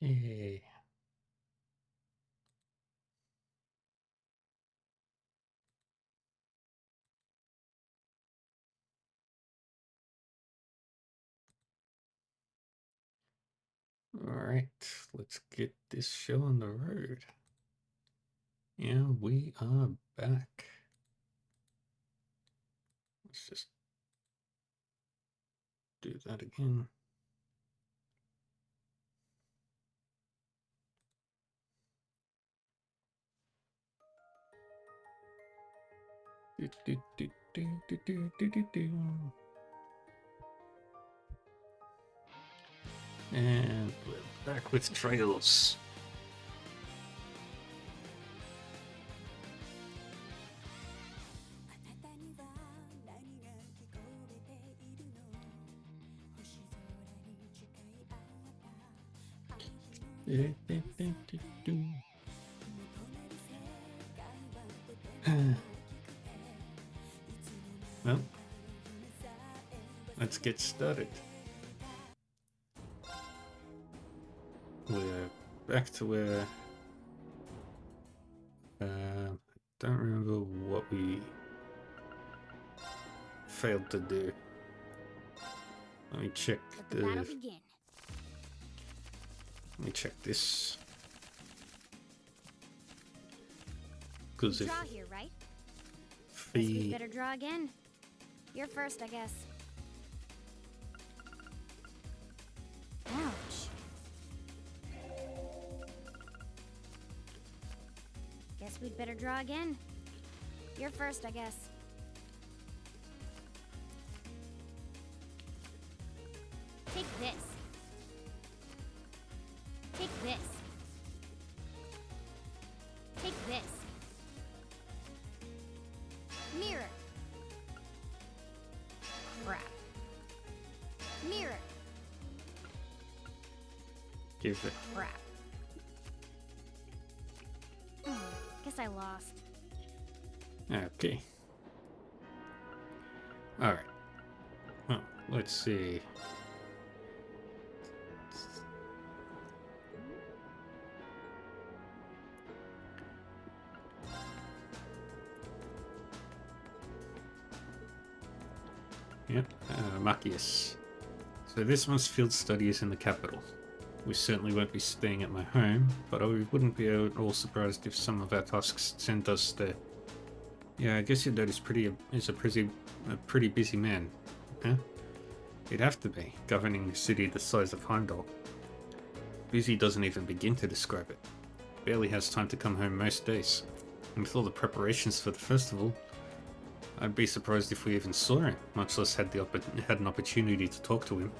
Yay. All right, let's get this show on the road. Yeah, we are back. Let's just do that again. And we're back with Trails. Well, let's get started. We're back to where I don't remember what we failed to do. Let me check Let me check this. Because if draw here, right? Guess we better draw again. You're first, I guess. Ouch. Guess we'd better draw again. You're first, I guess. Take this. Take this. Take this. Mirror. Crap. Mirror. give it. Crap. Guess I lost. Okay. All right. Well, let's see. Yep, Machias. So this month's field study is in the capital. We certainly won't be staying at my home, but I wouldn't be at all surprised if some of our tasks sent us there. Yeah, I guess your dad is a pretty busy man, huh? He'd have to be, governing a city the size of Heimdall. Busy doesn't even begin to describe it. Barely has time to come home most days. And with all the preparations for the festival, I'd be surprised if we even saw him, much less had an opportunity to talk to him.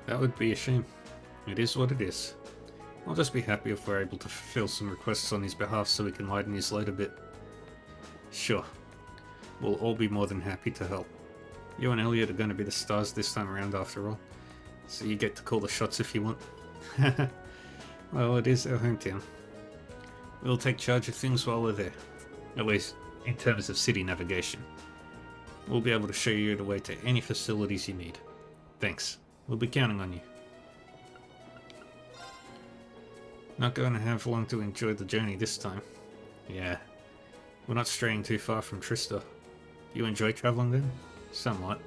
That would be a shame. It is what it is. I'll just be happy if we're able to fulfill some requests on his behalf so we can lighten his load a bit. Sure. We'll all be more than happy to help. You and Elliot are going to be the stars this time around after all, so you get to call the shots if you want. Well, it is our hometown. We'll take charge of things while we're there. At least, in terms of city navigation. We'll be able to show you the way to any facilities you need. Thanks. We'll be counting on you. Not going to have long to enjoy the journey this time. Yeah. We're not straying too far from Trista. You enjoy traveling then? Somewhat.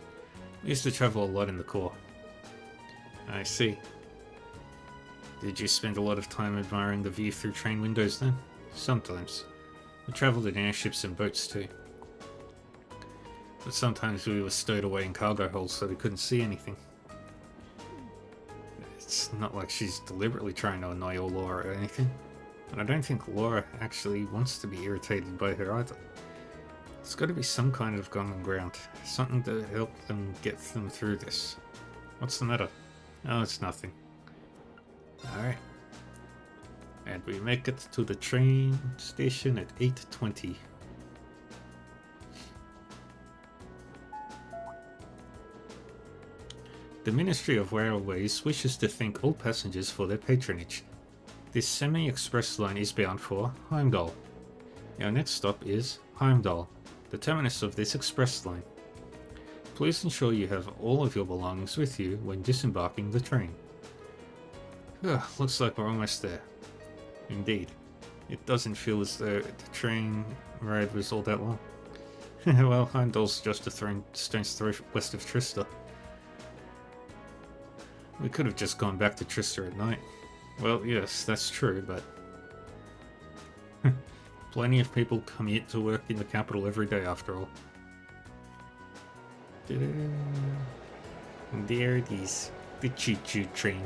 We used to travel a lot in the Corps. I see. Did you spend a lot of time admiring the view through train windows then? Sometimes. We travelled in airships and boats too. But sometimes we were stowed away in cargo holds so we couldn't see anything. It's not like she's deliberately trying to annoy Laura or anything. And I don't think Laura actually wants to be irritated by her either. There's got to be some kind of common ground. Something to help them get them through this. What's the matter? Oh, it's nothing. Alright. And we make it to the train station at 8:20. The Ministry of Railways wishes to thank all passengers for their patronage. This semi-express line is bound for Heimdall. Our next stop is Heimdall, the terminus of this express line. Please ensure you have all of your belongings with you when disembarking the train. Looks like we're almost there. Indeed. It doesn't feel as though the train ride was all that long. Well, Heimdall's just a stone's throw west of Trista. We could have just gone back to Trista at night. Well, yes, that's true, but... plenty of people commute to work in the capital every day, after all. And there it is, the choo-choo train.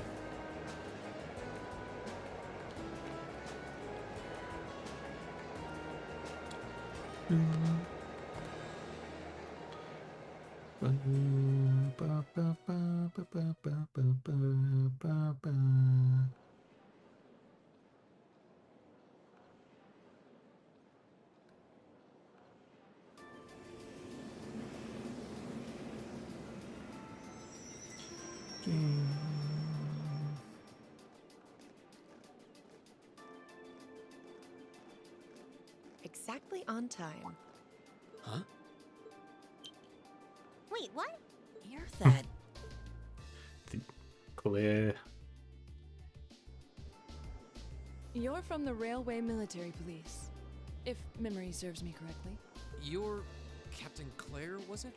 Exactly on time. Huh? Wait, what? Earthed. Claire. You're from the Railway Military Police, if memory serves me correctly. You're Captain Claire, was it?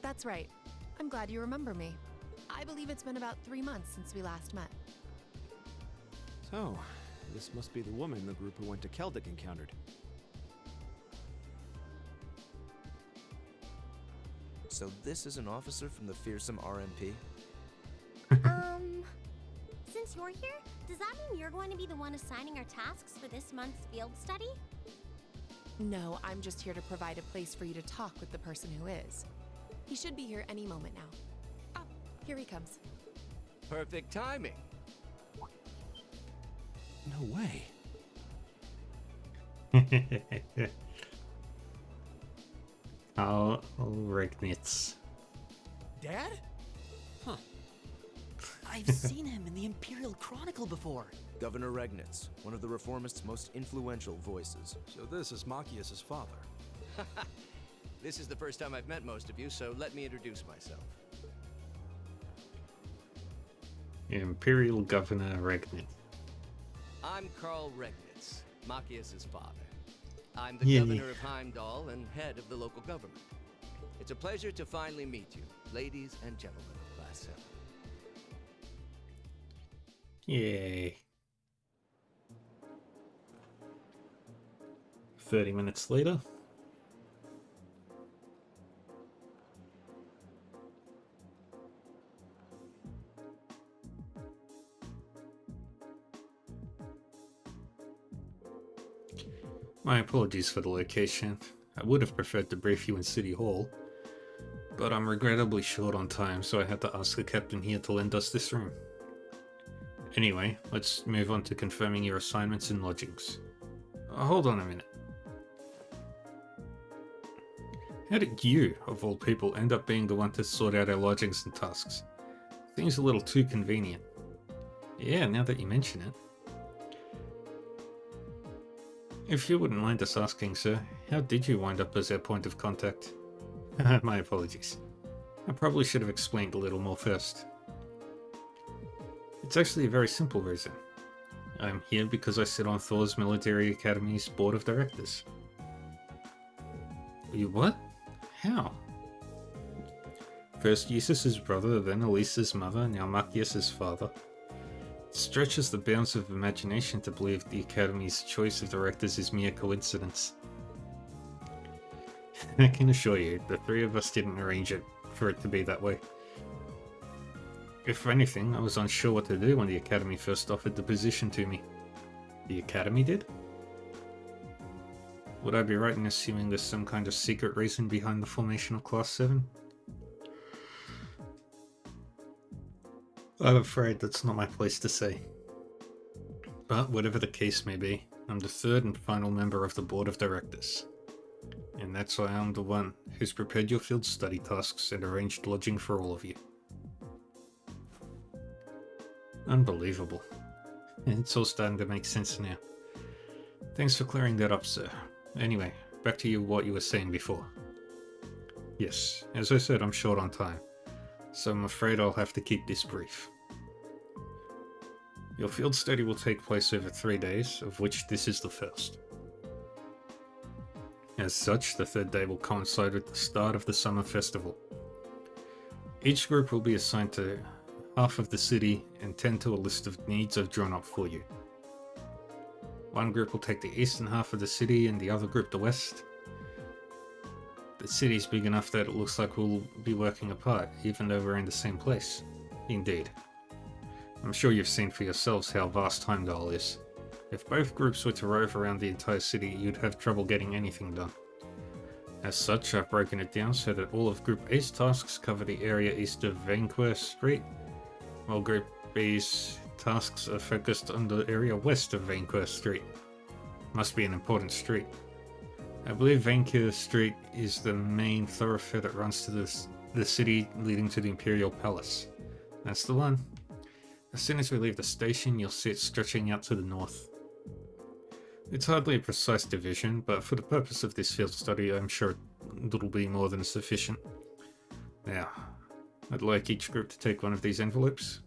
That's right. I'm glad you remember me. I believe it's been about 3 months since we last met. So, this must be the woman the group who went to Keldic encountered. So this is an officer from the fearsome RMP? Since you're here, does that mean you're going to be the one assigning our tasks for this month's field study? No, I'm just here to provide a place for you to talk with the person who is. He should be here any moment now. Oh, here he comes. Perfect timing. No way. Karl Regnitz. Dad? Huh. I've seen him in the Imperial Chronicle before. Governor Regnitz, one of the Reformists' most influential voices. So this is Machias' father. This is the first time I've met most of you, so let me introduce myself. Imperial Governor Regnitz. I'm Karl Regnitz, Machias' father. I'm the Yeah. governor of Heimdall and head of the local government. It's a pleasure to finally meet you, ladies and gentlemen of Class 7. Yay. 30 minutes later. My apologies for the location. I would have preferred to brief you in City Hall, but I'm regrettably short on time, so I had to ask the captain here to lend us this room. Anyway, let's move on to confirming your assignments and lodgings. Hold on a minute. How did you, of all people, end up being the one to sort out our lodgings and tasks? Seems a little too convenient. Yeah, now that you mention it. If you wouldn't mind us asking, sir, how did you wind up as our point of contact? My apologies. I probably should have explained a little more first. It's actually a very simple reason. I'm here because I sit on Thor's Military Academy's board of directors. You what? How? First Eustace's brother, then Elisa's mother, now Machias' father. It stretches the bounds of imagination to believe the Academy's choice of directors is mere coincidence. I can assure you, the three of us didn't arrange it for it to be that way. If anything, I was unsure what to do when the Academy first offered the position to me. The Academy did? Would I be right in assuming there's some kind of secret reason behind the formation of Class 7? I'm afraid that's not my place to say. But whatever the case may be, I'm the third and final member of the Board of Directors. And that's why I'm the one who's prepared your field study tasks and arranged lodging for all of you. Unbelievable. It's all starting to make sense now. Thanks for clearing that up, sir. Anyway, back to what you were saying before. Yes, as I said, I'm short on time, so I'm afraid I'll have to keep this brief. Your field study will take place over 3 days, of which this is the first. As such, the third day will coincide with the start of the summer festival. Each group will be assigned to half of the city and tend to a list of needs I've drawn up for you. One group will take the eastern half of the city and the other group the west. The city's big enough that it looks like we'll be working apart, even though we're in the same place. Indeed. I'm sure you've seen for yourselves how vast Heimdall is. If both groups were to rove around the entire city, you'd have trouble getting anything done. As such, I've broken it down so that all of Group A's tasks cover the area east of Vainqueur Street, while Group B's tasks are focused on the area west of Vainqueur Street. Must be an important street. I believe Vainqueur Street is the main thoroughfare that runs to the city leading to the Imperial Palace. That's the one. As soon as we leave the station, you'll see it stretching out to the north. It's hardly a precise division, but for the purpose of this field study, I'm sure it'll be more than sufficient. Now, I'd like each group to take one of these envelopes.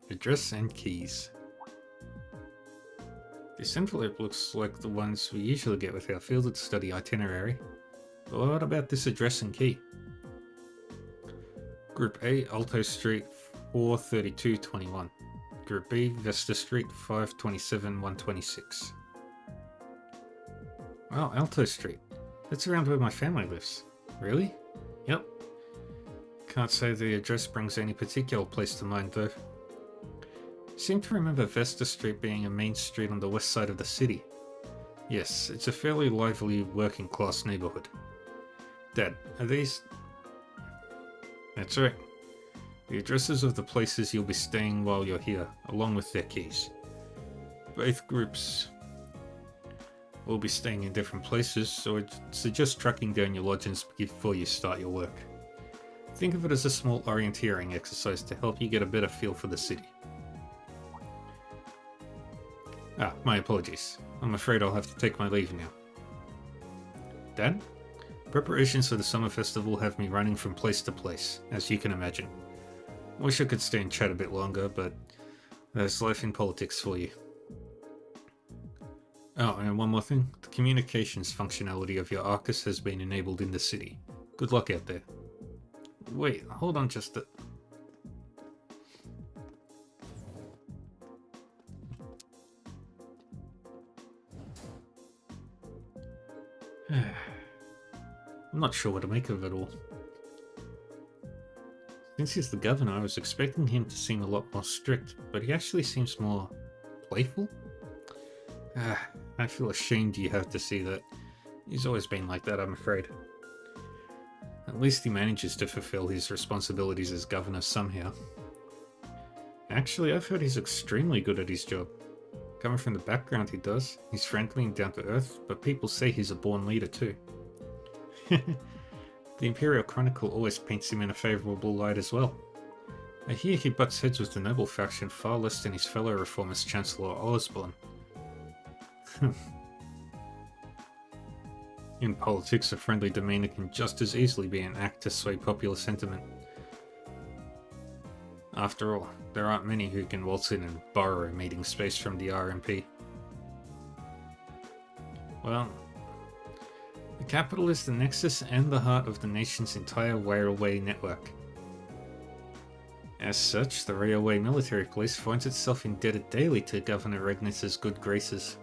Address and keys. This envelope looks like the ones we usually get with our field study itinerary. But what about this address and key? Group A, Alto Street, 43221. Group B, Vesta Street, 527-126. Wow, Alto Street. That's around where my family lives. Really? Yep. Can't say the address brings any particular place to mind though. Seem to remember Vesta Street being a main street on the west side of the city. Yes, it's a fairly lively working class neighborhood. Dad, are these... That's right. The addresses of the places you'll be staying while you're here, along with their keys. Both groups will be staying in different places, so I'd suggest tracking down your lodgings before you start your work. Think of it as a small orienteering exercise to help you get a better feel for the city. My apologies. I'm afraid I'll have to take my leave now. Dad? Preparations for the summer festival have me running from place to place, as you can imagine. Wish I could stay and chat a bit longer, but there's life in politics for you. Oh, and one more thing. The communications functionality of your Arcus has been enabled in the city. Good luck out there. Wait, hold on just a... I'm not sure what to make of it all. Since he's the governor, I was expecting him to seem a lot more strict, but he actually seems more playful? I feel ashamed you have to see that. He's always been like that, I'm afraid. At least he manages to fulfill his responsibilities as governor somehow. Actually, I've heard he's extremely good at his job. Coming from the background he does, he's friendly and down to earth, but people say he's a born leader too. The Imperial Chronicle always paints him in a favourable light as well. I hear he butts heads with the noble faction far less than his fellow reformist Chancellor Osborne. In politics, a friendly demeanour can just as easily be an act to sway popular sentiment. After all, there aren't many who can waltz in and borrow a meeting space from the RMP. Well, the capital is the nexus and the heart of the nation's entire railway network. As such, the Railway Military Police finds itself indebted daily to Governor Regnitz' good graces.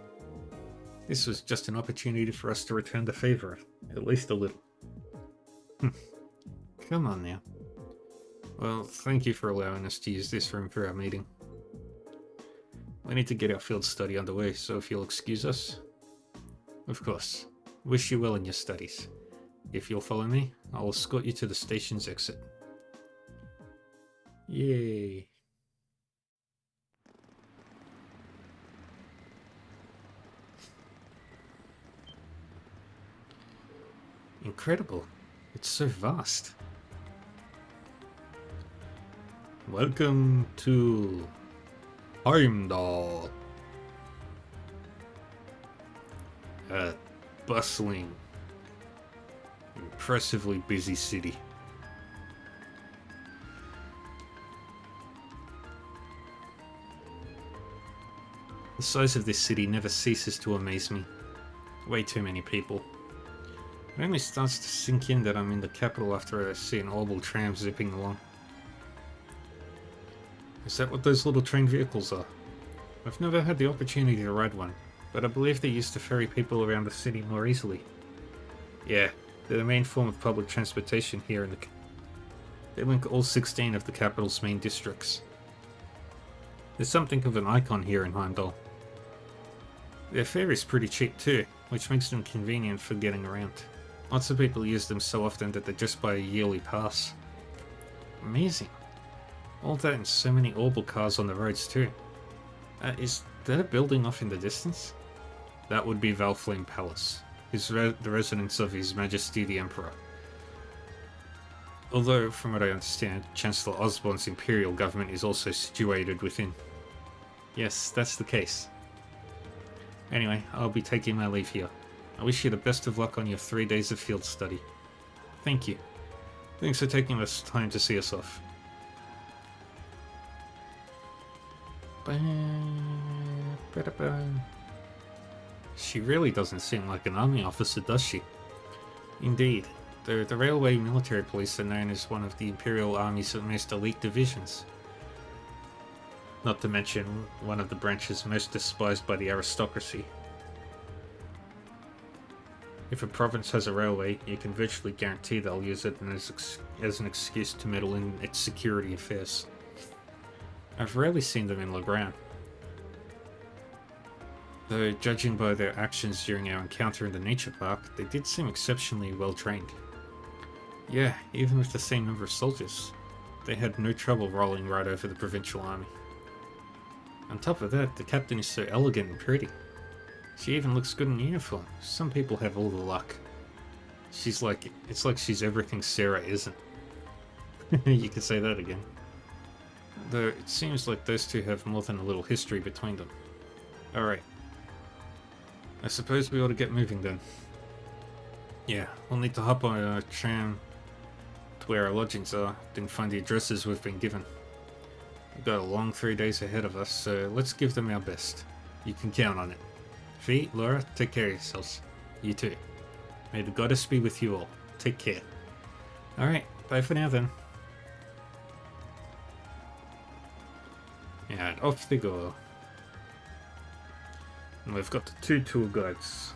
This was just an opportunity for us to return the favour, at least a little. Come on now. Well, thank you for allowing us to use this room for our meeting. We need to get our field study underway, so if you'll excuse us. Of course. Wish you well in your studies. If you'll follow me, I'll escort you to the station's exit. Yay! Incredible. It's so vast. Welcome to Heimdall. A bustling, impressively busy city. The size of this city never ceases to amaze me. Way too many people. It only starts to sink in that I'm in the capital after I see an orbital tram zipping along. Is that what those little train vehicles are? I've never had the opportunity to ride one, but I believe they're used to ferry people around the city more easily. Yeah, they're the main form of public transportation here in the... They link all 16 of the capital's main districts. There's something of an icon here in Heimdall. Their fare is pretty cheap too, which makes them convenient for getting around. Lots of people use them so often that they just buy a yearly pass. Amazing. All that and so many orbital cars on the roads too. Is that a building off in the distance? That would be Valflame Palace, the residence of His Majesty the Emperor. Although, from what I understand, Chancellor Osborn's imperial government is also situated within. Yes, that's the case. Anyway, I'll be taking my leave here. I wish you the best of luck on your 3 days of field study. Thank you. Thanks for taking this time to see us off. She really doesn't seem like an army officer, does she? Indeed. The Railway Military Police are known as one of the Imperial Army's most elite divisions. Not to mention one of the branches most despised by the aristocracy. If a province has a railway, you can virtually guarantee they'll use it as an excuse to meddle in its security affairs. I've rarely seen them in Legrand. Though, judging by their actions during our encounter in the nature park, they did seem exceptionally well trained. Yeah, even with the same number of soldiers, they had no trouble rolling right over the provincial army. On top of that, the captain is so elegant and pretty. She even looks good in uniform. Some people have all the luck. It's like she's everything Sarah isn't. You could say that again. Though it seems like those two have more than a little history between them. Alright. I suppose we ought to get moving then. Yeah, we'll need to hop on a tram to where our lodgings are, then find the addresses we've been given. We've got a long 3 days ahead of us, so let's give them our best. You can count on it. Fee, Laura, take care of yourselves. You too. May the goddess be with you all. Take care. Alright, bye for now then. And off they go. And we've got the 2 tour guides.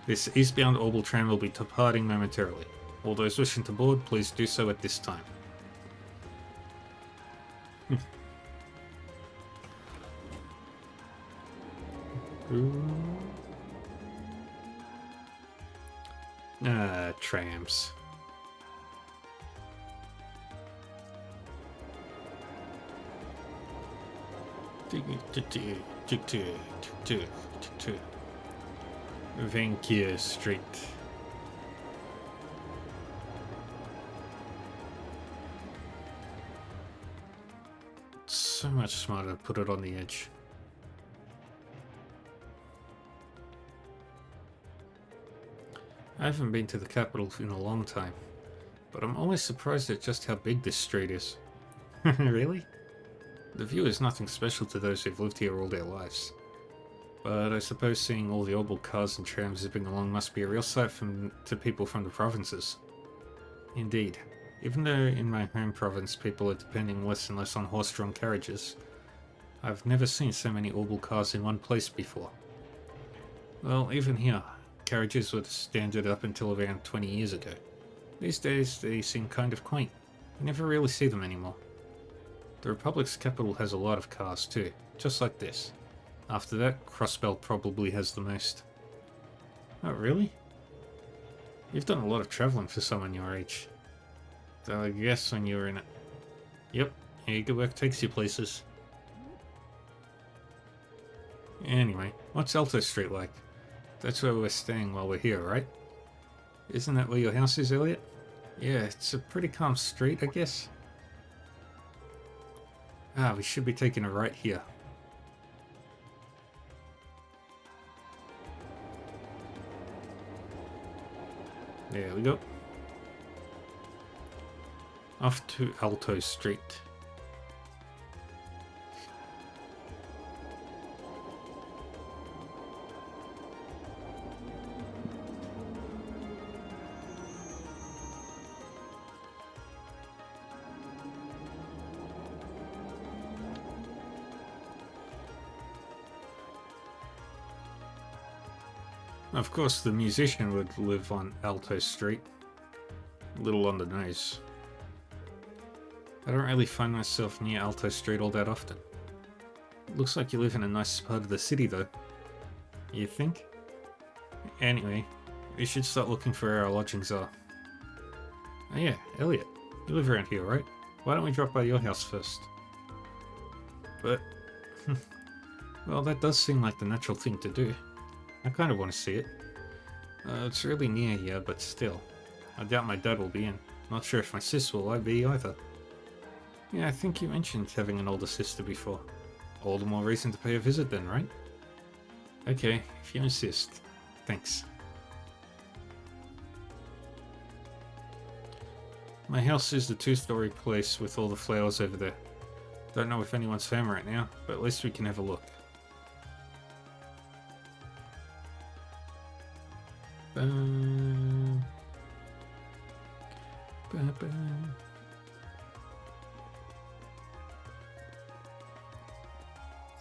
This eastbound orbital tram will be departing momentarily. All those wishing to board, please do so at this time. Trams. Vancouver Street. So much smarter to put it on the edge. I haven't been to the capital in a long time, but I'm always surprised at just how big this street is. Really? The view is nothing special to those who've lived here all their lives. But I suppose seeing all the orbital cars and trams zipping along must be a real sight to people from the provinces. Indeed. Even though in my home province people are depending less and less on horse-drawn carriages, I've never seen so many orbital cars in one place before. Well, even here, carriages were the standard up until around 20 years ago. These days they seem kind of quaint. You never really see them anymore. The Republic's capital has a lot of cars too, just like this. After that, Crossbell probably has the most. Oh, really? You've done a lot of travelling for someone your age. Though I guess when you were in it. Yep, eager work takes you places. Anyway, what's Alto Street like? That's where we're staying while we're here, right? Isn't that where your house is, Elliot? Yeah, it's a pretty calm street, I guess. Ah, we should be taking a right here. There we go. Off to Alto Street. Of course, the musician would live on Alto Street. A little on the nose. I don't really find myself near Alto Street all that often. Looks like you live in a nice part of the city, though. You think? Anyway, we should start looking for where our lodgings are. Oh yeah, Elliot. You live around here, right? Why don't we drop by your house first? But... well, that does seem like the natural thing to do. I kind of want to see it. It's really near here, but still. I doubt my dad will be in. Not sure if my sis will be either. Yeah, I think you mentioned having an older sister before. All the more reason to pay a visit then, right? Okay, if you insist. Thanks. My house is the 2-story place with all the flowers over there. Don't know if anyone's home right now, but at least we can have a look.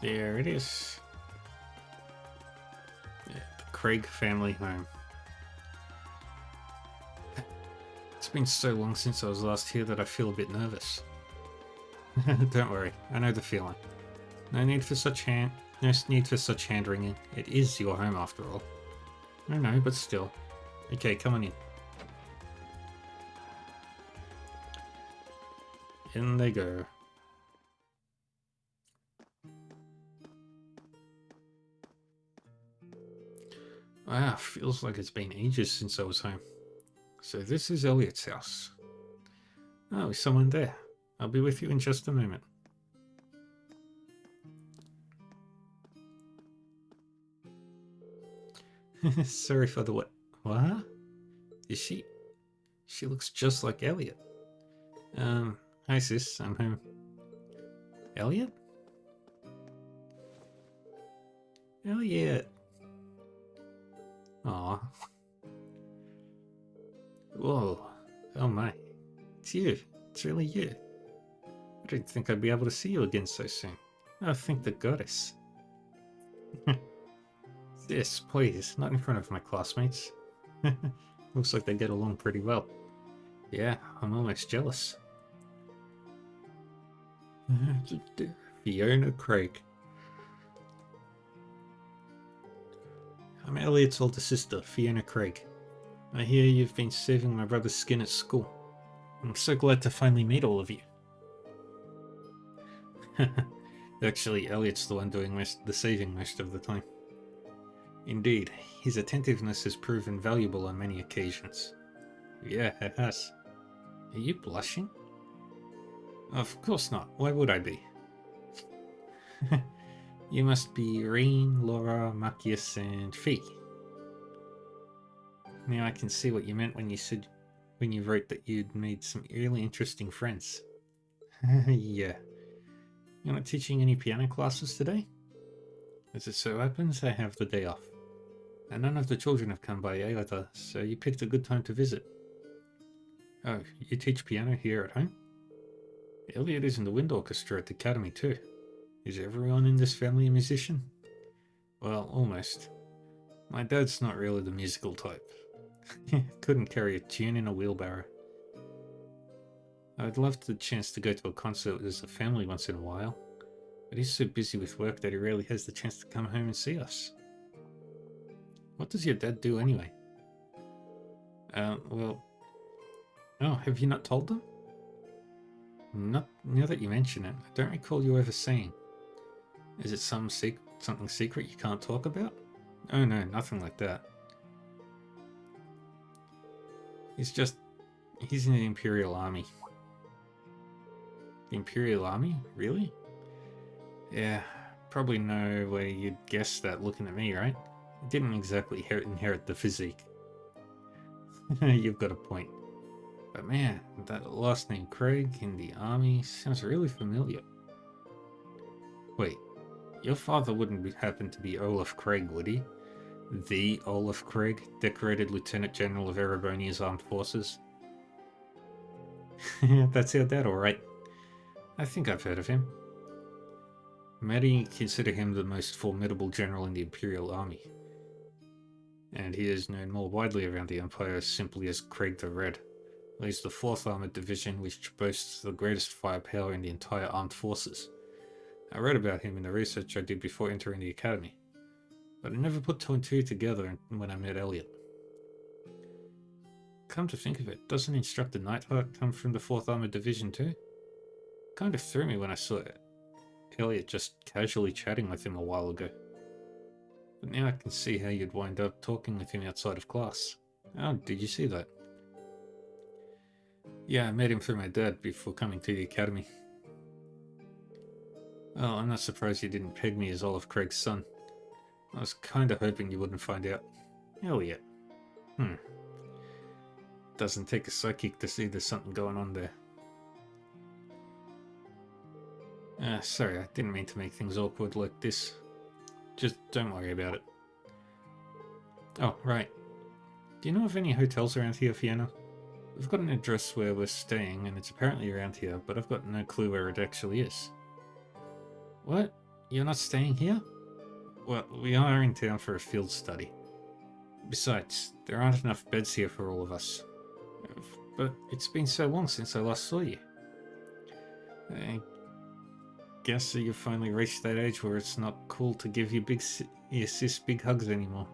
There it is. Yeah, the Craig family home. It's been so long since I was last here that I feel a bit nervous. Don't worry, I know the feeling. No need for such hand-wringing. It is your home after all. I know, but still. Okay, come on in. In they go. Wow, feels like it's been ages since I was home. So this is Elliot's house. Oh, there's someone there. I'll be with you in just a moment. Sorry for the what? What? Is she? She looks just like Elliot. Hi sis, I'm home. Elliot? Elliot! Aw. Whoa. Oh my. It's you. It's really you. I didn't think I'd be able to see you again so soon. Oh, thank the goddess. Yes, please, not in front of my classmates. Looks like they get along pretty well. Yeah, I'm almost jealous. Fiona Craig. I'm Elliot's older sister, Fiona Craig. I hear you've been saving my brother's skin at school. I'm so glad to finally meet all of you. Actually, Elliot's the one doing the saving most of the time. Indeed, his attentiveness has proven valuable on many occasions. Yeah, it has. Are you blushing? Of course not. Why would I be? You must be Reen, Laura, Marcus, and Fee. Now I can see what you meant when you wrote that you'd made some really interesting friends. Yeah. You're not teaching any piano classes today? As it so happens, I have the day off. And none of the children have come by either, so you picked a good time to visit. Oh, you teach piano here at home? Elliot is in the wind orchestra at the academy too. Is everyone in this family a musician? Well, almost. My dad's not really the musical type. Couldn't carry a tune in a wheelbarrow. I'd love the chance to go to a concert as a family once in a while, but he's so busy with work that he rarely has the chance to come home and see us. What does your dad do anyway? Well... Oh, have you not told them? Not now that you mention it, I don't recall you ever saying. Is it something secret you can't talk about? Oh no, nothing like that. He's in the Imperial Army. The Imperial Army? Really? Yeah, probably no way you'd guess that looking at me, right? I didn't exactly inherit the physique. You've got a point. But man, that last name Craig in the army sounds really familiar. Wait, your father wouldn't happen to be Olaf Craig, would he? The Olaf Craig, decorated Lieutenant General of Erebonia's Armed Forces? That's our dad, alright. I think I've heard of him. Many consider him the most formidable general in the Imperial Army. and he is known more widely around the Empire simply as Craig the Red. Leads the 4th Armored Division, which boasts the greatest firepower in the entire armed forces. I read about him in the research I did before entering the academy, but I never put 2 and 2 together when I met Elliot. Come to think of it, doesn't Instructor Nightheart come from the 4th Armored Division too? Kind of threw me when I saw Elliot just casually chatting with him a while ago. But now I can see how you'd wind up talking with him outside of class. Oh, did you see that? Yeah, I met him through my dad before coming to the academy. Well, I'm not surprised you didn't peg me as Olive Craig's son. I was kinda hoping you wouldn't find out. Elliot. Doesn't take a psychic to see there's something going on there. Sorry, I didn't mean to make things awkward like this. Just don't worry about it. Oh, right. Do you know of any hotels around here, Fiona? We've got an address where we're staying, and it's apparently around here, but I've got no clue where it actually is. What? You're not staying here? Well, we are in town for a field study. Besides, there aren't enough beds here for all of us. But it's been so long since I last saw you. I guess that you've finally reached that age where it's not cool to give your sis big hugs anymore.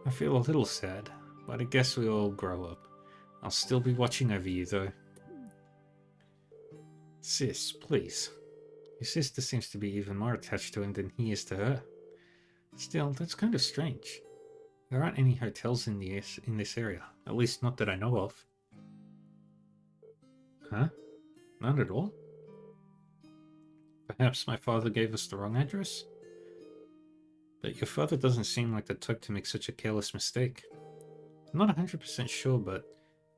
I feel a little sad, but I guess we all grow up. I'll still be watching over you, though. Sis, please. Your sister seems to be even more attached to him than he is to her. Still, that's kind of strange. There aren't any hotels in this area, at least not that I know of. Huh? None at all? Perhaps my father gave us the wrong address? But your father doesn't seem like the type to make such a careless mistake. I'm not 100% sure, but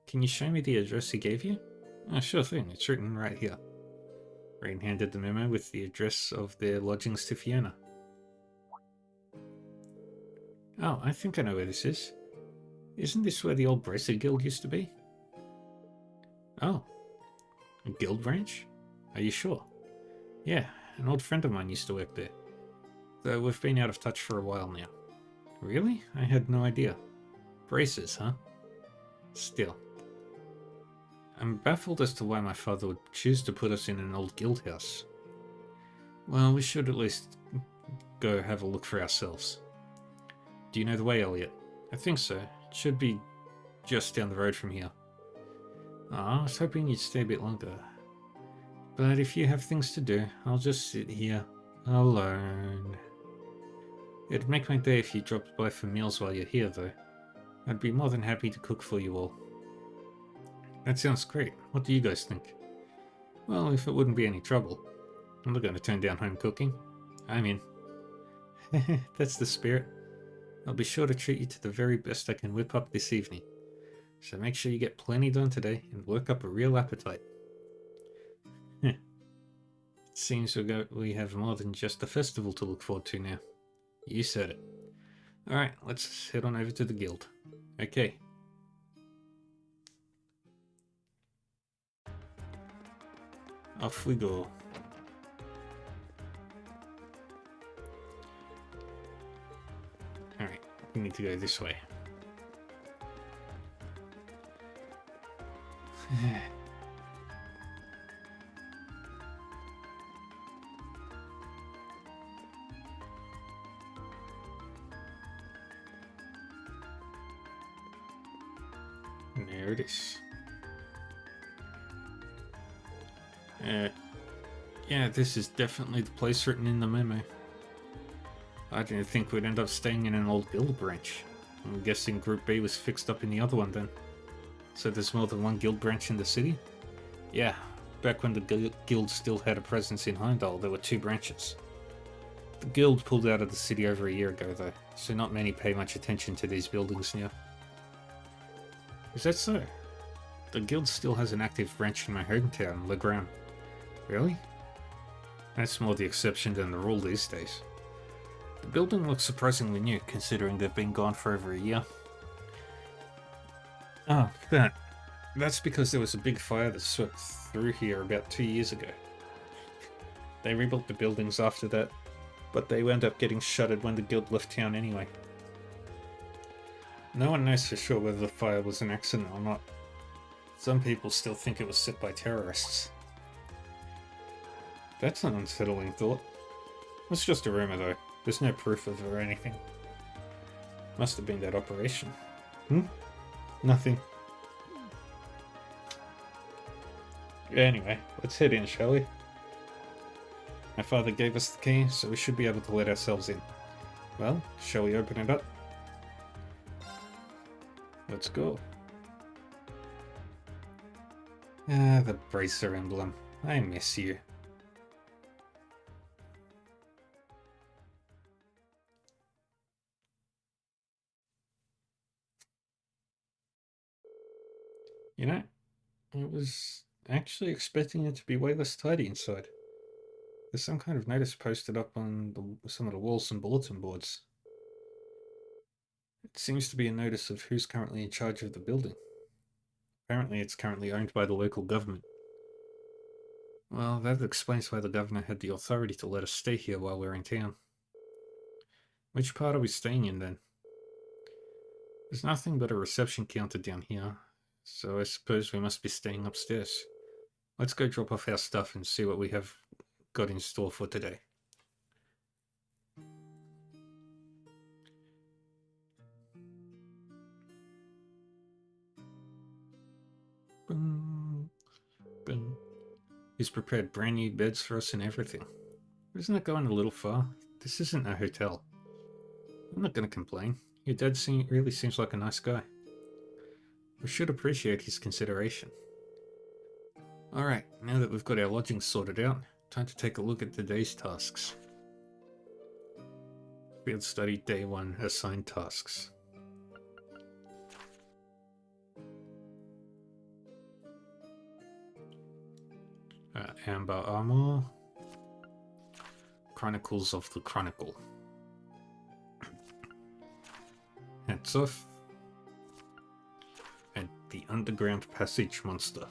can you show me the address he gave you? Oh, sure thing, it's written right here. Rain handed the memo with the address of their lodgings to Fiona. Oh, I think I know where this is. Isn't this where the old Bracer Guild used to be? Oh. A guild branch? Are you sure? Yeah, an old friend of mine used to work there. Though we've been out of touch for a while now. Really? I had no idea. Braces, huh? Still. I'm baffled as to why my father would choose to put us in an old guild house. Well, we should at least go have a look for ourselves. Do you know the way, Elliot? I think so. It should be just down the road from here. I was hoping you'd stay a bit longer. But if you have things to do, I'll just sit here, alone. It'd make my day if you dropped by for meals while you're here, though. I'd be more than happy to cook for you all. That sounds great. What do you guys think? Well, if it wouldn't be any trouble. I'm not going to turn down home cooking. I'm in. That's the spirit. I'll be sure to treat you to the very best I can whip up this evening. So make sure you get plenty done today and work up a real appetite. It seems we have more than just a festival to look forward to now. You said it. Alright, let's head on over to the guild. Okay. Off we go. Alright, we need to go this way. There it is. Yeah, this is definitely the place written in the memo. I didn't think we'd end up staying in an old guild branch. I'm guessing Group B was fixed up in the other one then. So there's more than one guild branch in the city? Yeah, back when the guild still had a presence in Heimdall, there were 2 branches. The guild pulled out of the city over a year ago though, so not many pay much attention to these buildings now. Is that so? The guild still has an active branch in my hometown, Legram. Really? That's more the exception than the rule these days. The building looks surprisingly new, considering they've been gone for over a year. Oh, that's because there was a big fire that swept through here about 2 years ago. They rebuilt the buildings after that, but they wound up getting shuttered when the guild left town anyway. No one knows for sure whether the fire was an accident or not. Some people still think it was set by terrorists. That's an unsettling thought. It's just a rumor though. There's no proof of it or anything. Must have been that operation. Nothing. Anyway, let's head in, shall we? My father gave us the key, so we should be able to let ourselves in. Well, shall we open it up? Let's go. Ah, the bracer emblem. I miss you. You know, I was actually expecting it to be way less tidy inside. There's some kind of notice posted up on some of the walls and bulletin boards. It seems to be a notice of who's currently in charge of the building. Apparently it's currently owned by the local government. Well, that explains why the governor had the authority to let us stay here while we're in town. Which part are we staying in then? There's nothing but a reception counter down here, so I suppose we must be staying upstairs. Let's go drop off our stuff and see what we have got in store for today. Boom. Boom. He's prepared brand new beds for us and everything. Isn't it going a little far? This isn't a hotel. I'm not going to complain. Your dad really seems like a nice guy. We should appreciate his consideration. Alright, now that we've got our lodging sorted out, time to take a look at today's tasks. Field Study Day 1 Assigned Tasks. Amber Armor. Chronicles of the Chronicle. Hats off. And the Underground Passage Monster.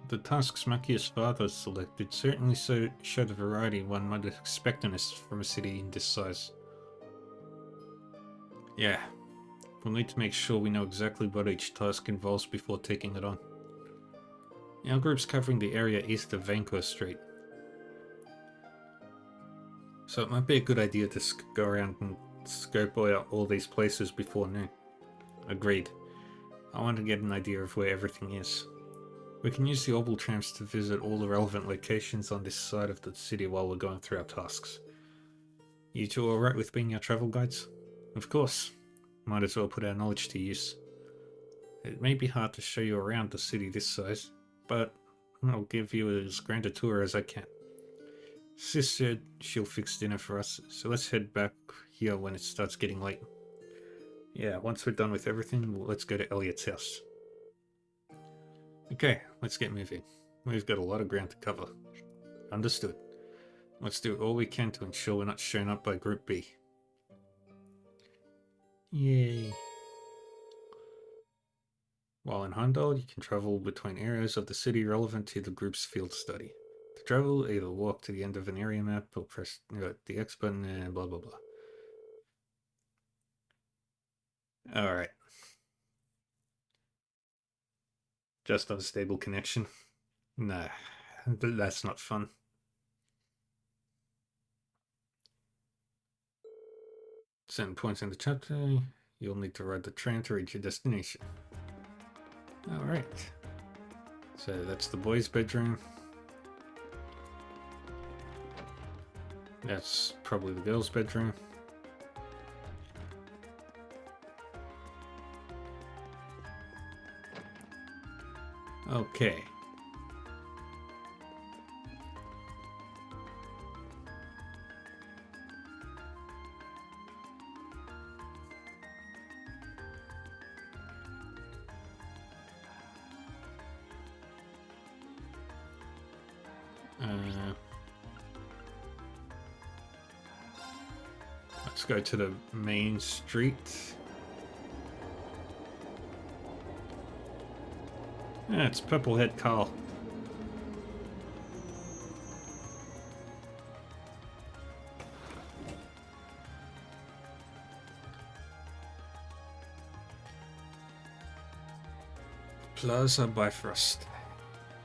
The tasks Makia's father selected certainly show the variety one might expect from a city in this size. Yeah, we'll need to make sure we know exactly what each task involves before taking it on. Our group's covering the area east of Vancouver Street, so it might be a good idea to go around and scope out all these places before noon. Agreed. I want to get an idea of where everything is. We can use the Orbital Trams to visit all the relevant locations on this side of the city while we're going through our tasks. You two alright with being our travel guides? Of course. Might as well put our knowledge to use. It may be hard to show you around the city this size, but I'll give you as grand a tour as I can. Sis said she'll fix dinner for us, so let's head back here when it starts getting late. Yeah, once we're done with everything, let's go to Elliot's house. Okay, let's get moving. We've got a lot of ground to cover. Understood. Let's do all we can to ensure we're not shown up by Group B. Yay. While in Heimdall, you can travel between areas of the city relevant to the group's field study. To travel, either walk to the end of an area map or press the X button and blah blah blah. Alright. Just unstable connection? Nah, that's not fun. Certain points in the chapter, you'll need to ride the tram to reach your destination. Alright. So that's the boys' bedroom. That's probably the girls' bedroom. Okay. Let's go to the main street. Yeah, it's Purplehead Carl. Plaza Bifrost.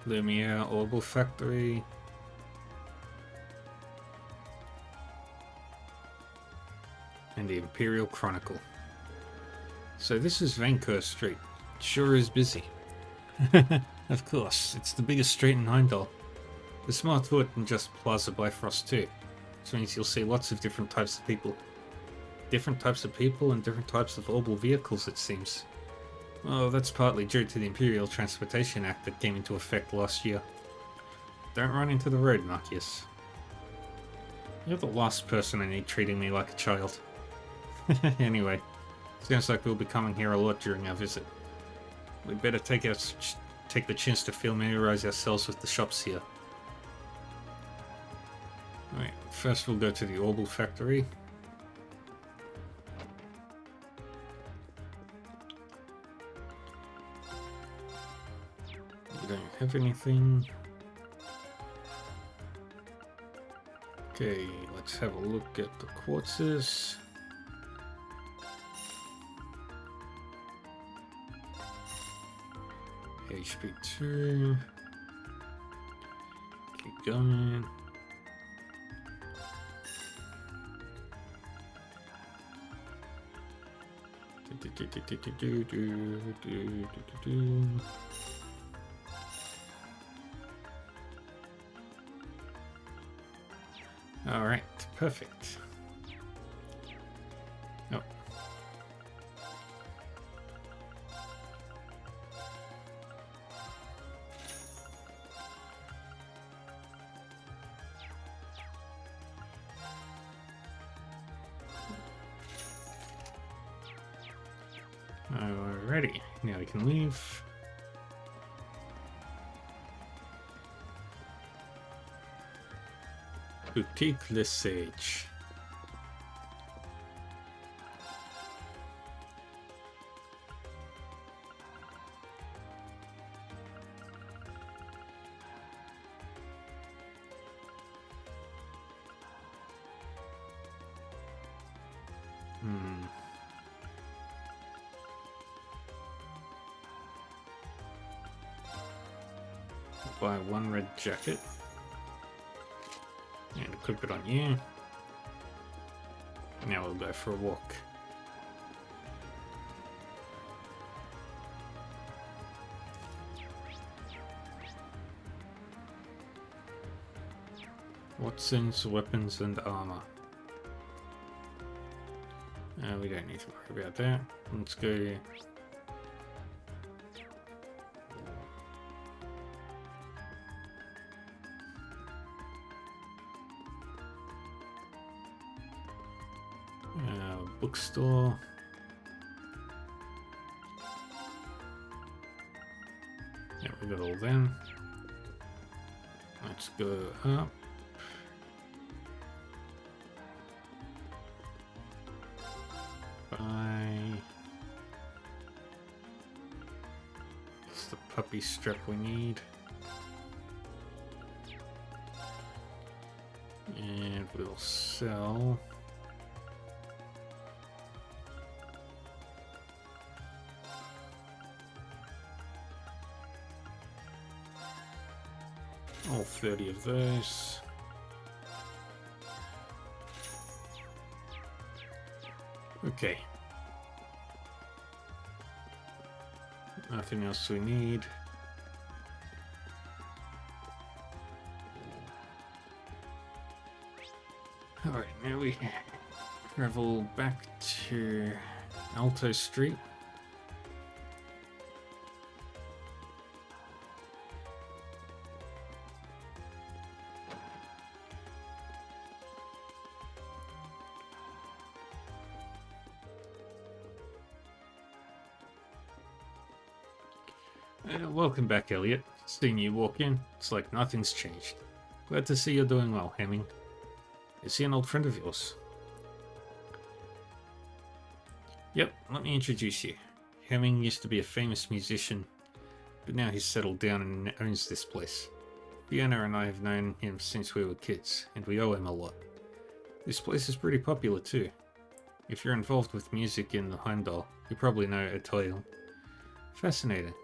Lumiere Orbital Factory. And the Imperial Chronicle. So this is Vancouver Street. Sure is busy. Of course, it's the biggest street in Heimdall. There's more to it than just Plaza Bifrost too. Which means you'll see lots of different types of people. Different types of people and different types of orbital vehicles, it seems. Well, that's partly due to the Imperial Transportation Act that came into effect last year. Don't run into the road, Marcus. You're the last person I need treating me like a child. Anyway, sounds like we'll be coming here a lot during our visit. We'd better take the chance to familiarize ourselves with the shops here. Alright, first we'll go to the Orbital Factory. We don't have anything. Okay, let's have a look at the quartzes. HP2. Keep going. All right, perfect. Oh. Alrighty, now we can leave. Boutique Le Sage. Buy one red jacket. And equip it on you. Now we'll go for a walk. Watson's weapons and armor. We don't need to worry about that. Let's go. Bookstore. Yeah, we got all them. Let's go up. Buy. It's the puppy strap we need. And we'll sell. All 30 of those. Okay. Nothing else we need. Alright, now we travel back to Alto Street. Welcome back, Elliot. Seeing you walk in, it's like nothing's changed. Glad to see you're doing well, Hemming. Is he an old friend of yours? Yep, let me introduce you. Hemming used to be a famous musician but now he's settled down and owns this place. Fiona and I have known him since we were kids, and we owe him a lot. This place is pretty popular too. If you're involved with music in the Heimdall, you probably know Etoile. Fascinating.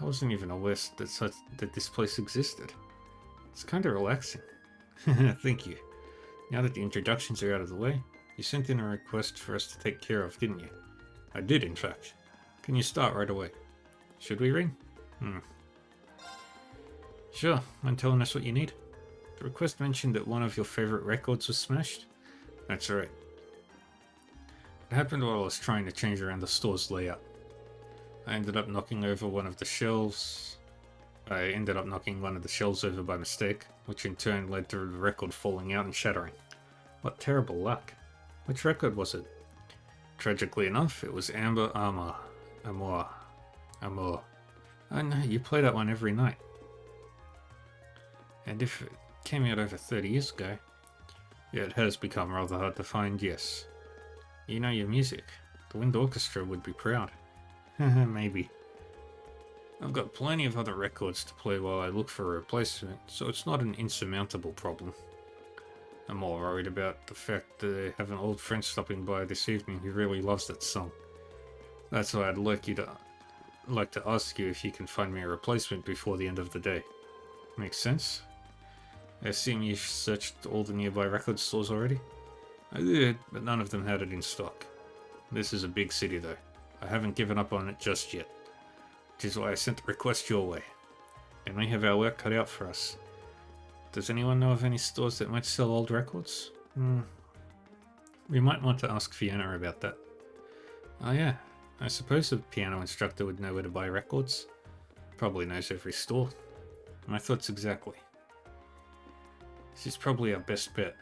I wasn't even aware that this place existed. It's kind of relaxing. Thank you. Now that the introductions are out of the way, you sent in a request for us to take care of, didn't you? I did, in fact. Can you start right away? Should we ring? Sure, mind telling us what you need? The request mentioned that one of your favorite records was smashed? That's right. It happened while I was trying to change around the store's layout. I ended up knocking one of the shelves over by mistake, which in turn led to the record falling out and shattering. What terrible luck. Which record was it? Tragically enough, it was Amber Amor. I know, you play that one every night. And if it came out over 30 years ago, yeah, it has become rather hard to find, yes. You know your music. The Wind Orchestra would be proud. Maybe. I've got plenty of other records to play while I look for a replacement, so it's not an insurmountable problem. I'm more worried about the fact that I have an old friend stopping by this evening who really loves that song. That's why I'd like to ask you if you can find me a replacement before the end of the day. Makes sense? I assume you've searched all the nearby record stores already? I did, but none of them had it in stock. This is a big city though. I haven't given up on it just yet. Which is why I sent the request your way. And we have our work cut out for us. Does anyone know of any stores that might sell old records? We might want to ask Fiona about that. Oh yeah, I suppose the piano instructor would know where to buy records. Probably knows every store. My thoughts exactly. She's probably our best bet.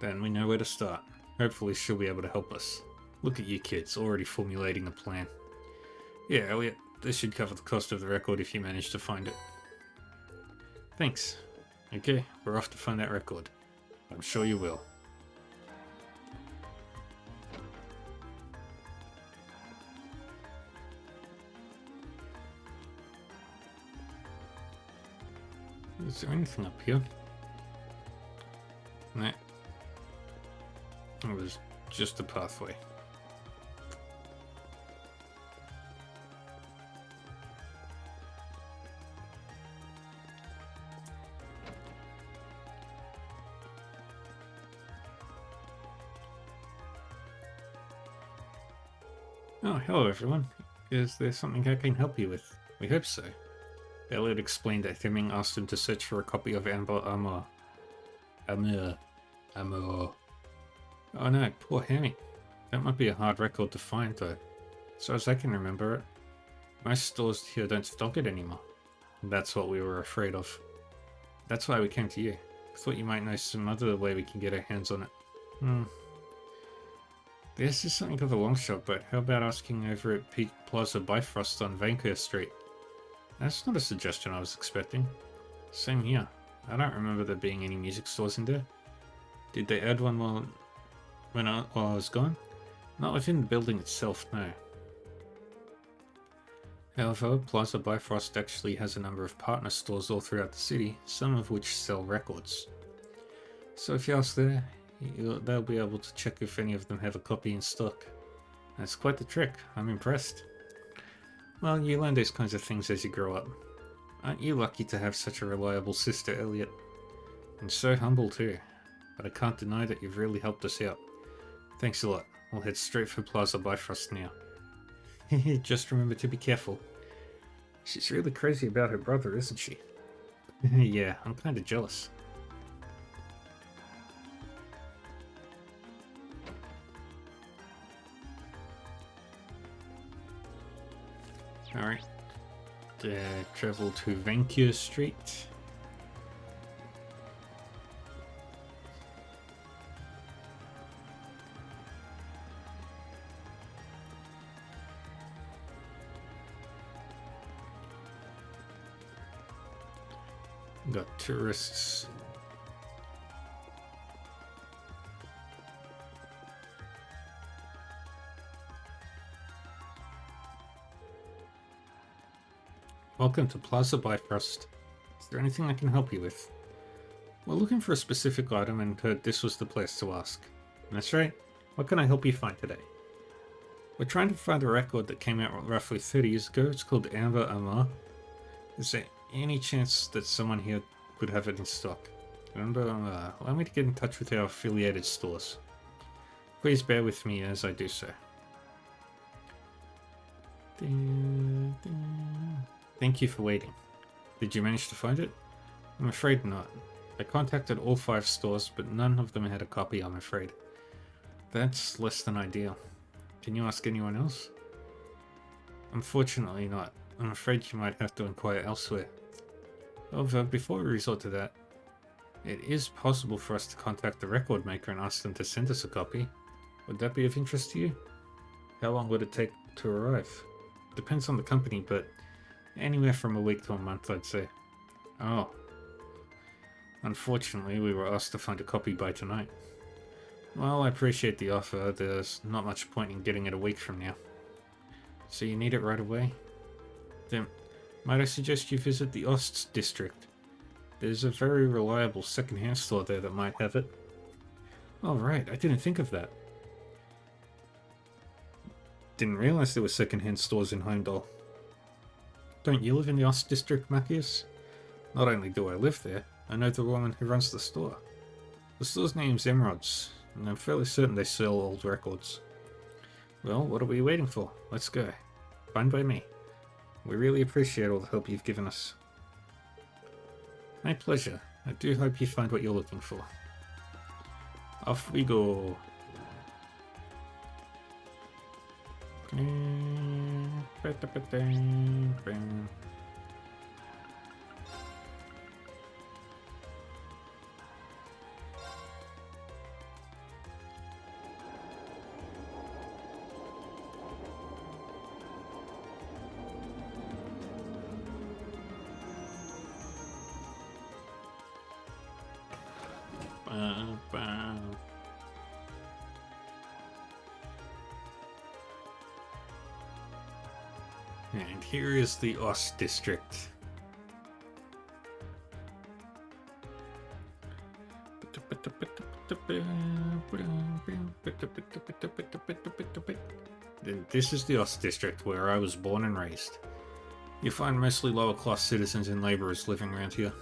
Then we know where to start. Hopefully she'll be able to help us. Look at you kids, already formulating a plan. Yeah, Elliot, this should cover the cost of the record if you manage to find it. Thanks. Okay, we're off to find that record. I'm sure you will. Is there anything up here? No. It was just a pathway. Oh, hello everyone. Is there something I can help you with? We hope so. Elliot explained that Hemming asked him to search for a copy of Amber Amor. Oh no, poor Hemming. That might be a hard record to find though. So as I can remember it, most stores here don't stock it anymore. That's what we were afraid of. That's why we came to you. I thought you might know some other way we can get our hands on it. This is something of a long shot, but how about asking over at Peak Plaza Bifrost on Vancouver Street? That's not a suggestion I was expecting. Same here. I don't remember there being any music stores in there. Did they add one while I was gone? Not within the building itself, no. However, Plaza Bifrost actually has a number of partner stores all throughout the city, some of which sell records. So if you ask there, they'll be able to check if any of them have a copy in stock. That's quite the trick. I'm impressed. Well, you learn those kinds of things as you grow up. Aren't you lucky to have such a reliable sister, Elliot? And so humble too. But I can't deny that you've really helped us out. Thanks a lot. We'll head straight for Plaza Bifrost now. Just remember to be careful. She's really crazy about her brother, isn't she? Yeah, I'm kinda jealous. Alright. Travel to Vancouver Street. Got tourists. Welcome to Plaza Bifrost. Is there anything I can help you with? We're looking for a specific item and heard this was the place to ask. That's right. What can I help you find today? We're trying to find a record that came out roughly 30 years ago. It's called Amber Amar. Is there any chance that someone here could have it in stock? Amber Amar. Allow me to get in touch with our affiliated stores. Please bear with me as I do so. Thank you for waiting. Did you manage to find it? I'm afraid not. I contacted all 5 stores, but none of them had a copy, I'm afraid. That's less than ideal. Can you ask anyone else? Unfortunately not. I'm afraid you might have to inquire elsewhere. However, before we resort to that, it is possible for us to contact the record maker and ask them to send us a copy. Would that be of interest to you? How long would it take to arrive? Depends on the company, but anywhere from a week to a month, I'd say. Oh. Unfortunately, we were asked to find a copy by tonight. Well, I appreciate the offer. There's not much point in getting it a week from now. So you need it right away? Then, might I suggest you visit the Ost district? There's a very reliable second-hand store there that might have it. Oh, right. I didn't think of that. Didn't realize there were second-hand stores in Heimdall. Don't you live in the Ost district, Matthias? Not only do I live there, I know the woman who runs the store. The store's name's Emeralds, and I'm fairly certain they sell old records. Well, what are we waiting for? Let's go. Fine by me. We really appreciate all the help you've given us. My pleasure. I do hope you find what you're looking for. Off we go. And here is the Ost district. This is the Ost district where I was born and raised. You find mostly lower class citizens and laborers living around here.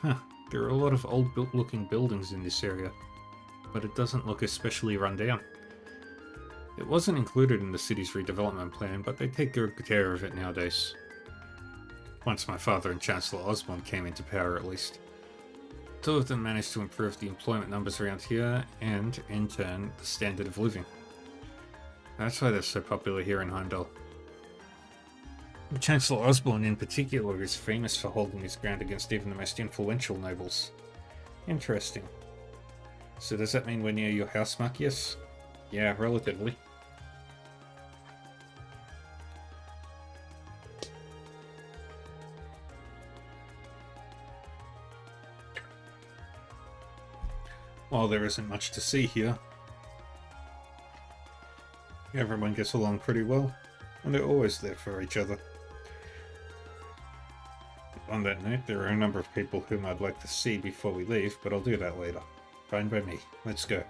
Huh, there are a lot of old looking buildings in this area, but it doesn't look especially run down. It wasn't included in the city's redevelopment plan, but they take good care of it nowadays. Once my father and Chancellor Osborne came into power, at least. 2 of them managed to improve the employment numbers around here, and, in turn, the standard of living. That's why they're so popular here in Heimdall. Chancellor Osborne, in particular, is famous for holding his ground against even the most influential nobles. Interesting. So does that mean we're near your house, Marcius? Yeah, relatively. While there isn't much to see here, everyone gets along pretty well, and they're always there for each other. On that note, there are a number of people whom I'd like to see before we leave, but I'll do that later. Fine by me. Let's go.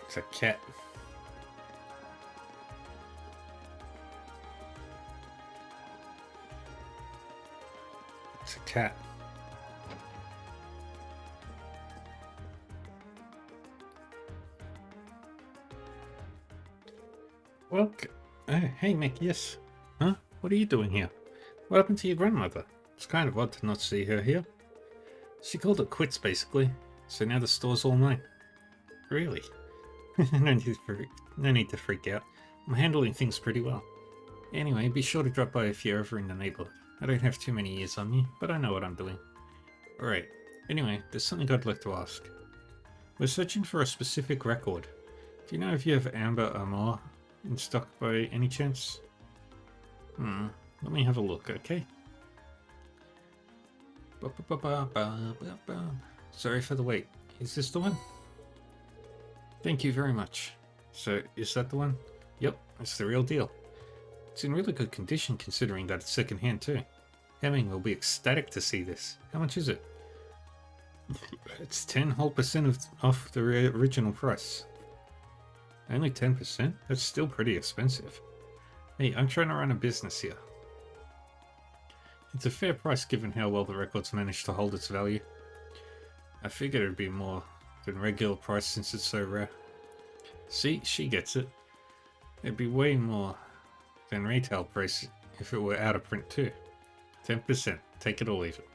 It's a cat. It's a cat. Well, hey Mick, yes. Huh? What are you doing here? What happened to your grandmother? It's kind of odd to not see her here. She called it quits, basically. So now the store's all mine. Really? No need to freak out. I'm handling things pretty well. Anyway, be sure to drop by if you're ever in the neighborhood. I don't have too many years on me, but I know what I'm doing. Alright. Anyway, there's something I'd like to ask. We're searching for a specific record. Do you know if you have Amber Amar in stock by any chance? Let me have a look, okay? Sorry for the wait. Is this the one? Thank you very much. So, is that the one? Yep, it's the real deal. It's in really good condition considering that it's second-hand too. Hemming will be ecstatic to see this. How much is it? It's 10% off the original price. Only 10%? That's still pretty expensive. Hey, I'm trying to run a business here. It's a fair price given how well the record's managed to hold its value. I figured it'd be more than regular price since it's so rare. See, she gets it. It'd be way more than retail price if it were out of print too. 10%. Take it or leave it.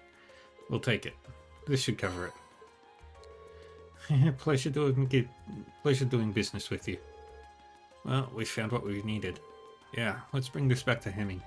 We'll take it. This should cover it. Pleasure doing business with you. Well, we found what we needed. Yeah, let's bring this back to Hemming.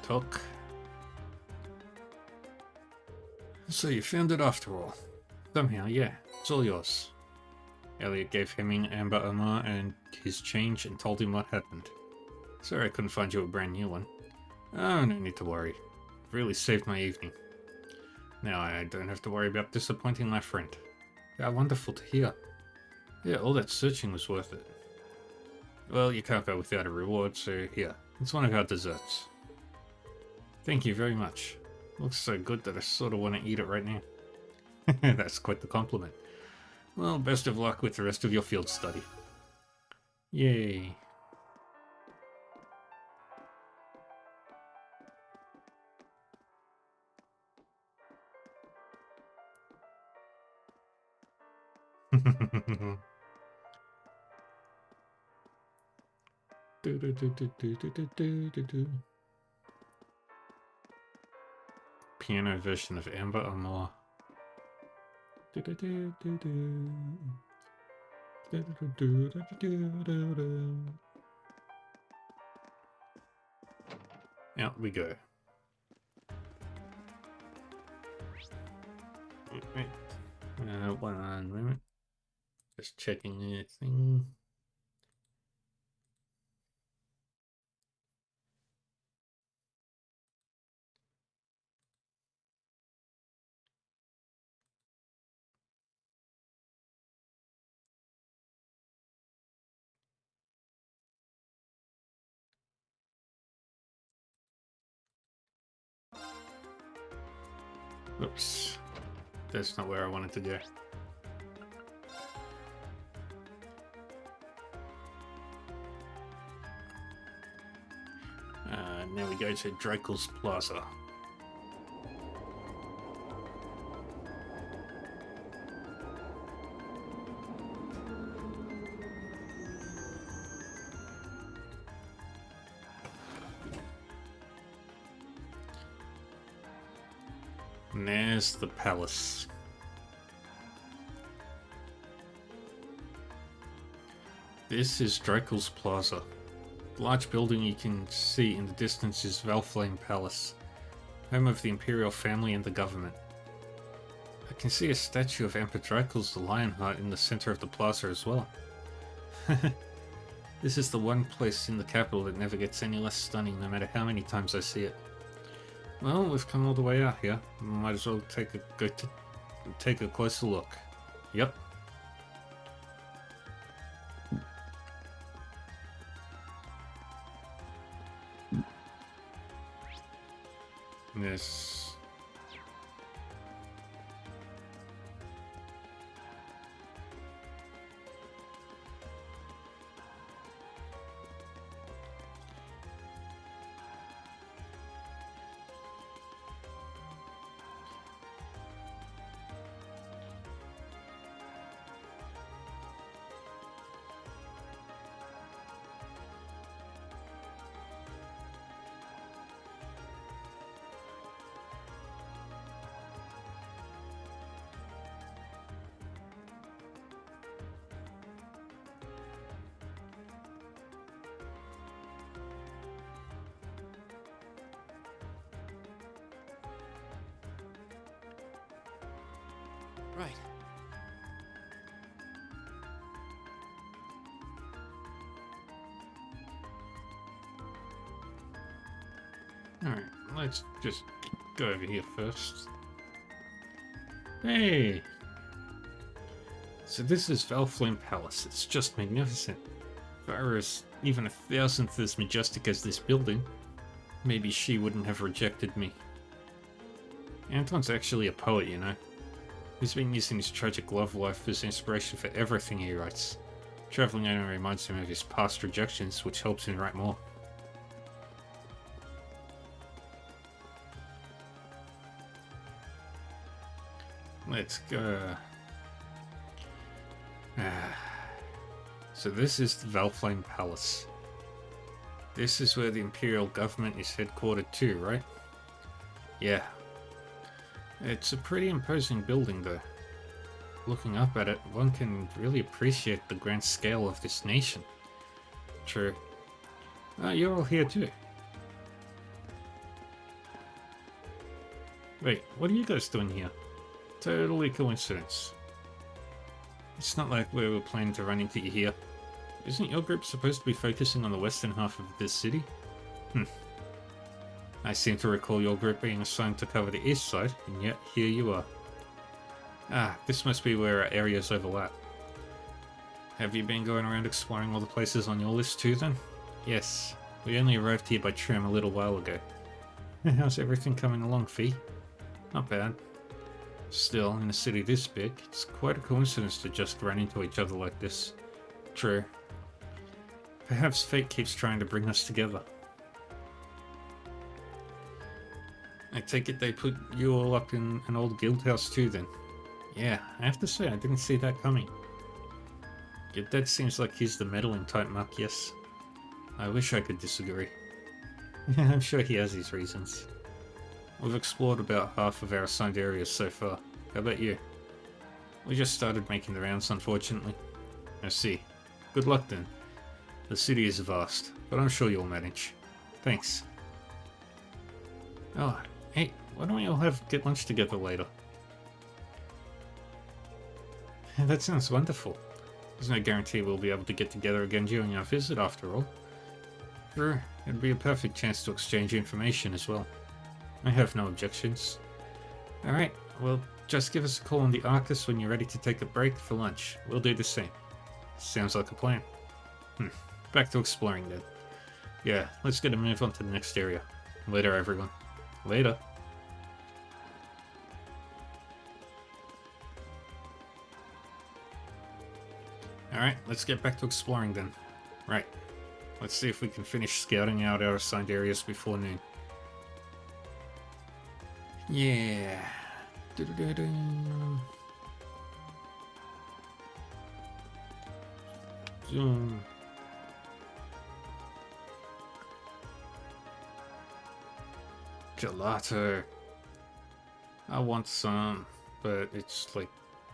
Talk. So you found it after all. Somehow, yeah, it's all yours. Elliot gave Hemming Amber Omar and his change and told him what happened. Sorry I couldn't find you a brand new one. Oh, no need to worry. You've really saved my evening. Now I don't have to worry about disappointing my friend. How wonderful to hear. Yeah, all that searching was worth it. Well, you can't go without a reward, so here, it's one of our desserts. Thank you very much. Looks so good that I sort of want to eat it right now. That's quite the compliment. Well, best of luck with the rest of your field study. Yay. Piano version of Amber Omar. Out we go. One moment. Just checking anything. Oops. That's not where I wanted to go. Now we go to Drakel's Plaza. And there's the palace. This is Drakel's Plaza. The large building you can see in the distance is Valflame Palace, home of the Imperial family and the government. I can see a statue of Emperor Drakel's the Lionheart in the center of the plaza as well. This is the one place in the capital that never gets any less stunning no matter how many times I see it. Well, we've come all the way out here. Might as well take a closer look. Yep. Yes. Right. Alright, let's just go over here first. Hey! So this is Valflame Palace. It's just magnificent. If I were even a thousandth as majestic as this building, maybe she wouldn't have rejected me. Anton's actually a poet, you know. He's been using his tragic love life as inspiration for everything he writes. Traveling only reminds him of his past rejections, which helps him write more. Let's go. So this is the Valflame Palace. This is where the Imperial government is headquartered too, right? Yeah. It's a pretty imposing building though. Looking up at it, one can really appreciate the grand scale of this nation. True. You're all here too. Wait, what are you guys doing here? Totally coincidence. It's not like we were planning to run into you here. Isn't your group supposed to be focusing on the western half of this city? I seem to recall your group being assigned to cover the east side, and yet here you are. This must be where our areas overlap. Have you been going around exploring all the places on your list too then? Yes, we only arrived here by tram a little while ago. How's everything coming along, Fee? Not bad. Still, in a city this big, it's quite a coincidence to just run into each other like this. True. Perhaps fate keeps trying to bring us together. I take it they put you all up in an old guild house too then? Yeah, I have to say I didn't see that coming. Your dad seems like he's the meddling type, Mark, yes. I wish I could disagree. I'm sure he has his reasons. We've explored about half of our assigned areas so far. How about you? We just started making the rounds, unfortunately. I see. Good luck then. The city is vast, but I'm sure you'll manage. Thanks. Oh, hey, why don't we all get lunch together later? That sounds wonderful. There's no guarantee we'll be able to get together again during our visit after all. Sure, it'd be a perfect chance to exchange information as well. I have no objections. Alright, well, just give us a call on the Arcus when you're ready to take a break for lunch. We'll do the same. Sounds like a plan. Back to exploring then. Yeah, let's get a move on to the next area. Later, everyone. Later. Alright, let's get back to exploring then. Right. Let's see if we can finish scouting out our assigned areas before noon. Yeah. Zoom. Gelato. I want some, but it's like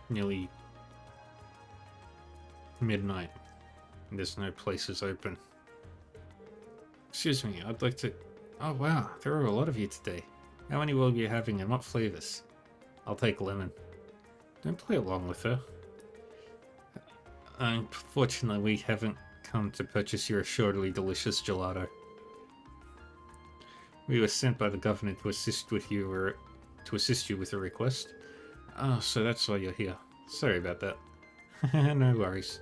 nearly midnight and there's no places open. Excuse me, I'd like to... Oh wow, there are a lot of you today. How many will you be having and what flavors? I'll take lemon. Don't play along with her. Unfortunately, we haven't come to purchase your assuredly delicious gelato. We were sent by the governor to assist you with a request. Oh, so that's why you're here. Sorry about that. No worries.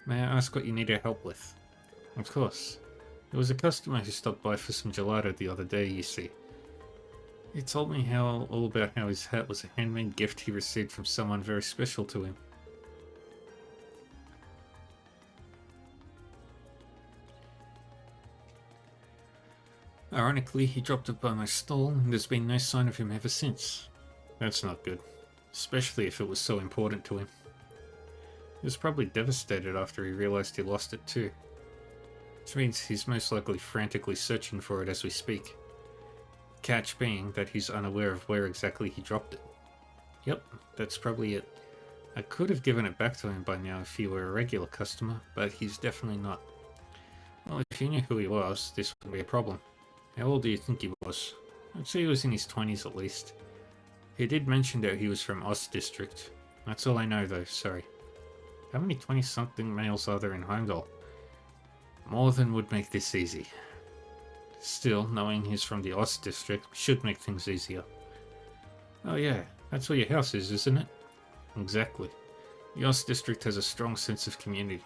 May I ask what you need our help with? Of course. There was a customer who stopped by for some gelato the other day, you see. He told me all about how his hat was a handmade gift he received from someone very special to him. Ironically, he dropped it by my stall, and there's been no sign of him ever since. That's not good, especially if it was so important to him. He was probably devastated after he realized he lost it too. Which means he's most likely frantically searching for it as we speak. Catch being that he's unaware of where exactly he dropped it. Yep, that's probably it. I could have given it back to him by now if he were a regular customer, but he's definitely not. Well, if you knew who he was, this wouldn't be a problem. How old do you think he was? I'd say he was in his 20s at least. He did mention that he was from Ost District, That's all I know, though, sorry. How many 20-something males are there in Heimdall? More than would make this easy. Still, knowing he's from the Ost district should make things easier. Oh yeah, that's where your house is, isn't it? Exactly. The Ost district has a strong sense of community,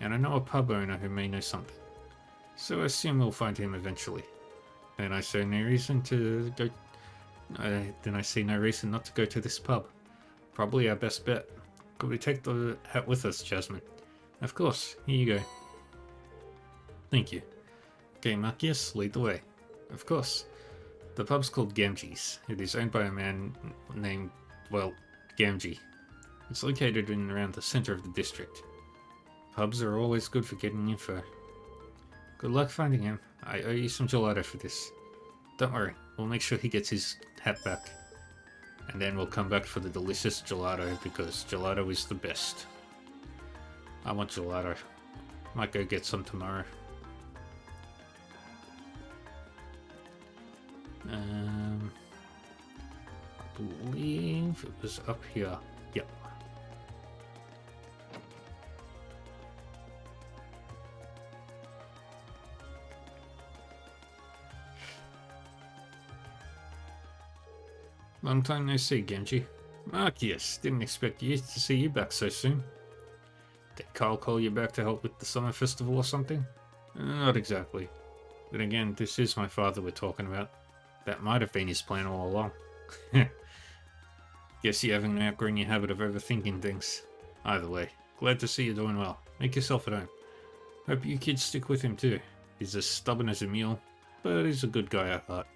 and I know a pub owner who may know something. So I assume we'll find him eventually. And I see no reason to go... then I see no reason not to go to this pub. Probably our best bet. Could we take the hat with us, Jasmine? Of course, here you go. Thank you. Okay, Marcus, lead the way. Of course. The pub's called Gamgee's. It is owned by a man named, well, Gamgee. It's located in and around the center of the district. Pubs are always good for getting info. Good luck finding him. I owe you some gelato for this. Don't worry, we'll make sure he gets his hat back. And then we'll come back for the delicious gelato, because gelato is the best. I want gelato. Might go get some tomorrow. I believe it was up here. Yep. Long time no see, Genji. Marcus, didn't expect to see you back so soon. Did Carl call you back to help with the summer festival or something? Not exactly. Then again, this is my father we're talking about. That might have been his plan all along. Guess you haven't outgrown your habit of overthinking things. Either way, glad to see you doing well. Make yourself at home. Hope you kids stick with him too. He's as stubborn as a mule, but he's a good guy at heart.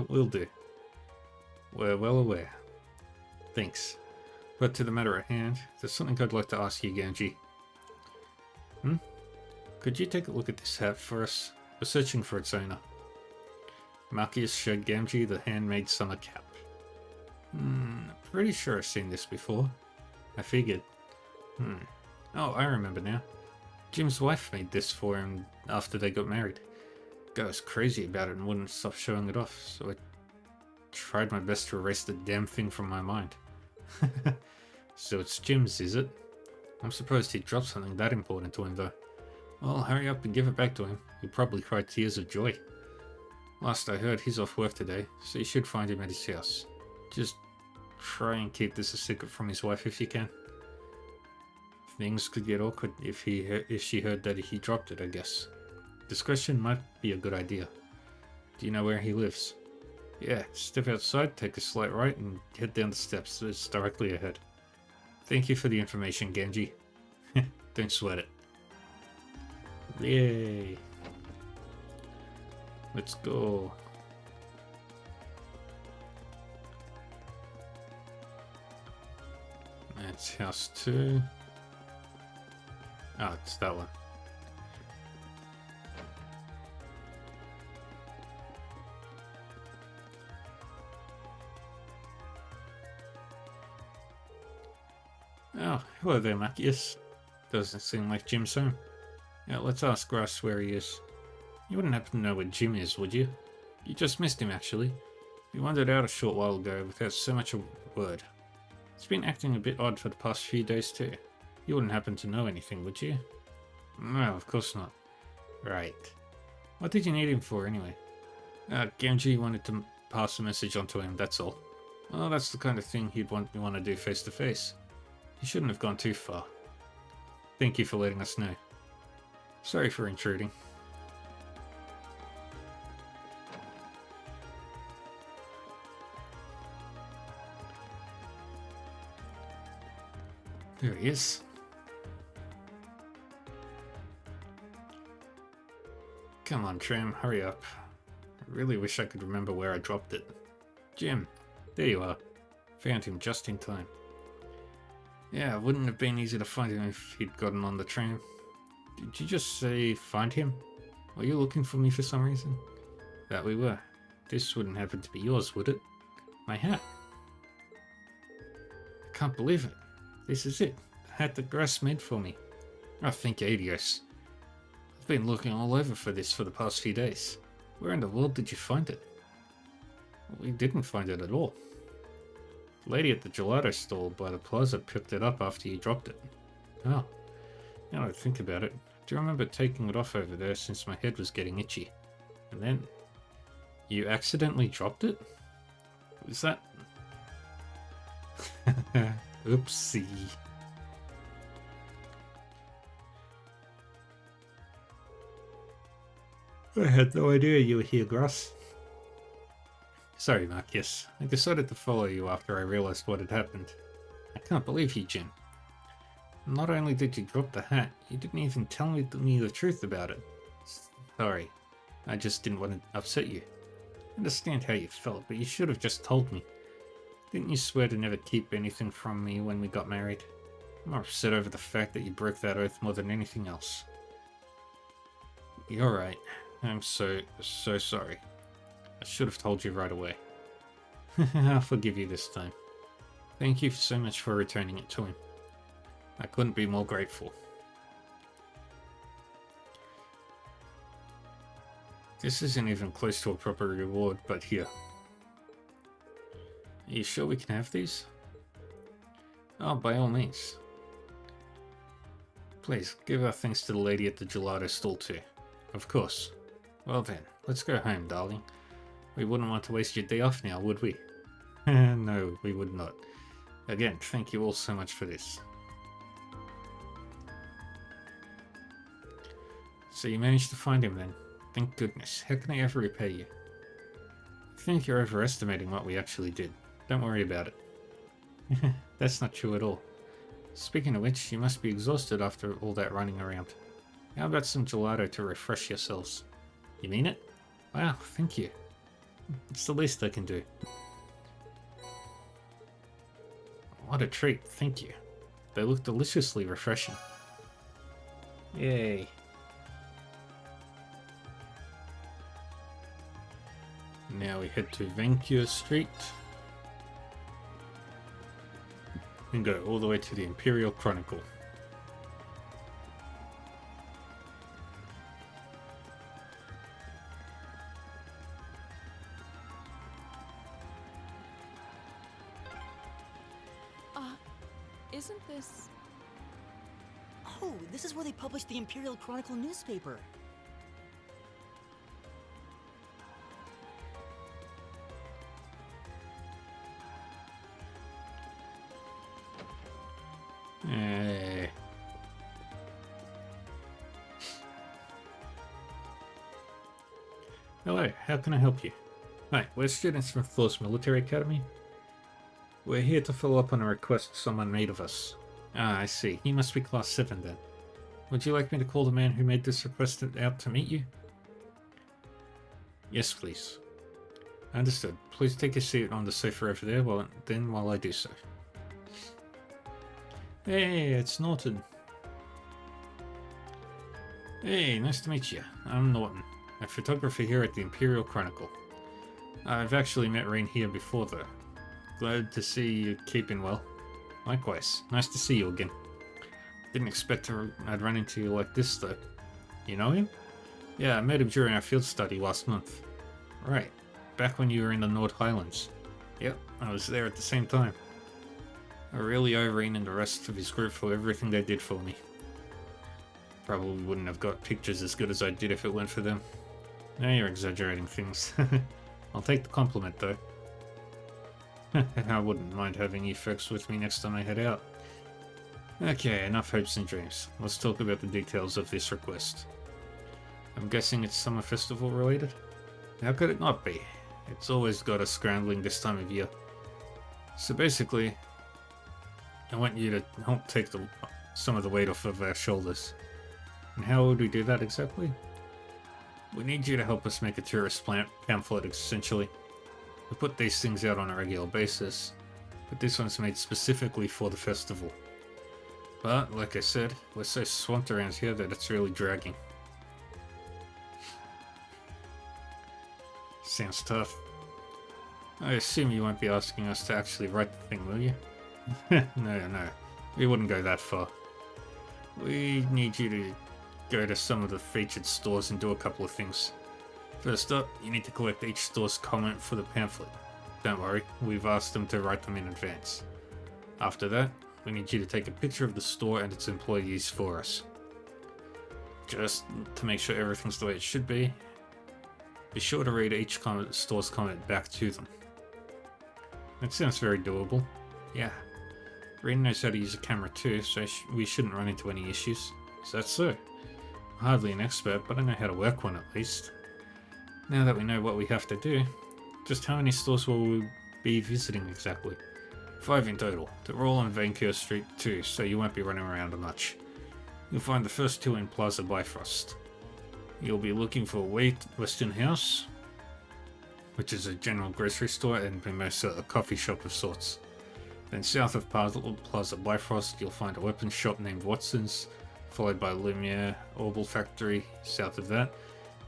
Will do. We're well aware. Thanks. But to the matter at hand, there's something I'd like to ask you, Genji. Could you take a look at this hat for us? We're searching for its owner. Marcus showed Gamgee the handmade summer cap. Pretty sure I've seen this before. I figured. Oh, I remember now. Jim's wife made this for him after they got married. Guy was crazy about it and wouldn't stop showing it off, so I tried my best to erase the damn thing from my mind. So it's Jim's, is it? I'm surprised he dropped something that important to him, though. Well, hurry up and give it back to him. He'll probably cry tears of joy. Last I heard, he's off work today, so you should find him at his house. Just try and keep this a secret from his wife if you can. Things could get awkward if she heard that he dropped it, I guess. Discretion might be a good idea. Do you know where he lives? Yeah, step outside, take a slight right, and head down the steps. It's directly ahead. Thank you for the information, Genji. Don't sweat it. Yay! Let's go. That's house 2. Oh, it's that one. Oh, hello there, Marcus. Doesn't seem like Jim's home. Yeah, let's ask Russ where he is. You wouldn't happen to know where Jim is, would you? You just missed him, actually. He wandered out a short while ago without so much a word. He's been acting a bit odd for the past few days, too. You wouldn't happen to know anything, would you? No, of course not. Right. What did you need him for, anyway? Gamgee wanted to pass a message on to him, that's all. Well, that's the kind of thing he'd want to do face to face. He shouldn't have gone too far. Thank you for letting us know. Sorry for intruding. There he is. Come on, Tram, hurry up. I really wish I could remember where I dropped it. Jim, there you are. Found him just in time. Yeah, it wouldn't have been easy to find him if he'd gotten on the tram. Did you just say find him? Were you looking for me for some reason? That we were. This wouldn't happen to be yours, would it? My hat. I can't believe it. This is it. The hat that Grass made for me. I think Adios. I've been looking all over for this for the past few days. Where in the world did you find it? We didn't find it at all. The lady at the gelato stall by the plaza picked it up after you dropped it. Oh, now that I think about it, I do remember taking it off over there since my head was getting itchy. And then, you accidentally dropped it? Was that... Oopsie. I had no idea you were here, Grass. Sorry, Marcus. I decided to follow you after I realized what had happened. I can't believe you, Jin. Not only did you drop the hat, you didn't even tell me the truth about it. Sorry. I just didn't want to upset you. I understand how you felt, but you should have just told me. Didn't you swear to never keep anything from me when we got married? I'm more upset over the fact that you broke that oath more than anything else. You're right. I'm so sorry. I should have told you right away. I'll forgive you this time. Thank you so much for returning it to him. I couldn't be more grateful. This isn't even close to a proper reward, but here. Are you sure we can have these? Oh, by all means. Please, give our thanks to the lady at the gelato stall too. Of course. Well then, let's go home, darling. We wouldn't want to waste your day off now, would we? No, we would not. Again, thank you all so much for this. So you managed to find him then. Thank goodness. How can I ever repay you? I think you're overestimating what we actually did. Don't worry about it. That's not true at all. Speaking of which, you must be exhausted after all that running around. How about some gelato to refresh yourselves? You mean it? Wow, thank you. It's the least I can do. What a treat, thank you. They look deliciously refreshing. Yay. Now we head to Vancure Street. And go all the way to the Imperial Chronicle. Isn't this... Oh, this is where they published the Imperial Chronicle newspaper. Hello, how can I help you? Hi, we're students from Thor's Military Academy. We're here to follow up on a request someone made of us. Ah, I see. He must be Class 7 then. Would you like me to call the man who made this request out to meet you? Yes, please. Understood. Please take a seat on the sofa over there while I do so. Hey, it's Norton. Hey, nice to meet you. I'm Norton, a photographer here at the Imperial Chronicle. I've actually met Rain here before though. Glad to see you keeping well. Likewise, nice to see you again. Didn't expect I'd run into you like this though. You know him? Yeah, I met him during our field study last month. Right, back when you were in the Nord Highlands. Yep, I was there at the same time. I really owe Rain and the rest of his group for everything they did for me. Probably wouldn't have got pictures as good as I did if it weren't for them. Now you're exaggerating things. I'll take the compliment though. I wouldn't mind having you folks with me next time I head out. Okay, enough hopes and dreams. Let's talk about the details of this request. I'm guessing it's summer festival related? How could it not be? It's always got us scrambling this time of year. So basically, I want you to help take some of the weight off of our shoulders. And how would we do that exactly? We need you to help us make a tourist pamphlet, essentially. We put these things out on a regular basis, but this one's made specifically for the festival. But, like I said, we're so swamped around here that it's really dragging. Sounds tough. I assume you won't be asking us to actually write the thing, will you? No, we wouldn't go that far. We need you to go to some of the featured stores and do a couple of things. First up, you need to collect each store's comment for the pamphlet. Don't worry, we've asked them to write them in advance. After that, we need you to take a picture of the store and its employees for us. Just to make sure everything's the way it should be sure to read each store's comment back to them. That sounds very doable. Yeah. Rin knows how to use a camera too, so we shouldn't run into any issues. Is that so? I'm hardly an expert, but I know how to work one at least. Now that we know what we have to do, just how many stores will we be visiting exactly? 5 in total. They're all on Vancouver Street too, so you won't be running around much. You'll find the first 2 in Plaza Bifrost. You'll be looking for Western House, which is a general grocery store, and Mimosa, a coffee shop of sorts. Then south of Plaza Bifrost, you'll find a weapons shop named Watson's, followed by Lumiere Orbital Factory south of that,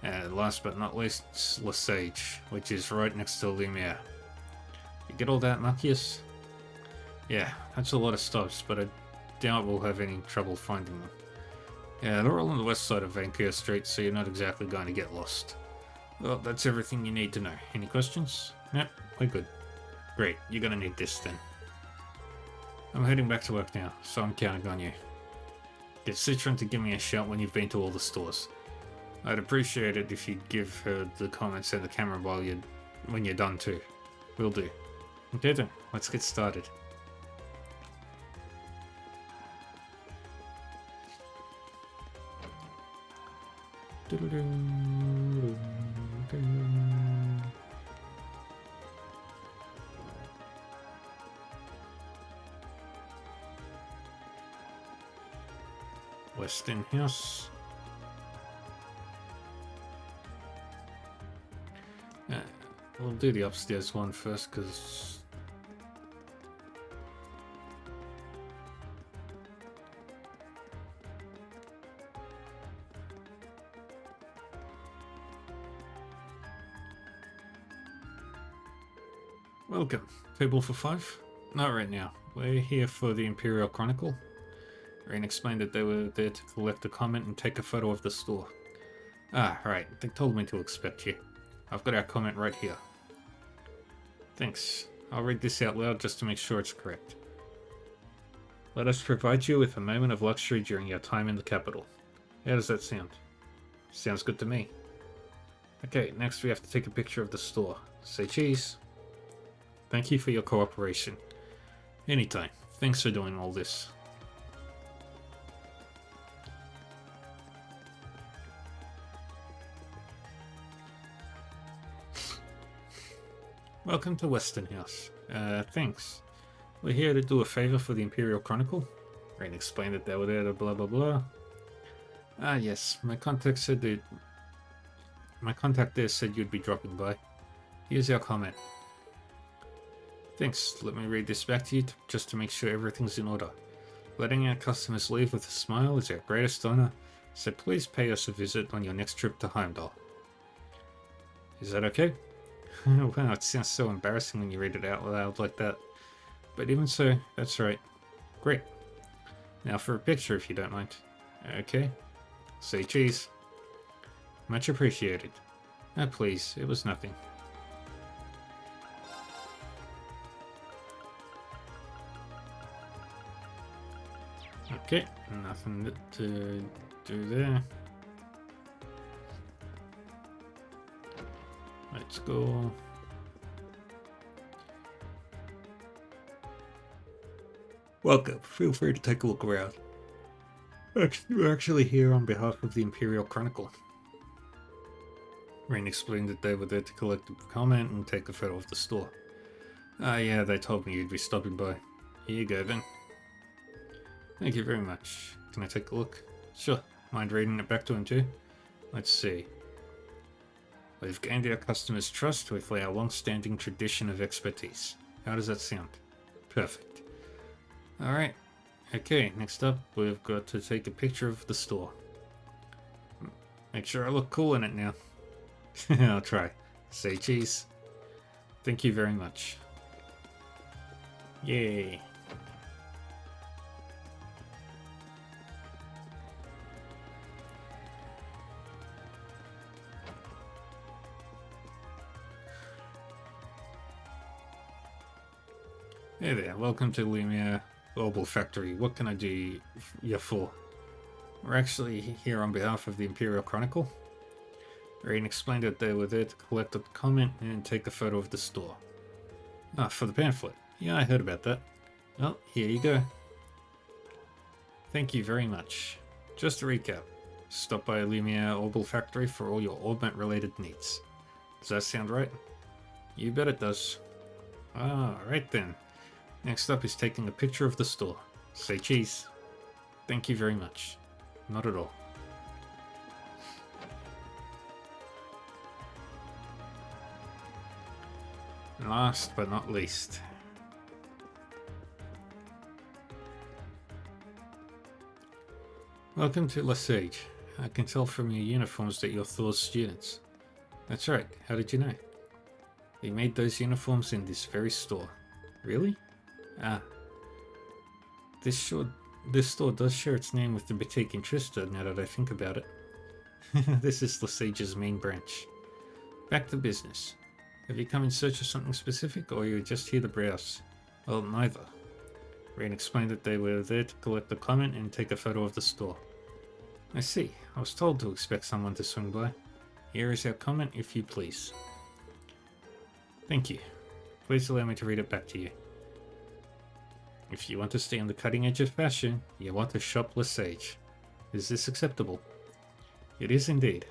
and last but not least, Lesage, which is right next to Lumiere. You get all that, Marcus? Yeah, that's a lot of stops, but I doubt we'll have any trouble finding them. Yeah, they're all on the west side of Vancouver Street, so you're not exactly going to get lost. Well, that's everything you need to know. Any questions? Yep, we're good. Great, you're gonna need this then. I'm heading back to work now, so I'm counting on you. Get Citron to give me a shout when you've been to all the stores. I'd appreciate it if you'd give her the comments and the camera when you're done too. Will do. Okay then, let's get started. Western House. We'll do the upstairs one first, because welcome. Table for 5? Not right now. We're here for the Imperial Chronicle. Rain explained that they were there to collect a comment and take a photo of the store. Ah, right. They told me to expect you. I've got our comment right here. Thanks. I'll read this out loud just to make sure it's correct. Let us provide you with a moment of luxury during your time in the capital. How does that sound? Sounds good to me. Okay, next we have to take a picture of the store. Say cheese. Thank you for your cooperation. Anytime. Thanks for doing all this. Welcome to Western House. Thanks. We're here to do a favor for the Imperial Chronicle. Rain explained that they were there to blah blah blah. Ah yes, my contact there said you'd be dropping by. Here's our comment. Thanks, let me read this back to you just to make sure everything's in order. Letting our customers leave with a smile is our greatest honor, so please pay us a visit on your next trip to Heimdall. Is that okay? Wow, it sounds so embarrassing when you read it out loud like that. But even so, that's right. Great. Now for a picture if you don't mind. Okay. Say cheese. Much appreciated. Ah, please, it was nothing. Okay, nothing to do there. Let's go. Welcome. Feel free to take a look around. We're actually here on behalf of the Imperial Chronicle. Rain explained that they were there to collect a comment and take a photo of the store. Ah yeah, they told me you'd be stopping by. Here you go then. Thank you very much. Can I take a look? Sure. Mind reading it back to him too? Let's see. We've gained our customers' trust with our long-standing tradition of expertise. How does that sound? Perfect. Alright. Okay, next up, we've got to take a picture of the store. Make sure I look cool in it now. I'll try. Say cheese. Thank you very much. Yay. Hey there, welcome to Lumiere Global Factory. What can I do you for? We're actually here on behalf of the Imperial Chronicle. Rain explained that they were there to collect a comment and take a photo of the store. Ah, for the pamphlet. Yeah, I heard about that. Well, here you go. Thank you very much. Just to recap, stop by Lumiere Orbital Factory for all your Orbment related needs. Does that sound right? You bet it does. Ah, right then. Next up is taking a picture of the store. Say cheese. Thank you very much. Not at all. Last but not least. Welcome to Lesage. I can tell from your uniforms that you're Thor's students. That's right, how did you know? He made those uniforms in this very store. Really? Ah. This store does share its name with the boutique in Trista, now that I think about it. This is Lesage's main branch. Back to business. Have you come in search of something specific, or are you just here to browse? Well, neither. Rain explained that they were there to collect the comment and take a photo of the store. I see. I was told to expect someone to swing by. Here is our comment, if you please. Thank you. Please allow me to read it back to you. If you want to stay on the cutting edge of fashion, you want to shop Lesage. Is this acceptable? It is indeed.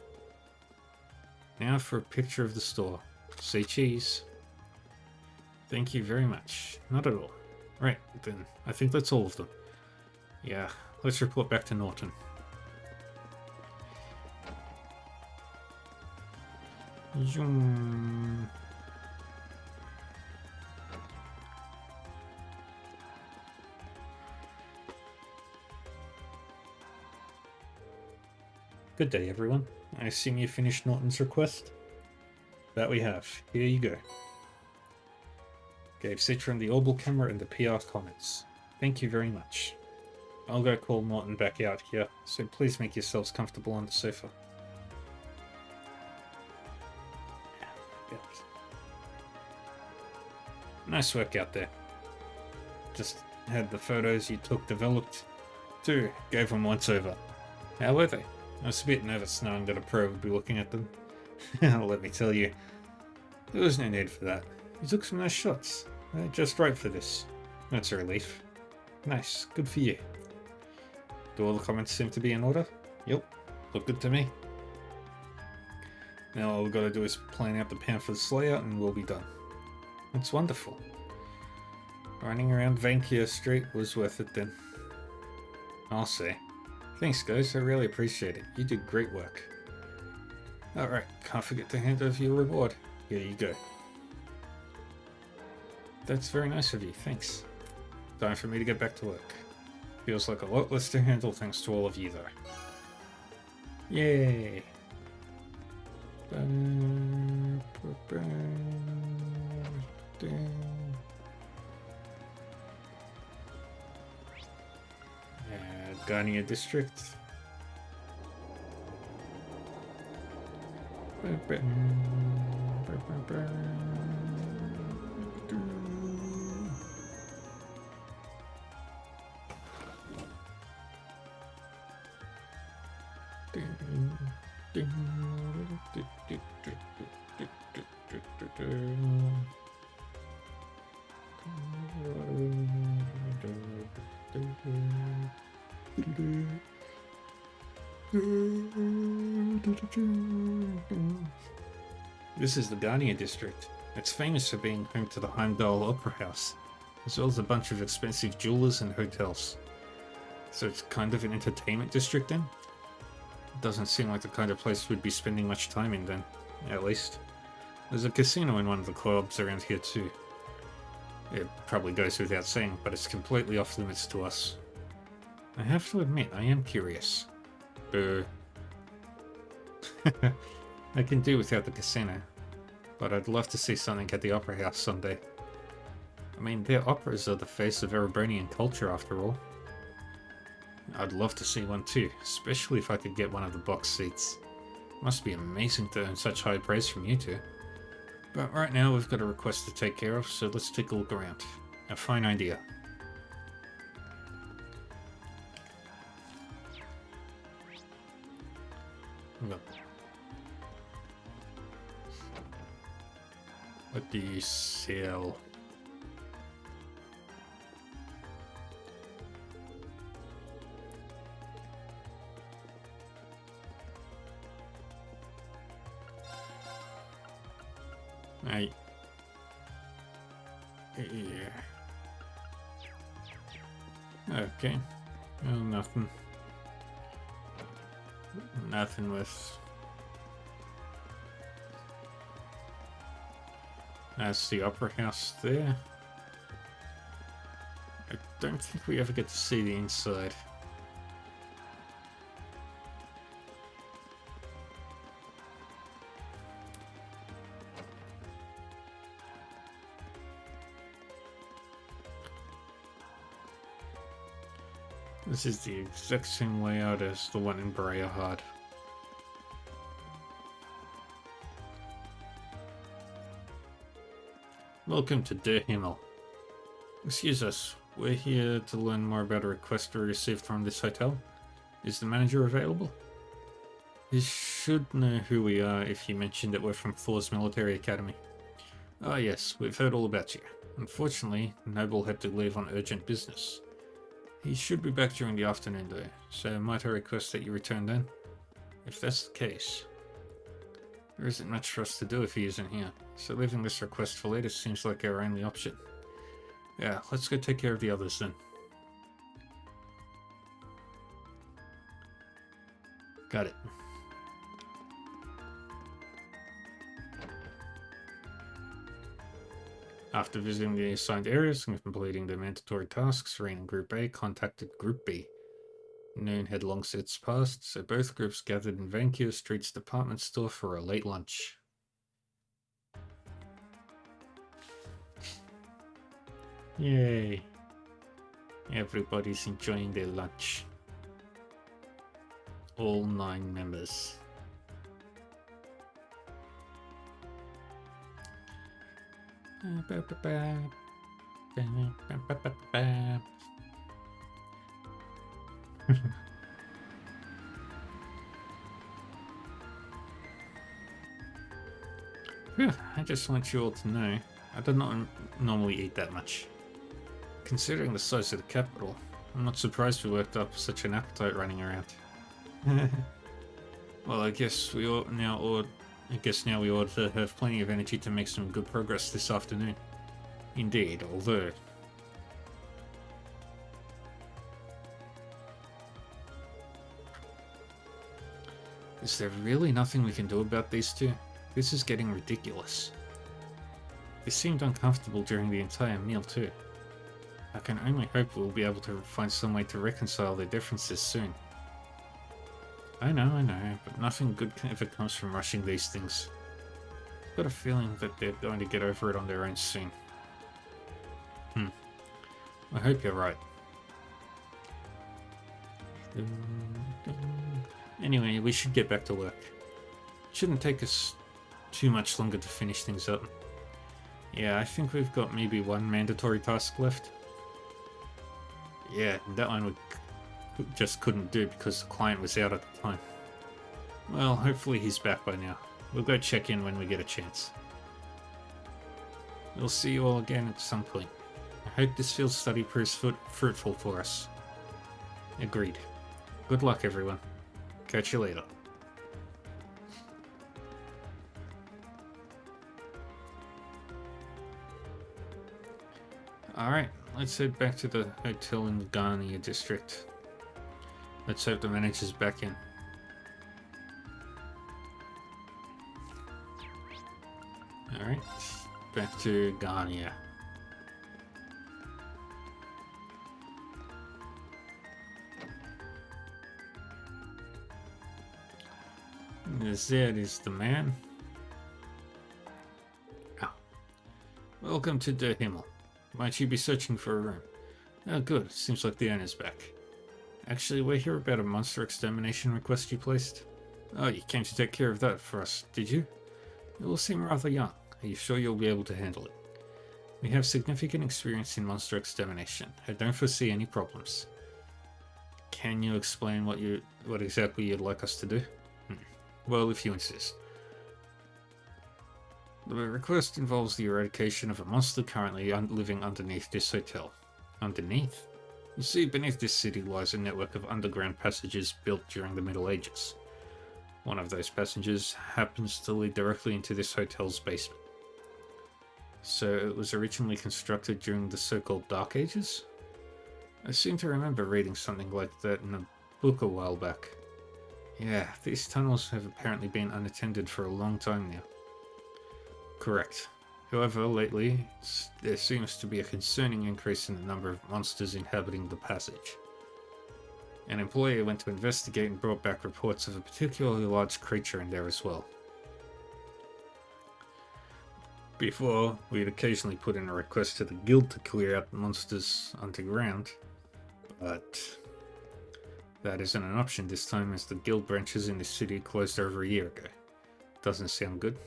Now for a picture of the store. Say cheese. Thank you very much. Not at all. Right, then. I think that's all of them. Yeah, let's report back to Norton. Zoom. Good day, everyone. I assume you finished Norton's request? That we have. Here you go. Gave Citron the orbital camera and the PR comments. Thank you very much. I'll go call Norton back out here, so please make yourselves comfortable on the sofa. Nice work out there. Just had the photos you took developed, too. Gave them once over. How were they? I was a bit nervous knowing that a pro would be looking at them. Let me tell you, there was no need for that. You took some nice shots. They're just right for this. That's a relief. Nice, good for you. Do all the comments seem to be in order? Yep, look good to me. Now all we've got to do is plan out the pamphlet's layout and we'll be done. That's wonderful. Running around Vankia Street was worth it then. I'll say. Thanks guys, I really appreciate it. You did great work. Alright, can't forget to hand over your reward. Here you go. That's very nice of you, thanks. Time for me to get back to work. Feels like a lot less to handle thanks to all of you though. Yay! Garnia District. This is the Garnia District. It's famous for being home to the Heimdall Opera House, as well as a bunch of expensive jewelers and hotels. So it's kind of an entertainment district then? It doesn't seem like the kind of place we'd be spending much time in then, at least. There's a casino in one of the clubs around here too. It probably goes without saying, but it's completely off limits to us. I have to admit, I am curious. Boo. I can do without the casino, but I'd love to see something at the Opera House someday. I mean, their operas are the face of Erebronian culture after all. I'd love to see one too, especially if I could get one of the box seats. Must be amazing to earn such high praise from you two. But right now we've got a request to take care of, so let's take a look around. A fine idea. Well, what do you sell? Right. Yeah. Okay. Oh, nothing. Nothing with... That's the Opera House there. I don't think we ever get to see the inside. This is the exact same layout as the one in Briarheart. Welcome to Der Himmel. Excuse us, we're here to learn more about a request we received from this hotel. Is the manager available? You should know who we are if you mentioned that we're from Thor's Military Academy. Ah yes, we've heard all about you. Unfortunately, Noble had to leave on urgent business. He should be back during the afternoon though, so might I request that you return then? If that's the case. There isn't much for us to do if he isn't here, so leaving this request for later seems like our only option. Yeah, let's go take care of the others then. Got it. After visiting the assigned areas and completing the mandatory tasks, Rain and Group A contacted Group B. Noon had long since passed, so both groups gathered in Vancouver Street's department store for a late lunch. Yay! Everybody's enjoying their lunch. All 9 members. I just want you all to know, I do not normally eat that much. Considering the size of the capital, I'm not surprised we worked up such an appetite running around. Well, I guess we ought now we ought to have plenty of energy to make some good progress this afternoon. Indeed, although... Is there really nothing we can do about these two? This is getting ridiculous. They seemed uncomfortable during the entire meal too. I can only hope we'll be able to find some way to reconcile their differences soon. I know, but nothing good ever comes from rushing these things. I've got a feeling that they're going to get over it on their own soon. I hope you're right. Anyway, we should get back to work. It shouldn't take us too much longer to finish things up. Yeah, I think we've got maybe one mandatory task left. Yeah, that one we just couldn't do because the client was out at the time. Well, hopefully he's back by now. We'll go check in when we get a chance. We'll see you all again at some point. I hope this field study proves fruitful for us. Agreed. Good luck, everyone. Catch you later. Alright, let's head back to the hotel in the Garnia district. Let's hope the manager's back in. Alright, back to Garnia. There is the man. Oh. Welcome to Der Himmel. Might you be searching for a room? Oh good, seems like the owner's back. Actually, we're here about a monster extermination request you placed. Oh, you came to take care of that for us, did you? It will seem rather young. Are you sure you'll be able to handle it? We have significant experience in monster extermination. I don't foresee any problems. Can you explain what exactly you'd like us to do? Well, if you insist. The request involves the eradication of a monster currently living underneath this hotel. Underneath? You see, beneath this city lies a network of underground passages built during the Middle Ages. One of those passages happens to lead directly into this hotel's basement. So it was originally constructed during the so-called Dark Ages? I seem to remember reading something like that in a book a while back. Yeah, these tunnels have apparently been unattended for a long time now. Correct. However, lately, there seems to be a concerning increase in the number of monsters inhabiting the passage. An employee went to investigate and brought back reports of a particularly large creature in there as well. Before, we'd occasionally put in a request to the guild to clear out the monsters underground, but that isn't an option this time as the guild branches in this city closed over a year ago. Doesn't sound good.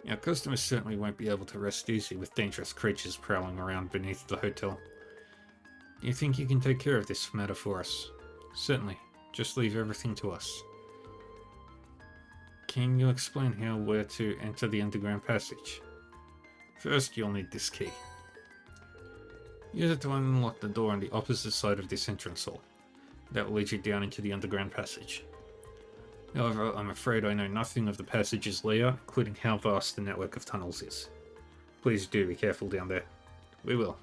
Our customers certainly won't be able to rest easy with dangerous creatures prowling around beneath the hotel. Do you think you can take care of this matter for us? Certainly. Just leave everything to us. Can you explain how we're to enter the underground passage? First, you'll need this key. Use it to unlock the door on the opposite side of this entrance hall. That will lead you down into the underground passage. However, I'm afraid I know nothing of the passage's layout, including how vast the network of tunnels is. Please do be careful down there. We will.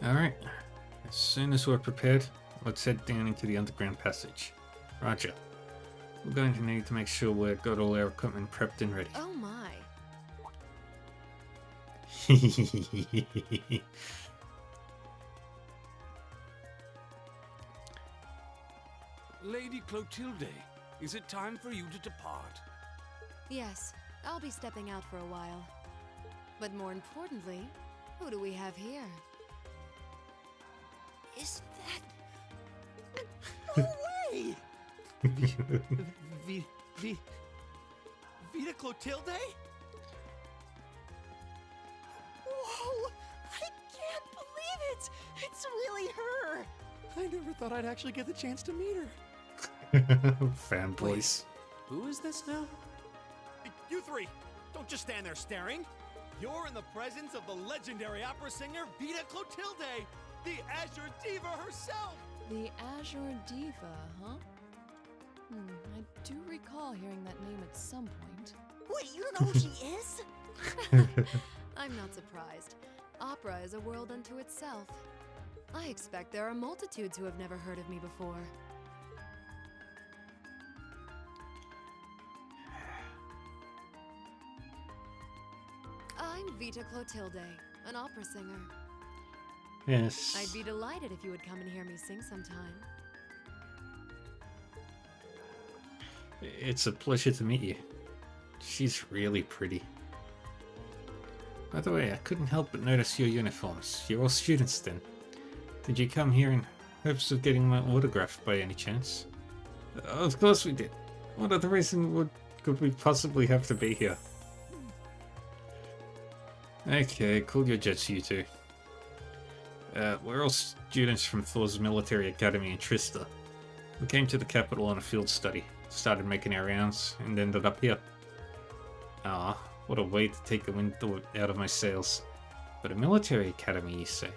Alright, as soon as we're prepared, let's head down into the underground passage. Roger. We're going to need to make sure we've got all our equipment prepped and ready. Oh my. Lady Clotilde, is it time for you to depart? Yes, I'll be stepping out for a while. But more importantly, who do we have here? Is that... No way! Vita Clotilde? Whoa! I can't believe it! It's really her! I never thought I'd actually get the chance to meet her. Fanboys. Who is this now? You three, don't just stand there staring. You're in the presence of the legendary opera singer Vita Clotilde, the Azure Diva herself. The Azure Diva, huh? I do recall hearing that name at some point. Wait, you don't know who she is? I'm not surprised. Opera is a world unto itself. I expect there are multitudes who have never heard of me before. I'm Vita Clotilde, an opera singer. Yes. I'd be delighted if you would come and hear me sing sometime. It's a pleasure to meet you. She's really pretty. By the way, I couldn't help but notice your uniforms. You're all students then. Did you come here in hopes of getting my autograph by any chance? Of course we did. What other reason could we possibly have to be here? Okay, cool your jets, you two. We're all students from Thor's military academy in Trista. We came to the capital on a field study, started making our rounds, and ended up here. Ah, what a way to take the wind out of my sails. But a military academy, you say?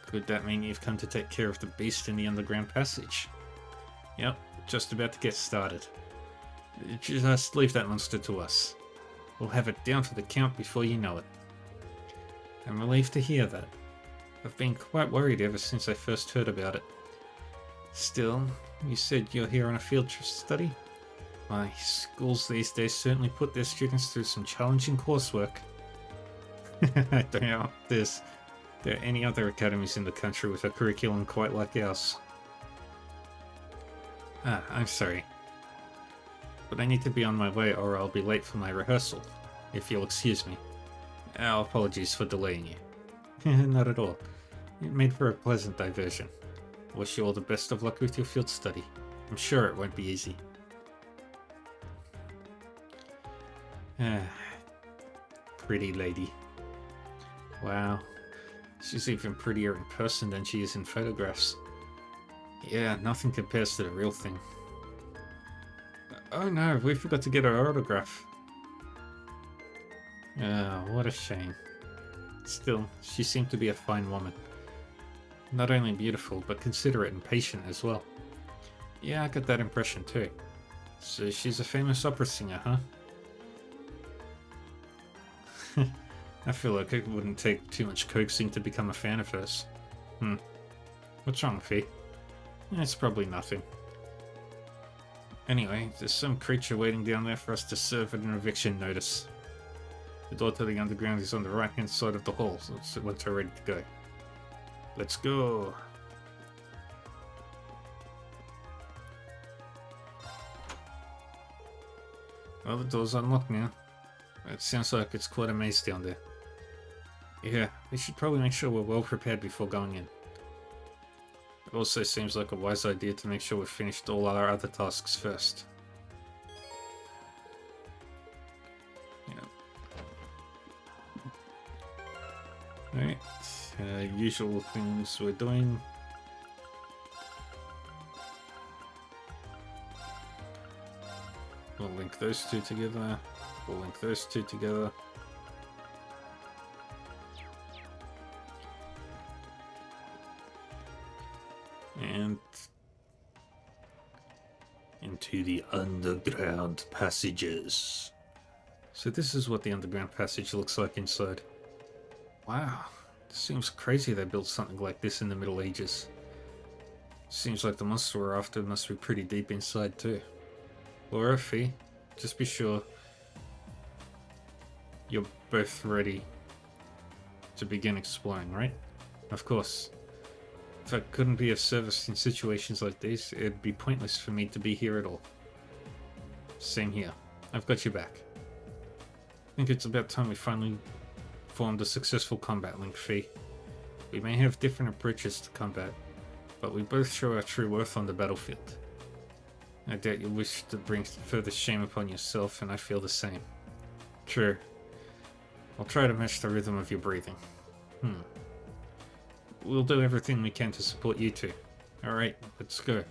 Could that mean you've come to take care of the beast in the underground passage? Yep, just about to get started. Just leave that monster to us. We'll have it down for the count before you know it. I'm relieved to hear that. I've been quite worried ever since I first heard about it. Still, you said you're here on a field study? My schools these days certainly put their students through some challenging coursework. I doubt there are any other academies in the country with a curriculum quite like ours. Ah, I'm sorry. But I need to be on my way or I'll be late for my rehearsal, if you'll excuse me. Our apologies for delaying you. Not at all. It made for a pleasant diversion. Wish you all the best of luck with your field study. I'm sure it won't be easy. Pretty lady. Wow. She's even prettier in person than she is in photographs. Yeah, nothing compares to the real thing. Oh no, we forgot to get her autograph. What a shame. Still, she seemed to be a fine woman. Not only beautiful, but considerate and patient as well. Yeah, I got that impression too. So she's a famous opera singer, huh? I feel like it wouldn't take too much coaxing to become a fan of hers. What's wrong, Fee? It's probably nothing. Anyway, there's some creature waiting down there for us to serve an eviction notice. The door to the underground is on the right-hand side of the hall, so once we're ready to go. Let's go! Well, the door's unlocked now. It sounds like it's quite a maze down there. Yeah, we should probably make sure we're well prepared before going in. It also seems like a wise idea to make sure we've finished all our other tasks first. Alright, usual things we're doing. We'll link those two together. We'll link those two together. And into the underground passages. So this is what the underground passage looks like inside. Wow, it seems crazy they built something like this in the Middle Ages. Seems like the monster we're after must be pretty deep inside too. Laura, Fee, just be sure you're both ready to begin exploring, right? Of course. If I couldn't be of service in situations like these, it'd be pointless for me to be here at all. Same here. I've got your back. I think it's about time we finally formed a successful combat link, Fee. We may have different approaches to combat, but we both show our true worth on the battlefield. I doubt you wish to bring further shame upon yourself, and I feel the same. True. I'll try to match the rhythm of your breathing. We'll do everything we can to support you two. Alright, let's go.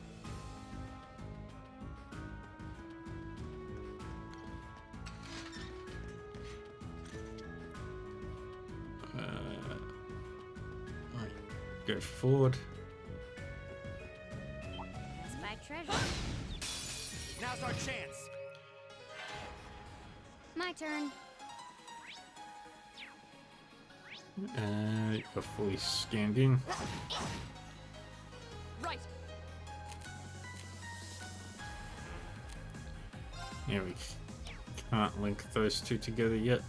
Go forward. Spy treasure. Now's our chance. My turn. Before we scanned in. Right. Yeah, we can't link those two together yet.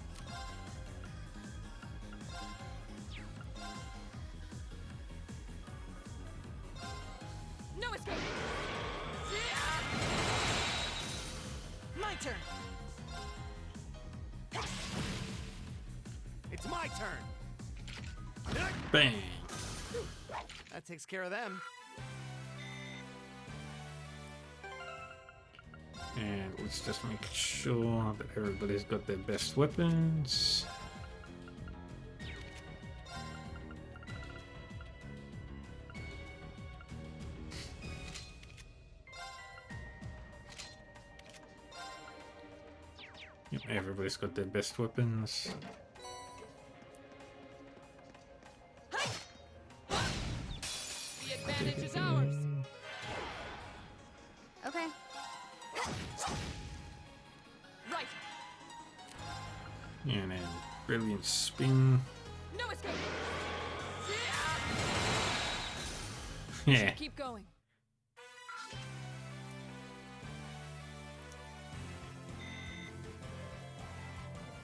No escape. My turn. It's my turn. Bang! That takes care of them. And let's just make sure that everybody's got their best weapons. Yep, everybody's got their best weapons. The advantage is ours. Okay. Right. And then brilliant spin. No escape. Yeah. Keep going.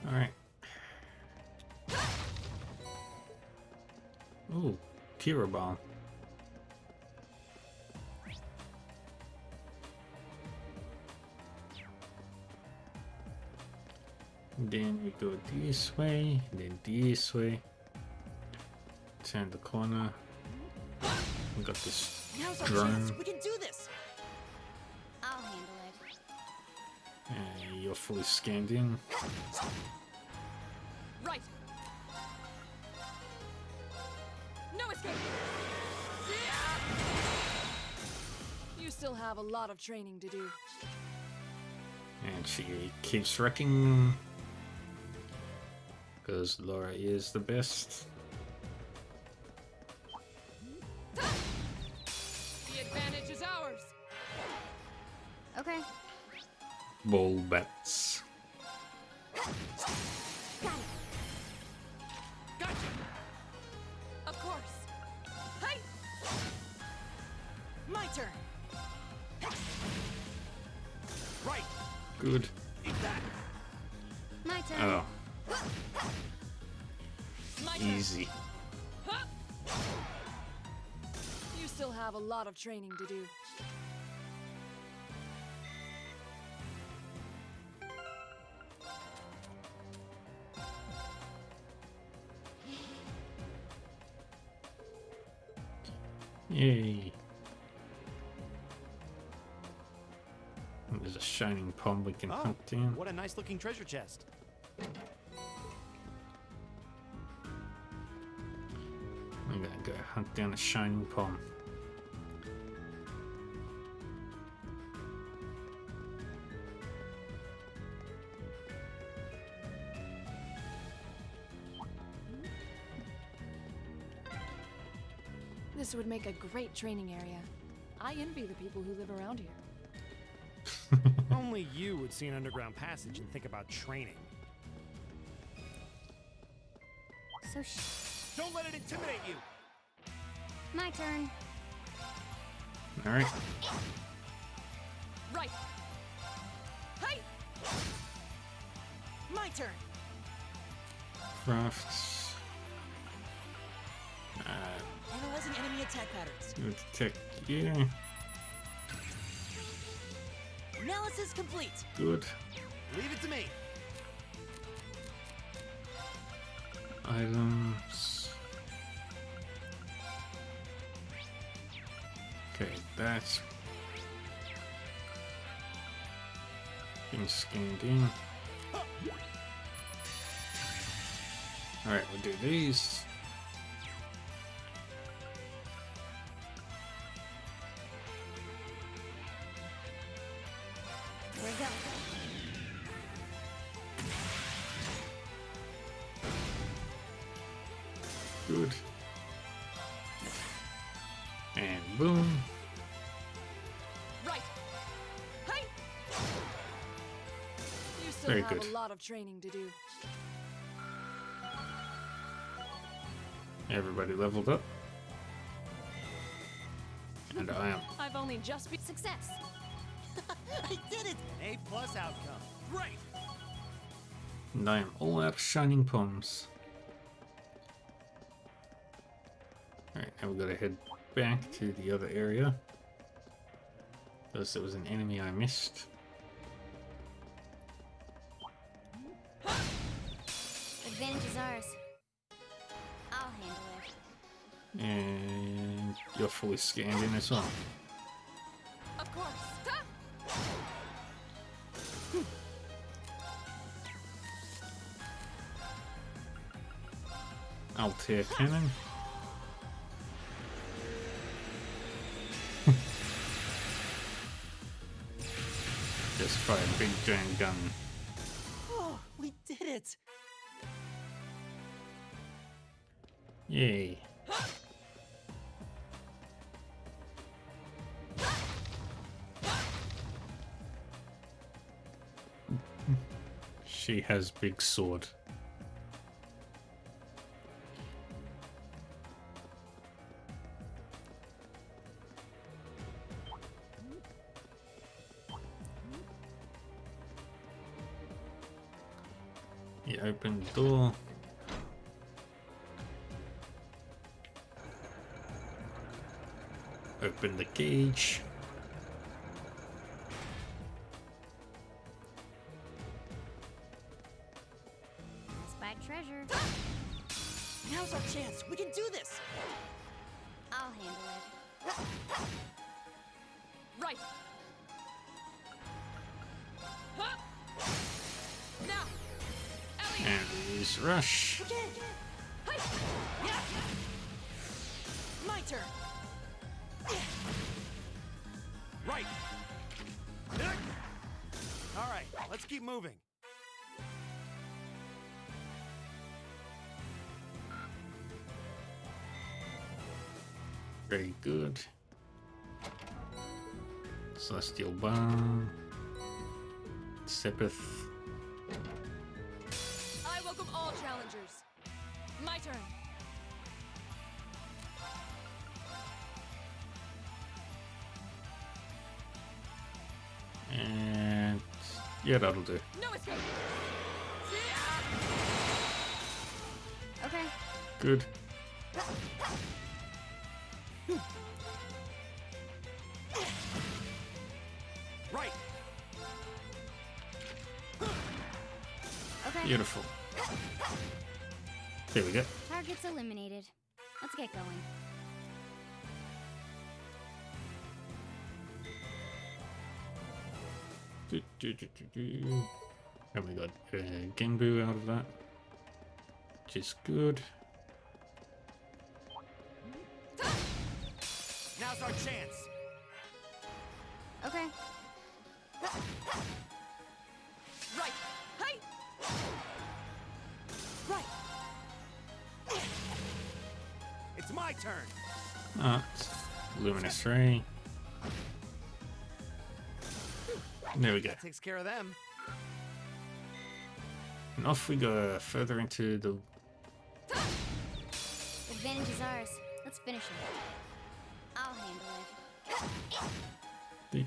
All right. Ooh, Kira bomb. Then we go this way, then this way. Turn the corner. We got this Now's our drone. chance. We can do this. I'll handle it. you're fully scanned in. Right. No escape. You still have a lot of training to do. And she keeps wrecking. Because Laura is the best. The advantage is ours. Okay. Ball bats. Gotcha! Of course. Hey! My turn. Right! Good. Eat that! My turn. Oh, My turn. easy. Huh? You still have a lot of training to do. Yay. There's a shining pond we can Oh, hunt down. what a nice looking treasure chest. I'm gonna go hunt down a shining pond. This would make a great training area. I envy the people who live around here. Only you would see an underground passage and think about training. So Don't let it intimidate you! my turn. Alright. Right. Hey! My turn. Crafts. Analyzing enemy attack patterns. Good detect. Yeah. Analysis complete. Good. Leave it to me! Items. Okay, that's been scanned in. Alright, we'll do these. Here we go. Good. And boom. Right. Hey! You still Very have good. a lot of training to do. Everybody leveled up. And I am. I've only just been Success. I did it. An A+ outcome. Great! And I am all out of shining palms. Alright, now we've got to head back to the other area. Because there was an enemy I missed. Advantage is ours. I'll handle it. And you're fully scanned in as well. Of course. Altair cannon. Just fire a big giant gun. Oh, we did it. Yay. She has big sword. You open the door. Open the cage. Spy treasure. Now's our chance. We can do this. I'll handle it. Right. Huh? Use rush. Okay. Hi. Yeah. My turn. Right. All right, let's keep moving. Very good. Celestial Bomb. Sepith. I welcome all challengers. My turn. And yeah, that'll do. No escape. Okay. Good. Right. Okay. Beautiful. There we go. Target's eliminated. Let's get going. And we got Genbu out of that, which is good. Now's our chance. Okay. Right. Hi. Right. It's my turn. Luminous Ray. There we go. That takes care of them. And off we go further into the. Advantage is ours. Let's finish it. I'll handle it.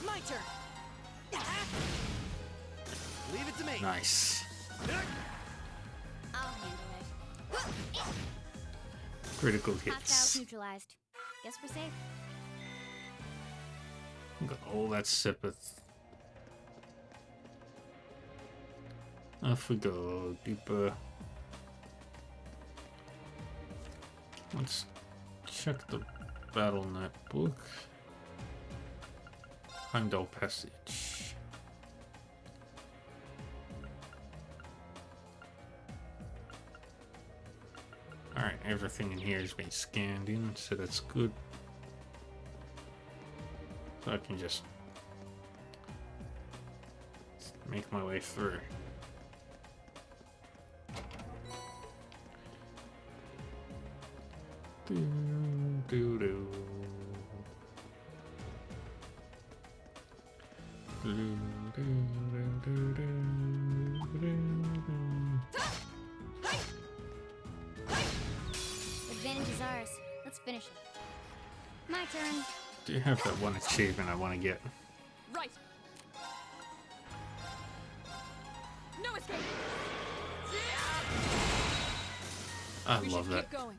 My turn. Leave it to me. Nice. I'll handle it. Critical Hostiles hits. neutralized. Guess we're safe. Got all that Sepith. Off we go, deeper. Let's check the battle notebook. Heimdall Passage. Alright, everything in here has been scanned in, so that's good. So I can just make my way through. Do, do, do. Do, do, do, do, do, do. Advantage is ours. Let's finish it. My turn. Do you have that one achievement I want to get? Right. No escape. I We love should that. keep going.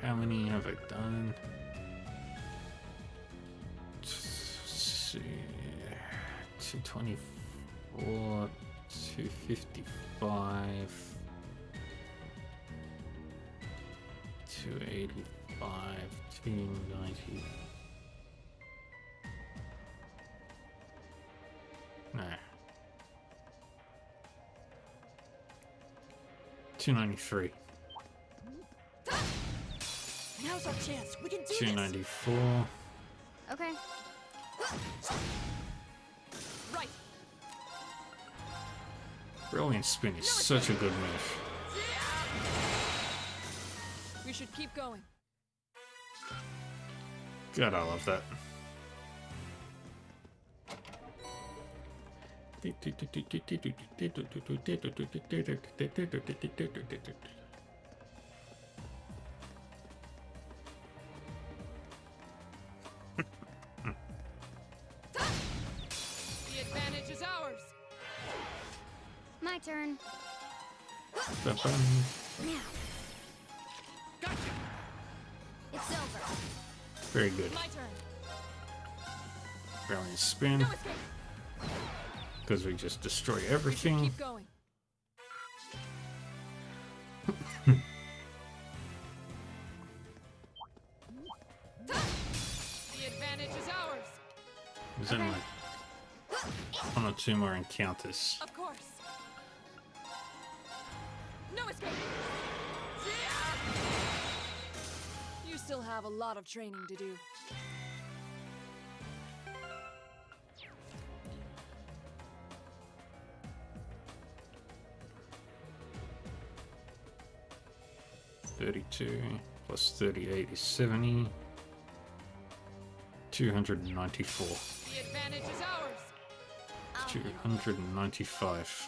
How many have I done? Let's see. 224, 255, 285, 290. Nah. 293. Now's our chance. We can do this. 294. Okay. Right. Brilliant Spin is such a good move. We should keep going. God, I love that. The advantage is ours. My turn. Ba-bum. Now. Gotcha. It's over. Very good. My turn. Brilliant Spin. No escape. Because we just destroy We should everything. keep going. There's only like 1 or 2 more encounters. Of course. No escape. You still have a lot of training to do. $32 plus 38 is 70. 294. The advantage is ours. 295.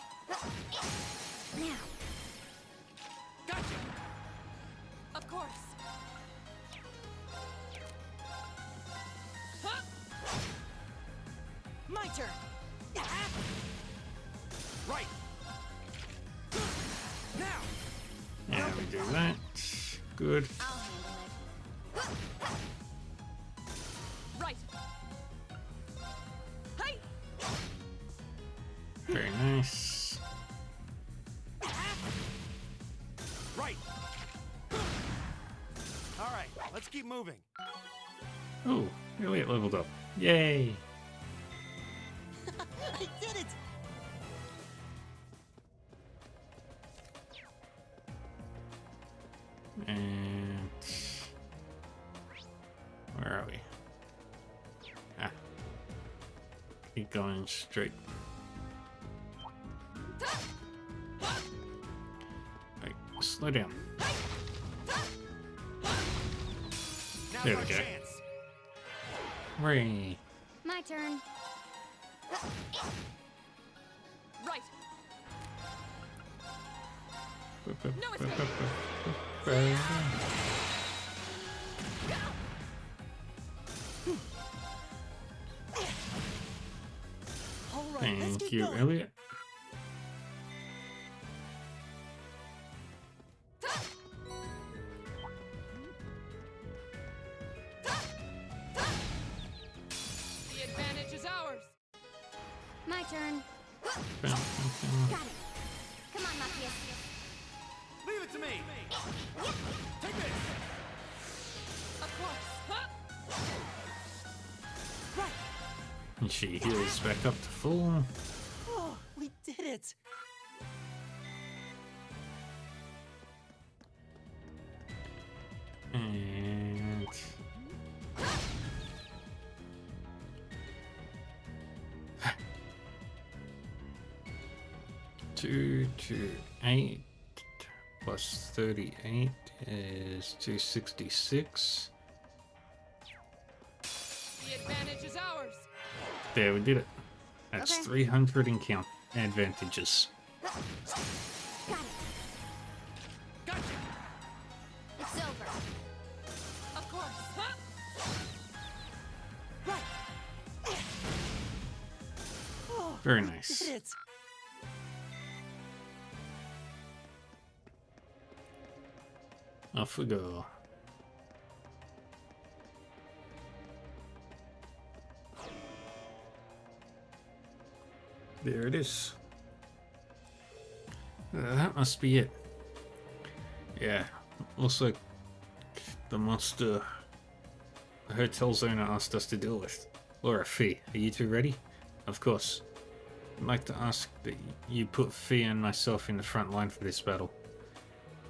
Now. Gotcha! Of course. Huh? My turn. Right! Now! Yeah, we do that. Good. I'll handle it. Right. Hey. Very nice. Right! Alright, let's keep moving. Oh, Elliot leveled up. Yay! I did it! And where are we? Ah. Keep going straight. Wait, slow down. Now's There our we go. chance. My Hooray! turn. Right. All right, let's Thank get you, going. Elliot. The advantage is ours. My turn. Bam, bam, bam. Got it. Come on, Matthias. Leave it to me! Take this! Of course. Huh? And she heals back up to full. Oh, we did it! And 228 plus 38 is 266. The advantage is ours. There, we did it. That's Okay. 300 encounter advantages. Got it. Gotcha! It's over. Of course. Huh? Oh, Very we nice. did it! Off we go. There it is. That must be it. Yeah. Looks like the monster the hotel's owner asked us to deal with. Laura, Fee, are you two ready? Of course. I'd like to ask that you put Fee and myself in the front line for this battle.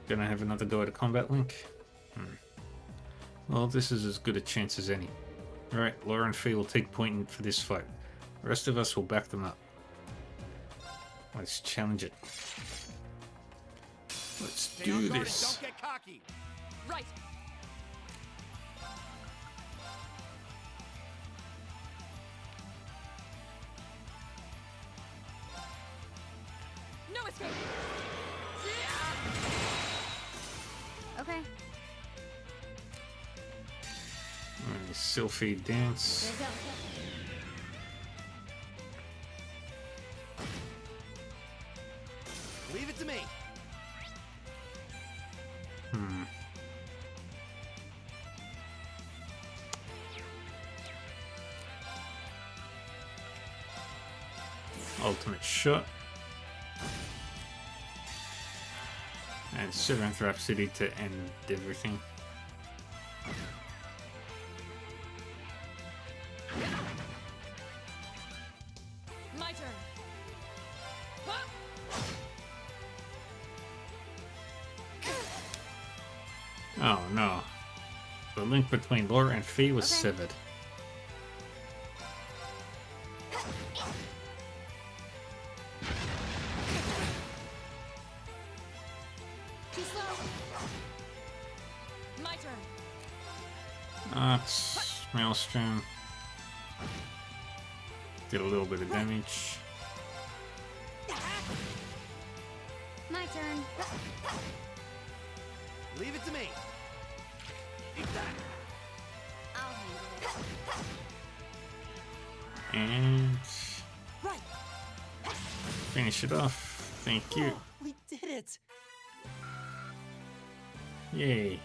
Gonna have another go at a combat link? Well, this is as good a chance as any. Alright, Laura and Fee will take point for this fight. The rest of us will back them up. Let's challenge it. Let's Stay on do guard and this. don't get cocky! Right. No escape. Okay. Sylphie dance. There you go. Leave it to me! Ultimate shot. And Seventh Rhapsody to end everything. Oh no. The link between Laura and Fee was severed. Too slow. My turn. That's Maelstrom. Did a little bit of damage. My turn. Leave it to me. I'll handle it. And Right. finish it off. Thank you. Oh, we did it. Yay.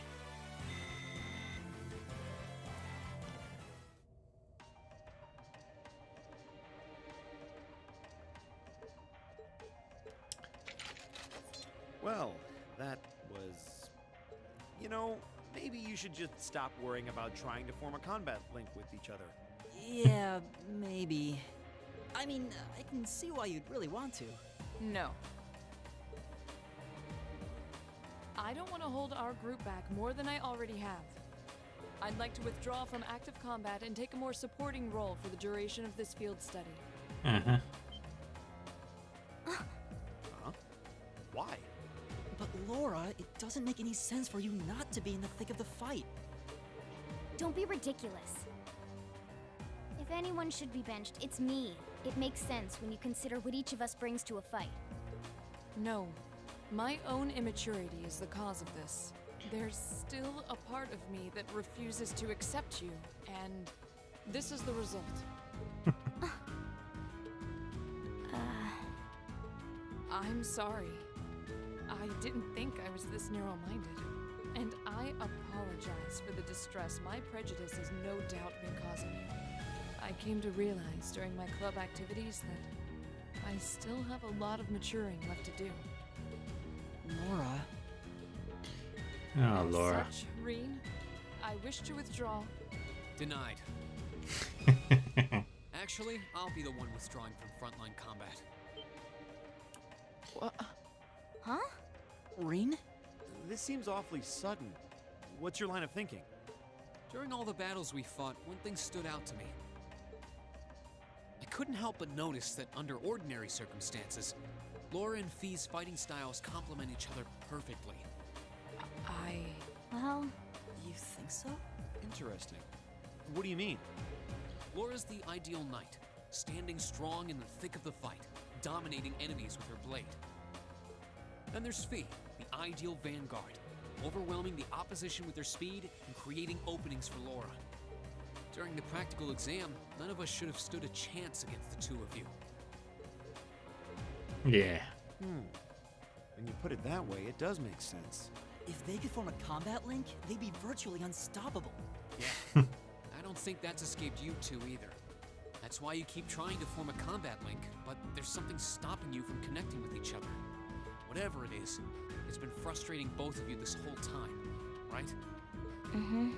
Well, that was... You know, maybe you should just stop worrying about trying to form a combat link with each other. Yeah, maybe. I mean, I can see why you'd really want to. No. I don't want to hold our group back more than I already have. I'd like to withdraw from active combat and take a more supporting role for the duration of this field study. Uh-huh. Huh? Why? But Laura, it doesn't make any sense for you not to be in the thick of the fight. Don't be ridiculous. If anyone should be benched, it's me. It makes sense when you consider what each of us brings to a fight. No. My own immaturity is the cause of this. There's still a part of me that refuses to accept you, and this is the result. I'm sorry. I didn't think I was this narrow-minded. And I apologize for the distress my prejudice has no doubt been causing you. I came to realize during my club activities that I still have a lot of maturing left to do. Laura. Oh, As Laura. such, Reen, I wish to withdraw. Denied. Actually, I'll be the one withdrawing from frontline combat. Huh? Reen? This seems awfully sudden. What's your line of thinking? During all the battles we fought, one thing stood out to me. I couldn't help but notice that under ordinary circumstances, Laura and Fee's fighting styles complement each other perfectly. Well, You think so? Interesting. What do you mean? Laura's the ideal knight, standing strong in the thick of the fight, dominating enemies with her blade. Then there's Fee, the ideal vanguard, overwhelming the opposition with her speed and creating openings for Laura. During the practical exam, none of us should have stood a chance against the two of you. Yeah. When you put it that way, it does make sense. If they could form a combat link, they'd be virtually unstoppable. Yeah. I don't think that's escaped you two either. That's why you keep trying to form a combat link, but there's something stopping you from connecting with each other. Whatever it is, it's been frustrating both of you this whole time, right? mm-hmm.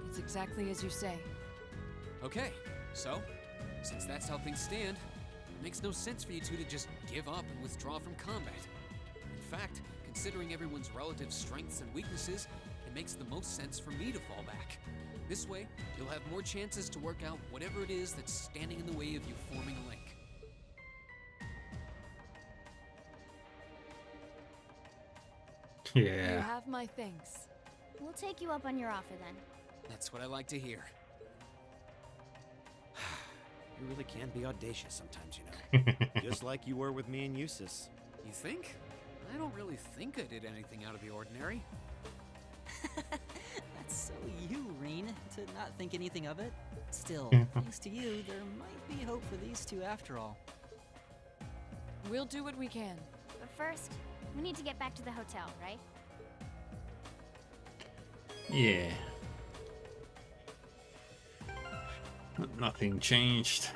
It's exactly as you say. Okay, so, since that's how things stand, it makes no sense for you two to just give up and withdraw from combat. In fact, considering everyone's relative strengths and weaknesses, it makes the most sense for me to fall back. This way, you'll have more chances to work out whatever it is that's standing in the way of you forming a link. You Yeah. have my thanks. We'll take you up on your offer then. That's what I like to hear. You really can be audacious sometimes, you know. Just like you were with me and Eustace. You think? I don't really think I did anything out of the ordinary. That's so you, Reen, to not think anything of it. Still, thanks to you, there might be hope for these two after all. We'll do what we can. But first, we need to get back to the hotel, right? Yeah. Nothing changed.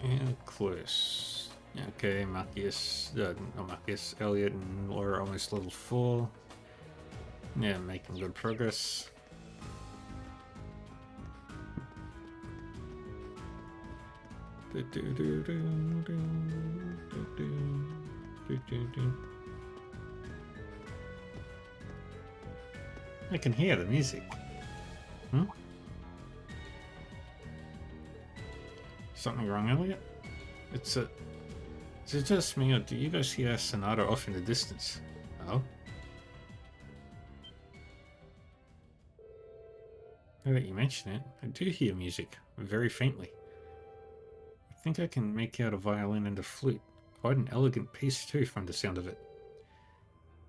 And close. Okay, Marcus, not Marcus, Elliot and Laura almost level 4. Yeah, making good progress. I can hear the music. Hmm? Something wrong, Elliot? Is it just me, or do you guys hear a sonata off in the distance? Oh? Now that you mention it, I do hear music, very faintly. I think I can make out a violin and a flute. Quite an elegant piece too from the sound of it.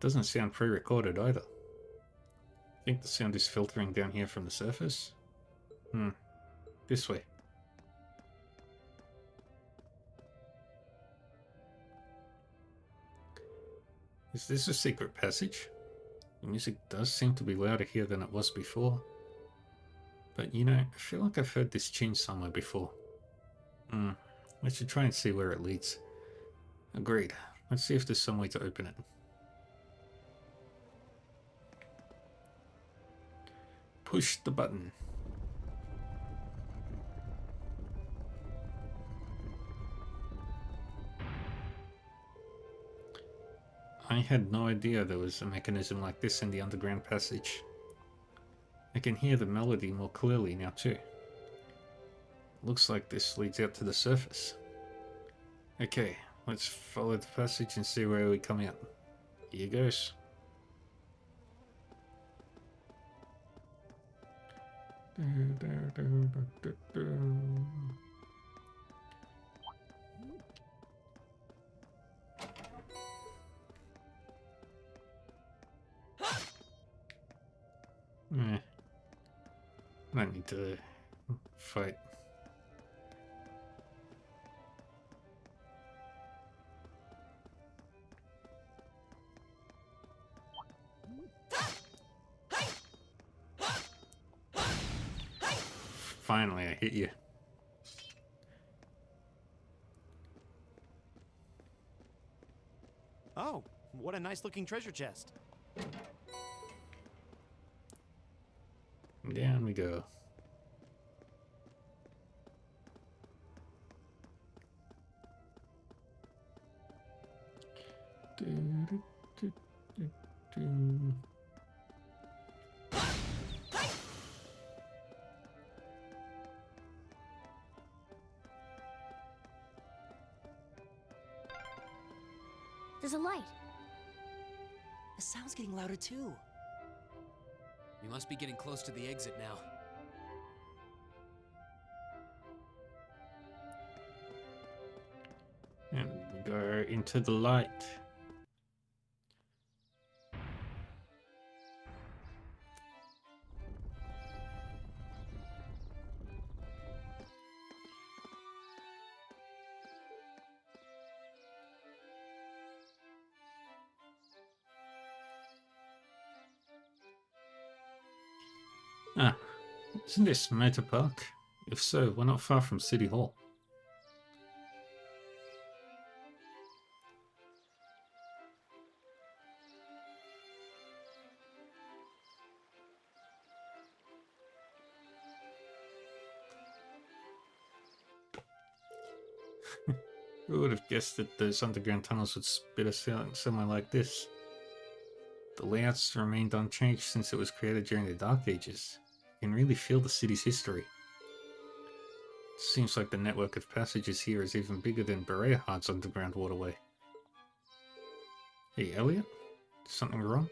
Doesn't sound pre-recorded either. I think the sound is filtering down here from the surface. This way. Is this a secret passage? The music does seem to be louder here than it was before. But you know, I feel like I've heard this tune somewhere before. I should try and see where it leads. Agreed. Let's see if there's some way to open it. Push the button. I had no idea there was a mechanism like this in the underground passage. I can hear the melody more clearly now too. Looks like this leads out to the surface. Okay, let's follow the passage and see where we come out. Here goes. I don't need to fight. Finally, I hit you. Oh, what a nice looking treasure chest. Down we go. There's a light. The sound's getting louder too. We must be getting close to the exit now. And we go into the light. Ah, isn't this Motor Park? If so, we're not far from City Hall. Who would have guessed that those underground tunnels would spit us out somewhere like this? The layouts remained unchanged since it was created during the Dark Ages. You can really feel the city's history. It seems like the network of passages here is even bigger than Berehard's underground waterway. Hey, Elliot? Something wrong?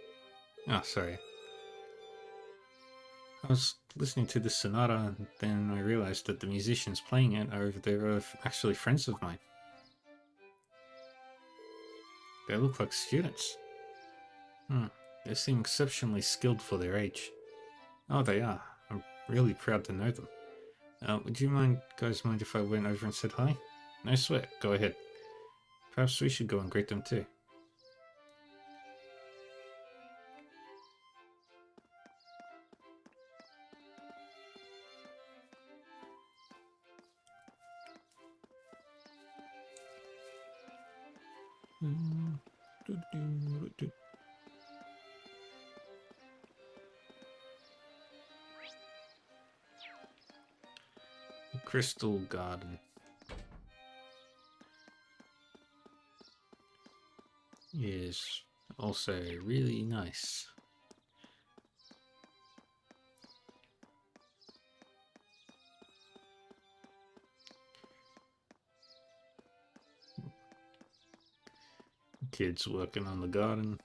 Oh, sorry. I was listening to this sonata and then I realized that the musicians playing it over there are actually friends of mine. They look like students. They seem exceptionally skilled for their age. Oh, they are. I'm really proud to know them. Would you guys mind if I went over and said hi? No sweat, go ahead. Perhaps we should go and greet them too. The Crystal Garden. is also really nice. Kids working on the garden.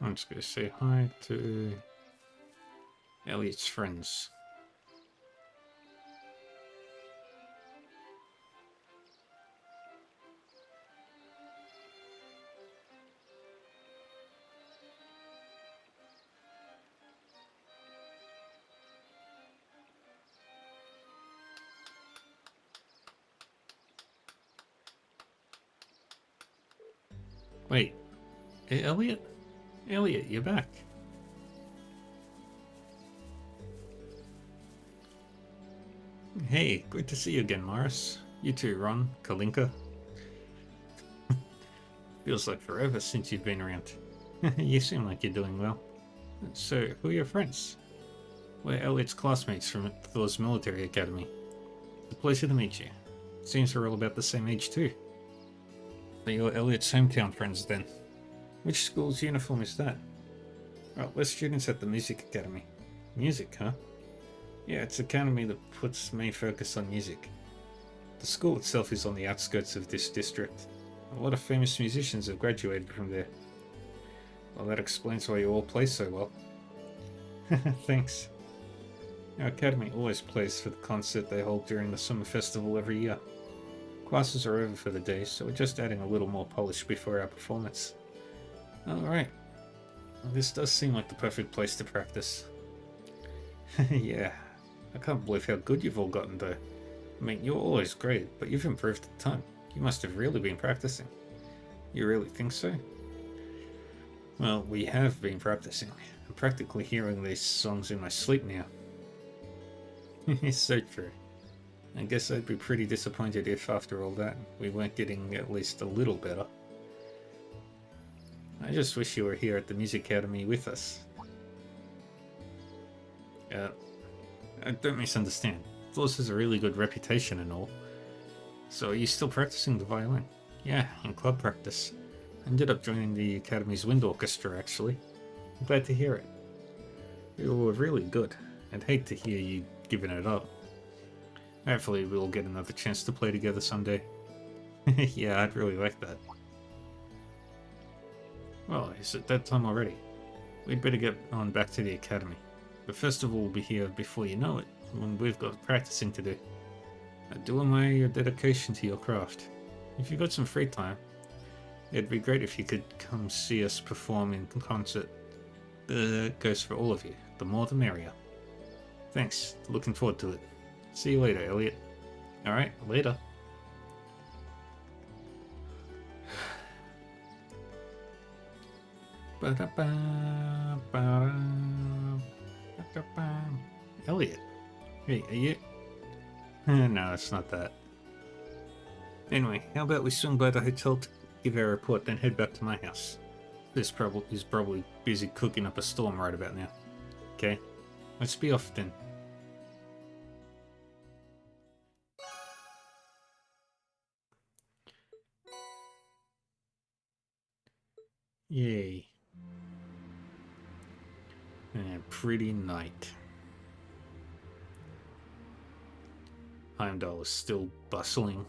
I'm just going to say hi to Elliot's friends. Wait, hey, Elliot? Elliot, you're back. Hey, good to see you again, Morris. You too, Ron, Kalinka. Feels like forever since you've been around. You seem like you're doing well. So, who are your friends? We're Elliot's classmates from Thor's Military Academy. It's a pleasure to meet you. Seems we're all about the same age too. So you're Elliot's hometown friends then. Which school's uniform is that? Well, we're students at the Music Academy. Music, huh? Yeah, it's an academy that puts main focus on music. The school itself is on the outskirts of this district. A lot of famous musicians have graduated from there. Well, that explains why you all play so well. Thanks. Our academy always plays for the concert they hold during the summer festival every year. Classes are over for the day, so we're just adding a little more polish before our performance. Alright. Well, this does seem like the perfect place to practice. Yeah. I can't believe how good you've all gotten though. I mean, you're always great, but you've improved a ton. You must have really been practicing. You really think so? Well, we have been practicing. I'm practically hearing these songs in my sleep now. It's so true. I guess I'd be pretty disappointed if, after all that, we weren't getting at least a little better. I just wish you were here at the Music Academy with us. Don't misunderstand. Thor's has a really good reputation and all. So are you still practicing the violin? Yeah, in club practice. I ended up joining the Academy's wind orchestra, actually. I'm glad to hear it. You were really good. I'd hate to hear you giving it up. Hopefully we'll get another chance to play together someday. Yeah, I'd really like that. Well, is it that time already? We'd better get on back to the academy. The festival will be here before you know it, and we've got practicing to do. I do admire your dedication to your craft. If you've got some free time, it'd be great if you could come see us perform in concert. That goes for all of you. The more the merrier. Thanks. Looking forward to it. See you later, Elliot. Alright, later. Elliot. Hey, are you... No, it's not that. Anyway, how about we swing by the hotel to give our report, then head back to my house. This is probably busy cooking up a storm right about now. Okay, let's be off then. Yay. And a pretty night. Heimdall is still bustling.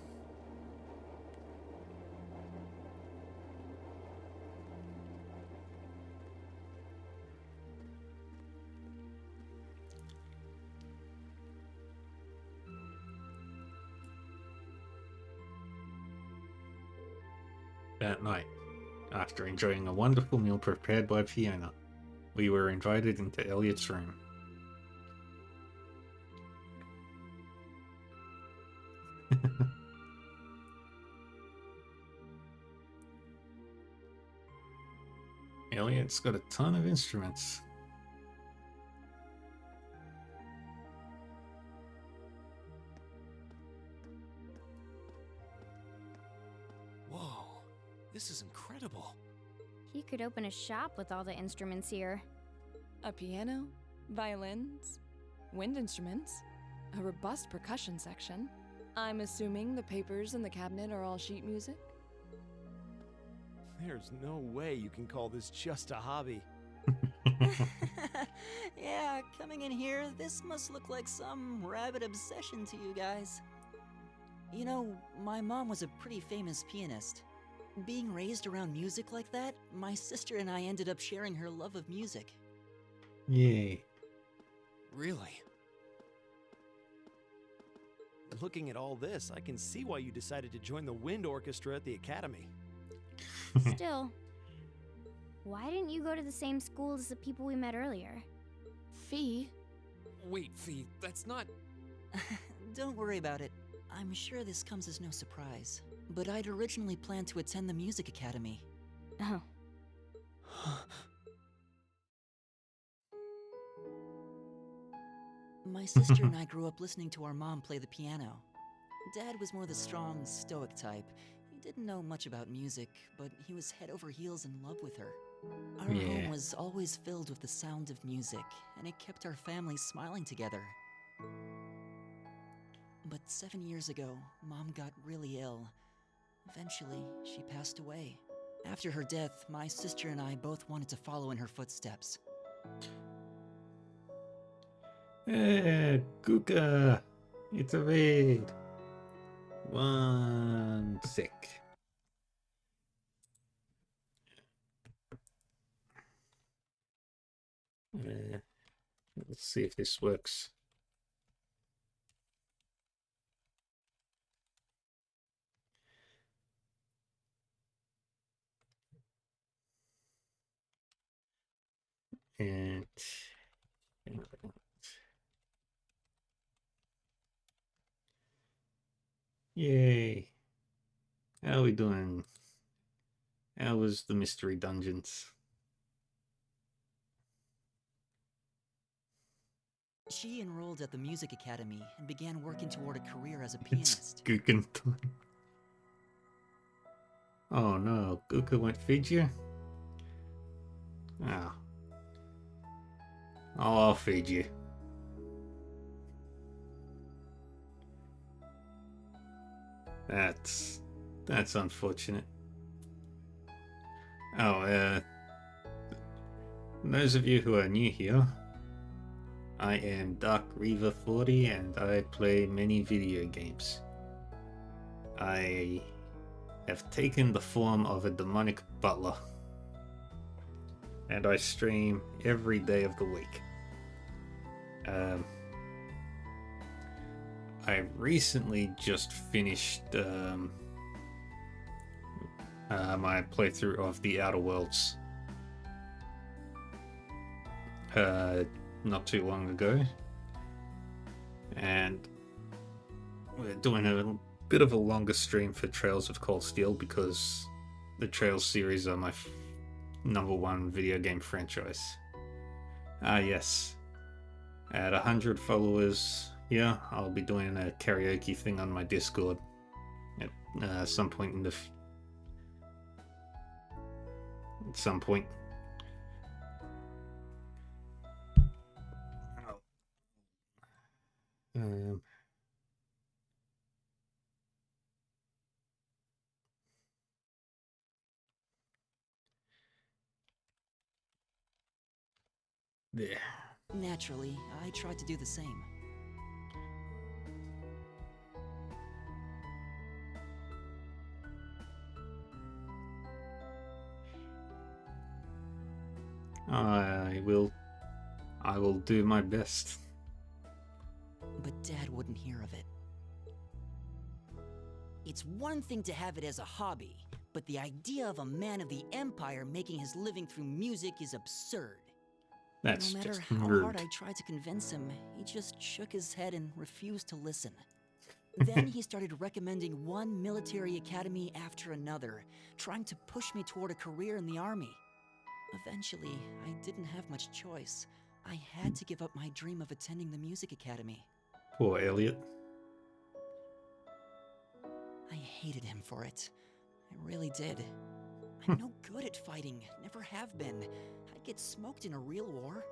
That night, after enjoying a wonderful meal prepared by Fiona, we were invited into Elliot's room. Elliot's got a ton of instruments. This is incredible. He could open a shop with all the instruments here. A piano, violins, wind instruments, a robust percussion section. I'm assuming the papers in the cabinet are all sheet music? There's no way you can call this just a hobby. Yeah, coming in here, this must look like some rabid obsession to you guys. You know, my mom was a pretty famous pianist. Being raised around music like that, my sister and I ended up sharing her love of music. Yay. Really? Looking at all this, I can see why you decided to join the wind orchestra at the academy. Still, why didn't you go to the same school as the people we met earlier? Fee? Wait, Fee, that's not... Don't worry about it. I'm sure this comes as no surprise. But I'd originally planned to attend the music academy. Oh. My sister and I grew up listening to our mom play the piano. Dad was more the strong, stoic type. He didn't know much about music, but he was head over heels in love with her. Our home was always filled with the sound of music, and it kept our family smiling together. But 7 years ago, Mom got really ill. Eventually, she passed away. After her death, my sister and I both wanted to follow in her footsteps. Hey, Kuka! It's a raid! 1 sec. Let's see if this works. And yay! How are we doing? How was the mystery dungeons? She enrolled at the music academy and began working toward a career as a pianist. It's Guken time. Oh no, Guka won't feed you? Ah. Oh, I'll feed you. That's unfortunate. Oh, those of you who are new here, I am Dark Reaver 40 and I play many video games. I have taken the form of a demonic butler, and I stream every day of the week. I recently just finished my playthrough of The Outer Worlds not too long ago, and we're doing a bit of a longer stream for Trails of Cold Steel because the Trails series are my #1 video game franchise. Yes. At 100 followers here, I'll be doing a karaoke thing on my Discord at some point in the at some point. There. Naturally, I tried to do the same. I will do my best. But Dad wouldn't hear of it. It's one thing to have it as a hobby, but the idea of a man of the Empire making his living through music is absurd. That's no matter just how rude. hard I tried to convince him, he just shook his head and refused to listen. Then he started recommending one military academy after another, trying to push me toward a career in the army. Eventually, I didn't have much choice. I had to give up my dream of attending the music academy. Poor Elliot. I hated him for it. I really did. I'm no good at fighting, never have been. I'd get smoked in a real war.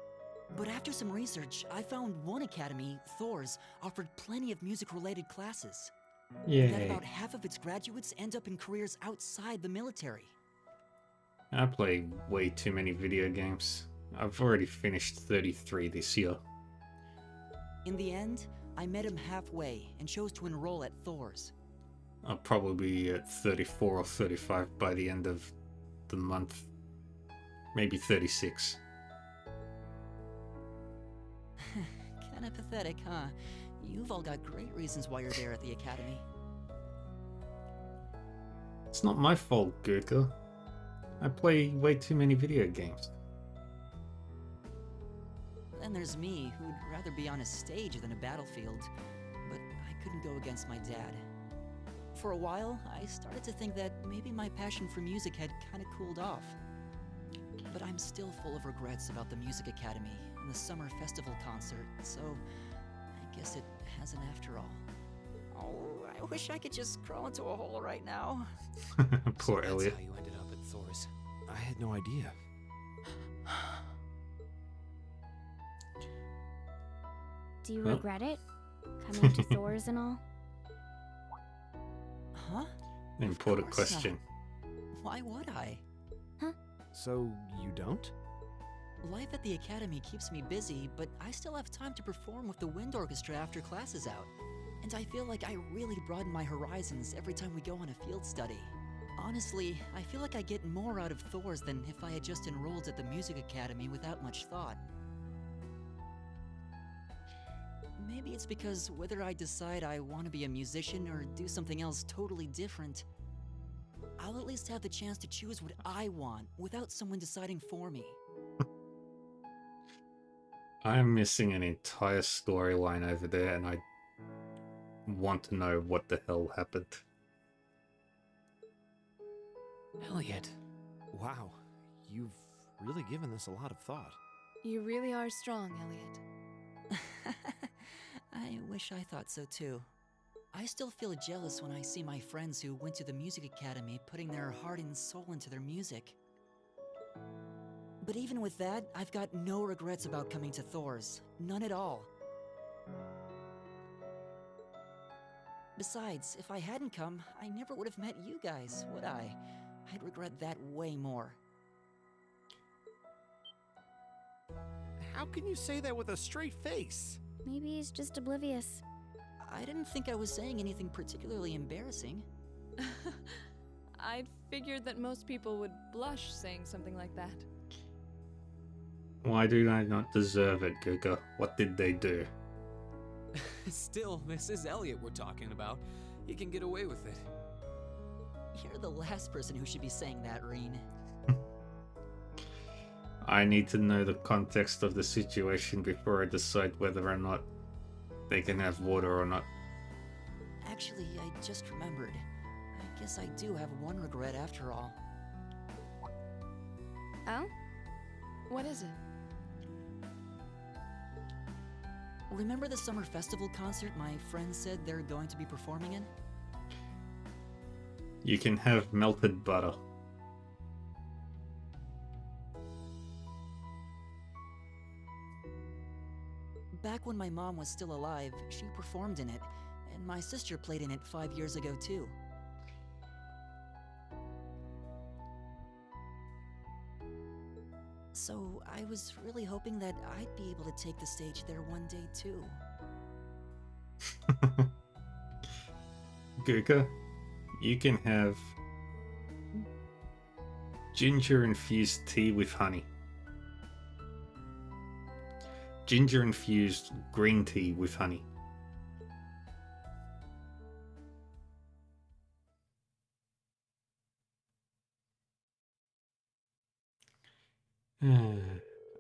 But after some research, I found one academy, Thor's, offered plenty of music-related classes. And that Yay. about half of its graduates end up in careers outside the military. I play way too many video games. I've already finished 33 this year. In the end, I met him halfway and chose to enroll at Thor's. I'll probably be at 34 or 35 by the end of the month. Maybe 36. Kinda pathetic, huh? You've all got great reasons why you're there at the academy. It's not my fault, Gurka. I play way too many video games. Then there's me, who'd rather be on a stage than a battlefield. But I couldn't go against my dad. For a while, I started to think that maybe my passion for music had kinda cooled off. But I'm still full of regrets about the Music Academy and the summer festival concert, so I guess it hasn't after all. Oh, I wish I could just crawl into a hole right now. Poor So Elliot. that's how you ended up at Thor's. I had no idea. Do you Huh? regret it? Coming to Thor's and all? Huh? Important course not. question. Why would I? So, you don't? Life at the academy keeps me busy, but I still have time to perform with the wind orchestra after class is out. And I feel like I really broaden my horizons every time we go on a field study. Honestly, I feel like I get more out of Thor's than if I had just enrolled at the music academy without much thought. Maybe it's because whether I decide I want to be a musician or do something else totally different, I'll at least have the chance to choose what I want without someone deciding for me. I'm missing an entire storyline over there, and I want to know what the hell happened. Elliot. Wow. You've really given this a lot of thought. You really are strong, Elliot. I wish I thought so too. I still feel jealous when I see my friends who went to the music academy putting their heart and soul into their music. But even with that, I've got no regrets about coming to Thor's. None at all. Besides, if I hadn't come, I never would have met you guys, would I? I'd regret that way more. How can you say that with a straight face? Maybe he's just oblivious. I didn't think I was saying anything particularly embarrassing. I'd figured that most people would blush saying something like that. Why do I not deserve it, Gurka? What did they do? Still, this is Elliot we're talking about. He can get away with it. You're the last person who should be saying that, Reen. I need to know the context of the situation before I decide whether or not they can have water or not. Actually, I just remembered. I guess I do have one regret after all. Oh? What is it? Remember the summer festival concert my friends said they're going to be performing in? You can have melted butter. Back when my mom was still alive, she performed in it, and my sister played in it 5 years ago too. So I was really hoping that I'd be able to take the stage there one day too. Gurka, you can have ginger infused tea with honey. Ginger infused green tea with honey.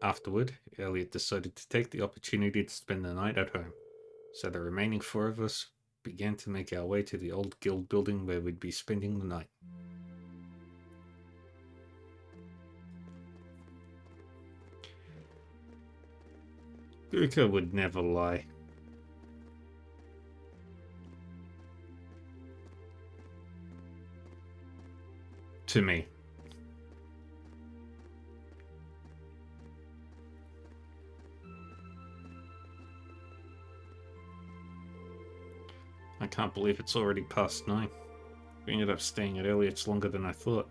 Afterward, Elliot decided to take the opportunity to spend the night at home, so the remaining four of us began to make our way to the old guild building where we'd be spending the night. Gurka would never lie. To me. Can't believe it's already past 9. We ended up staying at Elliot's longer than I thought.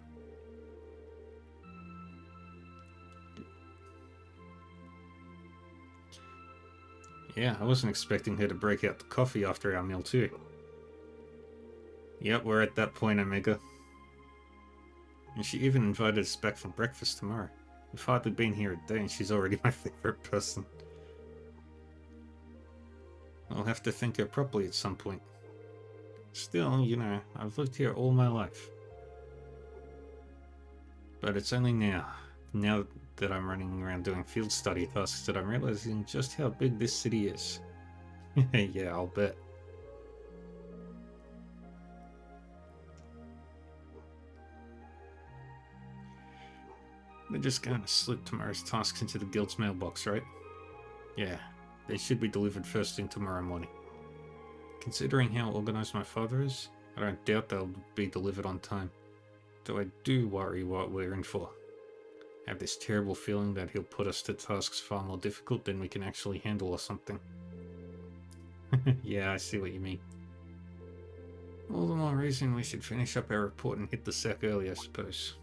Yeah, I wasn't expecting her to break out the coffee after our meal too. Yep, we're at that point, Omega. And she even invited us back for breakfast tomorrow. We've hardly been here a day and she's already my favorite person. I'll have to thank her properly at some point. Still, you know, I've lived here all my life. But it's only now that I'm running around doing field study tasks, that I'm realizing just how big this city is. Yeah, I'll bet. They're just going to slip tomorrow's tasks into the guild's mailbox, right? Yeah, they should be delivered first thing tomorrow morning. Considering how organized my father is, I don't doubt they'll be delivered on time. Though I do worry what we're in for. I have this terrible feeling that he'll put us to tasks far more difficult than we can actually handle or something. Yeah, I see what you mean. All the more reason we should finish up our report and hit the sack early, I suppose.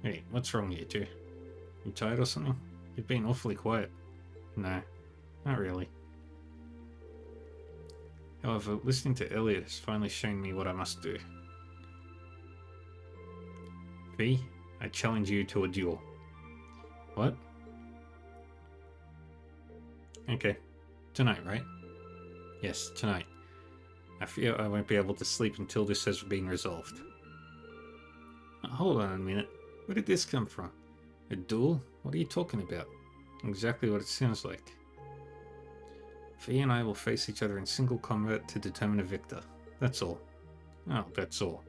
Hey, what's wrong with you two? You tired or something? You've been awfully quiet. No, not really. However, listening to Elliot has finally shown me what I must do. V, I challenge you to a duel. What? Okay. Tonight, right? Yes, tonight. I fear I won't be able to sleep until this has been resolved. Hold on a minute. Where did this come from? A duel? What are you talking about? Exactly what it sounds like. V and I will face each other in single combat to determine a victor. That's all. Oh, that's all.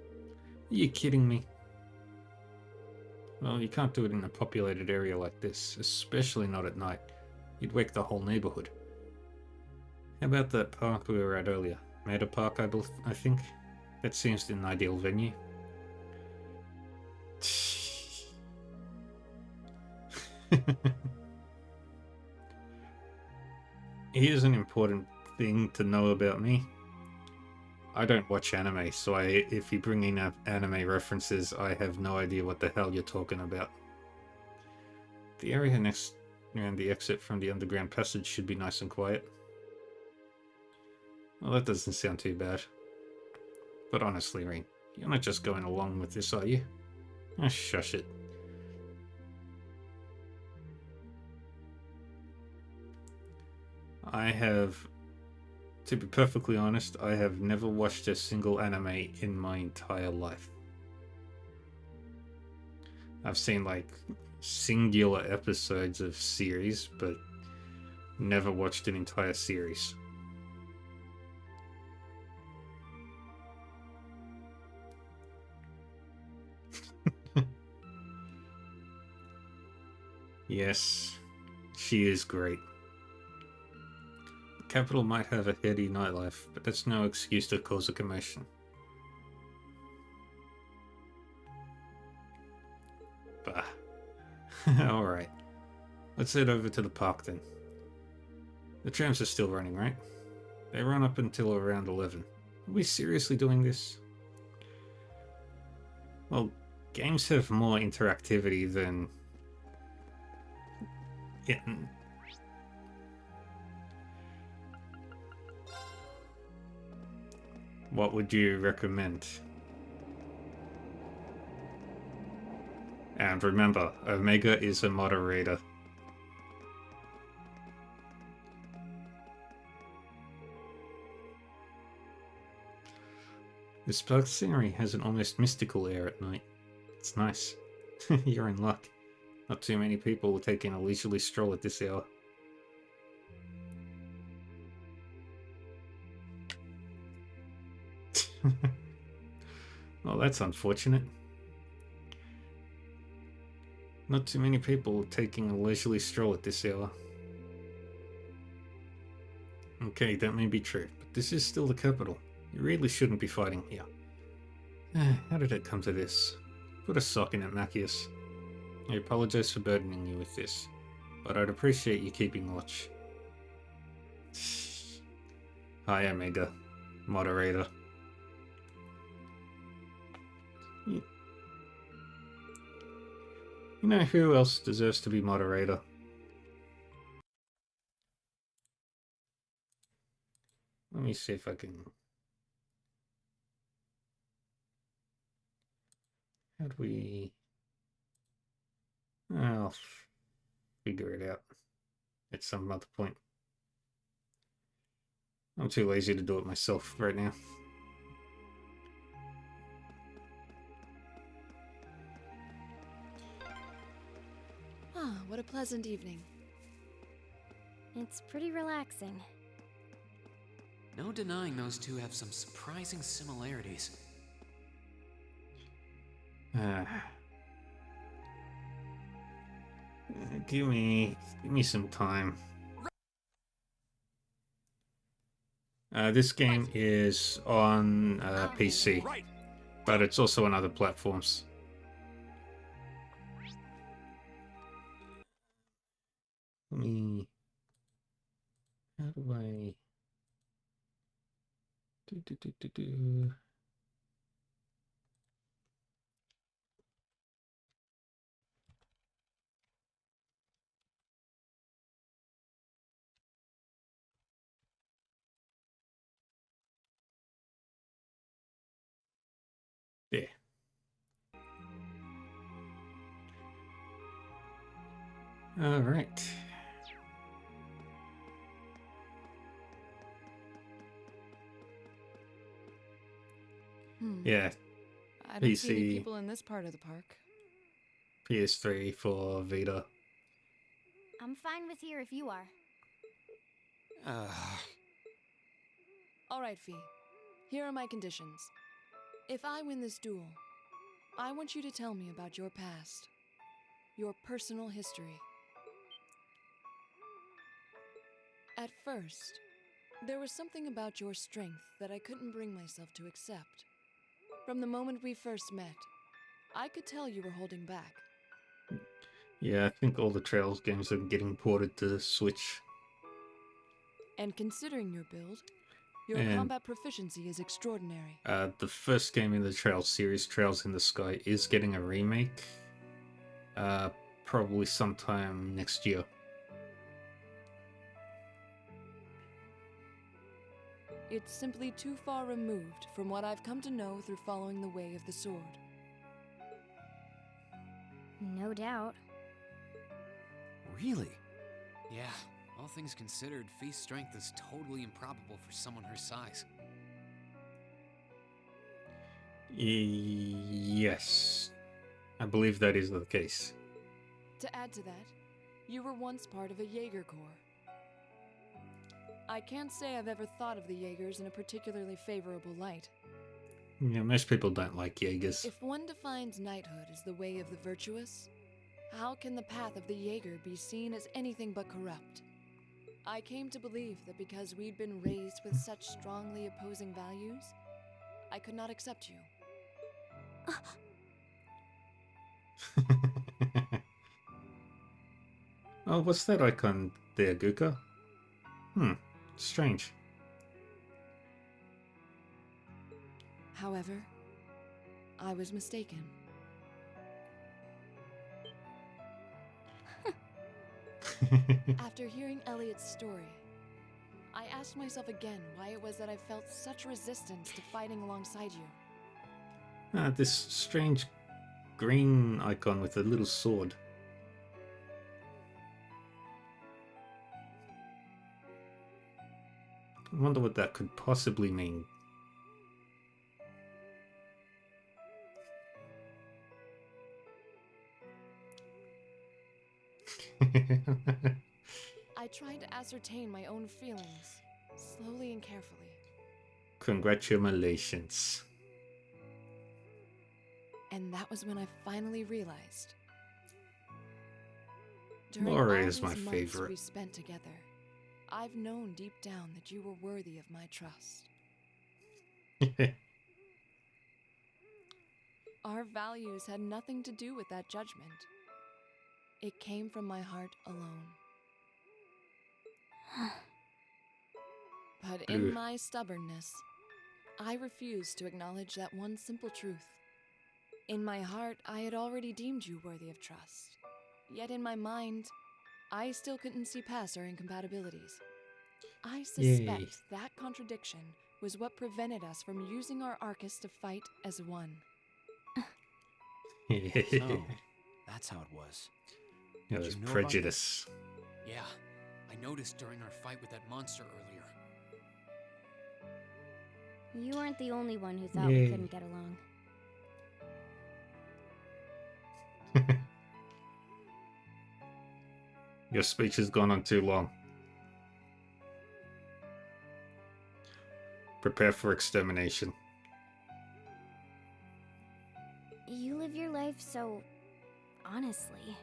Are you kidding me? Well, you can't do it in a populated area like this, especially not at night. You'd wake the whole neighborhood. How about that park we were at earlier? Maida Park, I think? That seems an ideal venue. Here's an important thing to know about me. I don't watch anime, so if you bring in anime references, I have no idea what the hell you're talking about. The area next around the exit from the underground passage should be nice and quiet. Well, that doesn't sound too bad. But honestly, Rean, you're not just going along with this, are you? Oh, shush it. To be perfectly honest, I have never watched a single anime in my entire life. I've seen like singular episodes of series, but never watched an entire series. Yes, she is great. The capital might have a heady nightlife, but that's no excuse to cause a commotion. Bah. Alright. Let's head over to the park then. The trams are still running, right? They run up until around 11. Are we seriously doing this? Well, games have more interactivity than... What would you recommend? And remember, Omega is a moderator. This park scenery has an almost mystical air at night. It's nice. You're in luck. Not too many people will take in a leisurely stroll at this hour. Well, that's unfortunate. Not too many people taking a leisurely stroll at this hour. Okay, that may be true, but this is still the capital. You really shouldn't be fighting here. How did it come to this? Put a sock in it, Machias. I apologize for burdening you with this, but I'd appreciate you keeping watch. Hi, Omega. Moderator. You know who else deserves to be moderator? Let me see if I can... How do we... I'll figure it out at some other point. I'm too lazy to do it myself right now. Ah, what a pleasant evening. It's pretty relaxing. No denying those two have some surprising similarities. Give me some time. This game is on PC, but it's also on other platforms. Let me... How do I... Do. There. All right. Yeah. I don't PC, see any people in this part of the park. PS3 for Vita. I'm fine with here if you are. All right, Fee. Here are my conditions. If I win this duel, I want you to tell me about your past, your personal history. At first, there was something about your strength that I couldn't bring myself to accept. From the moment we first met, I could tell you were holding back. Yeah, I think all the Trails games are getting ported to Switch. And considering your build, your And, combat proficiency is extraordinary. The first game in the Trails series, Trails in the Sky, is getting a remake. Probably sometime next year. It's simply too far removed from what I've come to know through following the way of the sword. No doubt. Really? Yeah, all things considered, Fee's strength is totally improbable for someone her size. Yes. I believe that is the case. To add to that, you were once part of a Jaeger Corps. I can't say I've ever thought of the Jaegers in a particularly favorable light. Yeah, most people don't like Jaegers. If one defines knighthood as the way of the virtuous, how can the path of the Jaeger be seen as anything but corrupt? I came to believe that because we'd been raised with such strongly opposing values, I could not accept you. Oh, what's that icon there, Guka? Strange. However, I was mistaken. After hearing Elliot's story, I asked myself again why it was that I felt such resistance to fighting alongside you. This strange green icon with a little sword. I wonder what that could possibly mean. I tried to ascertain my own feelings, slowly and carefully. Congratulations. And that was when I finally realized. During Laura all is my these months favorite. we spent together, I've known deep down that you were worthy of my trust. Our values had nothing to do with that judgment. It came from my heart alone. But Blue. in my stubbornness, I refused to acknowledge that one simple truth. In my heart, I had already deemed you worthy of trust. Yet in my mind, I still couldn't see past our incompatibilities. I suspect Yay. that contradiction was what prevented us from using our Arcus to fight as one. So, that's how it was. Yeah, Did there's you know about prejudice. Yeah, I noticed during our fight with that monster earlier. You weren't the only one who thought Yay. we couldn't get along. Your speech has gone on too long. Prepare for extermination. You live your life so honestly.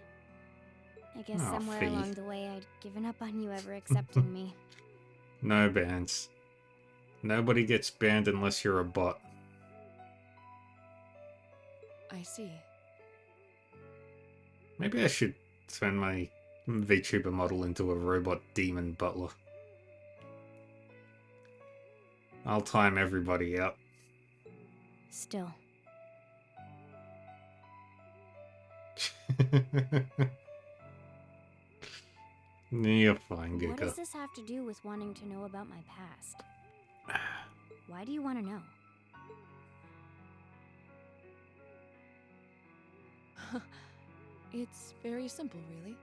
I guess Aw, somewhere Fee. along the way I'd given up on you ever accepting me. No bans. Nobody gets banned unless you're a bot. I see. Maybe I should turn my VTuber model into a robot demon butler. I'll time everybody out. Still, You're fine, what Giga. does this have to do with wanting to know about my past? Why do you want to know? It's very simple, really.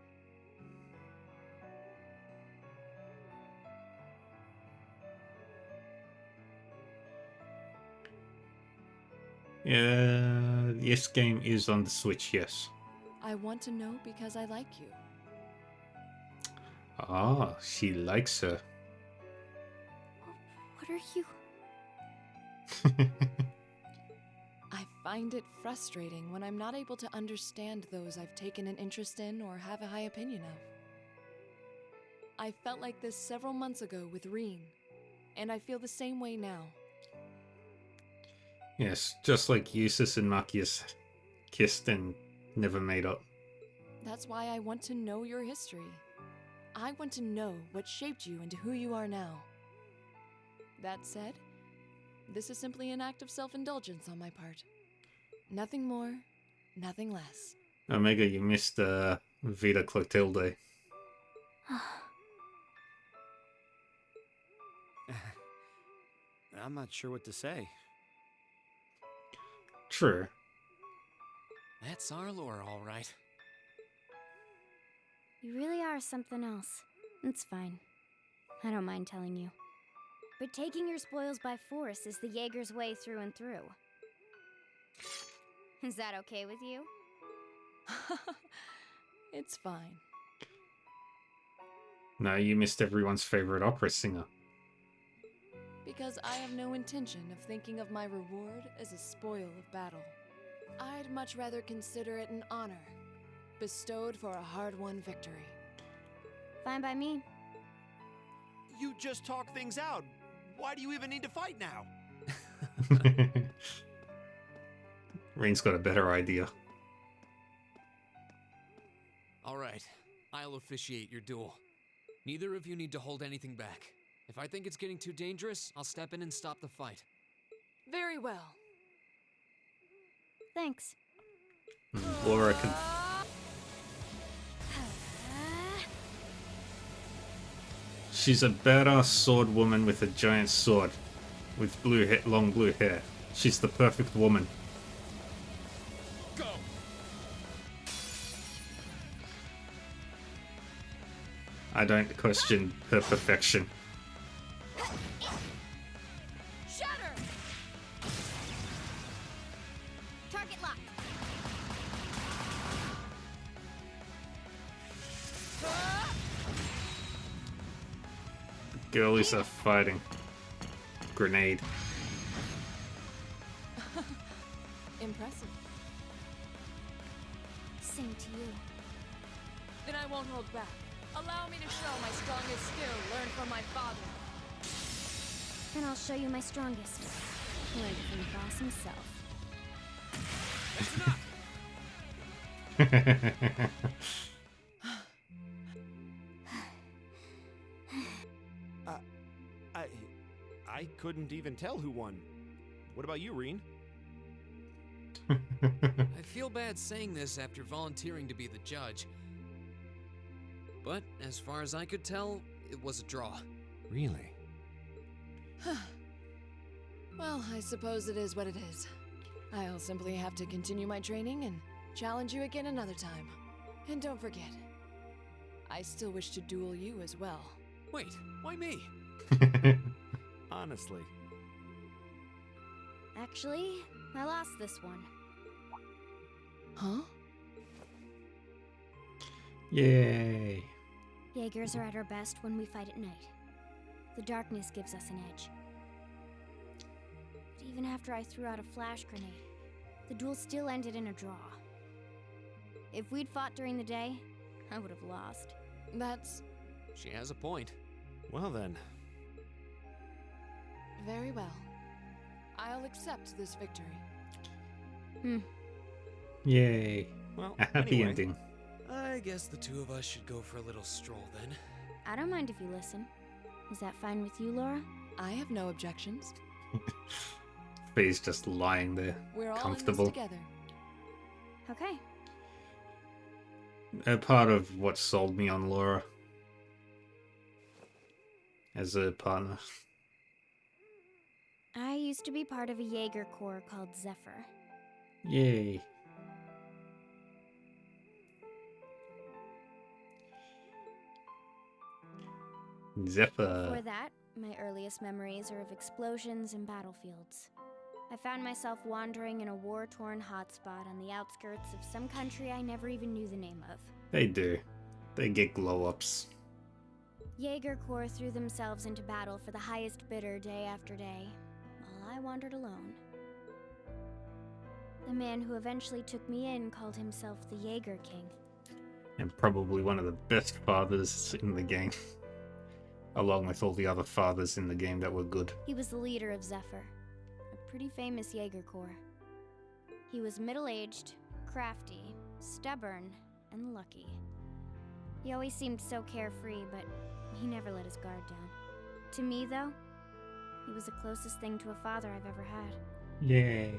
Yeah, this game is on the Switch, yes. I want to know because I like you. Ah, she likes her. What are you? I find it frustrating when I'm not able to understand those I've taken an interest in or have a high opinion of. I felt like this several months ago with Reen, and I feel the same way now. Yes, just like Eustace and Marcus kissed and never made up. That's why I want to know your history. I want to know what shaped you into who you are now. That said, this is simply an act of self-indulgence on my part. Nothing more, nothing less. Omega, you missed Vita Clotilde. I'm not sure what to say. True. That's our lore, all right. You really are something else. It's fine. I don't mind telling you. But taking your spoils by force is the Jaeger's way through and through. Is that okay with you? It's fine. No, you missed everyone's favorite opera singer. Because I have no intention of thinking of my reward as a spoil of battle. I'd much rather consider it an honor, bestowed for a hard-won victory. Fine by me. You just talk things out. Why do you even need to fight now? Rain's got a better idea. All right, I'll officiate your duel. Neither of you need to hold anything back. If I think it's getting too dangerous, I'll step in and stop the fight. Very well. Thanks. Laura can... She's a badass sword woman with a giant sword. With long blue hair. She's the perfect woman. Go! I don't question her perfection. Shatter! Target locked. Girlies are fighting. Grenade. Impressive. Same to you. Then I won't hold back. Allow me to show my strongest skill learned from my father. Then I'll show you my strongest. Learned from the boss himself. couldn't even tell who won. What about you, Reen? I feel bad saying this after volunteering to be the judge. But as far as I could tell, it was a draw. Really? Well, I suppose it is what it is. I'll simply have to continue my training and challenge you again another time. And don't forget, I still wish to duel you as well. Wait, why me? Honestly. Actually, I lost this one. Huh? Yay. Jaegers are at our best when we fight at night. The darkness gives us an edge. But even after I threw out a flash grenade, the duel still ended in a draw. If we'd fought during the day, I would have lost. That's She has a point. Well then. very well. I'll accept this victory. Yay. Well, A happy anyway. ending. I guess the two of us should go for a little stroll then. I don't mind if you listen. Is that fine with you, Laura? I have no objections. Faye's just lying there, We're all comfortable. in this together. Okay. A part of what sold me on Laura as a partner. I used to be part of a Jaeger Corps called Zephyr. Yay. Zephyr. Before that, my earliest memories are of explosions and battlefields. I found myself wandering in a war-torn hotspot on the outskirts of some country I never even knew the name of. They do. They get glow-ups. Jaeger Corps threw themselves into battle for the highest bidder day after day, while I wandered alone. The man who eventually took me in called himself the Jaeger King. And probably one of the best fathers in the game. Along with all the other fathers in the game that were good. He was the leader of Zephyr, a pretty famous Jaeger Corps. He was middle-aged, crafty, stubborn, and lucky. He always seemed so carefree, but he never let his guard down. To me, though, he was the closest thing to a father I've ever had. Yay.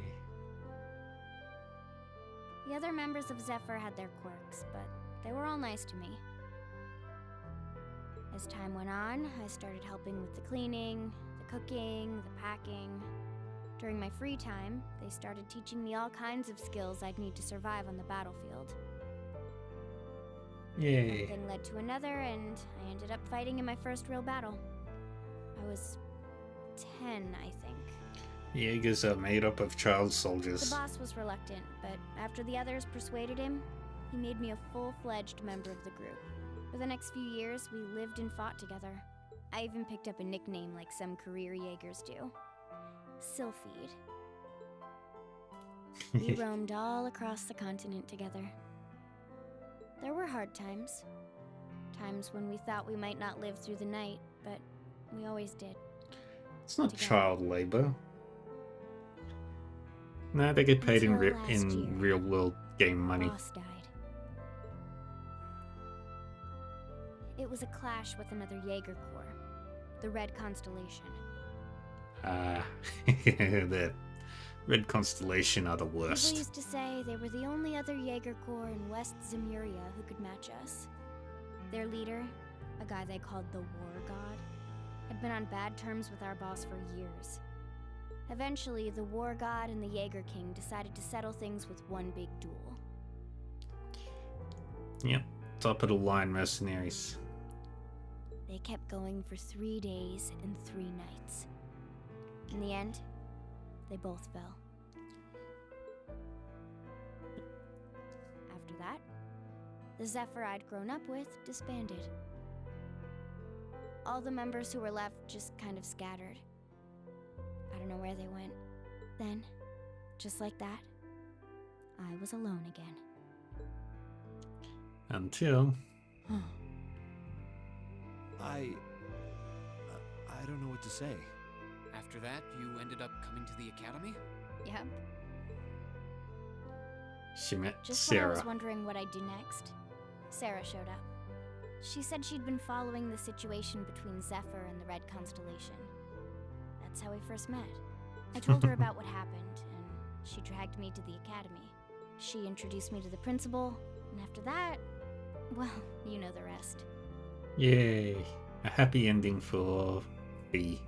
The other members of Zephyr had their quirks, but they were all nice to me. As time went on, I started helping with the cleaning, the cooking, the packing. During my free time, they started teaching me all kinds of skills I'd need to survive on the battlefield. Yay. One thing led to another, and I ended up fighting in my first real battle. I was 10, I think. Jaegers are made up of child The soldiers. boss was reluctant, but after the others persuaded him, he made me a full-fledged member of the group. For the next few years, we lived and fought together. I even picked up a nickname like some career Jaegers do. Sylphide. We roamed all across the continent together. There were hard times. Times when we thought we might not live through the night, but we always did. It's not Together. child labor. No, they get paid in, Until last year. in real world game money. Boss died. It was a clash with another Jaeger Corps, the Red Constellation. The Red Constellation are the People worst. used to say they were the only other Jaeger Corps in West Zemuria who could match us. Their leader, a guy they called the War God, had been on bad terms with our boss for years. Eventually, the War God and the Jaeger King decided to settle things with one big duel. Yep, top of the line mercenaries. They kept going for 3 days and 3 nights. In the end, they both fell. After that, the Zephyr I'd grown up with disbanded. All the members who were left just kind of scattered. I don't know where they went. Then, just like that, I was alone again. Until I don't know what to say. After that, you ended up coming to the academy? Yep. she met Just when I Sarah. was wondering what I'd do next, Sarah showed up. She said she'd been following the situation between Zephyr and the Red Constellation. At That's how we first met. I told her about what happened, and she dragged me to the academy. She introduced me to the principal, and after that, well, you know the rest. Yay. A happy ending for B.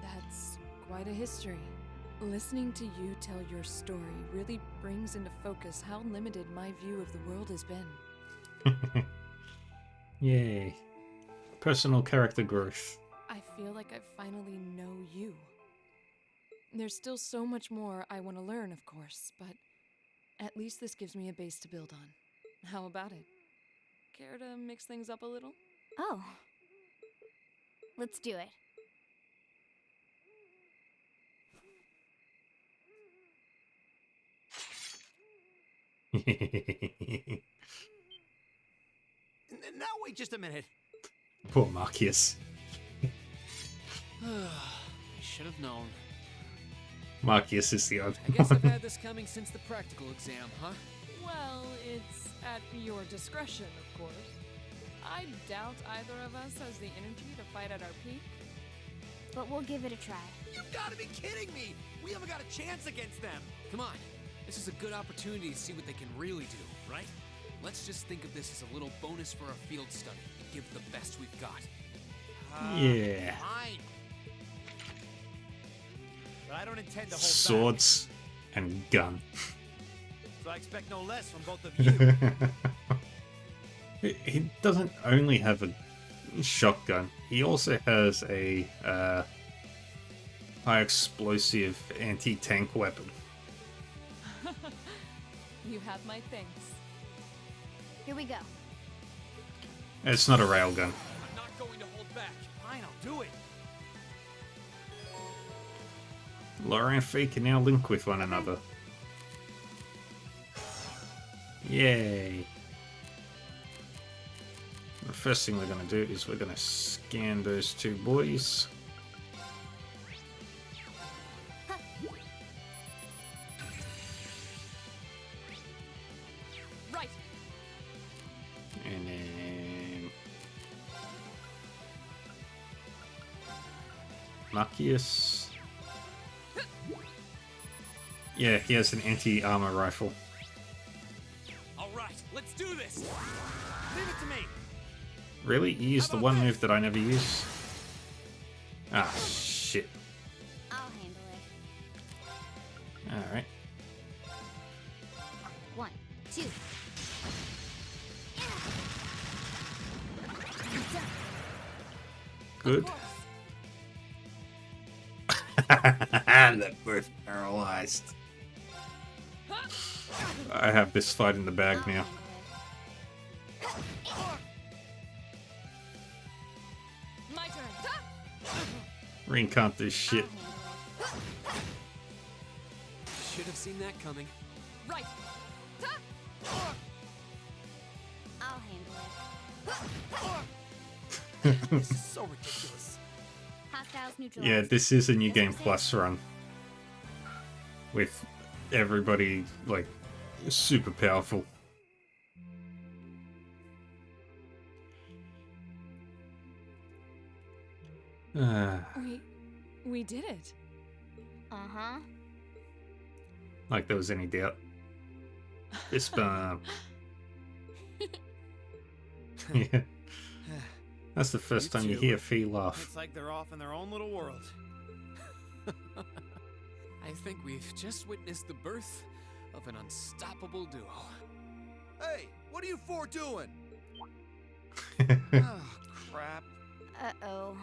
That's quite a history. Listening to you tell your story really brings into focus how limited my view of the world has been. Yay. Personal character growth. I feel like I finally know you. There's still so much more I want to learn, of course, but at least this gives me a base to build on. How about it? Care to mix things up a little? Oh. Let's do it. Now wait just a minute. Poor Marcus. I should have known. Marcus is the odd. I guess I've had this coming since the practical exam, huh? Well, it's at your discretion, of course. I doubt either of us has the energy to fight at our peak. But we'll give it a try. You gotta be kidding me! We haven't got a chance against them! Come on. This is a good opportunity to see what they can really do, right? Let's just think of this as a little bonus for our field study and give the best we've got. Yeah. Fine. But I don't intend to hold Swords and gun. back, so I expect no less from both of you. He doesn't only have a shotgun, he also has a high explosive anti-tank weapon. You have my thanks. Here we go. It's not a railgun. I'm not going to hold back. Fine, I'll do it. Laura and Fee can now link with one another. Yay. The first thing we're going to do is we're going to scan those two boys. Right. And then Marcus. Yeah, he has an anti-armor rifle. All right, let's do this. Leave it to me. Really? You used the one move that I never use? Ah, shit. I'll handle it. Alright. 1, 2. Good. They're both paralyzed. I have this fight in the bag now. My turn. Ring can't do shit. Should have seen that coming. Right. I'll handle it. This is so ridiculous. Hostiles neutralized. Yeah, this is a New Game Plus run. With everybody, like, super powerful. We did it. Uh-huh. Like there was any doubt. Fist bump. Yeah. That's the first time you hear Fee laugh. It's like they're off in their own little world. I think we've just witnessed the birth of an unstoppable duo. Hey, what are you four doing? Oh, crap. Uh-oh.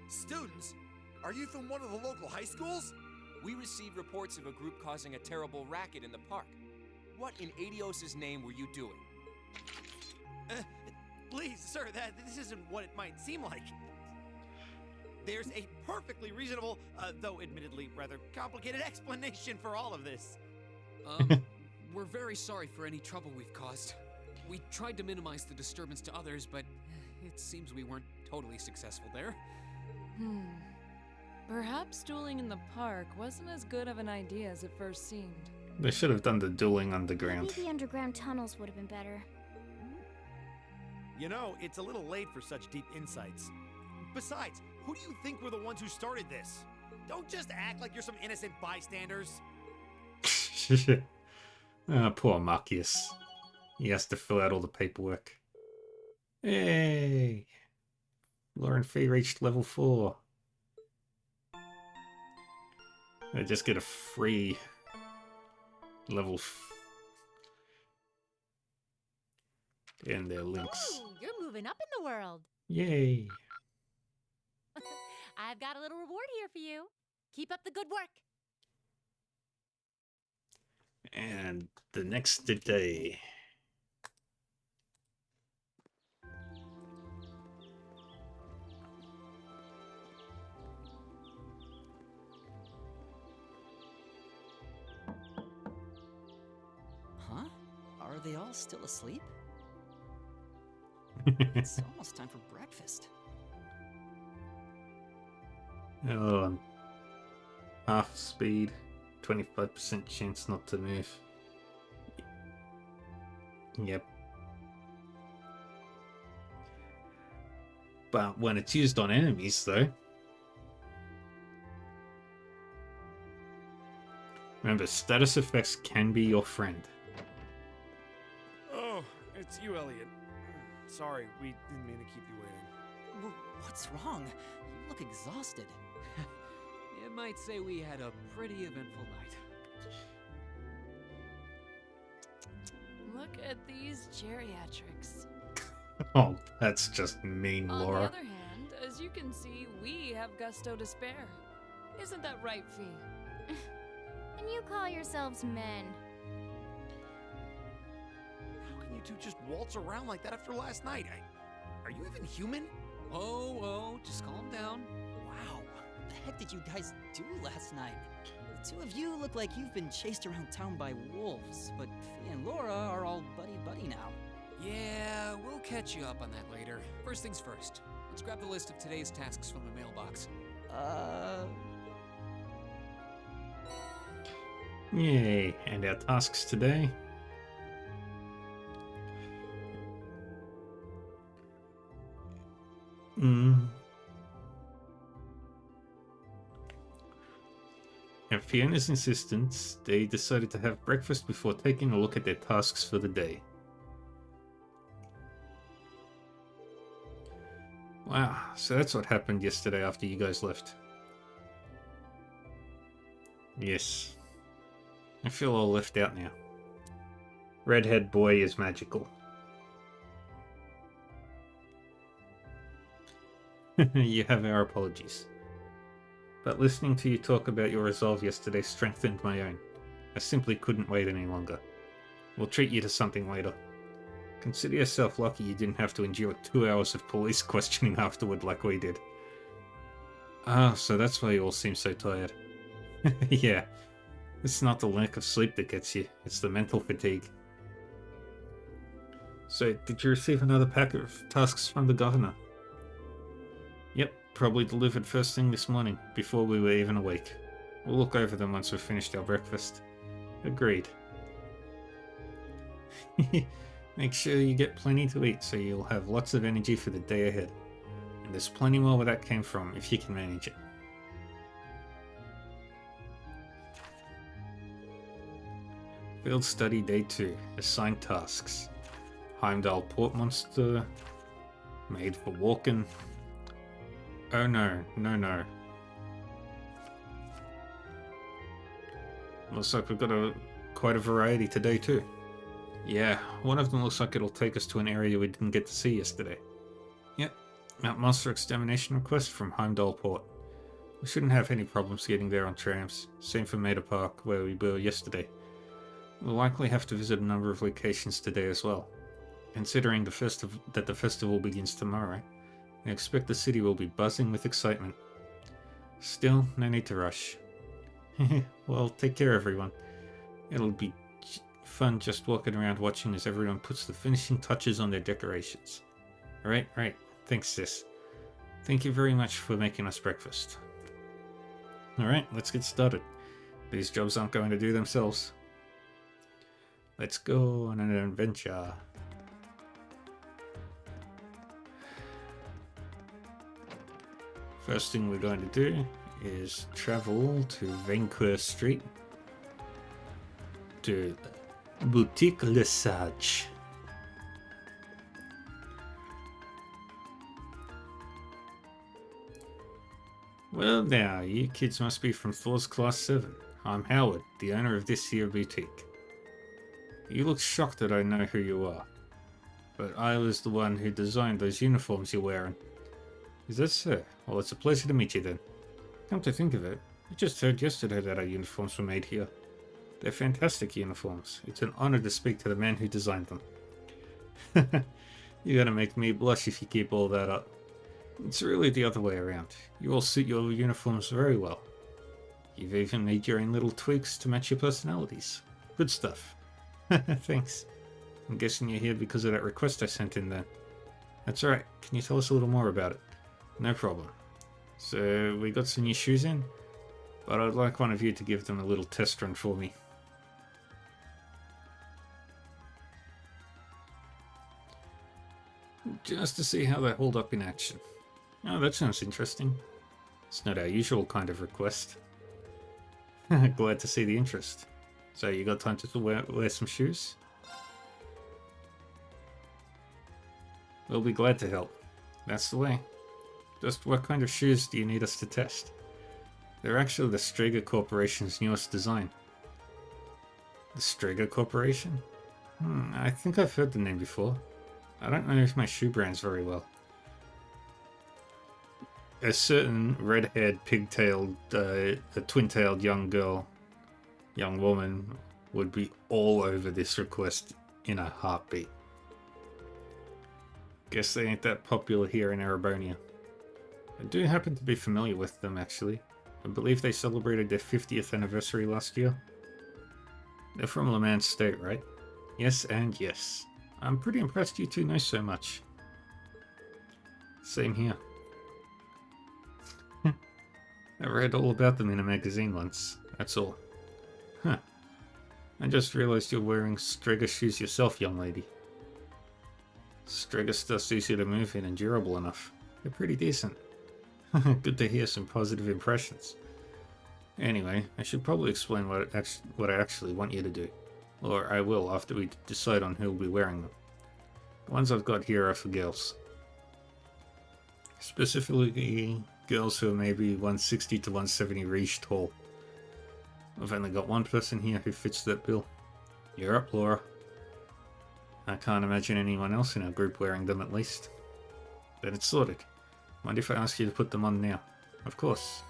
Students, are you from one of the local high schools? We received reports of a group causing a terrible racket in the park. What in Adios' name were you doing? Please, sir, this isn't what it might seem like. There's a perfectly reasonable, though admittedly rather complicated explanation for all of this. We're very sorry for any trouble we've caused. We tried to minimize the disturbance to others, but it seems we weren't totally successful there. Perhaps dueling in the park wasn't as good of an idea as it first seemed. They should have done the dueling underground. Maybe the underground tunnels would have been better. You know, it's a little late for such deep insights. Besides, who do you think were the ones who started this? Don't just act like you're some innocent bystanders. Poor Marcus. He has to fill out all the paperwork. Hey! Lauren Fee reached level 4. I just get a free level and their links. Ooh, you're moving up in the world. Yay! I've got a little reward here for you. Keep up the good work. And the next day. Huh? Are they all still asleep? It's almost time for breakfast. Oh, half speed, 25% chance not to move. Yep. But when it's used on enemies, though. Remember, status effects can be your friend. Oh, it's you, Elliot. Sorry, we didn't mean to keep you waiting. What's wrong? You look exhausted. You might say we had a pretty eventful night. Look at these geriatrics. Oh, that's just mean, On Laura. the other hand, as you can see, we have gusto to spare. Isn't that right, Fee? And you call yourselves men? How can you two just waltz around like that after last night? Are you even human? Oh, just calm down. Wow, what the heck did you guys do last night? The two of you look like you've been chased around town by wolves, but Fee and Laura are all buddy-buddy now. Yeah, we'll catch you up on that later. First things first. Let's grab the list of today's tasks from the mailbox. Yay, and our tasks today. At Fiona's insistence, they decided to have breakfast before taking a look at their tasks for the day. Wow, so that's what happened yesterday after you guys left. Yes. I feel all left out now. Redhead boy is magical. You have our apologies. But listening to you talk about your resolve yesterday strengthened my own. I simply couldn't wait any longer. We'll treat you to something later. Consider yourself lucky you didn't have to endure 2 hours of police questioning afterward like we did. Ah, so that's why you all seem so tired. Yeah. It's not the lack of sleep that gets you, it's the mental fatigue. So, did you receive another packet of tasks from the governor? Yep, probably delivered first thing this morning, before we were even awake. We'll look over them once we've finished our breakfast. Agreed. Make sure you get plenty to eat so you'll have lots of energy for the day ahead. And there's plenty more where that came from, if you can manage it. Field Study Day 2. Assigned tasks. Heimdall Port Monster. Made for walking. Oh no. Looks like we've got quite a variety today too. Yeah, one of them looks like it'll take us to an area we didn't get to see yesterday. Yep, Mount Monster Extermination request from Heimdall Port. We shouldn't have any problems getting there on trams. Same for Maida Park, where we were yesterday. We'll likely have to visit a number of locations today as well. Considering that the festival begins tomorrow, I expect the city will be buzzing with excitement. Still, no need to rush. Well, take care everyone. It'll be fun just walking around watching as everyone puts the finishing touches on their decorations. Right. Thanks, sis. Thank you very much for making us breakfast. Alright, let's get started. These jobs aren't going to do themselves. Let's go on an adventure. First thing we're going to do is travel to Vancouver Street to Boutique Le Sage. Well now, you kids must be from Thor's Class 7. I'm Howard, the owner of this here boutique. You look shocked that I know who you are, but I was the one who designed those uniforms you're wearing. Is that so? Well, it's a pleasure to meet you then. Come to think of it, I just heard yesterday that our uniforms were made here. They're fantastic uniforms. It's an honor to speak to the man who designed them. You're gonna make me blush if you keep all that up. It's really the other way around. You all suit your uniforms very well. You've even made your own little tweaks to match your personalities. Good stuff. Thanks. I'm guessing you're here because of that request I sent in then. That's alright. Can you tell us a little more about it? No problem. So, we got some new shoes in, but I'd like one of you to give them a little test run for me. Just to see how they hold up in action. Oh, that sounds interesting. It's not our usual kind of request. Glad to see the interest. So you got time to wear some shoes? We'll be glad to help. That's the way. Just what kind of shoes do you need us to test? They're actually the Strega Corporation's newest design. The Strega Corporation? I think I've heard the name before. I don't know my shoe brands very well. A certain red-haired, pig-tailed, twin-tailed young woman would be all over this request in a heartbeat. Guess they ain't that popular here in Erebonia. I do happen to be familiar with them, actually. I believe they celebrated their 50th anniversary last year. They're from Le Mans State, right? Yes and yes. I'm pretty impressed you two know so much. Same here. I read all about them in a magazine once, that's all. Huh. I just realized you're wearing Strega shoes yourself, young lady. Strega stuff's easy to move in and durable enough. They're pretty decent. Good to hear some positive impressions. Anyway, I should probably explain what I actually want you to do. Or I will after we decide on who will be wearing them. The ones I've got here are for girls. Specifically, girls who are maybe 160 to 170 reach tall. I've only got one person here who fits that bill. You're up, Laura. I can't imagine anyone else in our group wearing them at least. Then it's sorted. Mind if I ask you to put them on now? Of course.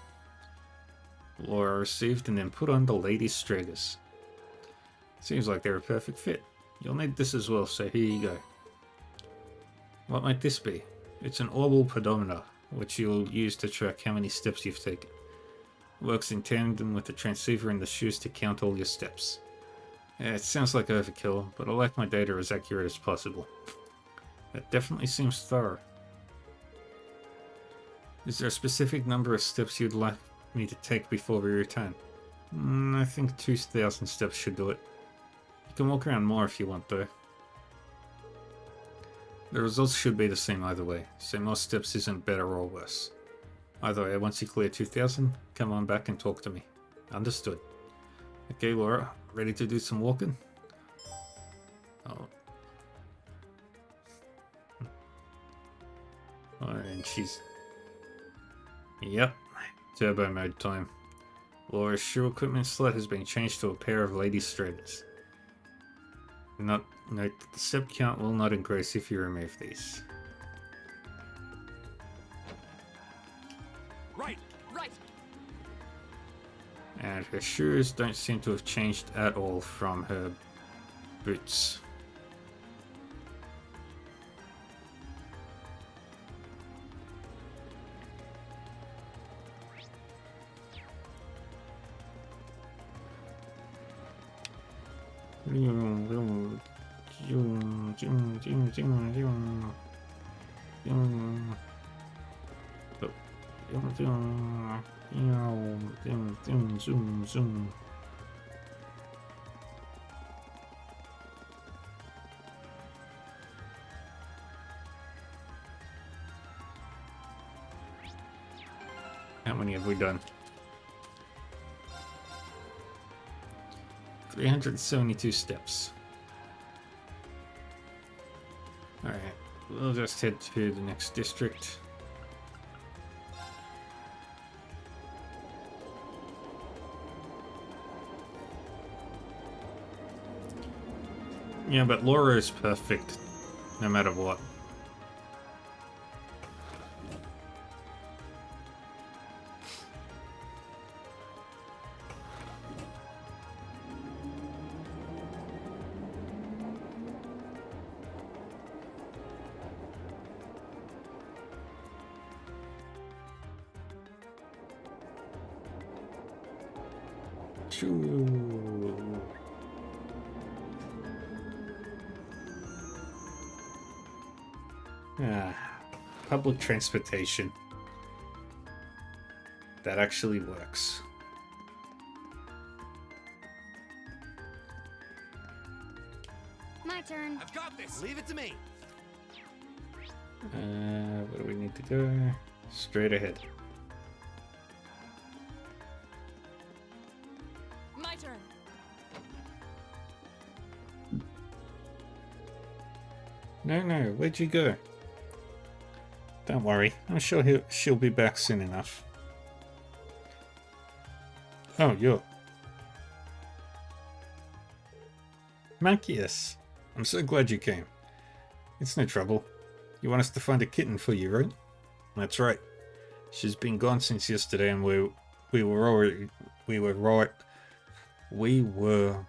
Laura received and then put on the ladies' Stregas. Seems like they're a perfect fit. You'll need this as well, so here you go. What might this be? It's an orbal pedometer, which you'll use to track how many steps you've taken. It works in tandem with the transceiver in the shoes to count all your steps. Yeah, it sounds like overkill, but I like my data as accurate as possible. That definitely seems thorough. Is there a specific number of steps you'd like me to take before we return? I think 2,000 steps should do it. You can walk around more if you want though. The results should be the same either way, so more steps isn't better or worse. Either way, once you clear 2,000, come on back and talk to me. Understood. Okay, Laura, ready to do some walking? Oh. Oh, and she's... Yep, turbo mode time. Laura's shoe equipment slot has been changed to a pair of ladies' Stregas. Note that the step count will not increase if you remove these. Right. And her shoes don't seem to have changed at all from her boots. Zoom. have we done? 372 steps. Alright, we'll just head to the next district. Yeah, but Laura is perfect, no matter what. Choo. Public transportation. That actually works. My turn. I've got this. Leave it to me. Where do we need to go? Straight ahead. My turn. No, where'd you go? Don't worry, I'm sure she'll be back soon enough. Oh, you're... Machias, I'm so glad you came. It's no trouble. You want us to find a kitten for you, right? That's right. She's been gone since yesterday and we were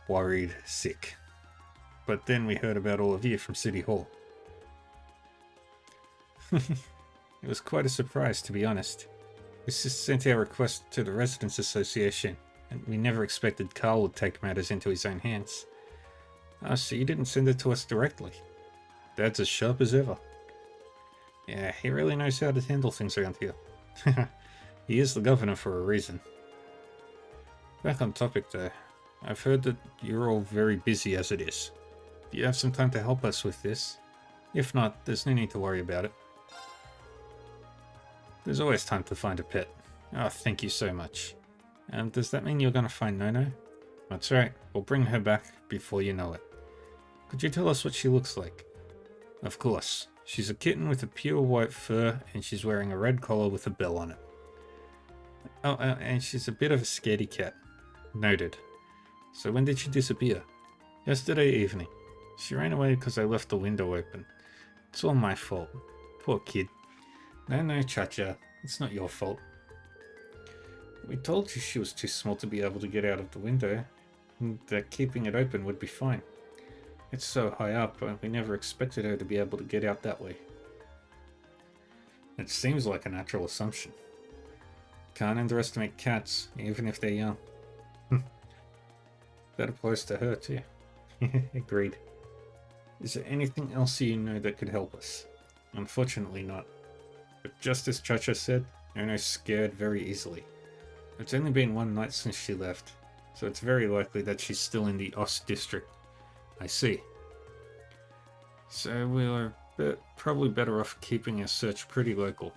worried sick. But then we heard about all of you from City Hall. It was quite a surprise, to be honest. We just sent our request to the Residents Association, and we never expected Carl would take matters into his own hands. Oh, so you didn't send it to us directly? Dad's as sharp as ever. Yeah, he really knows how to handle things around here. He is the governor for a reason. Back on topic though, I've heard that you're all very busy as it is. Do you have some time to help us with this? If not, there's no need to worry about it. There's always time to find a pet. Oh, thank you so much. And does that mean you're gonna find Nono? That's right, we'll bring her back before you know it. Could you tell us what she looks like? Of course. She's a kitten with a pure white fur, and she's wearing a red collar with a bell on it. Oh, and she's a bit of a scaredy cat. Noted. So when did she disappear? Yesterday evening. She ran away because I left the window open. It's all my fault. Poor kid. No, Cha-Cha. It's not your fault. We told you she was too small to be able to get out of the window, and that keeping it open would be fine. It's so high up, and we never expected her to be able to get out that way. It seems like a natural assumption. Can't underestimate cats, even if they're young. That applies to her too. Agreed. Is there anything else you know that could help us? Unfortunately not. But just as Cha-Cha said, Nono's scared very easily. It's only been one night since she left, so it's very likely that she's still in the Ost district. I see. So we're probably better off keeping our search pretty local.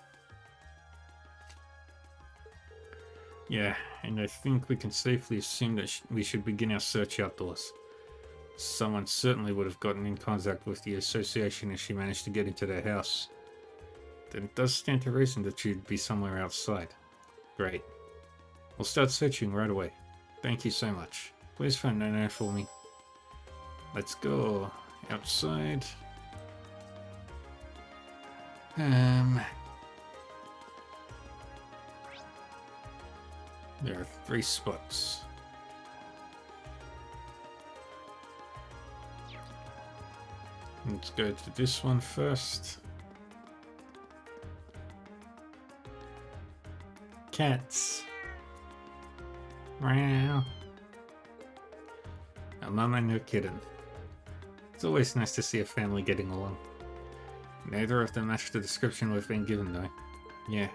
Yeah, and I think we can safely assume that we should begin our search outdoors. Someone certainly would have gotten in contact with the association if she managed to get into their house. Then it does stand to reason that she'd be somewhere outside. Great. We'll start searching right away. Thank you so much. Please find Nono for me. Let's go outside. There are 3 spots. Let's go to this one first. Cats. Meow. A mum and her kitten. It's always nice to see a family getting along. Neither of them match the description we've been given though. Yeah.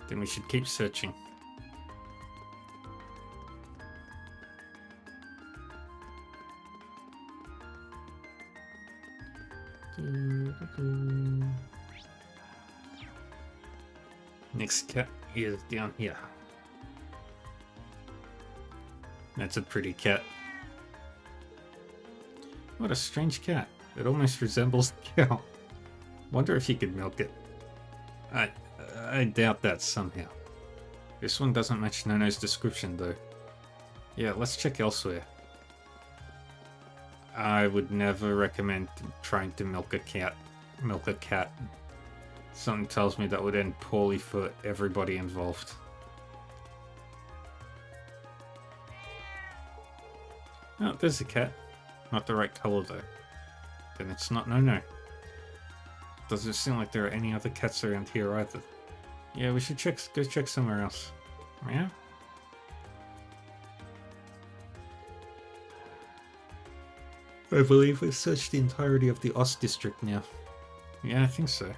Then we should keep searching. Next is down here. That's a pretty cat. What a strange cat. It almost resembles a cow. Wonder if you could milk it. I doubt that somehow. This one doesn't match Nono's description though. Yeah, let's check elsewhere. I would never recommend trying to milk a cat. Something tells me that would end poorly for everybody involved. Oh, there's a cat. Not the right color though. Then it's not Nono. Doesn't seem like there are any other cats around here either. Yeah, we should go check somewhere else. Yeah? I believe we've searched the entirety of the Ost district now. Yeah, I think so.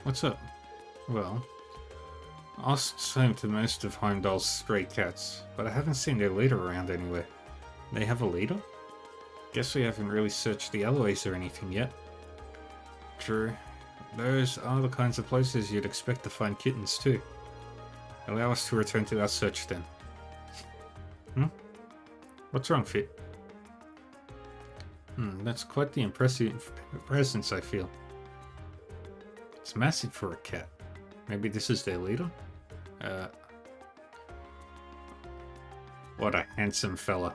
What's up? Well, Ost's home to most of Heimdall's stray cats, but I haven't seen their leader around anywhere. They have a leader? Guess we haven't really searched the alleyways or anything yet. True. Those are the kinds of places you'd expect to find kittens too. Allow us to return to our search then. What's wrong, Fit? That's quite the impressive presence, I feel. It's massive for a cat. Maybe this is their leader? What a handsome fella.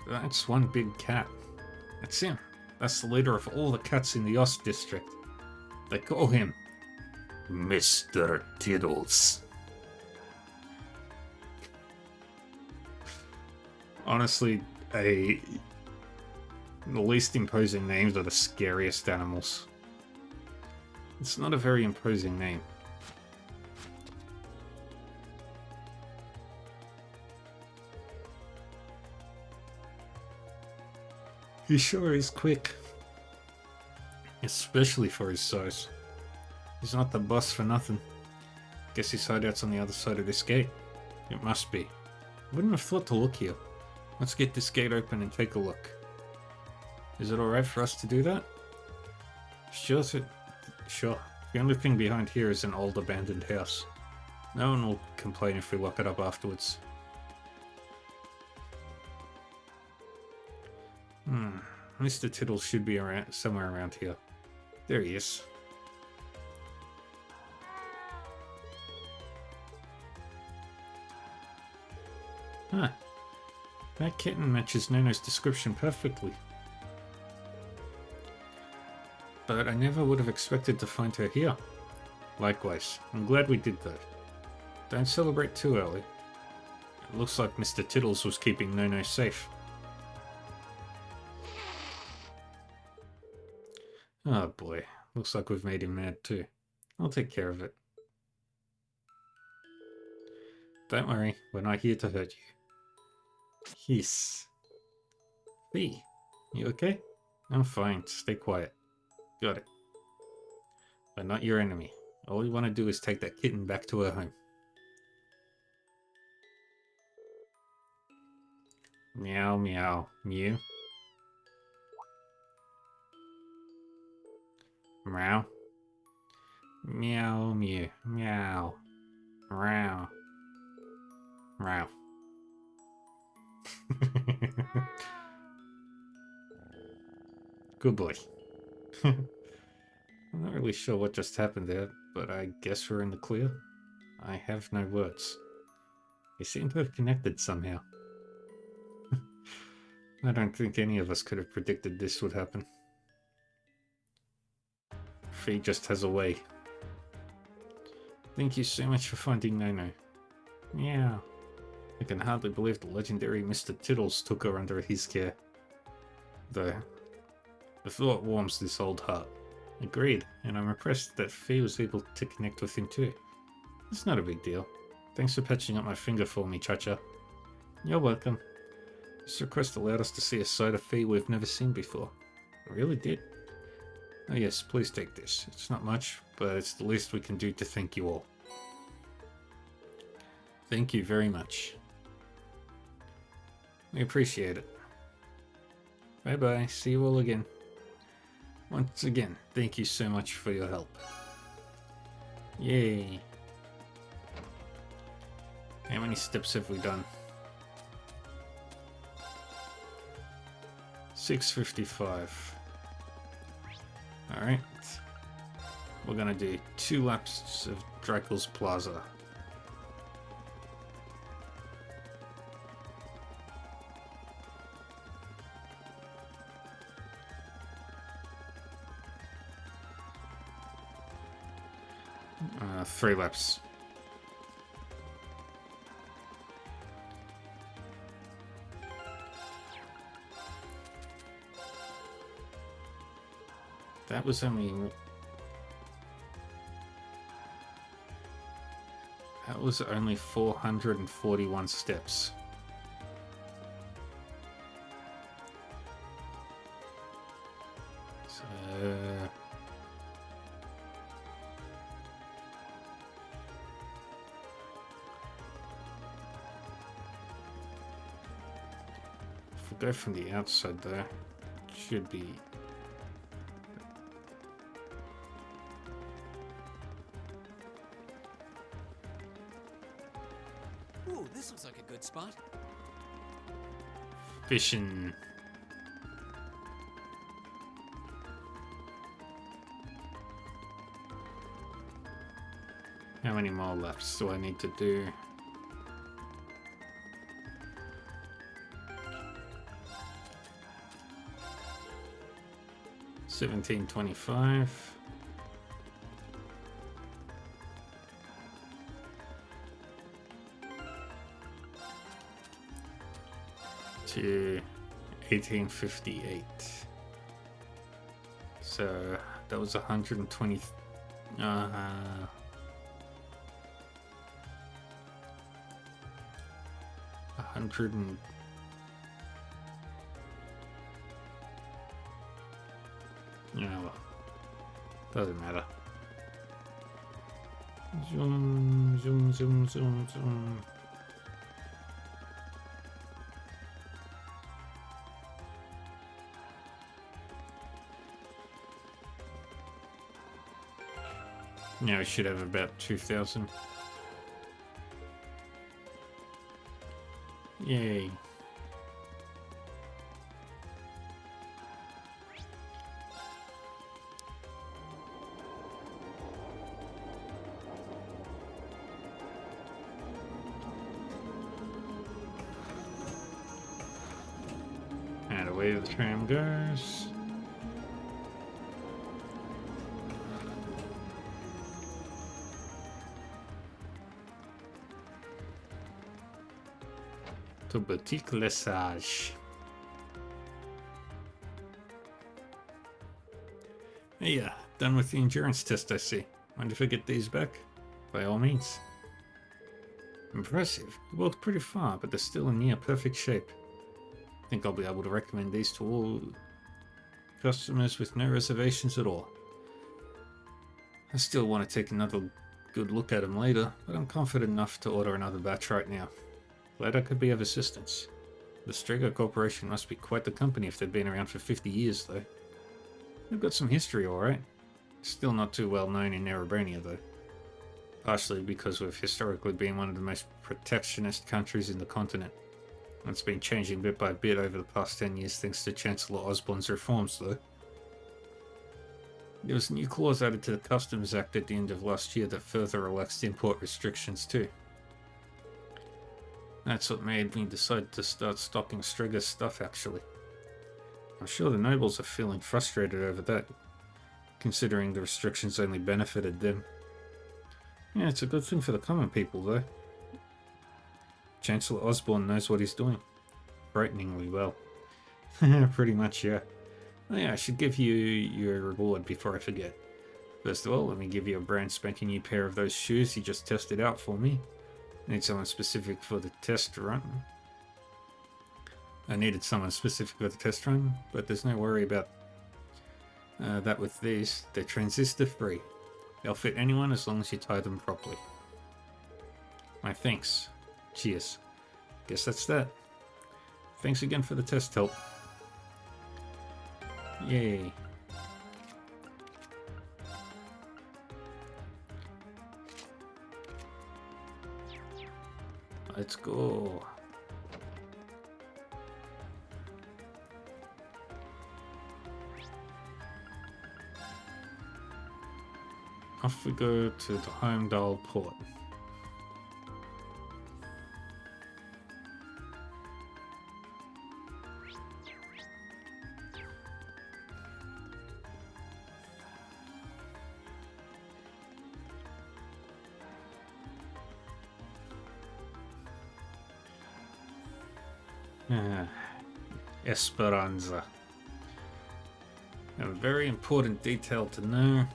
That's one big cat. That's him. That's the leader of all the cats in the Ost district. They call him Mr. Tiddles. Honestly, the least imposing names are the scariest animals. It's not a very imposing name. He sure is quick. Especially for his size. He's not the boss for nothing. Guess his hideout's on the other side of this gate. It must be. Wouldn't have thought to look here. Let's get this gate open and take a look. Is it alright for us to do that? Sure. The only thing behind here is an old abandoned house. No one will complain if we lock it up afterwards. Mr. Tiddles should be around somewhere around here. There he is. Huh. That kitten matches Nono's description perfectly. But I never would have expected to find her here. Likewise, I'm glad we did though. Don't celebrate too early. It looks like Mr. Tiddles was keeping Nono safe. Oh boy, looks like we've made him mad too. I'll take care of it. Don't worry, we're not here to hurt you. Hiss. Fee, you okay? I'm fine, stay quiet. Got it. We're not your enemy. All we want to do is take that kitten back to her home. Meow, meow, mew. Meow. Meow, mew, meow. Meow. Meow. Good boy. I'm not really sure what just happened there, but I guess we're in the clear. I have no words. They seem to have connected somehow. I don't think any of us could have predicted this would happen. Fee just has a way. Thank you so much for finding Nono. Meow. I can hardly believe the legendary Mr. Tiddles took her under his care. Though, the thought warms this old heart. Agreed, and I'm impressed that Fee was able to connect with him too. It's not a big deal. Thanks for patching up my finger for me, Cha-Cha. You're welcome. This request allowed us to see a side of Fee we've never seen before. It really did. Oh yes, please take this. It's not much, but it's the least we can do to thank you all. Thank you very much. We appreciate it. Bye bye, see you all again. Once again, thank you so much for your help. Yay. How many steps have we done? 655. Alright. We're gonna do 2 laps of Drakel's Plaza. Uh, 3 laps. That was only... That was only 441 steps. So... If we go from the outside there, it should be... Ooh, this looks like a good spot. Fishing. How many more laps do I need to do? $17.25. To 1858. So that was 120. 100 and... Yeah, well, doesn't matter. Zoom, zoom, zoom, zoom, zoom. Now we should have about 2,000. Yay. And away the tram goes. To Boutique Lesage. Yeah, done with the endurance test, I see. Mind if I get these back? By all means. Impressive. You walked pretty far, but they're still in near perfect shape. I think I'll be able to recommend these to all customers with no reservations at all. I still want to take another good look at them later, but I'm confident enough to order another batch right now. Glad I could be of assistance. The Strega Corporation must be quite the company if they've been around for 50 years, though. They've got some history, alright. Still not too well known in Erebronia, though. Partially because we've historically been one of the most protectionist countries in the continent. It's been changing bit by bit over the past 10 years thanks to Chancellor Osborne's reforms, though. There was a new clause added to the Customs Act at the end of last year that further relaxed import restrictions, too. That's what made me decide to start stocking Strega's stuff, actually. I'm sure the nobles are feeling frustrated over that, considering the restrictions only benefited them. Yeah, it's a good thing for the common people, though. Chancellor Osborne knows what he's doing. Frighteningly well. Pretty much, yeah. Oh yeah, I should give you your reward before I forget. First of all, let me give you a brand spanking new pair of those shoes you just tested out for me. I need someone specific for the test run. I needed someone specific for the test run, but there's no worry about that with these. They're transistor free. They'll fit anyone as long as you tie them properly. My thanks. Cheers. Guess that's that. Thanks again for the test help. Yay. Let's go. Off we go to the Heimdall port. Esperanza. A very important detail to know.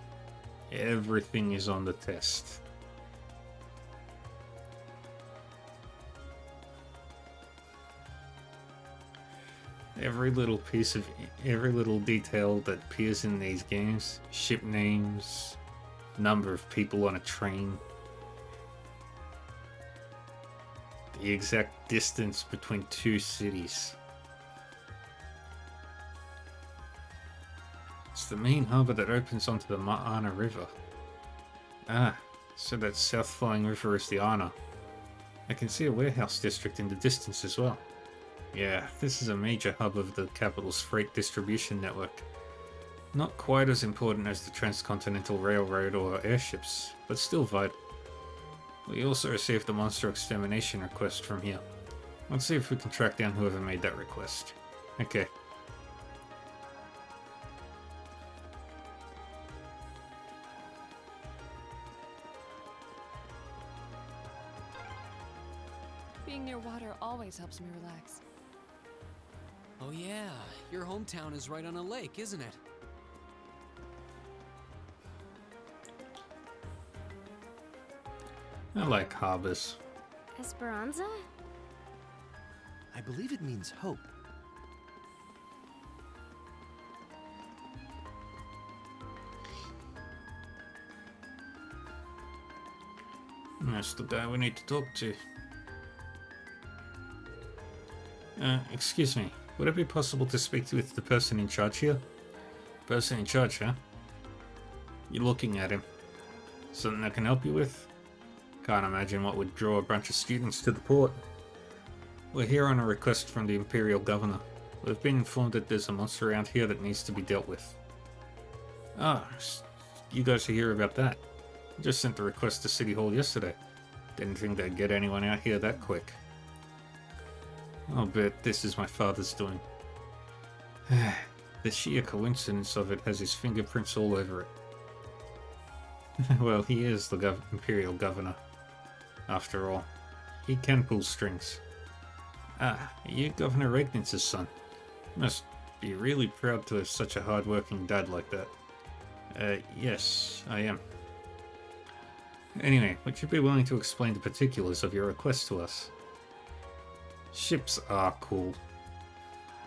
Everything is on the test. Every little detail that appears in these games, ship names, number of people on a train, the exact distance between two cities. It's the main harbour that opens onto the Ma'ana River. Ah, so that south-flowing river is the Ana. I can see a warehouse district in the distance as well. Yeah, this is a major hub of the capital's freight distribution network. Not quite as important as the Transcontinental Railroad or airships, but still vital. We also received the monster extermination request from here. Let's see if we can track down whoever made that request. Okay. Being near water always helps me relax. Oh yeah, your hometown is right on a lake, isn't it? I like harbors. Esperanza? I believe it means hope. That's the guy we need to talk to. Excuse me. Would it be possible to speak with the person in charge here? Person in charge, huh? You're looking at him. Something I can help you with? Can't imagine what would draw a bunch of students to the port. We're here on a request from the Imperial Governor. We've been informed that there's a monster around here that needs to be dealt with. Ah, you guys are here about that. I just sent the request to City Hall yesterday. Didn't think they'd get anyone out here that quick. I'll bet this is my father's doing. The sheer coincidence of it has his fingerprints all over it. Well, he is the Imperial Governor. After all, he can pull strings. Ah, are you Governor Regnitz's son? Must be really proud to have such a hard-working dad like that. Yes, I am. Anyway, would you be willing to explain the particulars of your request to us? Ships are cool.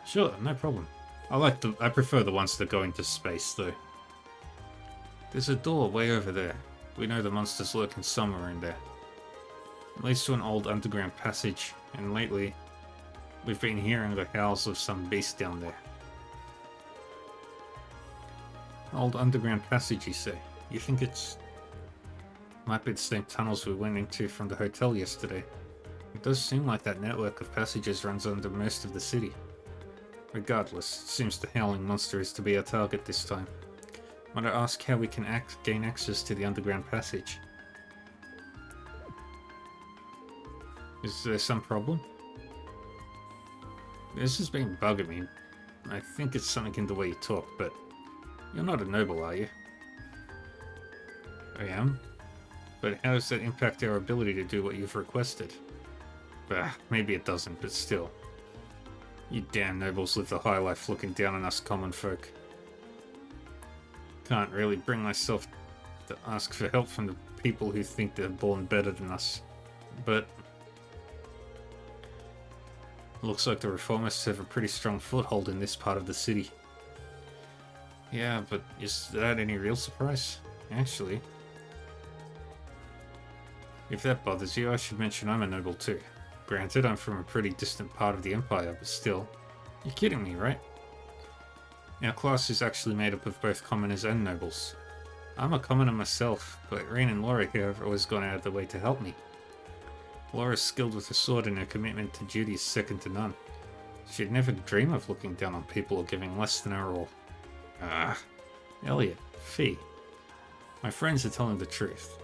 Sure, no problem. I prefer the ones that go into space, though. There's a door way over there. We know the monster's lurking somewhere in there. It leads to an old underground passage, and lately, we've been hearing the howls of some beast down there. Old underground passage, you say? You think it's... might be the same tunnels we went into from the hotel yesterday. It does seem like that network of passages runs under most of the city. Regardless, it seems the howling monster is to be our target this time. Might I ask how we can gain access to the underground passage? Is there some problem? This has been bugging me. I think it's something in the way you talk, but you're not a noble, are you? I am? But how does that impact our ability to do what you've requested? Bah, maybe it doesn't, but still. You damn nobles live the high life looking down on us common folk. Can't really bring myself to ask for help from the people who think they're born better than us. But... looks like the reformists have a pretty strong foothold in this part of the city. Yeah, but is that any real surprise? Actually... if that bothers you, I should mention I'm a noble too. Granted, I'm from a pretty distant part of the Empire, but still. You're kidding me, right? Our class is actually made up of both commoners and nobles. I'm a commoner myself, but Rain and Laura here have always gone out of their way to help me. Laura's skilled with the sword and her commitment to duty is second to none. She'd never dream of looking down on people or giving less than her all. Ah, Elliot, Fee. My friends are telling the truth.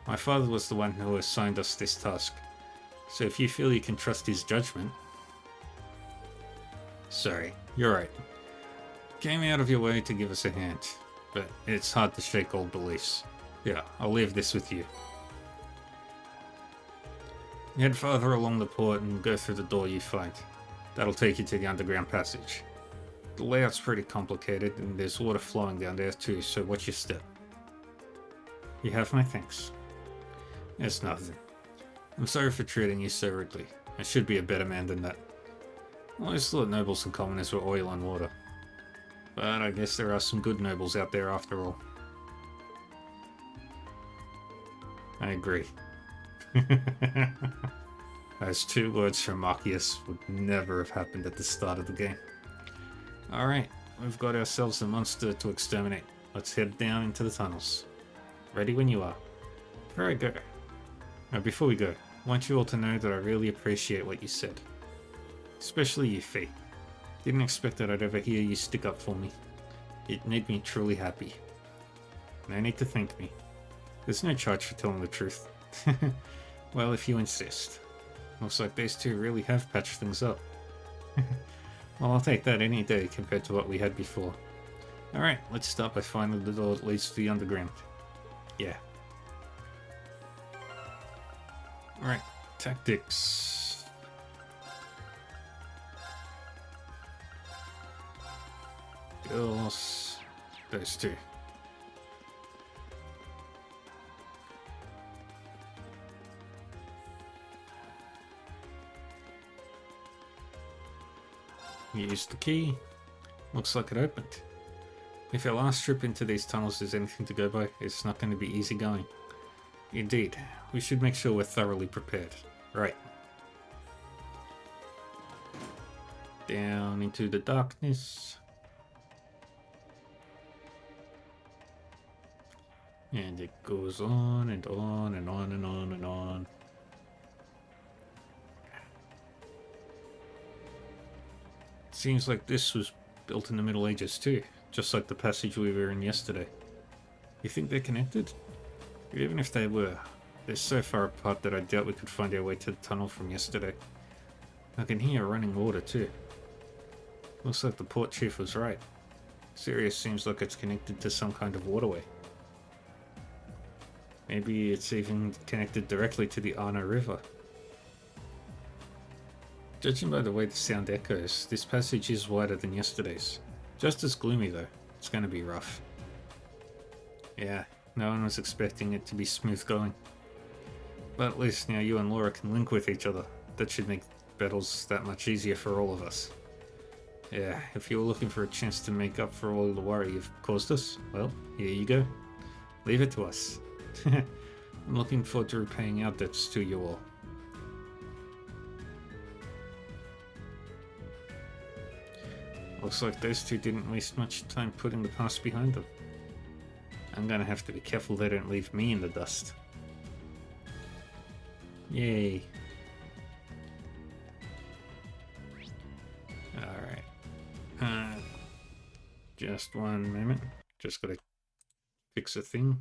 My father was the one who assigned us this task, so if you feel you can trust his judgment... Sorry, you're right. Came out of your way to give us a hand, but it's hard to shake old beliefs. Yeah, I'll leave this with you. Head farther along the port and go through the door you find. That'll take you to the underground passage. The layout's pretty complicated and there's water flowing down there too, so watch your step. You have my thanks. It's nothing. I'm sorry for treating you so rudely. I should be a better man than that. I always thought nobles and commoners were oil and water. But I guess there are some good nobles out there after all. I agree. Those 2 words from Marcius would never have happened at the start of the game. Alright, we've got ourselves a monster to exterminate. Let's head down into the tunnels. Ready when you are. Before I go. Now before we go, I want you all to know that I really appreciate what you said. Especially you, Fee. Didn't expect that I'd ever hear you stick up for me. It made me truly happy. No need to thank me. There's no charge for telling the truth. Well, if you insist. Looks like these two really have patched things up. Well, I'll take that any day compared to what we had before. Alright, let's start by finding the door that leads to the underground. Yeah. Alright, tactics. Girls. Those two. Use the key. Looks like it opened. If our last trip into these tunnels is anything to go by, it's not going to be easy going. Indeed, we should make sure we're thoroughly prepared. Right. Down into the darkness. And it goes on and on and on and on and on. Seems like this was built in the Middle Ages too, just like the passage we were in yesterday. You think they're connected? Even if they were, they're so far apart that I doubt we could find our way to the tunnel from yesterday. I can hear running water too. Looks like the port chief was right. Sirius seems like it's connected to some kind of waterway. Maybe it's even connected directly to the Arno River. Judging by the way the sound echoes, this passage is wider than yesterday's. Just as gloomy though. It's going to be rough. Yeah, no one was expecting it to be smooth going. But at least now you and Laura can link with each other. That should make battles that much easier for all of us. Yeah, if you were looking for a chance to make up for all the worry you've caused us, well, here you go. Leave it to us. I'm looking forward to repaying our debts to you all. Looks like those two didn't waste much time putting the past behind them. I'm gonna have to be careful they don't leave me in the dust. Yay. Alright. Just one moment. Just gotta fix a thing.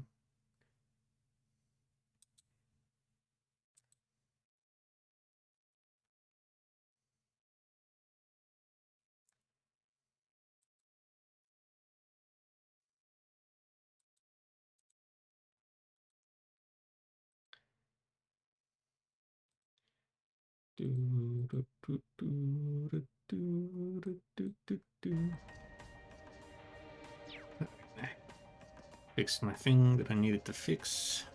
Fixed my thing that I needed to fix.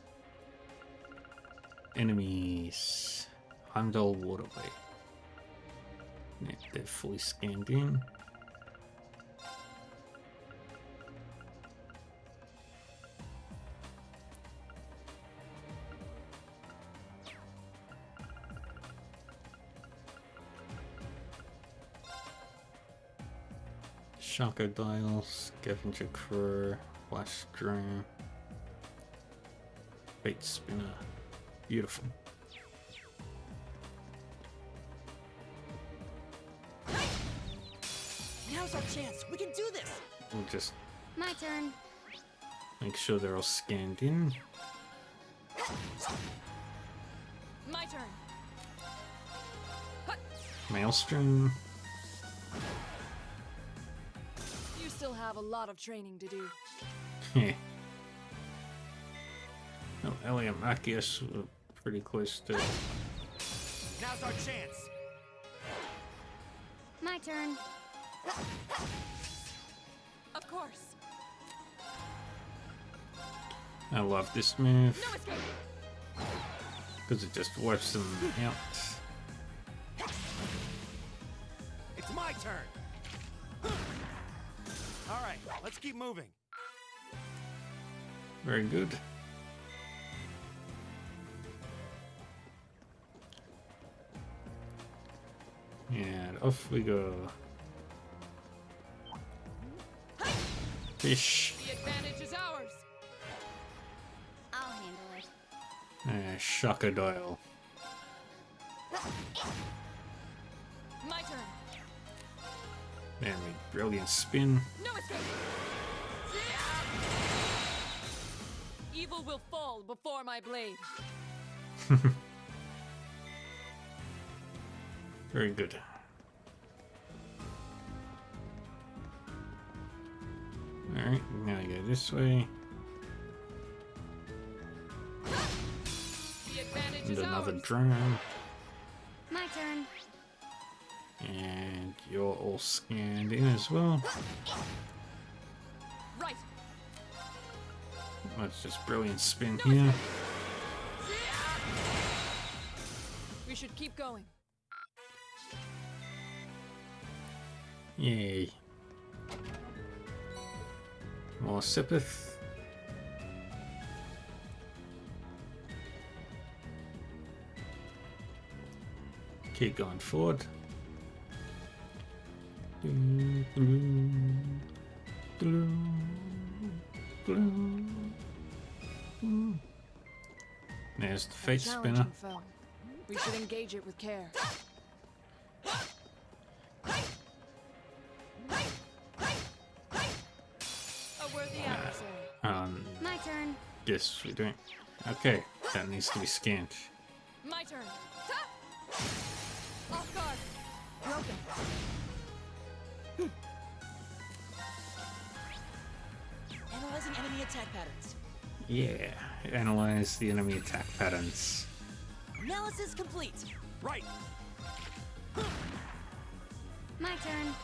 Enemies. Heimdall Waterway. Yeah, they're fully scanned in. Crocodile, Scavenger Crow, Flash Drone, Bait Spinner. Beautiful. Now's our chance. We can do this. We'll just My turn. make sure they're all scanned in. My turn. Maelstrom. You still have a lot of training to do. Yeah. Well, Elliot and Marcus were pretty close to. Now's our chance. My turn. Of course. I love this move No escape. because it just wipes them out. It's my turn. All right, let's keep moving. Very good. And off we go. Fish. The advantage is ours. I'll handle it. Shockodile. My turn. And a brilliant spin. No escape. Evil will fall before my blade. Very good. Alright, now you go this way. The advantage And is another ours. drone. My turn. And you're all scanned in as well. Right. That's just brilliant spin here. We should keep going. Yay. More Sipith. Keep going forward. There's the fate spinner. Challenging foe. We should engage it with care. A worthy adversary. My turn. Yes, we don't. Okay, that needs to be scanned. My turn. Off guard. Broken. Analyzing enemy attack patterns. Yeah, analyze the enemy attack patterns. Analysis complete. Right. My turn.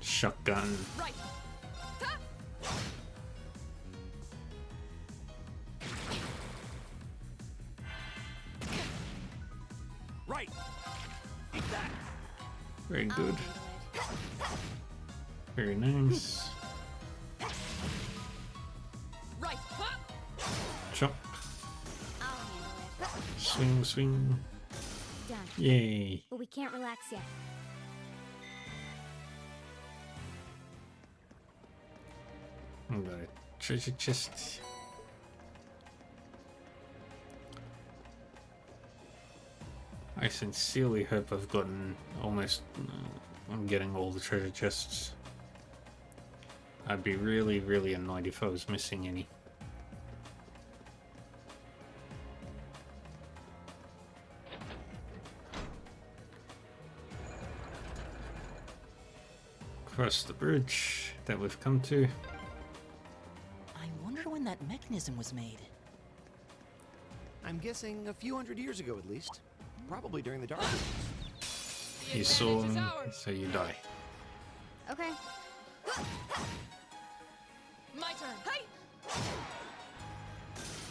Shotgun. Right. Right. Eat that. Very I'll good. handle it. Very nice. Right. Chop. I'll handle it. Swing, swing. Done. Yay. But we can't relax yet. I've got a treasure chest. I sincerely hope I've gotten almost... I'm getting all the treasure chests. I'd be really, really annoyed if I was missing any. Across the bridge that we've come to. I wonder when that mechanism was made. I'm guessing a few hundred years ago at least. Probably during the Dark Ages. You saw him, so you die. Okay. My turn. Hey!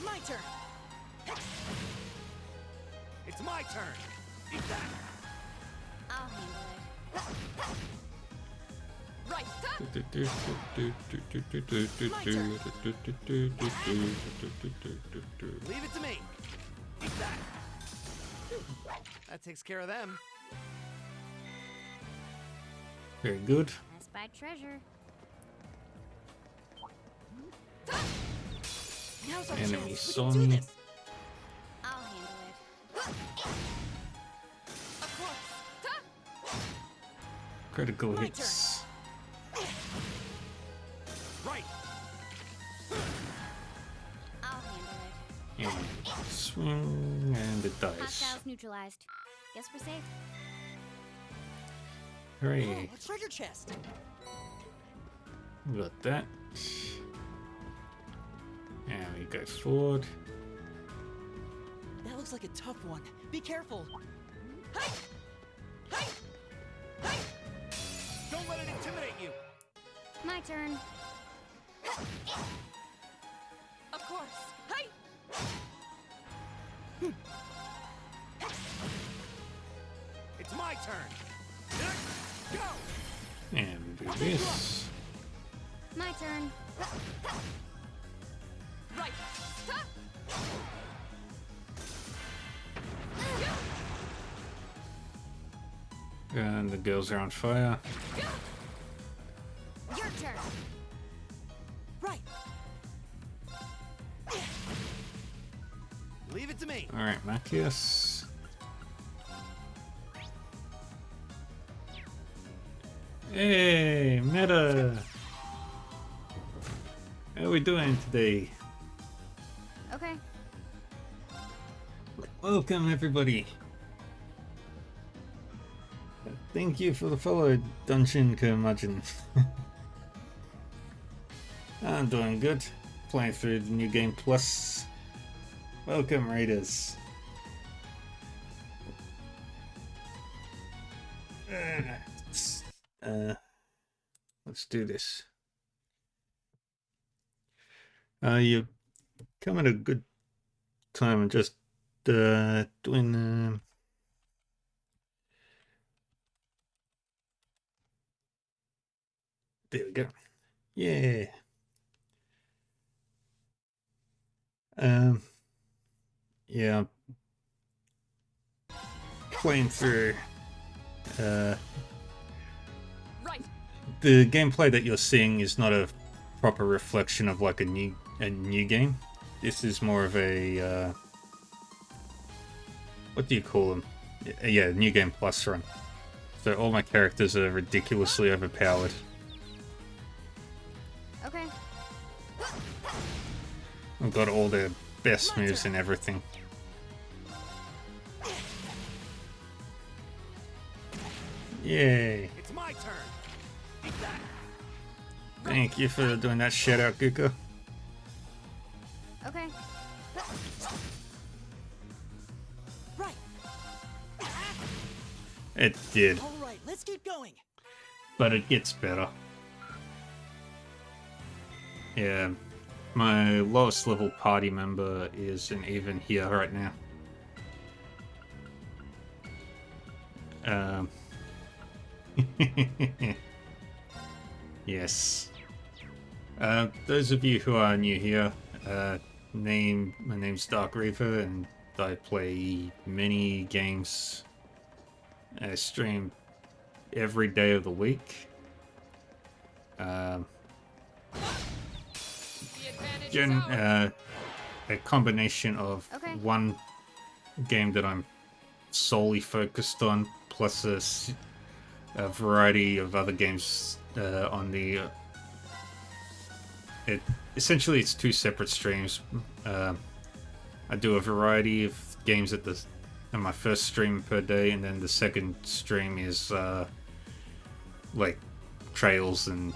My turn. It's my turn. Eat that. I'll handle it. Right. Leave it to me. Eat that. That takes care of them. Very good. I spy treasure. Now's our Enemy chance. saw We can do me. this. I'll handle it. Of course. Critical hits. Right. I'll handle it. And swing, and it dies. Hostiles neutralized. Guess we're safe. Hooray. Oh, a treasure chest. Got that. And we go forward. That looks like a tough one. Be careful. Don't let it intimidate you. My turn. Of course. Hey! It's my turn. Go. And do this. My turn. Right. And the girls are on fire. Your turn. Right. Leave it to me. Alright, Machias. Hey, Meta! How are we doing today? Okay. Welcome, everybody. Thank you for the follow, Dunshin Curmudgeon. I'm doing good. Playing through the New Game Plus. Welcome, Raiders. Let's do this. You come at a good time. I'm just doing. There we go. Yeah. Yeah. Playing through. Right. The gameplay that you're seeing is not a proper reflection of like a new game. This is more of a what do you call them? Yeah, New Game Plus run. So all my characters are ridiculously overpowered. Okay. I've got all the best moves and everything. Yay! It's my turn. Eat that. Thank you for doing that shout out, Guka. Okay. Right. It did, All right, let's keep going. but it gets better. Yeah, my lowest level party member isn't even here right now. Yes. Those of you who are new here, my name's Dark Reaver, and I play many games. I stream every day of the week. A combination of one game that I'm solely focused on, plus a variety of other games on the. Essentially, it's two separate streams. I do a variety of games at my first stream per day, and then the second stream is like trails and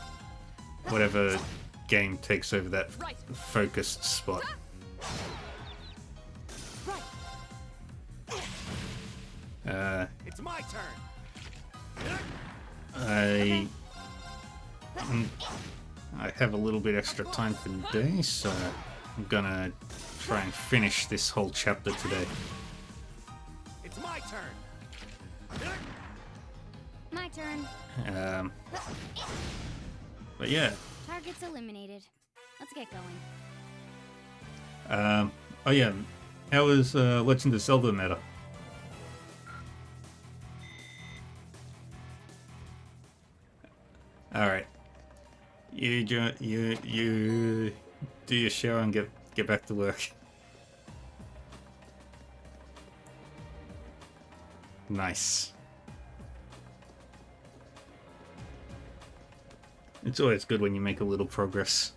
whatever game takes over that focused spot. It's my turn. I have a little bit extra time today, so I'm gonna try and finish this whole chapter today. It's my turn. My turn. But yeah. Targets eliminated. Let's get going. Oh yeah. How is Legend of Zelda meta? All right. You do your show and get back to work. Nice. It's always good when you make a little progress.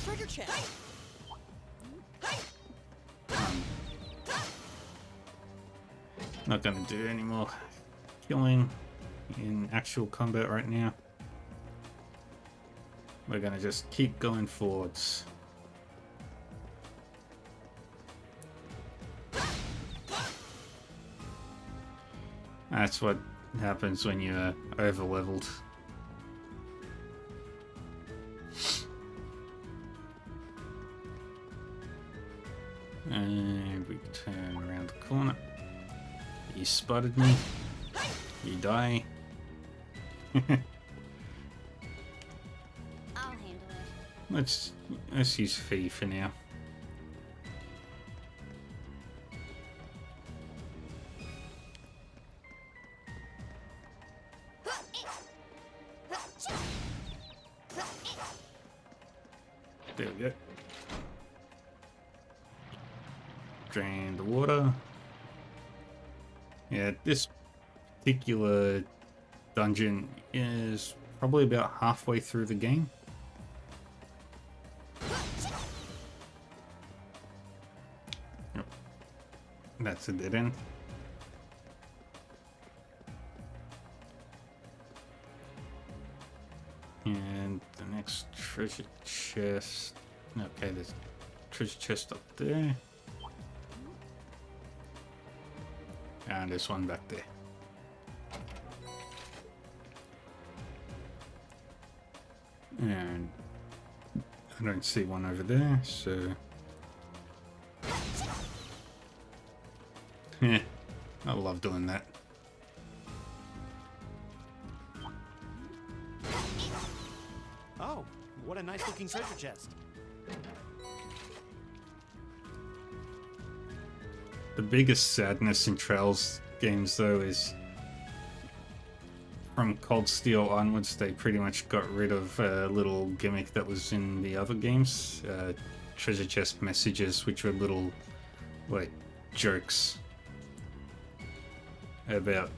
Treasure chest. Not gonna do any more killing in actual combat right now. We're gonna just keep going forwards. That's what happens when you're over-leveled. And we turn around the corner. You spotted me. You die. I'll handle it. Let's use Fee for now. There we go. Drain the water. Yeah, this particular dungeon is probably about halfway through the game. Yep. That's a dead end. And the next treasure chest. Okay, there's a treasure chest up there. And there's one back there. And I don't see one over there, so... Yeah, I love doing that. Oh, what a nice looking treasure chest. The biggest sadness in Trails games, though, is from Cold Steel onwards, they pretty much got rid of a little gimmick that was in the other games. Treasure chest messages, which were little, like, jokes about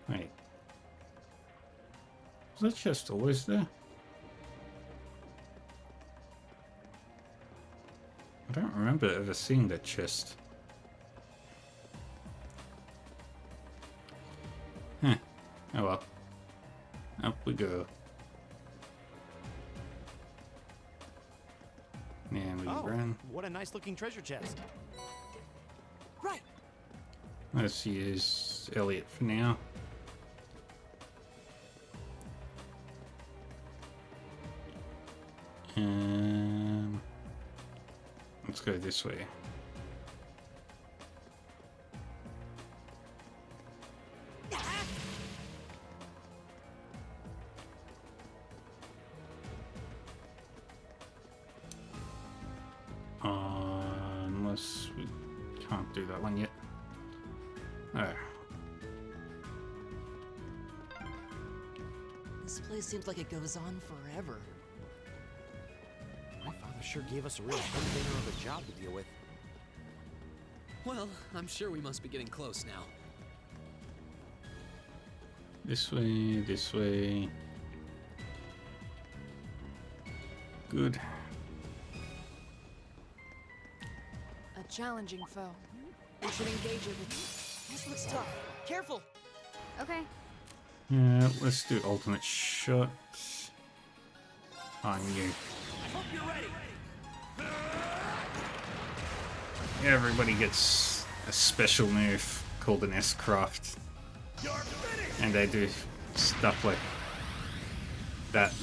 wait. Was that chest always there? I don't remember ever seeing that chest. Huh. Oh well. Up we go. And we run. What a nice looking treasure chest. Right. Let's use Elliot for now. Let's go this way. Unless we can't do that one yet. Oh. This place seems like it goes on forever. My father sure gave us a real humdinger of a job to deal with. Well, I'm sure we must be getting close now. This way, this way. Good. A challenging foe. We should engage it with... This looks tough. Careful! Okay. Yeah, let's do alternate shot on you. Hope you're ready. Everybody gets a special move called an S-Craft. And they do stuff like that.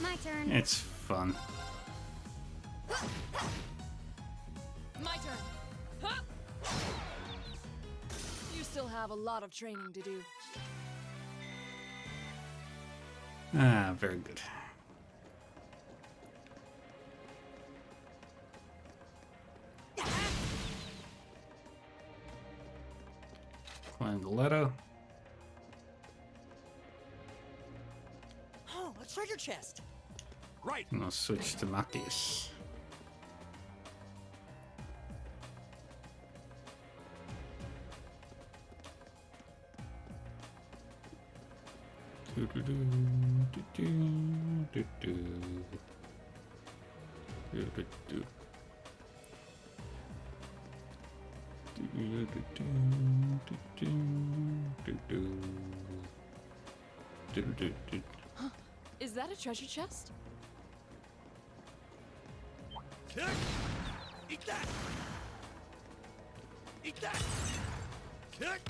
My turn. It's fun. My turn. Huh? You still have a lot of training to do. Ah, very good. Climb the ladder. treasure chest. Right. And I'll switch to Marcus. Is that a treasure chest? Kick! Eat that! Eat that! Kick!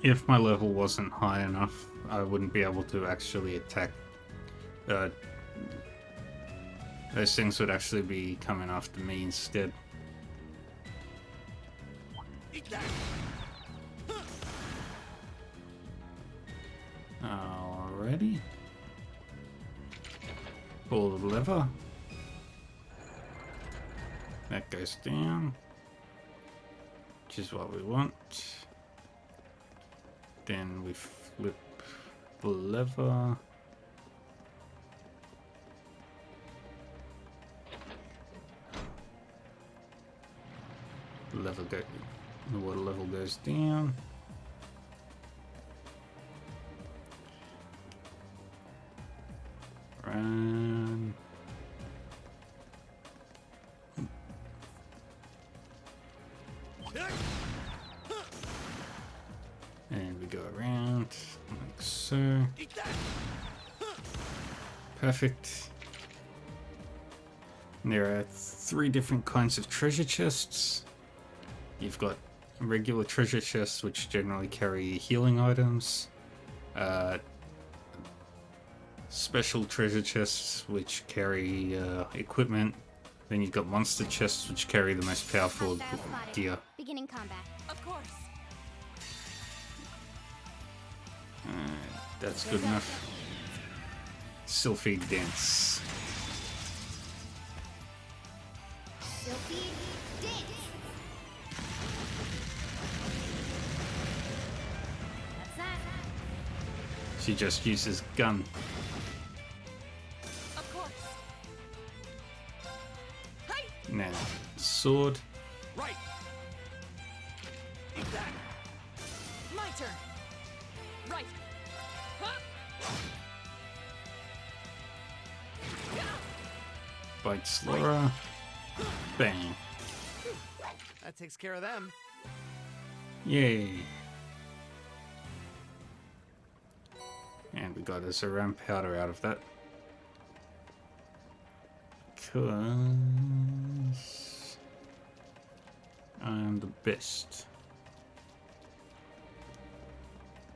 If my level wasn't high enough, I wouldn't be able to actually attack. Those things would actually be coming after me instead. Eat that! Alrighty. Pull the lever. That goes down, which is what we want. Then we flip the lever. The water level goes down. Run. And we go around like so. Perfect. And there are 3 different kinds of treasure chests. You've got regular treasure chests, which generally carry healing items. Special treasure chests, which carry equipment. Then you've got monster chests, which carry the most powerful gear. Beginning combat. Of course. That's good enough. Sylphie dance. Sylphie dance. That's that. She just uses gun. Of course. Hey. Now, sword. Right. Eat that. My turn. Right. Huh? Bites Laura. Bang. That takes care of them. Yay. And we got a Zaram powder out of that. Because I'm the best.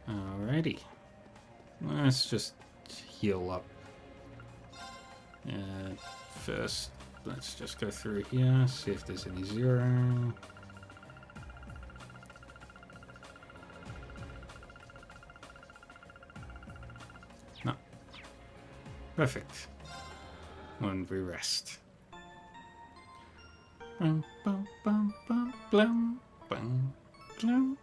Alrighty. Let's just heal up. First, let's just go through here, see if there's any 0. No. Perfect. When we rest. Bum, bum, bum, bum, blum, bum, blum.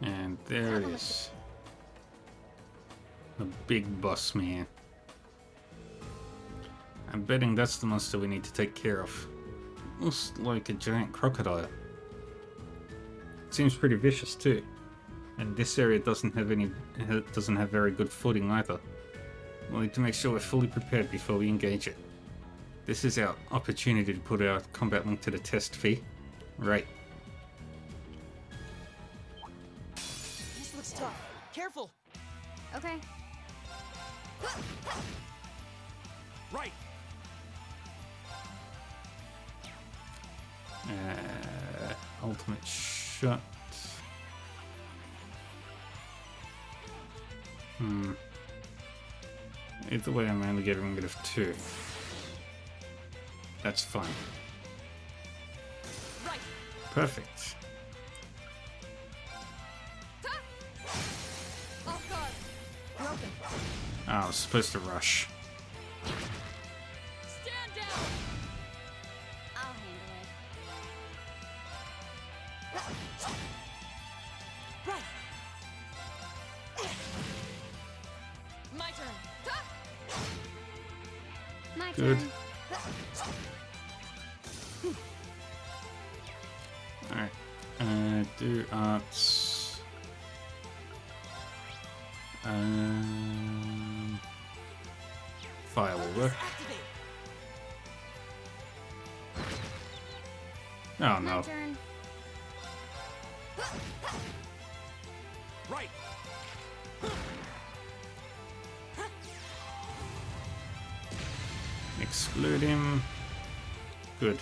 And there it is. The big boss man. I'm betting that's the monster we need to take care of. Looks like a giant crocodile. It seems pretty vicious too. And this area doesn't have very good footing either. We'll need to make sure we're fully prepared before we engage it. This is our opportunity to put our combat link to the test, Fee. Right. This looks tough. Careful. Okay. Right. Ultimate shot. Either way, I'm only getting rid of 2. That's fine. Right. Perfect. I was supposed to rush. Stand down! I'll handle it. Right. My turn. My Good. turn. Alright. Do arts. Fire will work. Oh My no. turn. Right. Exclude him. Good.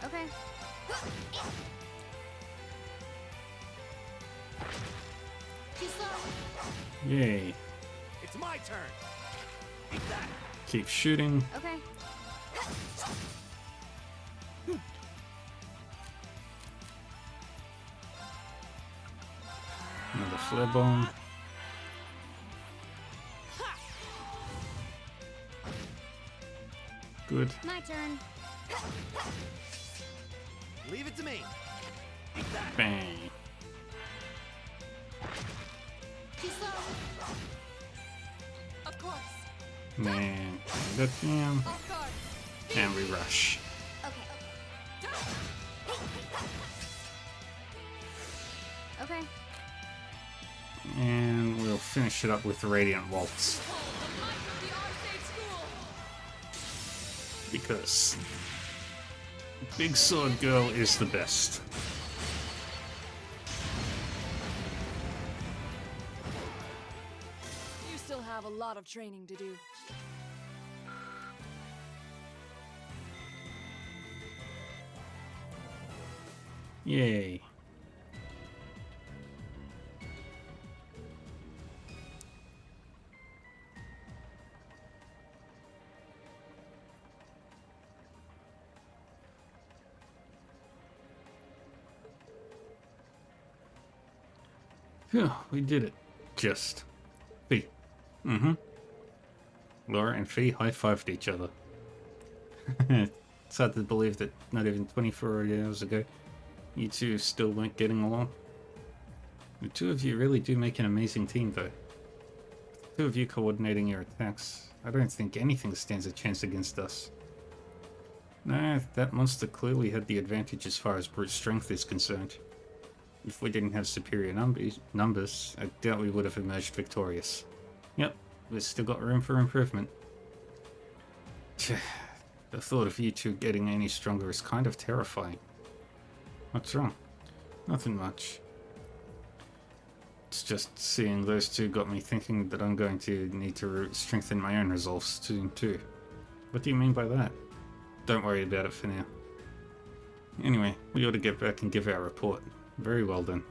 Okay. Too slow. Yay. It's my turn. Eat that. Keep shooting. Okay. Another flare bomb. Good. My turn. Leave it to me. Eat that. Bang. Too slow. Of course. Man. That down. Off guard. And we rush. Okay. Okay. And we'll finish it up with the Radiant Waltz. Because Big Sword Girl is the best. You still have a lot of training to do. Yay. Phew, we did it. Just. Fee. Mm-hmm. Laura and Fee high-fived each other. It's hard to believe that not even 24 hours ago, you two still weren't getting along. The two of you really do make an amazing team, though. The two of you coordinating your attacks, I don't think anything stands a chance against us. No, that monster clearly had the advantage as far as brute strength is concerned. If we didn't have superior numbers, I doubt we would have emerged victorious. Yep, we've still got room for improvement. The thought of you two getting any stronger is kind of terrifying. What's wrong? Nothing much. It's just seeing those two got me thinking that I'm going to need to strengthen my own resolve soon too. What do you mean by that? Don't worry about it for now. Anyway, we ought to get back and give our report. Very well done.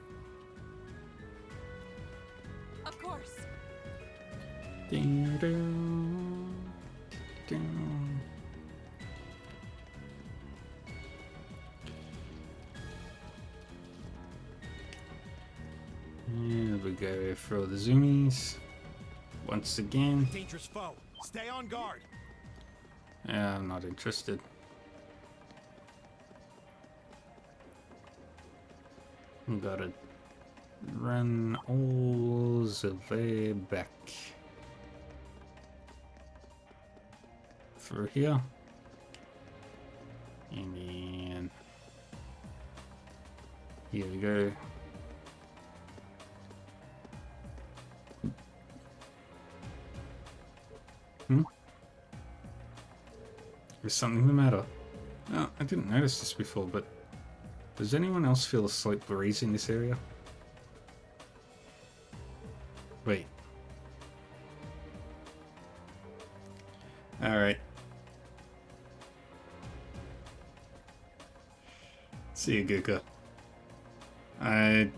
Of course. Ding dong, ding. And we go for the zoomies. Once again. Dangerous foe. Stay on guard. I'm not interested. We gotta run all the way back. Through here. And then here we go. Is something the matter? Oh, I didn't notice this before, but does anyone else feel a slight breeze in this area? Wait. Alright. See you, Guka. I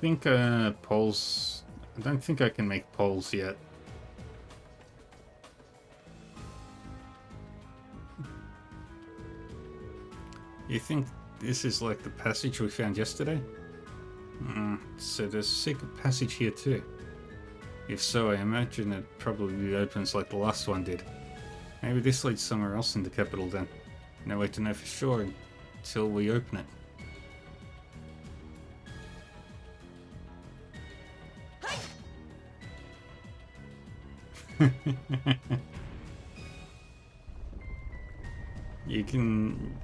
think polls... I don't think I can make polls yet. You think this is like the passage we found yesterday? So there's a secret passage here too. If so, I imagine it probably opens like the last one did. Maybe this leads somewhere else in the capital then. No way to know for sure until we open it. You can...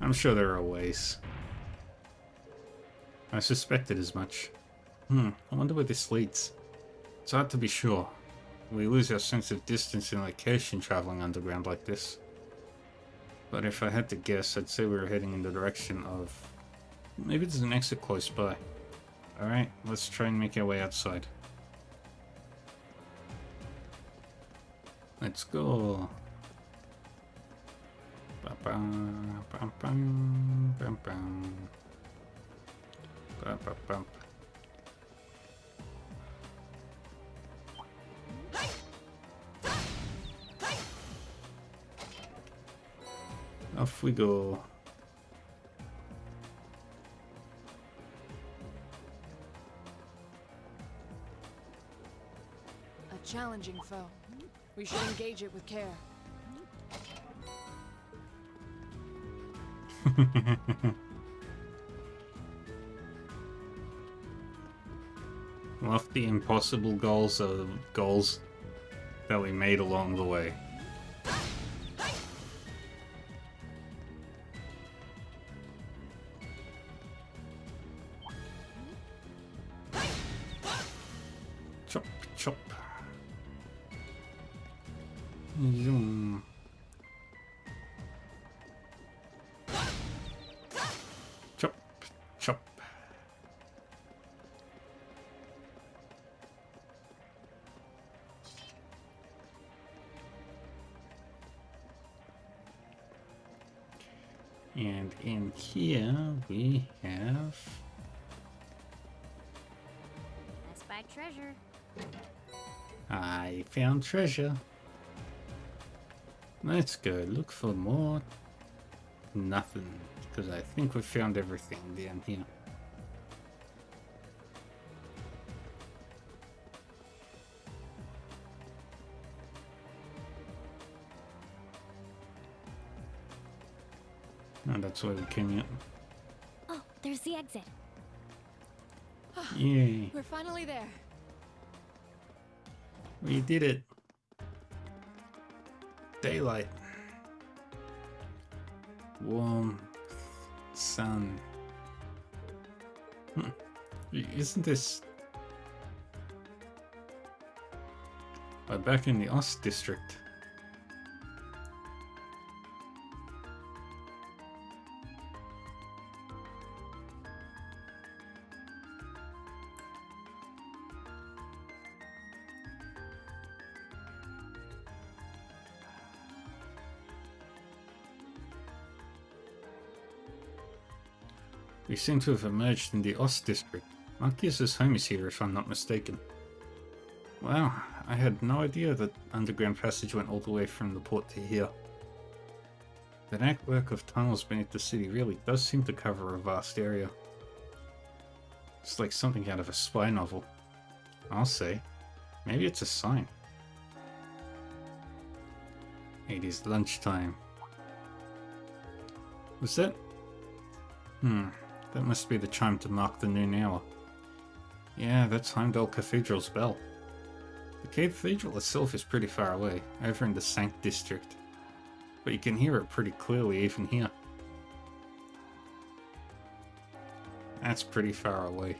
I'm sure there are ways. I suspected as much. I wonder where this leads. It's hard to be sure. We lose our sense of distance and location traveling underground like this. But if I had to guess, I'd say we were heading in the direction of... Maybe there's an exit close by. Alright, let's try and make our way outside. Let's go. Ba-bum, bum-bum, bum-bum. Ba-ba-bum. Off we go. A challenging foe. We should engage it with care. Lofty impossible goals are goals that we made along the way. Chop, chop. Zoom. Chop, chop. And in here we have... Let's buy treasure. I found treasure. Let's go look for more. Nothing, because I think we found everything down here. And that's where we came in. Oh, there's the exit. Yay. We're finally there. We did it. Daylight. Warm sun. Isn't this... We're back in the Ost district. We seem to have emerged in the Ost district. Marcus's home is here, if I'm not mistaken. Wow, I had no idea that underground passage went all the way from the port to here. The network of tunnels beneath the city really does seem to cover a vast area. It's like something out of a spy novel. I'll say. Maybe it's a sign. It is lunchtime. Was that? That must be the chime to mark the noon hour. Yeah, that's Heimdall Cathedral's bell. The cathedral itself is pretty far away, over in the Sankt district. But you can hear it pretty clearly even here. That's pretty far away.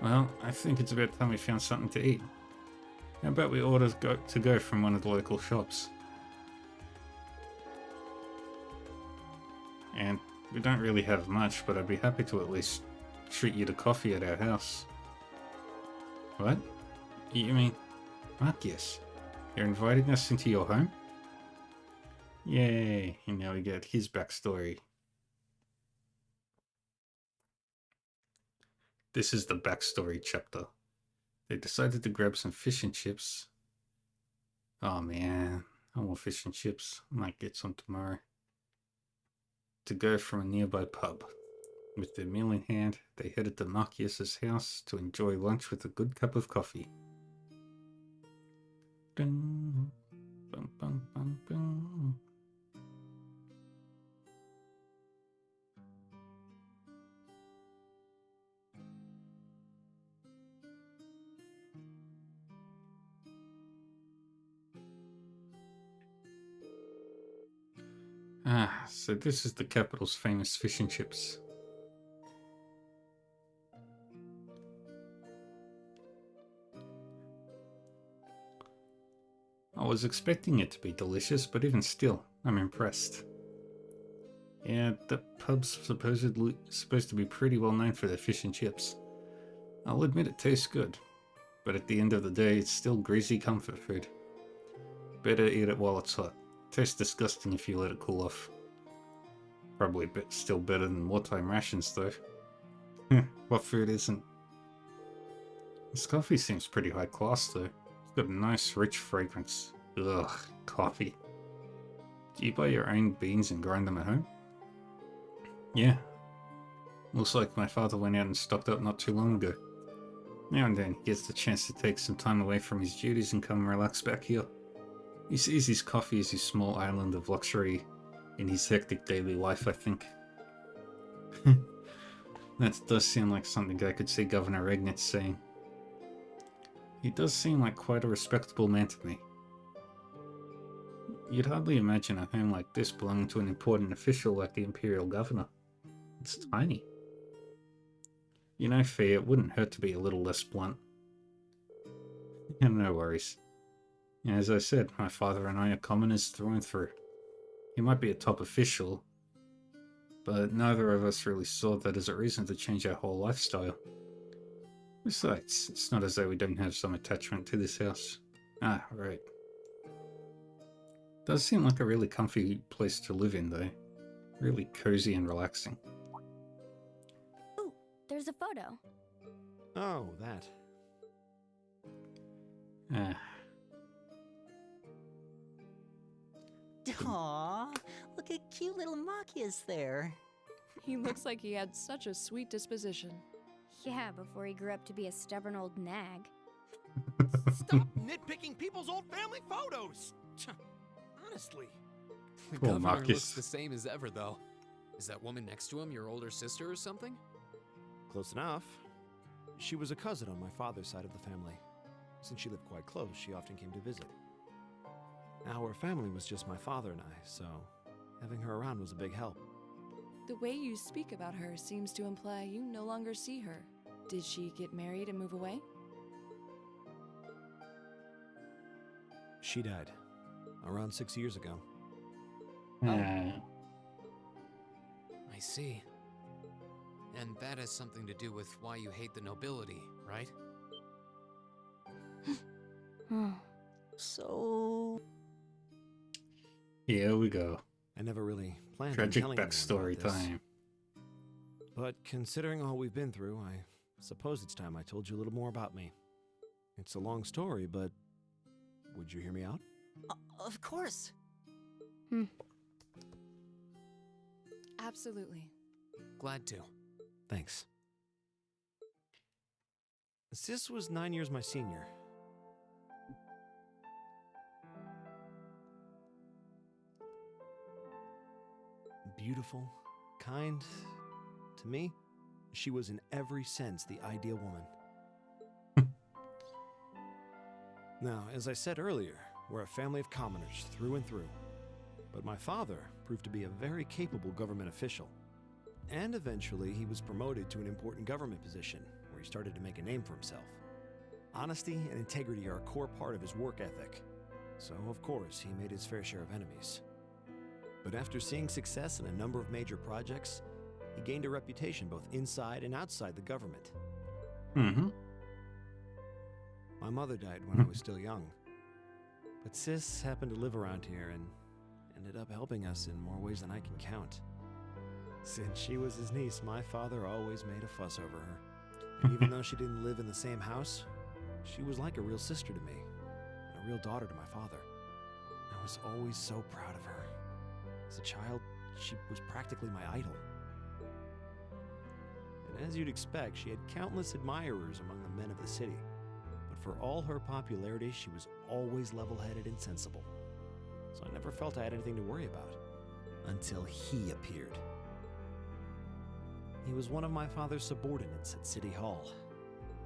Well, I think it's about time we found something to eat. How about we order to go from one of the local shops? And we don't really have much, but I'd be happy to at least treat you to coffee at our house. What? You mean... Marcus, you're inviting us into your home? Yay, and now we get his backstory. This is the backstory chapter. They decided to grab some fish and chips. Oh man, I want fish and chips. Might get some tomorrow. To go from a nearby pub. With their meal in hand, they headed to Marcius's house to enjoy lunch with a good cup of coffee. Dun, bum, bum, bum, bum. Ah, so this is the capital's famous fish and chips. I was expecting it to be delicious, but even still, I'm impressed. Yeah, the pub's supposed to be pretty well known for their fish and chips. I'll admit it tastes good, but at the end of the day, it's still greasy comfort food. Better eat it while it's hot. Tastes disgusting if you let it cool off. Probably still better than wartime rations, though. What food isn't? This coffee seems pretty high class, though. It's got a nice, rich fragrance. Ugh, coffee. Do you buy your own beans and grind them at home? Yeah. Looks like my father went out and stocked up not too long ago. Now and then he gets the chance to take some time away from his duties and come relax back here. He sees his coffee as his small island of luxury in his hectic daily life, I think. That does seem like something I could see Governor Regnitz saying. He does seem like quite a respectable man to me. You'd hardly imagine a home like this belonging to an important official like the Imperial Governor. It's tiny. You know, Fee, it wouldn't hurt to be a little less blunt. No worries. As I said, my father and I are commoners through and through. He might be a top official, but neither of us really saw that as a reason to change our whole lifestyle. Besides, it's not as though we don't have some attachment to this house. Ah, right. Does seem like a really comfy place to live in, though. Really cozy and relaxing. Ooh, there's a photo. Oh, that. Ah. Aww, look at cute little Marcius there. He looks like he had such a sweet disposition. Yeah, before he grew up to be a stubborn old nag. Stop nitpicking people's old family photos! Honestly. The Poor governor Marcus. looks the same as ever, though. Is that woman next to him your older sister or something? Close enough. She was a cousin on my father's side of the family. Since she lived quite close, she often came to visit. Our family was just my father and I, so having her around was a big help. The way you speak about her seems to imply you no longer see her. Did she get married and move away? She died around 6 years ago. Ah. I see. And that has something to do with why you hate the nobility, right? So... Here we go. I never really planned on Tragic telling anyone backstory about this. time. But considering all we've been through, I suppose it's time I told you a little more about me. It's a long story, but would you hear me out? Of course. Absolutely. Glad to. Thanks. Sis was 9 years my senior. Beautiful, kind. To me, she was in every sense the ideal woman. Now, as I said earlier, we're a family of commoners through and through. But my father proved to be a very capable government official. And eventually, he was promoted to an important government position, where he started to make a name for himself. Honesty and integrity are a core part of his work ethic. So, of course, he made his fair share of enemies. But after seeing success in a number of major projects, he gained a reputation both inside and outside the government. My mother died when I was still young. But Sis happened to live around here and ended up helping us in more ways than I can count. Since she was his niece, my father always made a fuss over her. And even though she didn't live in the same house, she was like a real sister to me, and a real daughter to my father. I was always so proud of her. As a child, she was practically my idol. As you'd expect, she had countless admirers among the men of the city. But for all her popularity, she was always level-headed and sensible. So I never felt I had anything to worry about. Until he appeared. He was one of my father's subordinates at City Hall.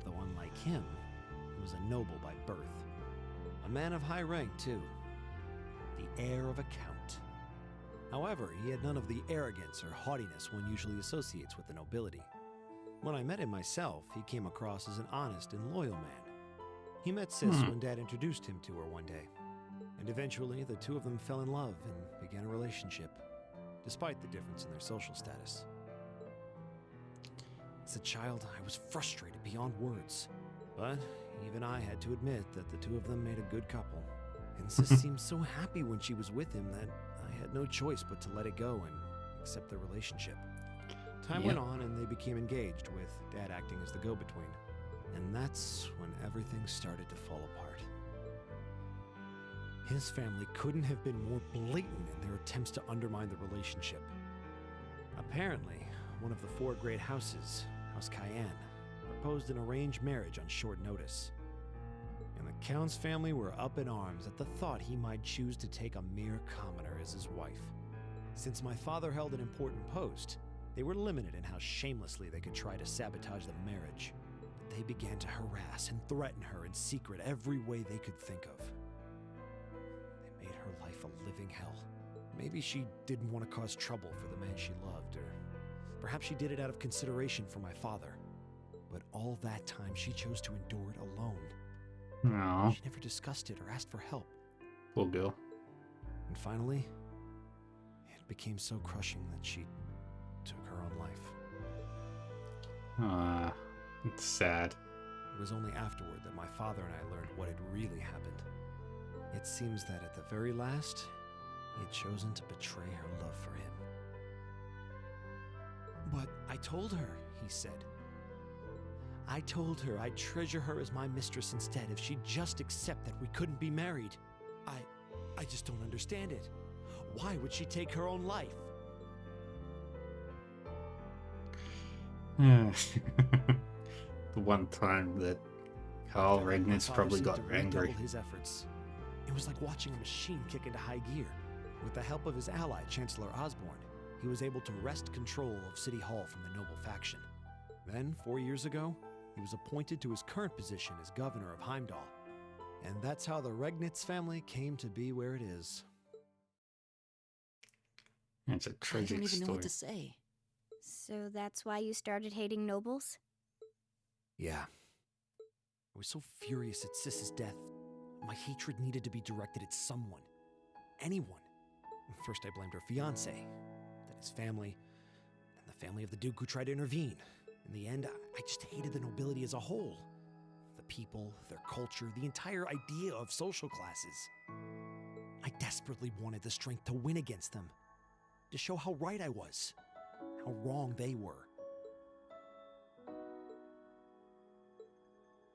Though unlike him, he was a noble by birth. A man of high rank, too. The heir of a count. However, he had none of the arrogance or haughtiness one usually associates with the nobility. When I met him myself, he came across as an honest and loyal man. He met Sis when Dad introduced him to her one day. And eventually, the two of them fell in love and began a relationship, despite the difference in their social status. As a child, I was frustrated beyond words. But even I had to admit that the two of them made a good couple. And Sis seemed so happy when she was with him that I had no choice but to let it go and accept their relationship. Time went on and they became engaged, with Dad acting as the go-between. And that's when everything started to fall apart. His family couldn't have been more blatant in their attempts to undermine the relationship. Apparently, one of the four great houses, House Cayenne, proposed an arranged marriage on short notice. And the Count's family were up in arms at the thought he might choose to take a mere commoner as his wife. Since my father held an important post, they were limited in how shamelessly they could try to sabotage the marriage. But they began to harass and threaten her in secret every way they could think of. They made her life a living hell. Maybe she didn't want to cause trouble for the man she loved, or perhaps she did it out of consideration for my father. But all that time, she chose to endure it alone. No. She never discussed it or asked for help. Poor girl. And finally, it became so crushing that she took her own life. It's sad. It was only afterward that my father and I learned what had really happened. It seems that at the very last, he had chosen to betray her love for him. But I told her, he said. I told her I'd treasure her as my mistress instead if she'd just accept that we couldn't be married. I just don't understand it. Why would she take her own life? The one time that Carl Regnitz probably got angry. His efforts. It was like watching a machine kick into high gear. With the help of his ally, Chancellor Osborne, he was able to wrest control of City Hall from the noble faction. Then, 4 years ago, he was appointed to his current position as governor of Heimdall. And that's how the Regnitz family came to be where it is. It's a tragic I don't even story. know what to say. So that's why you started hating nobles? Yeah. I was so furious at Sis's death. My hatred needed to be directed at someone. Anyone. First I blamed her fiancé, then his family, then the family of the Duke who tried to intervene. In the end, I just hated the nobility as a whole. The people, their culture, the entire idea of social classes. I desperately wanted the strength to win against them. To show how right I was. How wrong they were.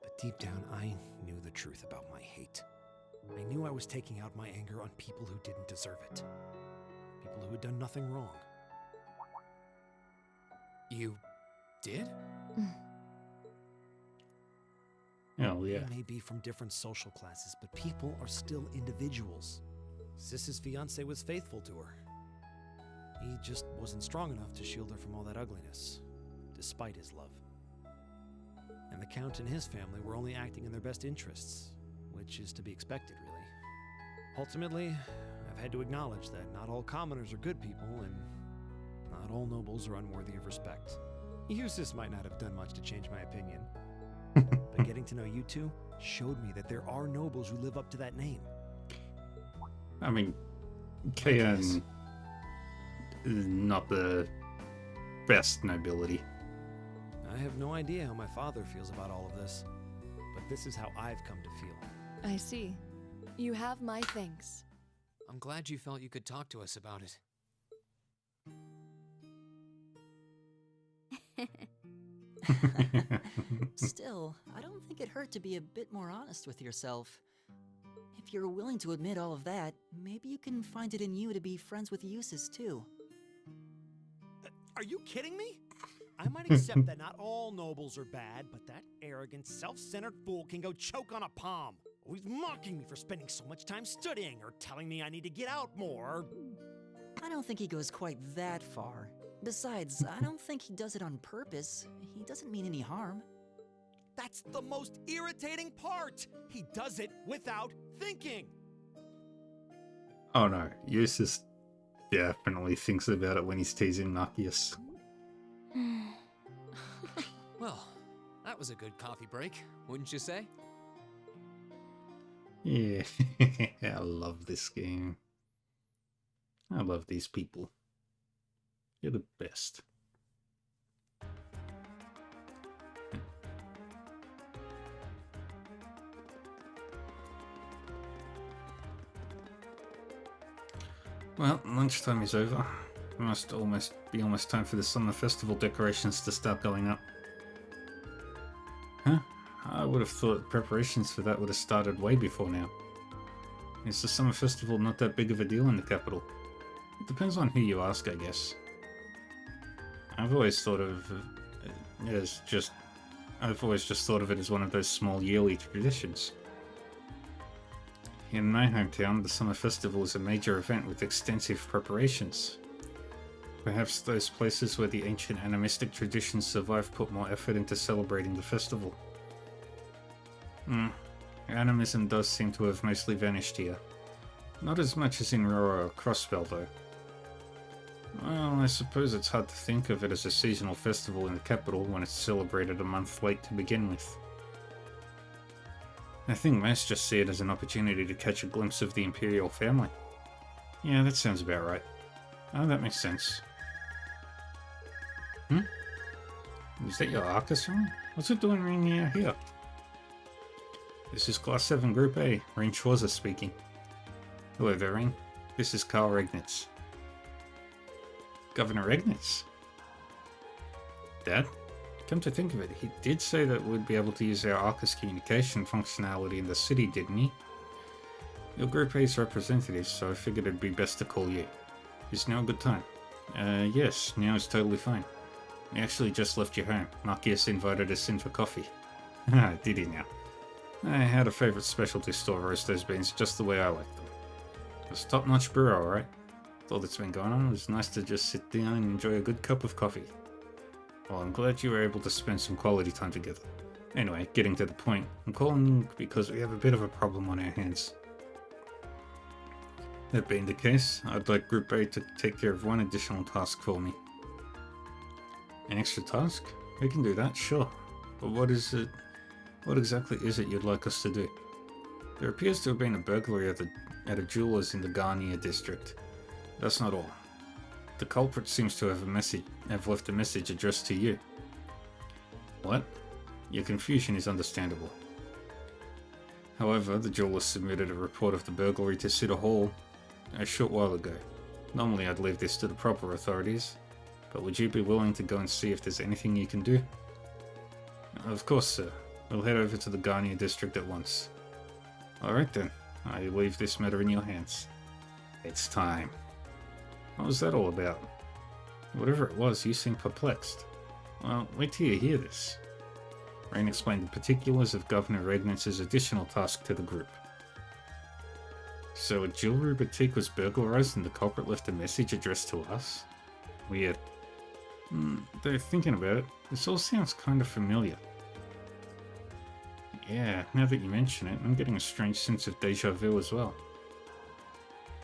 But deep down, I knew the truth about my hate. I knew I was taking out my anger on people who didn't deserve it. People who had done nothing wrong. You did? Oh, yeah. They may be from different social classes, but people are still individuals. Sis's fiancé was faithful to her. He just wasn't strong enough to shield her from all that ugliness, despite his love. And the Count and his family were only acting in their best interests, which is to be expected, really. Ultimately, I've had to acknowledge that not all commoners are good people, and not all nobles are unworthy of respect. Eustace might not have done much to change my opinion, but getting to know you two showed me that there are nobles who live up to that name. I mean, Cayenne is not the best nobility. I have no idea how my father feels about all of this, but this is how I've come to feel. I see. You have my thanks. I'm glad you felt you could talk to us about it. Still, I don't think it hurt to be a bit more honest with yourself. If you're willing to admit all of that, maybe you can find it in you to be friends with Eustace too. Are you kidding me? I might accept that not all nobles are bad, but that arrogant, self-centered fool can go choke on a palm. Always mocking me for spending so much time studying, or telling me I need to get out more. I don't think he goes quite that far. Besides, I don't think he does it on purpose. He doesn't mean any harm. That's the most irritating part! He does it without thinking! Oh no, Eustace definitely thinks about it when he's teasing Marcius. Well, that was a good coffee break, wouldn't you say? Yeah, I love this game. I love these people. You're the best. Well, lunchtime is over. It must be almost time for the summer festival decorations to start going up. Huh? I would have thought preparations for that would have started way before now. Is the summer festival not that big of a deal in the capital? It depends on who you ask, I guess. I've always thought of it as just one of those small yearly traditions. In my hometown, the summer festival is a major event with extensive preparations. Perhaps those places where the ancient animistic traditions survive put more effort into celebrating the festival. Animism does seem to have mostly vanished here. Not as much as in Rora or Crossbell, though. Well, I suppose it's hard to think of it as a seasonal festival in the capital when it's celebrated a month late to begin with. I think most just see it as an opportunity to catch a glimpse of the Imperial family. Yeah, that sounds about right. Oh, that makes sense. Is that your Arcus ring? What's it doing ring here? This is Class 7 Group A, Rain Schwarzer speaking. Hello there, Rain. This is Karl Regnitz. Governor Regnitz? Dad? Come to think of it, he did say that we'd be able to use our Arcus communication functionality in the city, didn't he? Your Group A's representative, so I figured it'd be best to call you. Is now a good time? Yes, now is totally fine. I actually just left you home. Marcius invited us in for coffee. Ah, did he now? I had a favourite specialty store roast those beans just the way I like them. It was top-notch brew, alright. With all that's been going on, it was nice to just sit down and enjoy a good cup of coffee. Well, I'm glad you were able to spend some quality time together. Anyway, getting to the point, I'm calling because we have a bit of a problem on our hands. That being the case, I'd like Group A to take care of one additional task for me. An extra task? We can do that, sure. But what exactly is it you'd like us to do? There appears to have been a burglary at a jeweler's in the Garnier district. That's not all. The culprit seems to have left a message addressed to you. What? Your confusion is understandable. However, the jeweler submitted a report of the burglary to City Hall a short while ago. Normally I'd leave this to the proper authorities, but would you be willing to go and see if there's anything you can do? Of course, sir. We'll head over to the Garnier district at once. Alright then, I leave this matter in your hands. It's time. What was that all about? Whatever it was, you seemed perplexed. Well, wait till you hear this. Rain explained the particulars of Governor Regnitz's additional task to the group. So a jewelry boutique was burglarized and the culprit left a message addressed to us? Weird. Though thinking about it, this all sounds kind of familiar. Yeah, now that you mention it, I'm getting a strange sense of deja vu as well.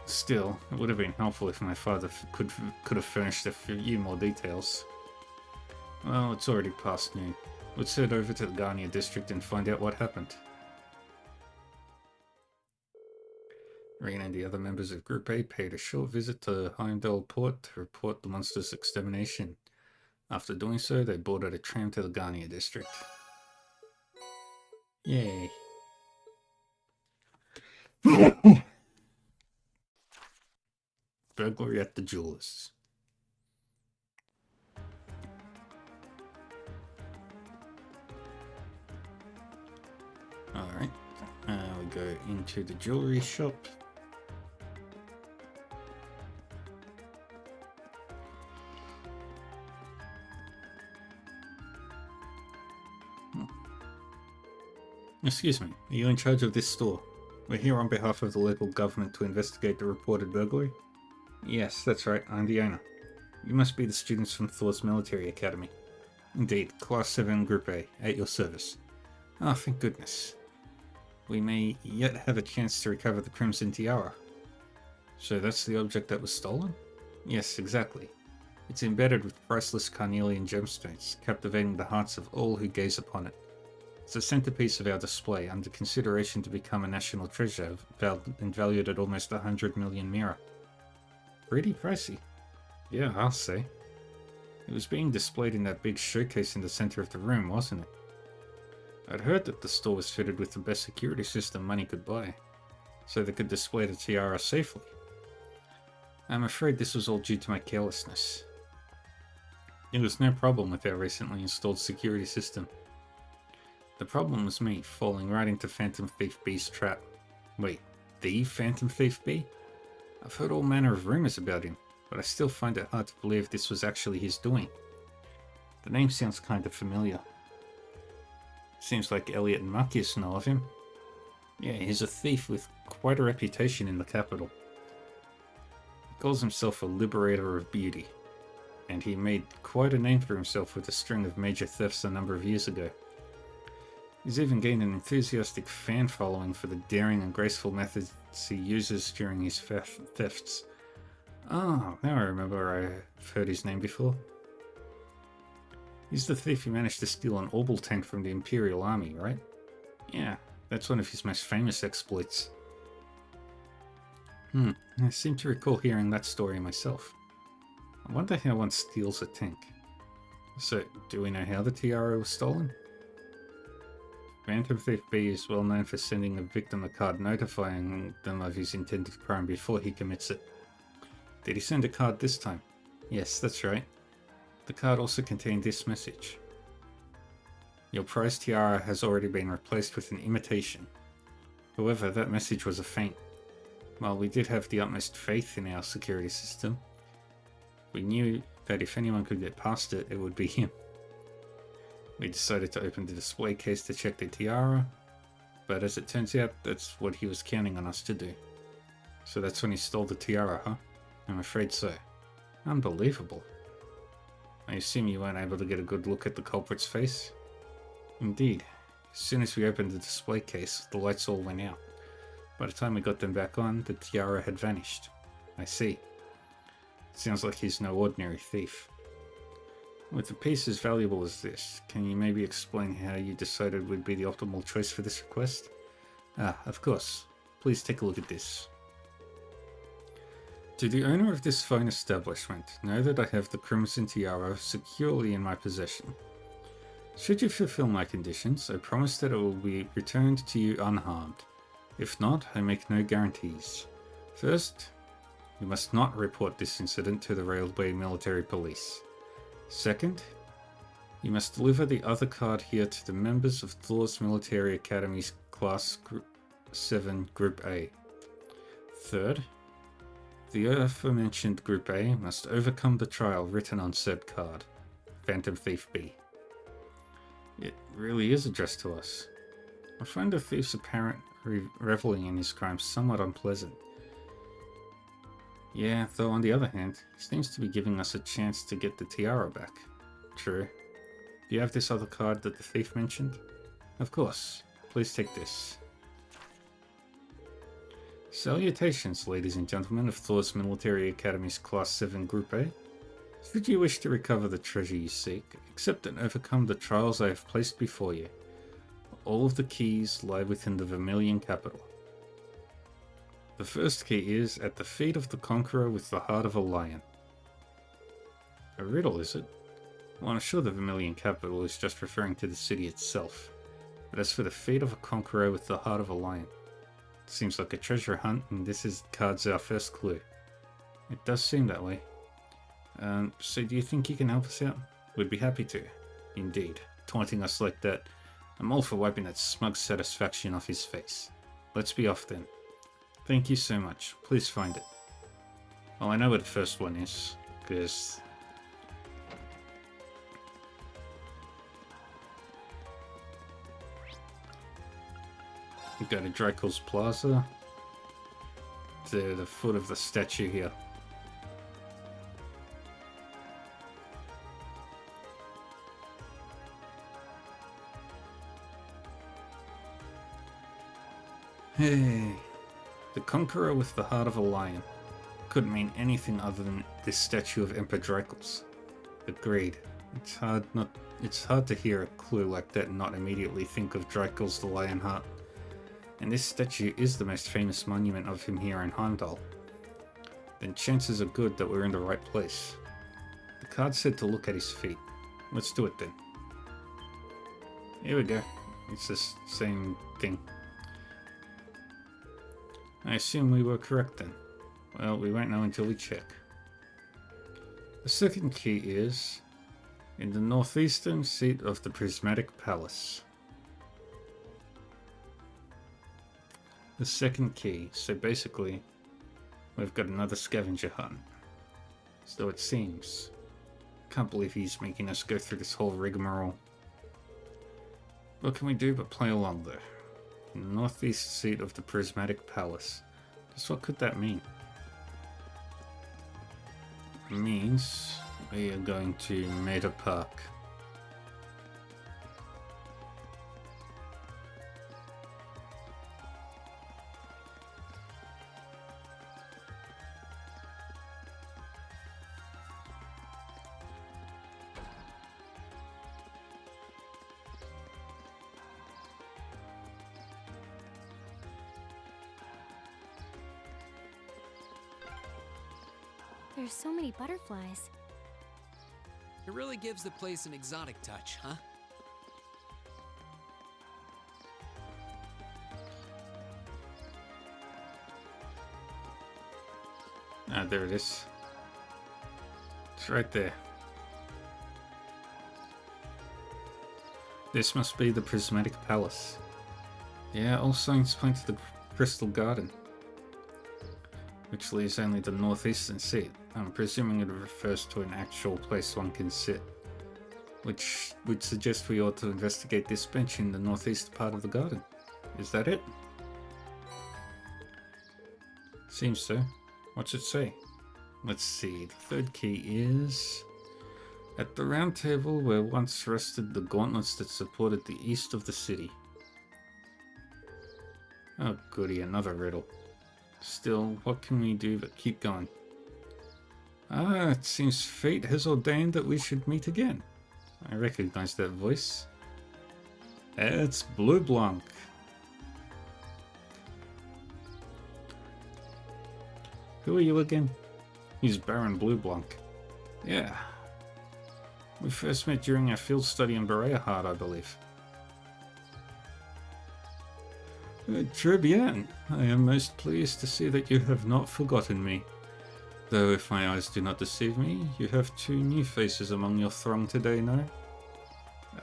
Still, it would have been helpful if my father could have furnished a few more details. Well, it's already past noon. Let's head over to the Garnier district and find out what happened. Rain and the other members of Group A paid a short visit to Heimdall Port to report the monster's extermination. After doing so, they boarded a tram to the Garnier district. Yay. Burglary at the jewelers. Alright, we go into the jewelry shop. Excuse me, are you in charge of this store? We're here on behalf of the local government to investigate the reported burglary. Yes, that's right, I'm the owner. You must be the students from Thor's Military Academy. Indeed, Class 7 Group A, at your service. Ah, thank goodness. We may yet have a chance to recover the Crimson Tiara. So that's the object that was stolen? Yes, exactly. It's embedded with priceless carnelian gemstones, captivating the hearts of all who gaze upon it. It's the centerpiece of our display, under consideration to become a national treasure, and valued at almost 100 million mira. Pretty pricey. Yeah, I'll say. It was being displayed in that big showcase in the center of the room, wasn't it? I'd heard that the store was fitted with the best security system money could buy, so they could display the tiara safely. I'm afraid this was all due to my carelessness. It was no problem with our recently installed security system. The problem was me, falling right into Phantom Thief B's trap. Wait, the Phantom Thief B? I've heard all manner of rumors about him, but I still find it hard to believe this was actually his doing. The name sounds kind of familiar. Seems like Elliot and Marcus know of him. Yeah, he's a thief with quite a reputation in the capital. He calls himself a liberator of beauty, and he made quite a name for himself with a string of major thefts a number of years ago. He's even gained an enthusiastic fan following for the daring and graceful methods he uses during his thefts. Ah, now I remember I've heard his name before. He's the thief who managed to steal an Orbital tank from the Imperial Army, right? Yeah, that's one of his most famous exploits. I seem to recall hearing that story myself. I wonder how one steals a tank. So, do we know how the tiara was stolen? Phantom Thief B is well known for sending a victim a card notifying them of his intended crime before he commits it. Did he send a card this time? Yes, that's right. The card also contained this message. Your prized tiara has already been replaced with an imitation. However, that message was a feint. While we did have the utmost faith in our security system, we knew that if anyone could get past it, it would be him. We decided to open the display case to check the tiara, but as it turns out, that's what he was counting on us to do. So that's when he stole the tiara, huh? I'm afraid so. Unbelievable. I assume you weren't able to get a good look at the culprit's face? Indeed. As soon as we opened the display case, the lights all went out. By the time we got them back on, the tiara had vanished. I see. Sounds like he's no ordinary thief. With a piece as valuable as this, can you maybe explain how you decided would be the optimal choice for this request? Ah, of course. Please take a look at this. To the owner of this fine establishment, know that I have the Crimson Tiara securely in my possession. Should you fulfill my conditions, I promise that it will be returned to you unharmed. If not, I make no guarantees. First, you must not report this incident to the Railway Military Police. Second, you must deliver the other card here to the members of Thor's Military Academy's Class 7 Group A. Third, the aforementioned Group A must overcome the trial written on said card, Phantom Thief B. It really is addressed to us. I find the thief's apparent reveling in his crime somewhat unpleasant. Yeah, though on the other hand, he seems to be giving us a chance to get the tiara back. True. Do you have this other card that the thief mentioned? Of course. Please take this. Salutations, ladies and gentlemen of Thor's Military Academy's Class 7 Group A. Should you wish to recover the treasure you seek, accept and overcome the trials I have placed before you. All of the keys lie within the Vermilion capital. The first key is at the feet of the Conqueror with the heart of a lion. A riddle, is it? Well, I'm sure the Vermilion capital is just referring to the city itself. But as for the feet of a Conqueror with the heart of a lion, it seems like a treasure hunt, and this card's our first clue. It does seem that way. So do you think you can help us out? We'd be happy to. Indeed. Taunting us like that, I'm all for wiping that smug satisfaction off his face. Let's be off then. Thank you so much. Please find it. Well, I know what the first one is, because... Go to Drakel's Plaza. To the foot of the statue here. Hey, the Conqueror with the heart of a lion. Couldn't mean anything other than this statue of Emperor Drakel's. Agreed. It's hard to hear a clue like that and not immediately think of Drakel's the Lionheart. And this statue is the most famous monument of him here in Heimdall. Then chances are good that we're in the right place. The card said to look at his feet. Let's do it then. Here we go. It's the same thing. I assume we were correct then. Well, we won't know until we check. The second key is in the northeastern seat of the Prismatic Palace. The second key, so basically we've got another scavenger hunt. So it seems. Can't believe he's making us go through this whole rigmarole. What can we do but play along though? In the northeast seat of the Prismatic Palace. Just what could that mean? It means we are going to Maida Park. There's so many butterflies. It really gives the place an exotic touch, huh? Ah, there it is. It's right there. This must be the Prismatic Palace. Yeah, all signs point to the Crystal Garden, which leaves only the northeastern seat. I'm presuming it refers to an actual place one can sit, which would suggest we ought to investigate this bench in the northeast part of the garden. Is that it? Seems so. What's it say? Let's see, the third key is at the round table where once rested the gauntlets that supported the east of the city. Oh goody, another riddle. Still, what can we do but keep going? Ah, it seems fate has ordained that we should meet again. I recognize that voice. It's Blue Blanc. Who are you again? He's Baron Blue Blanc. Yeah. We first met during our field study in Bereahard, I believe. Très bien. I am most pleased to see that you have not forgotten me. Though if my eyes do not deceive me, you have two new faces among your throng today, no?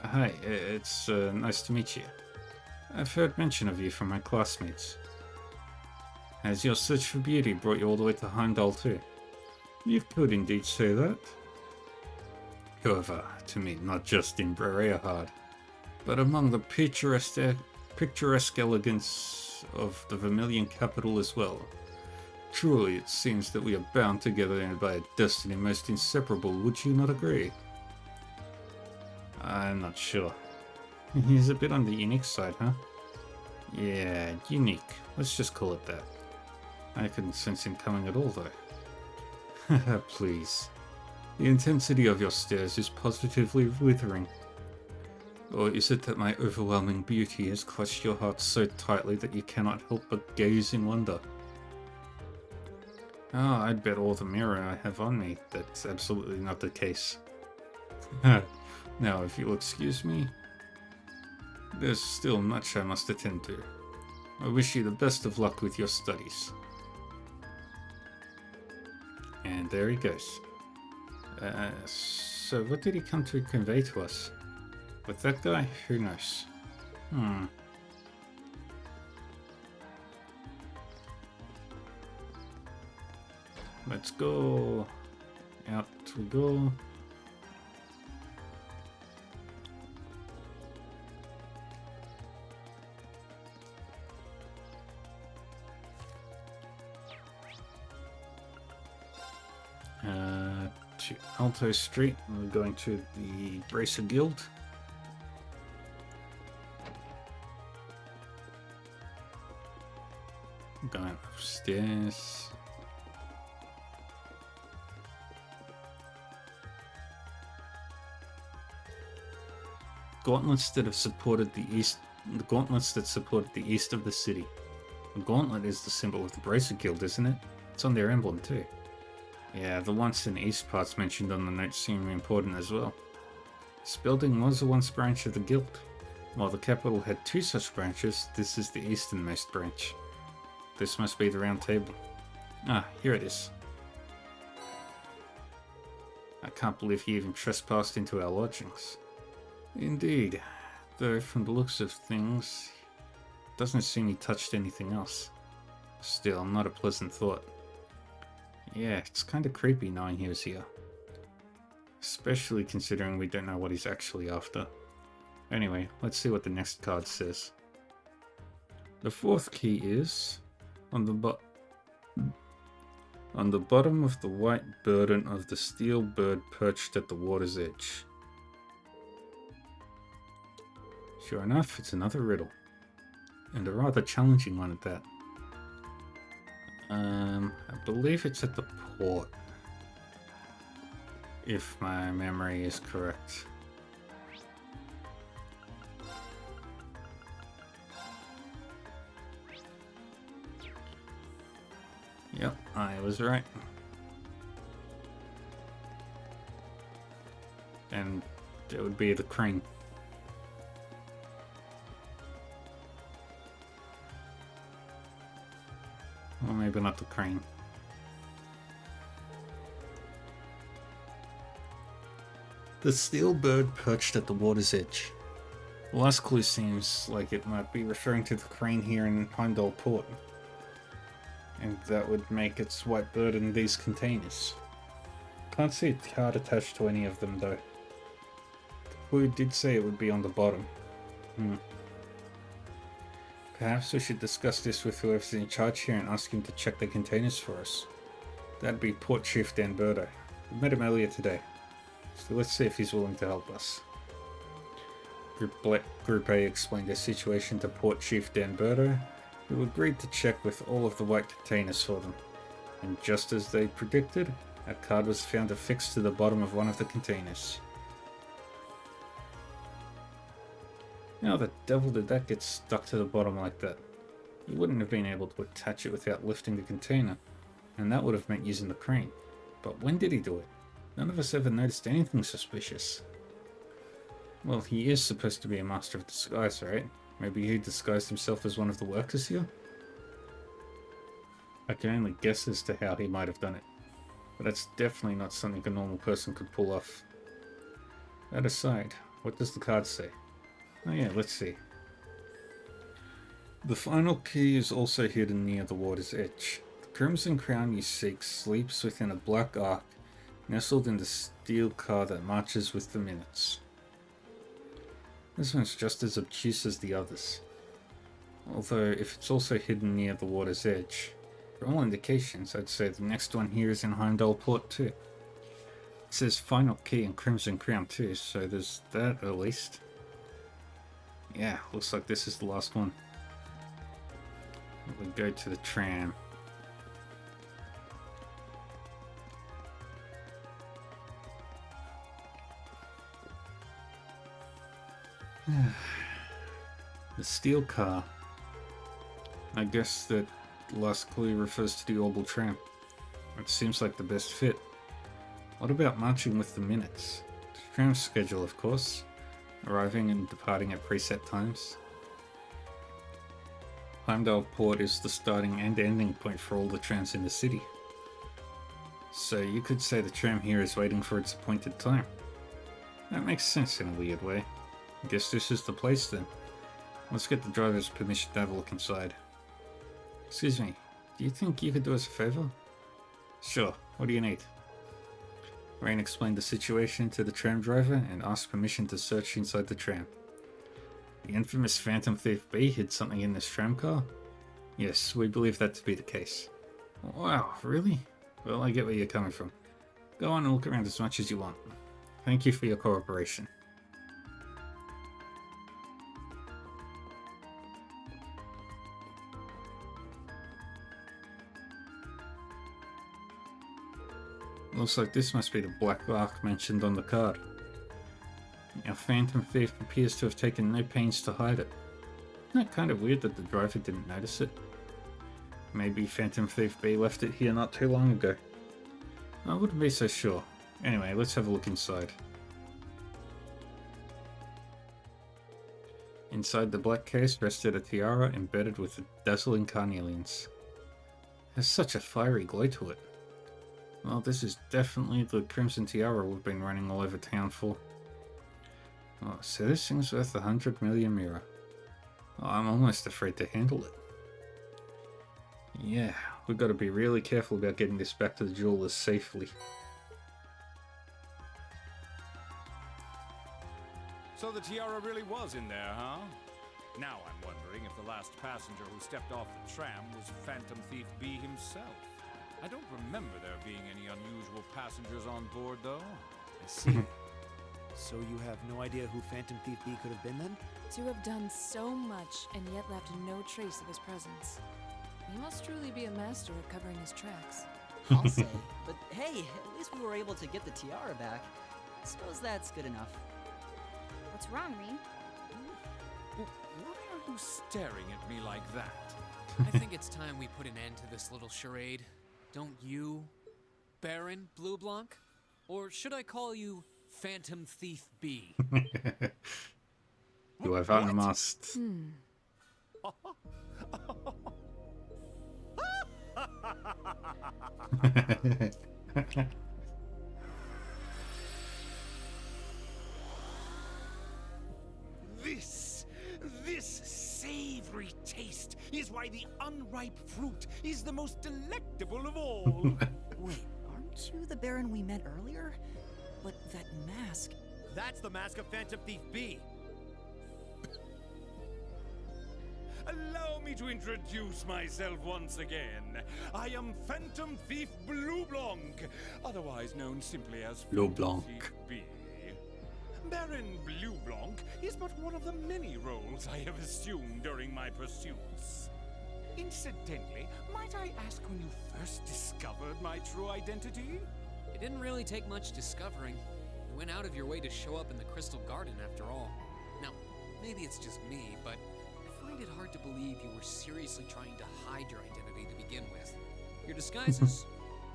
Hi, it's nice to meet you. I've heard mention of you from my classmates. Has your search for beauty brought you all the way to Heimdall too? You could indeed say that. However, to meet not just in Bereahard, but among the picturesque elegance of the Vermilion capital as well. Truly, it seems that we are bound together by a destiny most inseparable, would you not agree? I'm not sure. He's a bit on the unique side, huh? Yeah, unique. Let's just call it that. I couldn't sense him coming at all, though. Please. The intensity of your stares is positively withering. Or is it that my overwhelming beauty has clutched your heart so tightly that you cannot help but gaze in wonder? Oh, I'd bet all the mirror I have on me that's absolutely not the case. Now, if you'll excuse me, there's still much I must attend to. I wish you the best of luck with your studies. And there he goes. So what did he come to convey to us? With that guy? Who knows? Let's go. Out we go. to Alto Street, and we're going to the Bracer Guild. Going upstairs. Gauntlets that have supported the east. The gauntlets that supported the east of the city. The gauntlet is the symbol of the Bracer Guild, isn't it? It's on their emblem too. Yeah, the west and east parts mentioned on the note seem important as well. This building was a once branch of the guild. While the capital had 2 such branches, this is the easternmost branch. This must be the Round Table. Ah, here it is. I can't believe he even trespassed into our lodgings. Indeed, though from the looks of things, it doesn't seem he touched anything else. Still, not a pleasant thought. Yeah, it's kind of creepy knowing he was here. Especially considering we don't know what he's actually after. Anyway, let's see what the next card says. The 4th key is on the bottom of the white burden of the steel bird perched at the water's edge. Sure enough, it's another riddle. And a rather challenging one at that. I believe it's at the port. If my memory is correct. Yep, I was right. And it would be the crane. Or maybe not the crane. The steel bird perched at the water's edge. The last clue seems like it might be referring to the crane here in Heimdall Port. And that would make its white bird in these containers. Can't see a card attached to any of them though. The clue did say it would be on the bottom. Perhaps we should discuss this with whoever's in charge here and ask him to check the containers for us. That'd be Port Chief Dan Burdo. We met him earlier today. So let's see if he's willing to help us. Group A explained their situation to Port Chief Dan Burdo, who agreed to check with all of the white containers for them. And just as they predicted, a card was found affixed to the bottom of one of the containers. How the devil did that get stuck to the bottom like that? You wouldn't have been able to attach it without lifting the container, and that would have meant using the crane. But when did he do it? None of us ever noticed anything suspicious. Well, he is supposed to be a master of disguise, right? Maybe he disguised himself as one of the workers here? I can only guess as to how he might have done it, but that's definitely not something a normal person could pull off. That aside, what does the card say? Oh yeah, let's see. The final key is also hidden near the water's edge. The crimson crown you seek sleeps within a black ark, nestled in the steel car that marches with the minutes. This one's just as obtuse as the others. Although, if it's also hidden near the water's edge, for all indications, I'd say the next one here is in Heimdall Port too. It says final key and crimson crown too, so there's that at least. Yeah, looks like this is the last one. We go to the tram. The steel car. I guess that last clue refers to the orbital tram. It seems like the best fit. What about marching with the minutes? The tram schedule, of course. Arriving and departing at preset times. Heimdall Port is the starting and ending point for all the trams in the city. So you could say the tram here is waiting for its appointed time. That makes sense in a weird way. I guess this is the place then. Let's get the driver's permission to have a look inside. Excuse me, do you think you could do us a favor? Sure, what do you need? Rain explained the situation to the tram driver and asked permission to search inside the tram. The infamous Phantom Thief B hid something in this tram car? Yes, we believe that to be the case. Wow, really? Well, I get where you're coming from. Go on and look around as much as you want. Thank you for your cooperation. Looks like this must be the black mark mentioned on the card. Our Phantom Thief appears to have taken no pains to hide it. Isn't it kind of weird that the driver didn't notice it? Maybe Phantom Thief B left it here not too long ago. I wouldn't be so sure. Anyway, let's have a look inside. Inside the black case rested a tiara embedded with dazzling carnelians. There's such a fiery glow to it. Well, this is definitely the Crimson Tiara we've been running all over town for. Oh, so this thing's worth 100 million mira. Oh, I'm almost afraid to handle it. Yeah, we've got to be really careful about getting this back to the jewelers safely. So the tiara really was in there, huh? Now I'm wondering if the last passenger who stepped off the tram was Phantom Thief B himself. I don't remember there being any unusual passengers on board, though. I see. So you have no idea who Phantom Thief B could have been then? To have done so much and yet left no trace of his presence. He must truly be a master at covering his tracks. I'll say. But hey, at least we were able to get the tiara back. I suppose that's good enough. What's wrong, Rean? Why are you staring at me like that? I think it's time we put an end to this little charade. Don't you, Baron Blue Blanc? Or should I call you Phantom Thief B? You have unmasked. This savory taste is why the unripe fruit is the most delectable of all. Wait, aren't you the Baron we met earlier? But that mask... That's the mask of Phantom Thief B. Allow me to introduce myself once again. I am Phantom Thief Blue Blanc, otherwise known simply as Blue Phantom Blanc. Thief B. Baron Blue Blanc is but one of the many roles I have assumed during my pursuits. Incidentally, might I ask when you first discovered my true identity? It didn't really take much discovering. You went out of your way to show up in the Crystal Garden after all. Now, maybe it's just me, but I find it hard to believe you were seriously trying to hide your identity to begin with. Your disguise is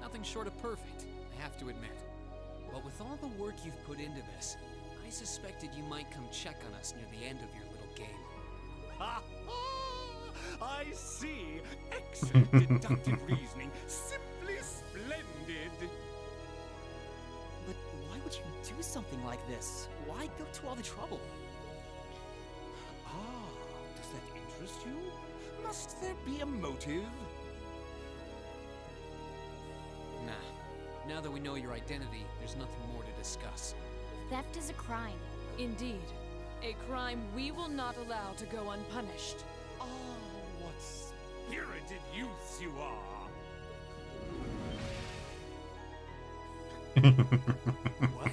nothing short of perfect, I have to admit. But with all the work you've put into this, I suspected you might come check on us near the end of your little game. Ha ha! I see. Excellent deductive reasoning. Simply splendid. But why would you do something like this? Why go to all the trouble? Ah, does that interest you? Must there be a motive? Nah. Now that we know your identity, there's nothing more to discuss. Theft is a crime. Indeed. A crime we will not allow to go unpunished. Oh, what spirited youths you are! What?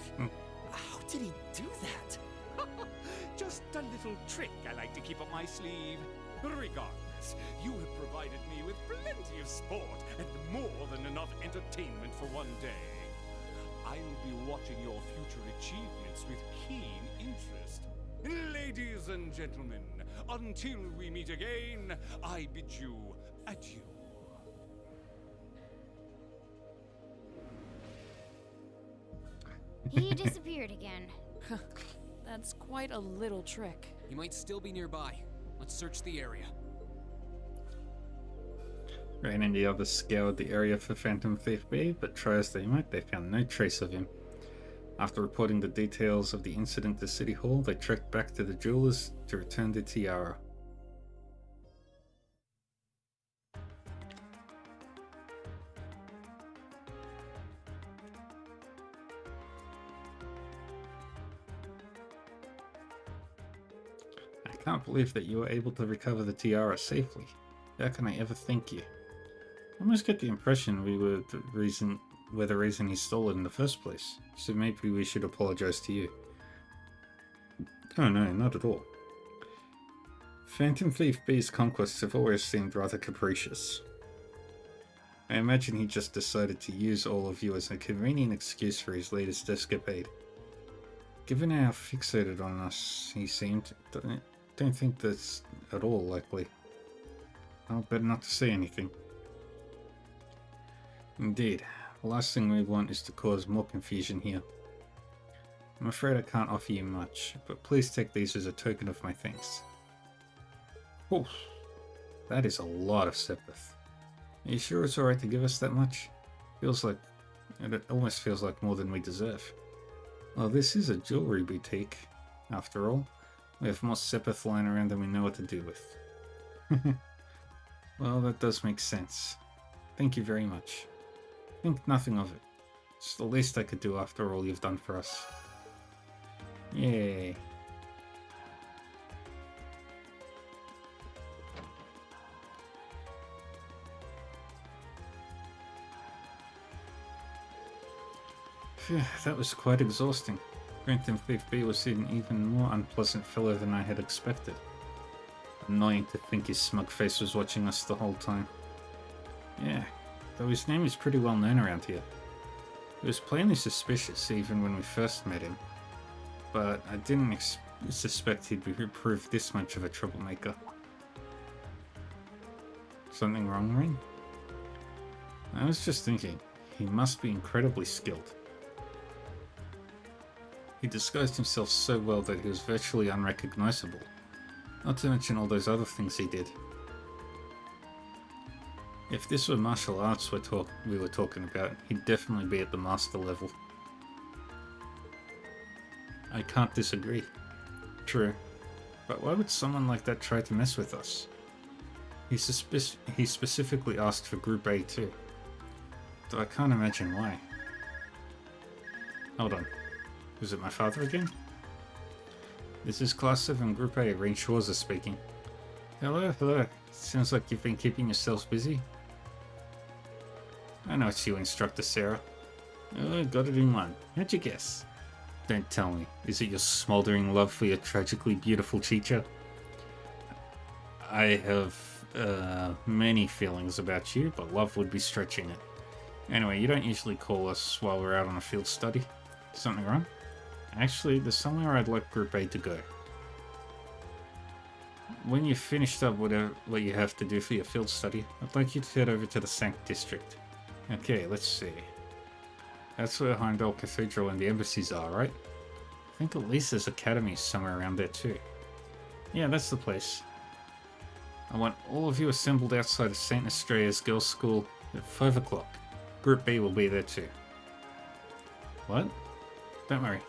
How did he do that? Just a little trick I like to keep up my sleeve. Regardless, you have provided me with plenty of sport and more than enough entertainment for one day. I'll be watching your future achievements with keen interest. Ladies and gentlemen, until we meet again, I bid you adieu. He disappeared again. That's quite a little trick. He might still be nearby. Let's search the area. Rain and the others scoured the area for Phantom Thief B, but try as they might, they found no trace of him. After reporting the details of the incident to City Hall, they trekked back to the jewelers to return the tiara. I can't believe that you were able to recover the tiara safely. How can I ever thank you? I almost get the impression we were the reason we're the reason he stole it in the first place, so maybe we should apologize to you. Oh no, not at all. Phantom Thief B's conquests have always seemed rather capricious. I imagine he just decided to use all of you as a convenient excuse for his latest escapade. Given how fixated on us he seemed, don't think that's at all likely. I'll better not to say anything. Indeed, the last thing we want is to cause more confusion here. I'm afraid I can't offer you much, but please take these as a token of my thanks. Oh, that is a lot of Sepith. Are you sure it's alright to give us that much? It almost feels like more than we deserve. Well, this is a jewelry boutique, after all. We have more Sepith lying around than we know what to do with. Well, that does make sense. Thank you very much. Think nothing of it. It's the least I could do after all you've done for us. Yay. Phew, that was quite exhausting. Phantom Thief B was an even more unpleasant fellow than I had expected. Annoying to think his smug face was watching us the whole time. Yeah, though his name is pretty well known around here. He was plainly suspicious even when we first met him, but I didn't suspect he'd prove this much of a troublemaker. Something wrong, Ring? I was just thinking, he must be incredibly skilled. He disguised himself so well that he was virtually unrecognizable, not to mention all those other things he did. If this were martial arts we were talking about, he'd definitely be at the master level. I can't disagree. True. But why would someone like that try to mess with us? He specifically asked for Group A too. Though I can't imagine why. Hold on. Was it my father again? This is Class 7 Group A, Rain Schwarzer speaking. Hello. Sounds like you've been keeping yourselves busy. I know it's you, Instructor Sarah. Oh, got it in one. How'd you guess? Don't tell me. Is it your smoldering love for your tragically beautiful teacher? I have many feelings about you, but love would be stretching it. Anyway, you don't usually call us while we're out on a field study. Something wrong? Actually, there's somewhere I'd like Group A to go. When you've finished up what you have to do for your field study, I'd like you to head over to the Sanct District. Okay, let's see. That's where Heimdall Cathedral and the embassies are, right? I think at least there's academies somewhere around there too. Yeah, that's the place. I want all of you assembled outside of St. Estrella's Girls' School at 5 o'clock. Group B will be there too. What? Don't worry.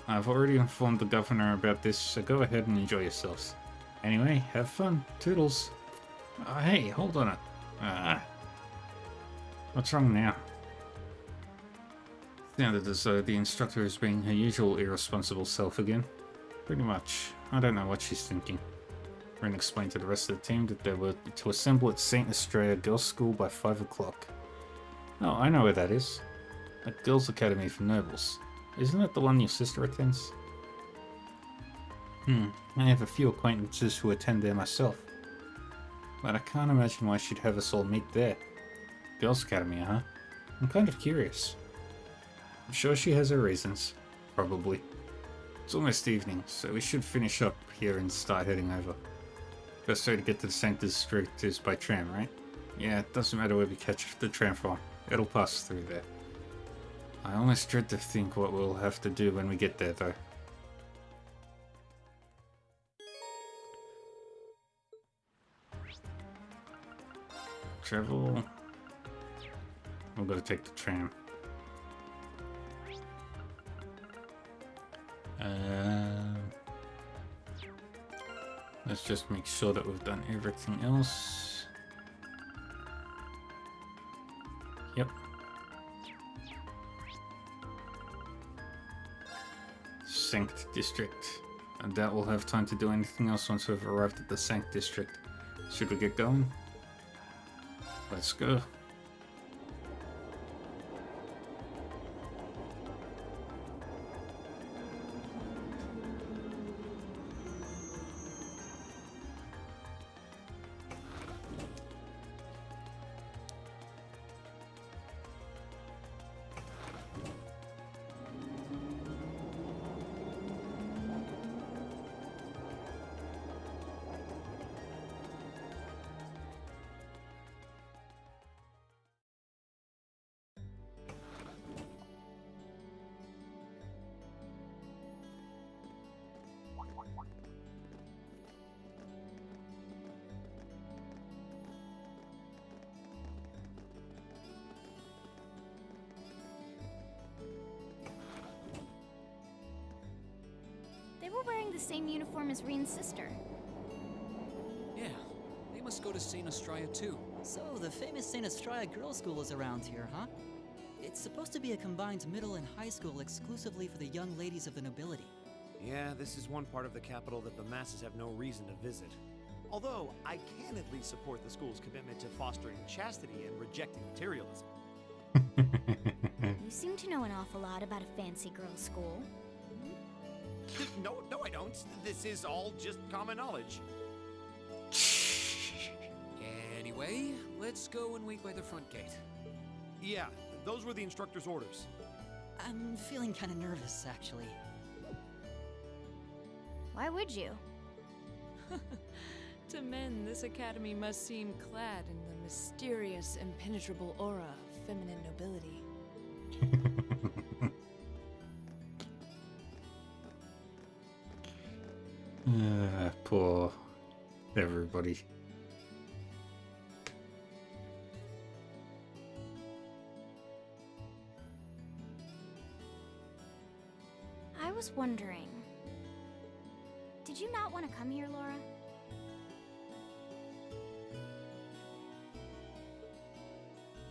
I've already informed the governor about this, so go ahead and enjoy yourselves. Anyway, have fun. Toodles. Oh, hey, hold on it. What's wrong now? Sounded as though the instructor is being her usual irresponsible self again. Pretty much. I don't know what she's thinking. Ren explained to the rest of the team that they were to assemble at St. Estrella Girls' School by 5 o'clock. Oh, I know where that is. At Girls' Academy for Nobles. Isn't that the one your sister attends? I have a few acquaintances who attend there myself. But I can't imagine why she'd have us all meet there. Girls' Academy, huh? I'm kind of curious. I'm sure she has her reasons. Probably. It's almost evening, so we should finish up here and start heading over. Best way to get to the Sanct District is by tram, right? Yeah, it doesn't matter where we catch the tram from. It'll pass through there. I almost dread to think what we'll have to do when we get there, though. Travel... We've got to take the tram. Let's just make sure that we've done everything else. Yep. Sanct District. I doubt we'll have time to do anything else once we've arrived at the Sanct District. Should we get going? Let's go. same uniform as Reen's sister. Yeah, they must go to St. Estrella too. So, the famous St. Estrella Girls' School is around here, huh? It's supposed to be a combined middle and high school exclusively for the young ladies of the nobility. Yeah, this is one part of the capital that the masses have no reason to visit. Although, I can at least support the school's commitment to fostering chastity and rejecting materialism. You seem to know an awful lot about a fancy girls' school. No, I don't. This is all just common knowledge. Anyway, let's go and wait by the front gate. Yeah, those were the instructor's orders. I'm feeling kind of nervous, actually. Why would you? To men, this academy must seem clad in the mysterious, impenetrable aura of feminine nobility. Poor everybody. I was wondering, did you not want to come here, Laura?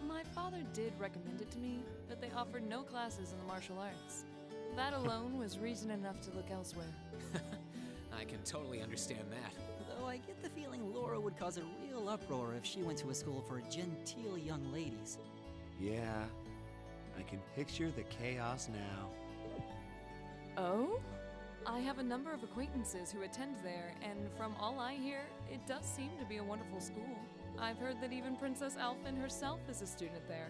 My father did recommend it to me, but they offered no classes in the martial arts. That alone was reason enough to look elsewhere. I can totally understand that. Though I get the feeling Laura would cause a real uproar if she went to a school for genteel young ladies. Yeah, I can picture the chaos now. Oh? I have a number of acquaintances who attend there, and from all I hear, it does seem to be a wonderful school. I've heard that even Princess Alphen herself is a student there.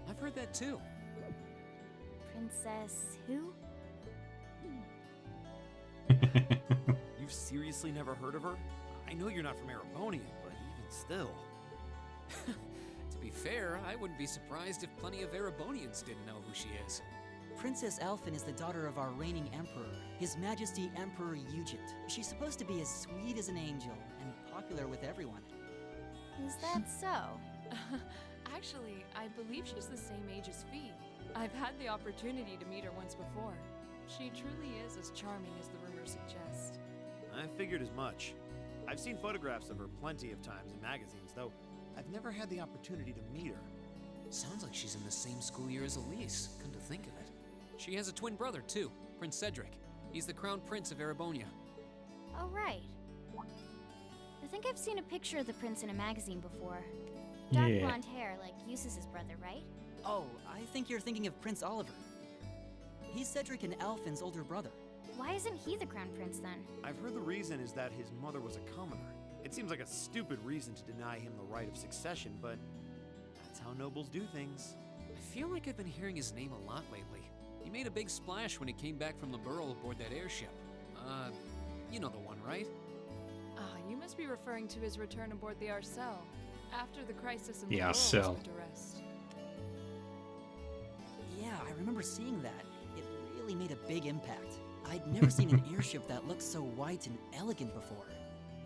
I've heard that too. Princess who? You've seriously never heard of her? I know you're not from Erebonia, but even still. To be fair, I wouldn't be surprised if plenty of Erebonians didn't know who she is. Princess Alphen is the daughter of our reigning emperor, His Majesty Emperor Eugent. She's supposed to be as sweet as an angel and popular with everyone. Is that so? Actually, I believe she's the same age as Fee. I've had the opportunity to meet her once before. She truly is as charming as the rumors suggest. I figured as much. I've seen photographs of her plenty of times in magazines, though I've never had the opportunity to meet her. Sounds like she's in the same school year as Elise, come to think of it. She has a twin brother, too, Prince Cedric. He's the crown prince of Erebonia. Oh, right. I think I've seen a picture of the prince in a magazine before. Dark blonde hair, like Eustace's brother, right? Oh, I think you're thinking of Prince Oliver. He's Cedric and Alphen's older brother. Why isn't he the crown prince then? I've heard the reason is that his mother was a commoner. It seems like a stupid reason to deny him the right of succession, but that's how nobles do things. I feel like I've been hearing his name a lot lately. He made a big splash when he came back from the Burrow aboard that airship. You know the one, right? You must be referring to his return aboard the Arcel, after the crisis in the The world was Arcel. put to rest. Yeah, I remember seeing that. It really made a big impact. I'd never seen an airship that looked so white and elegant before.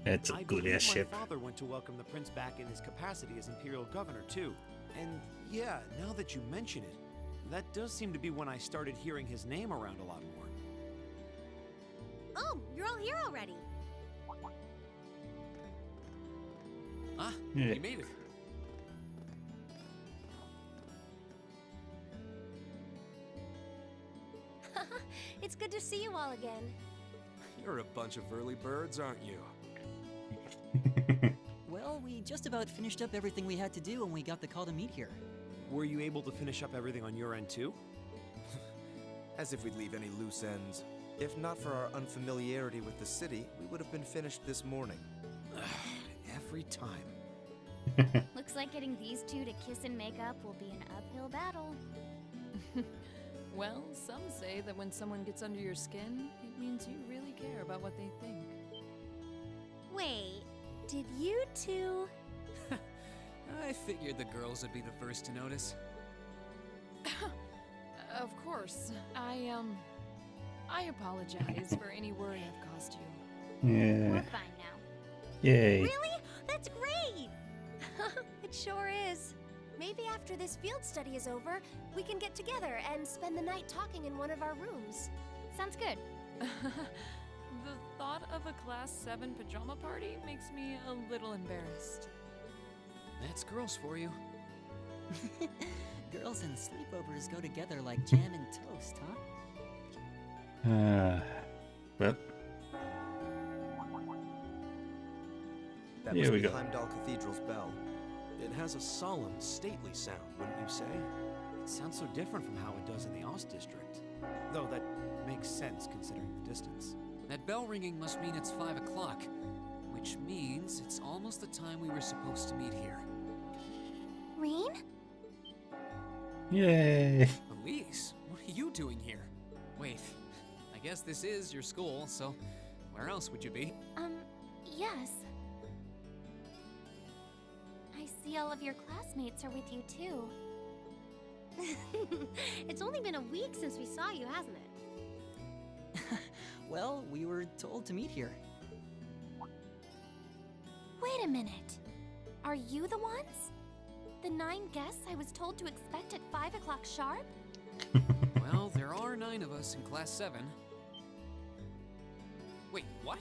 That's a I good believe airship. My father went to welcome the prince back in his capacity as imperial governor, too. And yeah, now that you mention it, that does seem to be when I started hearing his name around a lot more. Oh, you're all here already. Ah, Yeah. you made it. It's good to see you all again. You're a bunch of early birds, aren't you? Well, we just about finished up everything we had to do when we got the call to meet here. Were you able to finish up everything on your end, too? As if we'd leave any loose ends. If not for our unfamiliarity with the city, we would have been finished this morning. Every time. Looks like getting these two to kiss and make up will be an uphill battle. Well, some say that when someone gets under your skin, it means you really care about what they think. Wait, did you two? I figured the girls would be the first to notice. Of course. I apologize for any worry I've caused you. Yeah. We're fine now. Yay. Really? That's great! It sure is. Maybe after this field study is over, we can get together and spend the night talking in one of our rooms. Sounds good. The thought of a Class 7 pajama party makes me a little embarrassed. That's girls for you. Girls and sleepovers go together like jam and toast, huh? But That Here must we be go. Heimdall Cathedral's bell. It has a solemn, stately sound, wouldn't you say? It sounds so different from how it does in the Ost District. Though that makes sense considering the distance. That bell ringing must mean it's 5 o'clock, which means it's almost the time we were supposed to meet here. Rean? yay! Elise, what are you doing here? Wait, I guess this is your school, so where else would you be? Yes. I see all of your classmates are with you too. It's only been a week since we saw you, hasn't it? Well, we were told to meet here. Wait a minute. Are you the ones? The 9 guests I was told to expect at 5 o'clock sharp? Well, there are 9 of us in Class 7. Wait, what?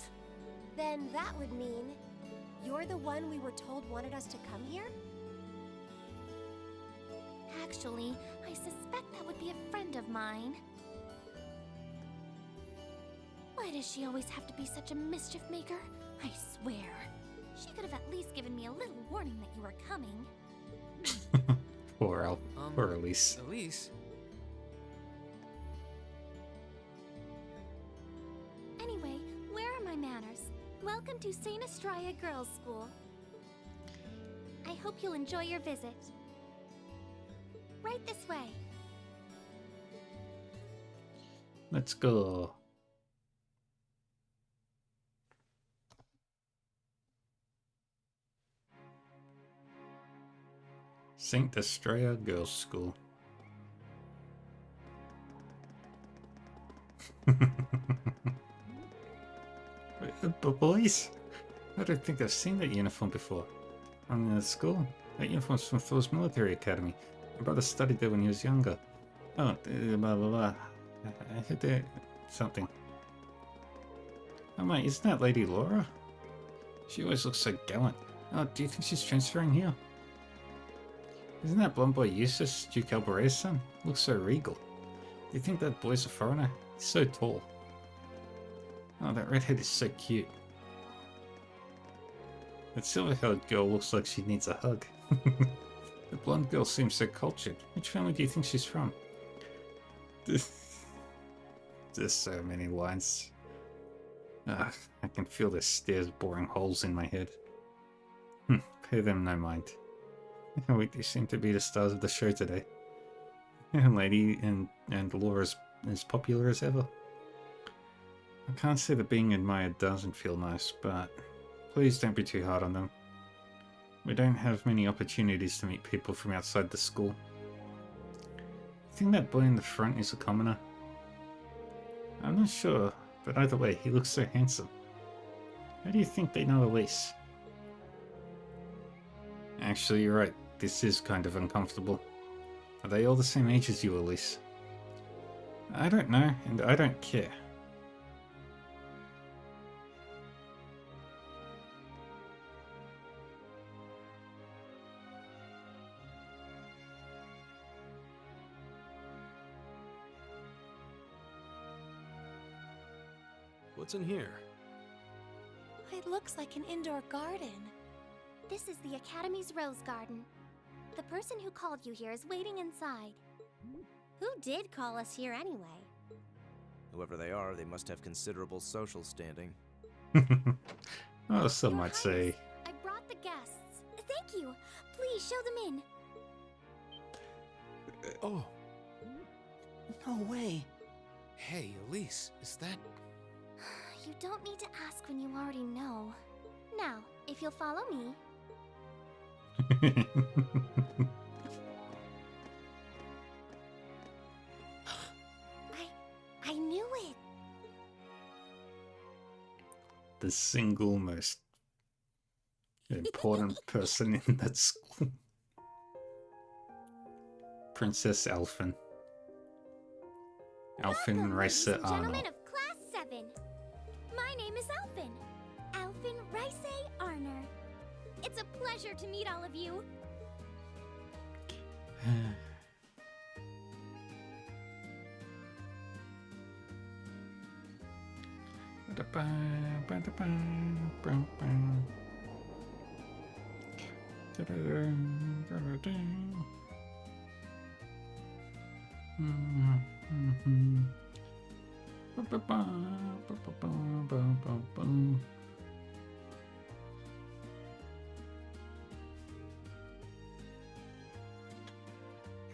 Then that would mean you're the one we were told wanted us to come here? Actually, I suspect that would be a friend of mine. Why does she always have to be such a mischief maker? I swear. She could have at least given me a little warning that you were coming. Poor Elise. Elise? Anyway, where are my manners? Welcome to St. Estraya Girls' School. I hope you'll enjoy your visit. Right this way. Let's go. St. Estrella Girls' School. But boys, I don't think I've seen that uniform before. From the school. That uniform's from Thor's Military Academy. My brother studied there when he was younger. Oh, blah blah blah. I heard there something. Oh mate, isn't that Lady Laura? She always looks so gallant. Oh, do you think she's transferring here? Isn't that blonde boy Eustace, Duke Albare's son? Looks so regal. Do you think that boy's a foreigner? He's so tall. Oh, that redhead is so cute. That silver-haired girl looks like she needs a hug. The blonde girl seems so cultured. Which family do you think she's from? There's so many lines. I can feel the stairs boring holes in my head. Pay them no mind. We do seem to be the stars of the show today. And Lady and Laura's as popular as ever. I can't say that being admired doesn't feel nice, but please don't be too hard on them. We don't have many opportunities to meet people from outside the school. I think that boy in the front is a commoner. I'm not sure, but either way, he looks so handsome. How do you think they know Elise? Actually, you're right. This is kind of uncomfortable. Are they all the same age as you, Elise? I don't know, and I don't care. What's in here? It looks like an indoor garden. This is the Academy's rose garden. The person who called you here is waiting inside. Who did call us here anyway? Whoever they are, they must have considerable social standing. Oh, some might say. I brought the guests. Thank you. Please show them in. Oh. No way. Hey, Elise, is that... You don't need to ask when you already know. Now, if you'll follow me. I knew it. The single most important person in that school. Princess Alphen. Alphen Racer Arnold. Gentlemen of Class 7, My name is Alphen. Alphen Rice Arner. It's a pleasure to meet all of you.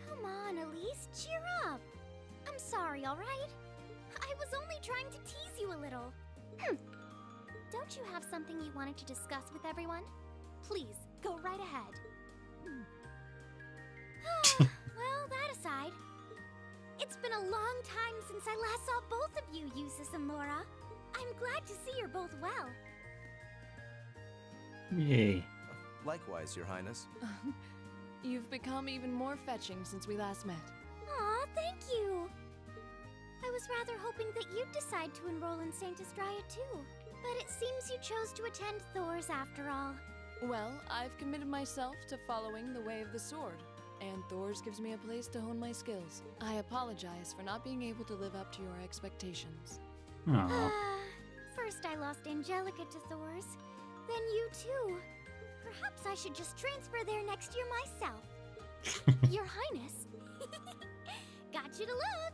Come on, Elise, cheer up. I'm sorry, all right? I was only trying to tease you a little. Don't you have something you wanted to discuss with everyone? Please, go right ahead. Well, that aside, it's been a long time since I last saw both of you, Eustace and Laura. I'm glad to see you're both well. Yay. Likewise, Your Highness. You've become even more fetching since we last met. Aw, thank you. I was rather hoping that you'd decide to enroll in Saint Estrella too. But it seems you chose to attend Thor's after all. Well, I've committed myself to following the way of the sword, and Thor's gives me a place to hone my skills. I apologize for not being able to live up to your expectations. First I lost Angelica to Thor's, then you too. Perhaps I should just transfer there next year myself. Your Highness. Got you to look.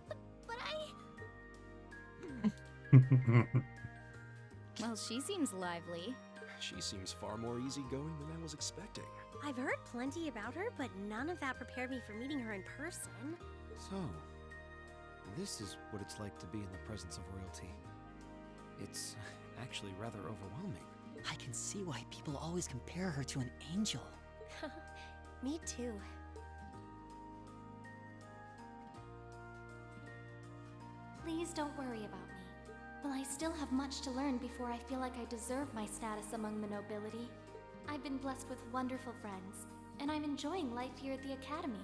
But Well, she seems lively. She seems far more easygoing than I was expecting. I've heard plenty about her, but none of that prepared me for meeting her in person. So, this is what it's like to be in the presence of royalty. It's actually rather overwhelming. I can see why people always compare her to an angel. Me too. Please don't worry about me. Well, I still have much to learn before I feel like I deserve my status among the nobility. I've been blessed with wonderful friends, and I'm enjoying life here at the Academy.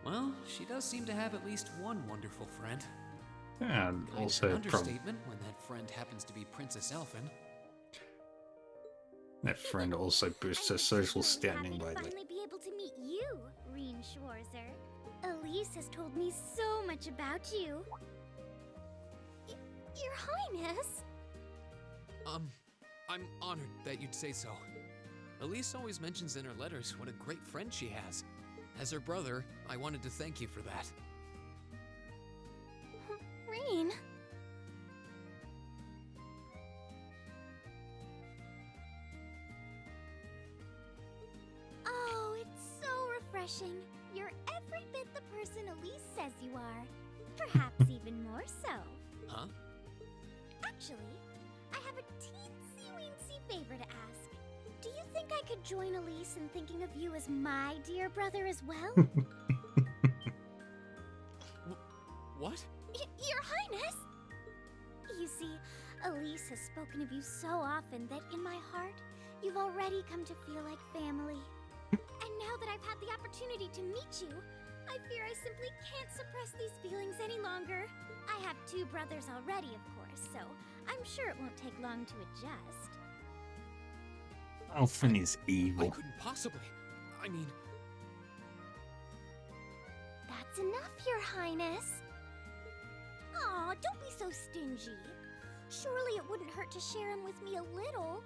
Well, she does seem to have at least one wonderful friend. Yeah, Kind of also an understatement when that friend happens to be Princess Elphen. that friend also boosts her social standing by finally be able to meet you, Reen Schwarzer. Elise has told me so much about you. Your Highness. I'm honored that you'd say so. Elise always mentions in her letters what a great friend she has. As her brother, I wanted to thank you for that. Reen. Oh, it's so refreshing. You're every bit the person Elise says you are. Perhaps even more so. Huh? Actually, I have a teensy-weensy favor to ask. Do you think I could join Elise in thinking of you as my dear brother as well? What? Your Highness! You see, Elise has spoken of you so often that in my heart, you've already come to feel like family. And now that I've had the opportunity to meet you, I fear I simply can't suppress these feelings any longer. I have 2 brothers already, of course, so I'm sure it won't take long to adjust. Elphen is I evil. couldn't possibly. I mean, That's enough, Your Highness. Aw, don't be so stingy. Surely it wouldn't hurt to share him with me a little.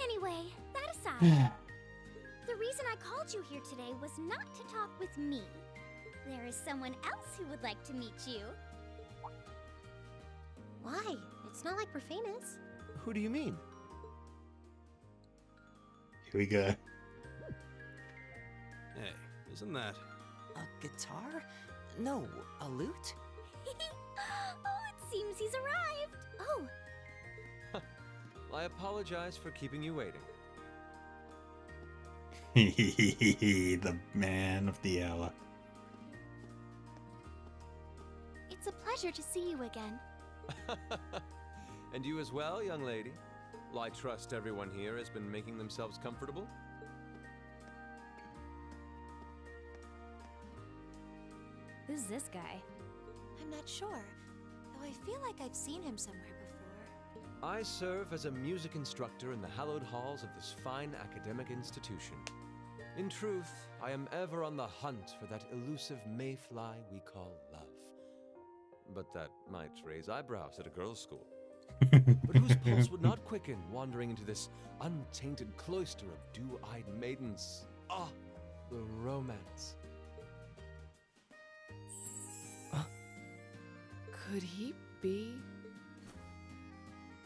Anyway, that aside, the reason I called you here today was not to talk with me. There is someone else who would like to meet you. Why? It's not like we're famous. Who do you mean? Here we go. Hey, isn't that... A guitar? No, a lute? Oh, it seems he's arrived. Oh, I apologize for keeping you waiting. The man of the hour. It's a pleasure to see you again. And you as well, young lady. Well, I trust everyone here has been making themselves comfortable. Who's this guy? I'm not sure, though I feel like I've seen him somewhere before. I serve as a music instructor in the hallowed halls of this fine academic institution. In truth, I am ever on the hunt for that elusive mayfly we call love. But that might raise eyebrows at a girls' school. But whose pulse would not quicken wandering into this untainted cloister of dew-eyed maidens? Ah, the romance. Could he be?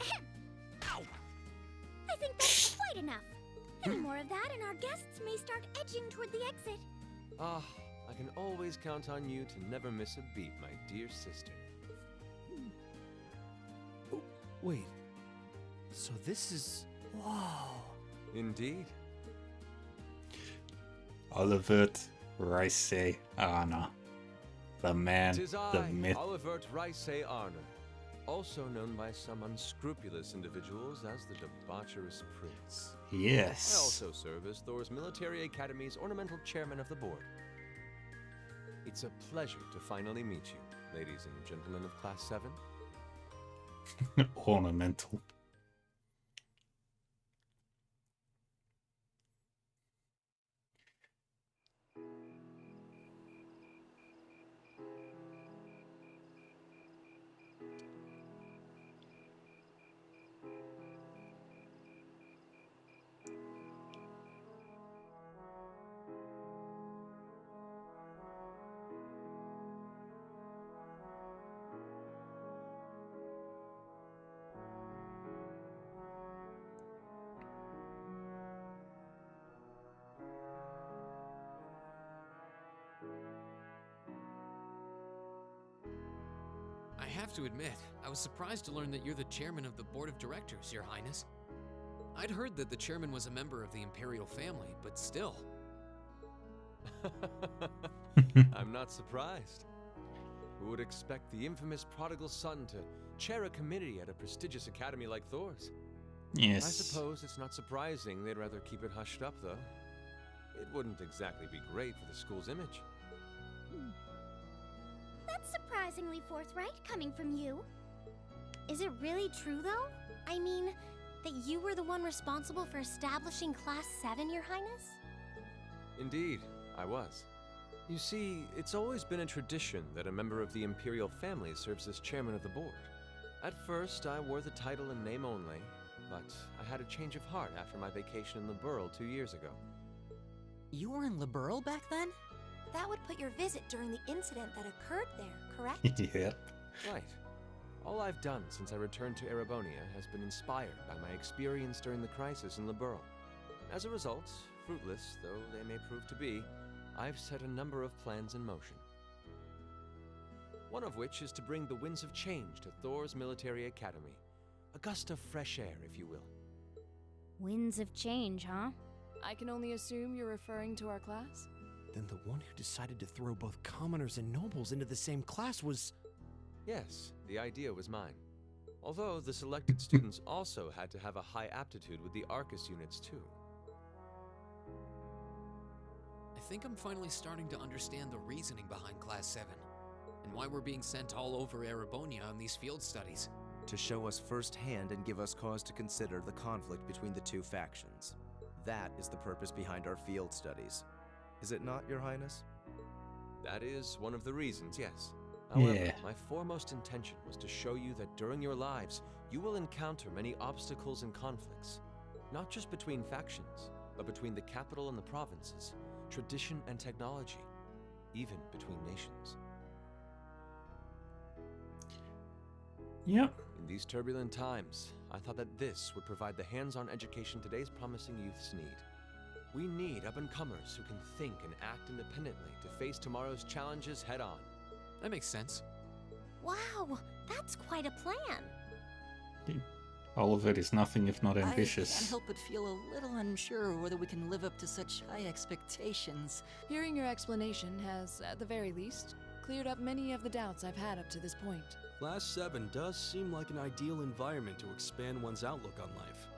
Ow! I think that's quite enough. Any more of that and our guests may start edging toward the exit. Ah, I can always count on you to never miss a beat, my dear sister. Oh, wait. So this is... Whoa. Indeed. Olivert Rice Arna. The man, Tis the I, myth. Olivert Rice Arner, also known by some unscrupulous individuals as the Debaucherous Prince. Yes. I also serve as Thor's Military Academy's ornamental chairman of the board. It's a pleasure to finally meet you, ladies and gentlemen of Class 7. Ornamental. I have to admit, I was surprised to learn that you're the chairman of the board of directors, Your Highness. I'd heard that the chairman was a member of the Imperial family, but still. I'm not surprised. Who would expect the infamous prodigal son to chair a committee at a prestigious academy like Thor's? Yes. I suppose it's not surprising they'd rather keep it hushed up, though. It wouldn't exactly be great for the school's image. That's surprisingly forthright coming from you. Is it really true, though? I mean, that you were the one responsible for establishing Class 7, Your Highness? Indeed, I was. You see, it's always been a tradition that a member of the Imperial family serves as chairman of the board. At first, I wore the title in name only, but I had a change of heart after my vacation in Liberl 2 years ago. You were in Liberl back then? That would put your visit during the incident that occurred there, correct? Yep. Right. All I've done since I returned to Erebonia has been inspired by my experience during the crisis in Liberl. As a result, fruitless though they may prove to be, I've set a number of plans in motion. One of which is to bring the winds of change to Thor's Military Academy. A gust of fresh air, if you will. Winds of change, huh? I can only assume you're referring to our class? Then the one who decided to throw both commoners and nobles into the same class was... Yes, the idea was mine. Although the selected students also had to have a high aptitude with the Arcus units too. I think I'm finally starting to understand the reasoning behind Class 7, and why we're being sent all over Erebonia on these field studies. To show us firsthand and give us cause to consider the conflict between the two factions. That is the purpose behind our field studies. Is it not, Your Highness? That is one of the reasons, yes. However, Yeah. my foremost intention was to show you that during your lives, you will encounter many obstacles and conflicts. Not just between factions, but between the capital and the provinces, tradition and technology, even between nations. Yep. In these turbulent times, I thought that this would provide the hands-on education today's promising youths need. We need up-and-comers who can think and act independently to face tomorrow's challenges head-on. That makes sense. Wow, that's quite a plan. Oliver is nothing if not I can't ambitious. help but feel a little unsure whether we can live up to such high expectations. Hearing your explanation has, at the very least, cleared up many of the doubts I've had up to this point. Class 7 does seem like an ideal environment to expand one's outlook on life.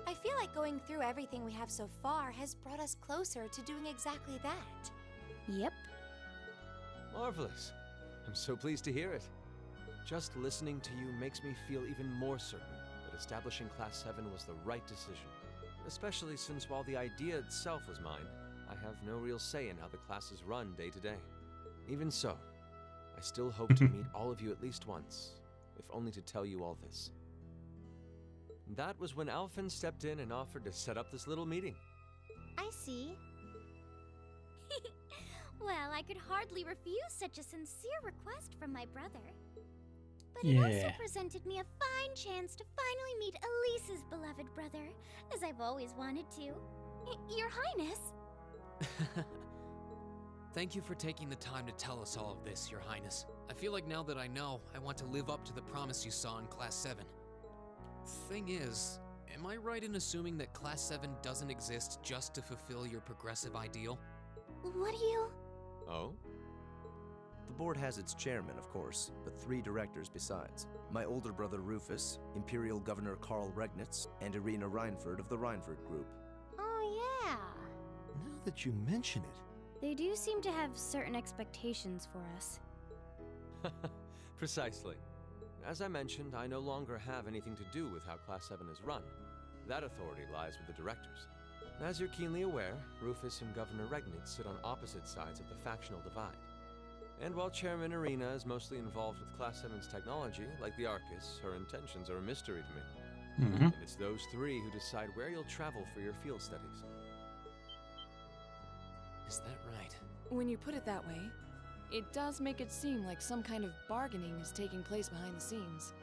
I feel like going through everything we have so far has brought us closer to doing exactly that. Yep. Marvelous. I'm so pleased to hear it. Just listening to you makes me feel even more certain that establishing Class 7 was the right decision. Especially since while the idea itself was mine, I have no real say in how the classes run day to day. Even so, I still hope to meet all of you at least once, if only to tell you all this. That was when Alphen stepped in and offered to set up this little meeting. I see. Well, I could hardly refuse such a sincere request from my brother. But it also presented me a fine chance to finally meet Elise's beloved brother, as I've always wanted to. Your Highness! Thank you for taking the time to tell us all of this, Your Highness. I feel like now that I know, I want to live up to the promise you saw in Class 7. Thing is, am I right in assuming that Class 7 doesn't exist just to fulfill your progressive ideal? What do you... Oh? The board has its chairman, of course, but 3 directors besides. My older brother Rufus, Imperial Governor Karl Regnitz, and Irina Reinford of the Reinford Group. Oh, yeah. Now that you mention it. They do seem to have certain expectations for us. Precisely. As I mentioned, I no longer have anything to do with how Class 7 is run. That authority lies with the directors. As you're keenly aware, Rufus and Governor Regnitz sit on opposite sides of the factional divide. And while Chairman Irina is mostly involved with Class 7's technology, like the Arcus, her intentions are a mystery to me. And it's those 3 who decide where you'll travel for your field studies. Is that right? When you put it that way, it does make it seem like some kind of bargaining is taking place behind the scenes.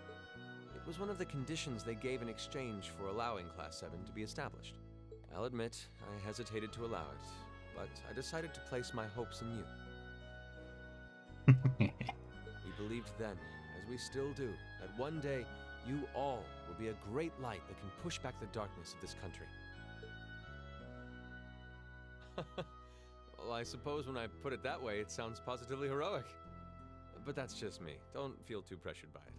It was one of the conditions they gave in exchange for allowing Class 7 to be established. I'll admit, I hesitated to allow it, but I decided to place my hopes in you. We believed then, as we still do, that one day you all will be a great light that can push back the darkness of this country. Well, I suppose when I put it that way, it sounds positively heroic. But that's just me. Don't feel too pressured by it.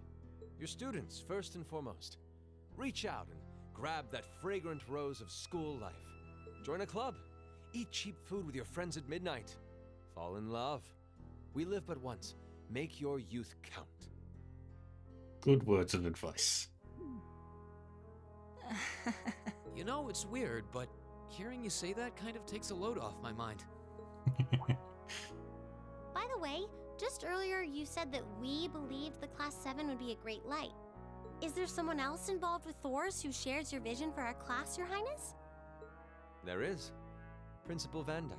You're students, first and foremost. Reach out and grab that fragrant rose of school life. Join a club. Eat cheap food with your friends at midnight. Fall in love. We live but once. Make your youth count. Good words of advice. You know, it's weird, but hearing you say that kind of takes a load off my mind. By the way, just earlier you said that we believed the Class 7 would be a great light. Is there someone else involved with Thor's who shares your vision for our class, Your Highness? There is. Principal Van Dyke.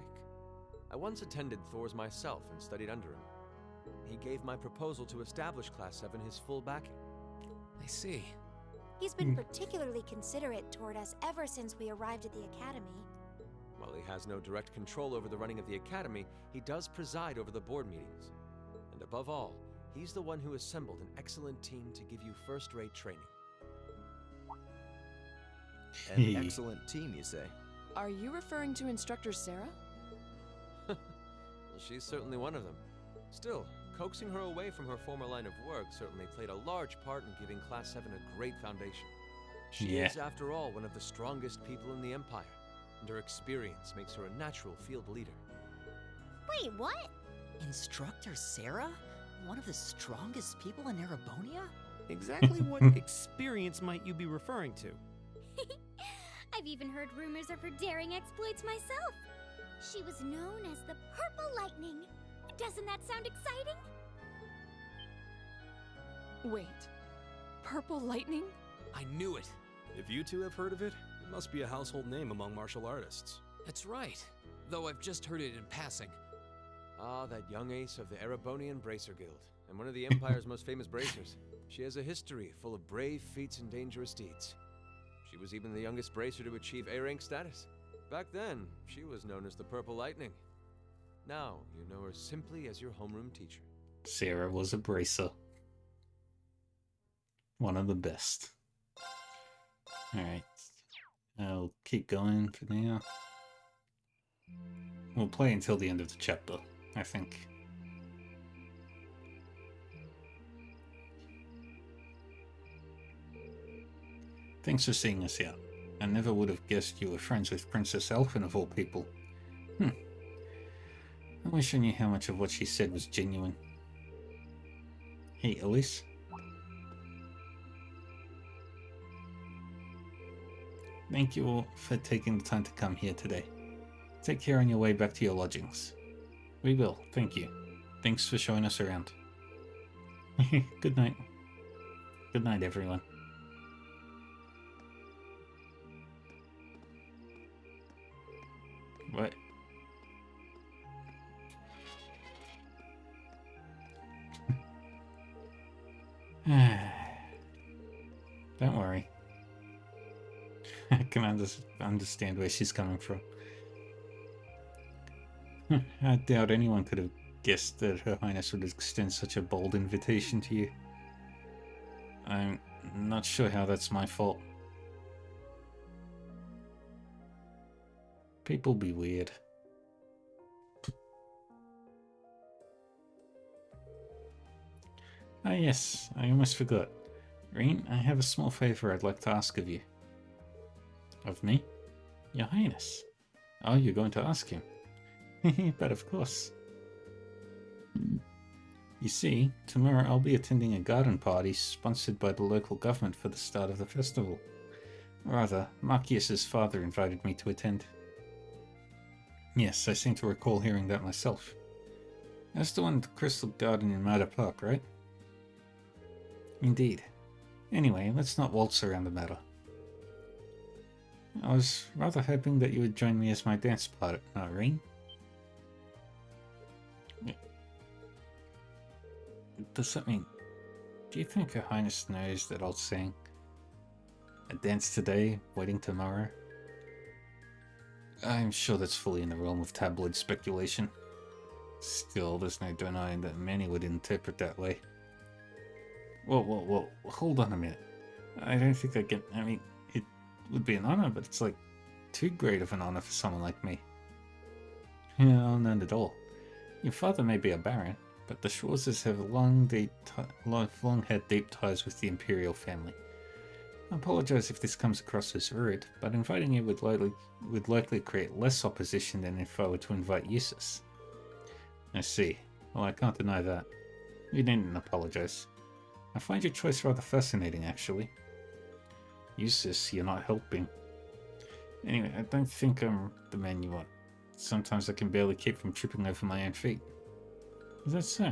I once attended Thor's myself and studied under him. He gave my proposal to establish Class 7 his full backing. I see. He's been particularly considerate toward us ever since we arrived at the Academy. While he has no direct control over the running of the Academy, he does preside over the board meetings. And above all, he's the one who assembled an excellent team to give you first-rate training. An excellent team, you say? Are you referring to Instructor Sarah? Well, she's certainly one of them. Still, coaxing her away from her former line of work certainly played a large part in giving Class 7 a great foundation. She is, after all, one of the strongest people in the Empire, and her experience makes her a natural field leader. Wait, what? Instructor Sarah? One of the strongest people in Erebonia? Exactly what experience might you be referring to? I've even heard rumors of her daring exploits myself. She was known as the Purple Lightning. Doesn't that sound exciting? Wait, Purple Lightning? I knew it. If you two have heard of it, it must be a household name among martial artists. That's right. Though I've just heard it in passing. Ah, that young ace of the Erebonian Bracer Guild, and one of the Empire's most famous bracers. She has a history full of brave feats and dangerous deeds. She was even the youngest bracer to achieve A-rank status. Back then, she was known as the Purple Lightning. Now, you know her simply as your homeroom teacher. Sarah was a bracer. One of the best. Alright. I'll keep going for now. We'll play until the end of the chapter, I think. Thanks for seeing us out. I never would have guessed you were friends with Princess Alphen of all people. I wish I knew how much of what she said was genuine. Hey, Elise. Thank you all for taking the time to come here today. Take care on your way back to your lodgings. We will, thank you. Thanks for showing us around. Good night. Good night, everyone. What? Don't worry. I can understand where she's coming from. I doubt anyone could have guessed that Her Highness would extend such a bold invitation to you. I'm not sure how that's my fault. People be weird. Ah yes, I almost forgot. Rean, I have a small favor I'd like to ask of you. Of me? Your Highness. Oh, you're going to ask him? But of course. You see, tomorrow I'll be attending a garden party sponsored by the local government for the start of the festival. Rather, Marcius's father invited me to attend. Yes, I seem to recall hearing that myself. That's the one at the Crystal Garden in Matter Park, right? Indeed. Anyway, let's not waltz around the matter. I was rather hoping that you would join me as my dance partner, Rean. Does that mean... Do you think Her Highness knows that old saying? A dance today, wedding tomorrow? I'm sure that's fully in the realm of tabloid speculation. Still, there's no denying that many would interpret that way. Whoa, hold on a minute. I don't think I can... I mean, it would be an honor, but it's like too great of an honor for someone like me. No, none at all. Your father may be a baron, but the Schwarzes have long had deep ties with the Imperial family. I apologize if this comes across as rude, but inviting you would likely create less opposition than if I were to invite Eustace. I see. Well, I can't deny that. You needn't apologize. I find your choice rather fascinating, actually. Eustace, you're not helping. Anyway, I don't think I'm the man you want. Sometimes I can barely keep from tripping over my own feet. Is that so?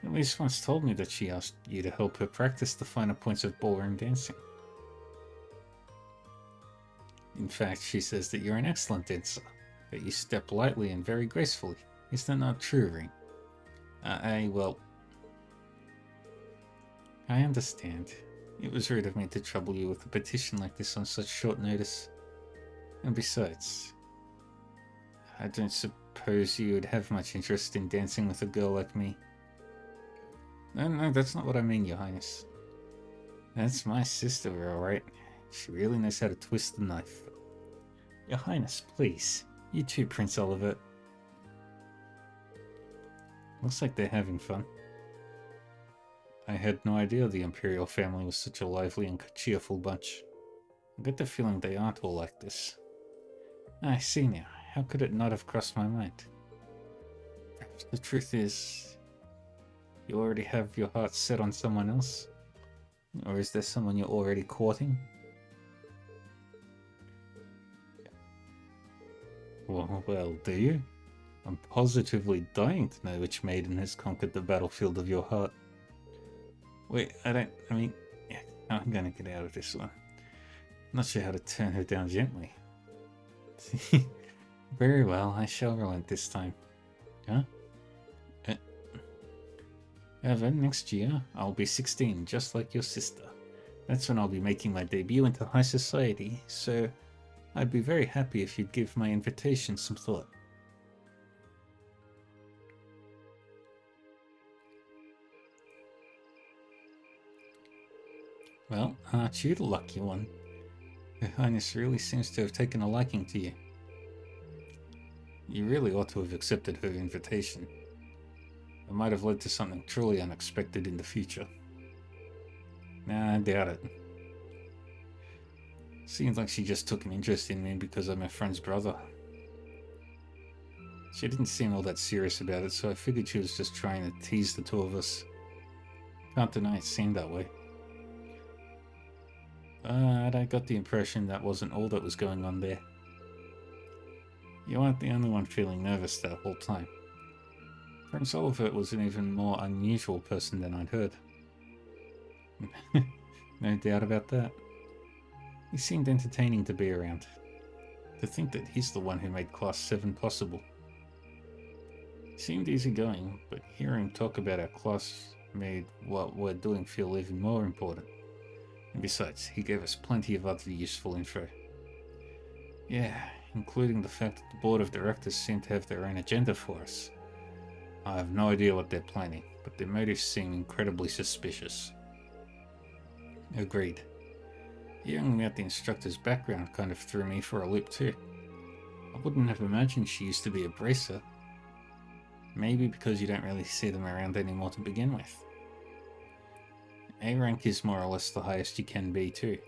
Elise once told me that she asked you to help her practice the finer points of ballroom dancing. In fact, she says that you're an excellent dancer, that you step lightly and very gracefully. Is that not true, Rean? Well... I understand. It was rude of me to trouble you with a petition like this on such short notice. And besides, I don't suppose you would have much interest in dancing with a girl like me. No, that's not what I mean, Your Highness. That's my sister, alright. She really knows how to twist the knife. Your Highness, please. You too, Prince Oliver. Looks like they're having fun. I had no idea the Imperial family was such a lively and cheerful bunch. I get the feeling they aren't all like this. I see now. How could it not have crossed my mind? Perhaps the truth is, you already have your heart set on someone else? Or is there someone you're already courting? Well, do you? I'm positively dying to know which maiden has conquered the battlefield of your heart. Wait, yeah, I'm gonna get out of this one. Not sure how to turn her down gently. Very well, I shall relent this time. Huh? Evan, next year, I'll be 16, just like your sister. That's when I'll be making my debut into high society, so I'd be very happy if you'd give my invitation some thought. Well, aren't you the lucky one? Her Highness really seems to have taken a liking to you. You really ought to have accepted her invitation. It might have led to something truly unexpected in the future. Nah, I doubt it. Seems like she just took an interest in me because I'm her friend's brother. She didn't seem all that serious about it, so I figured she was just trying to tease the two of us. Can't deny it seemed that way. But I got the impression that wasn't all that was going on there. You aren't the only one feeling nervous that whole time. Prince Oliver was an even more unusual person than I'd heard. No doubt about that. He seemed entertaining to be around. To think that he's the one who made Class 7 possible. He seemed easygoing, but hearing him talk about our class made what we're doing feel even more important. And besides, he gave us plenty of other useful info. Yeah, including the fact that the board of directors seem to have their own agenda for us. I have no idea what they're planning, but their motives seem incredibly suspicious. Agreed. Hearing about the instructor's background kind of threw me for a loop too. I wouldn't have imagined she used to be a bracer. Maybe because you don't really see them around anymore to begin with. A rank is more or less the highest you can be too.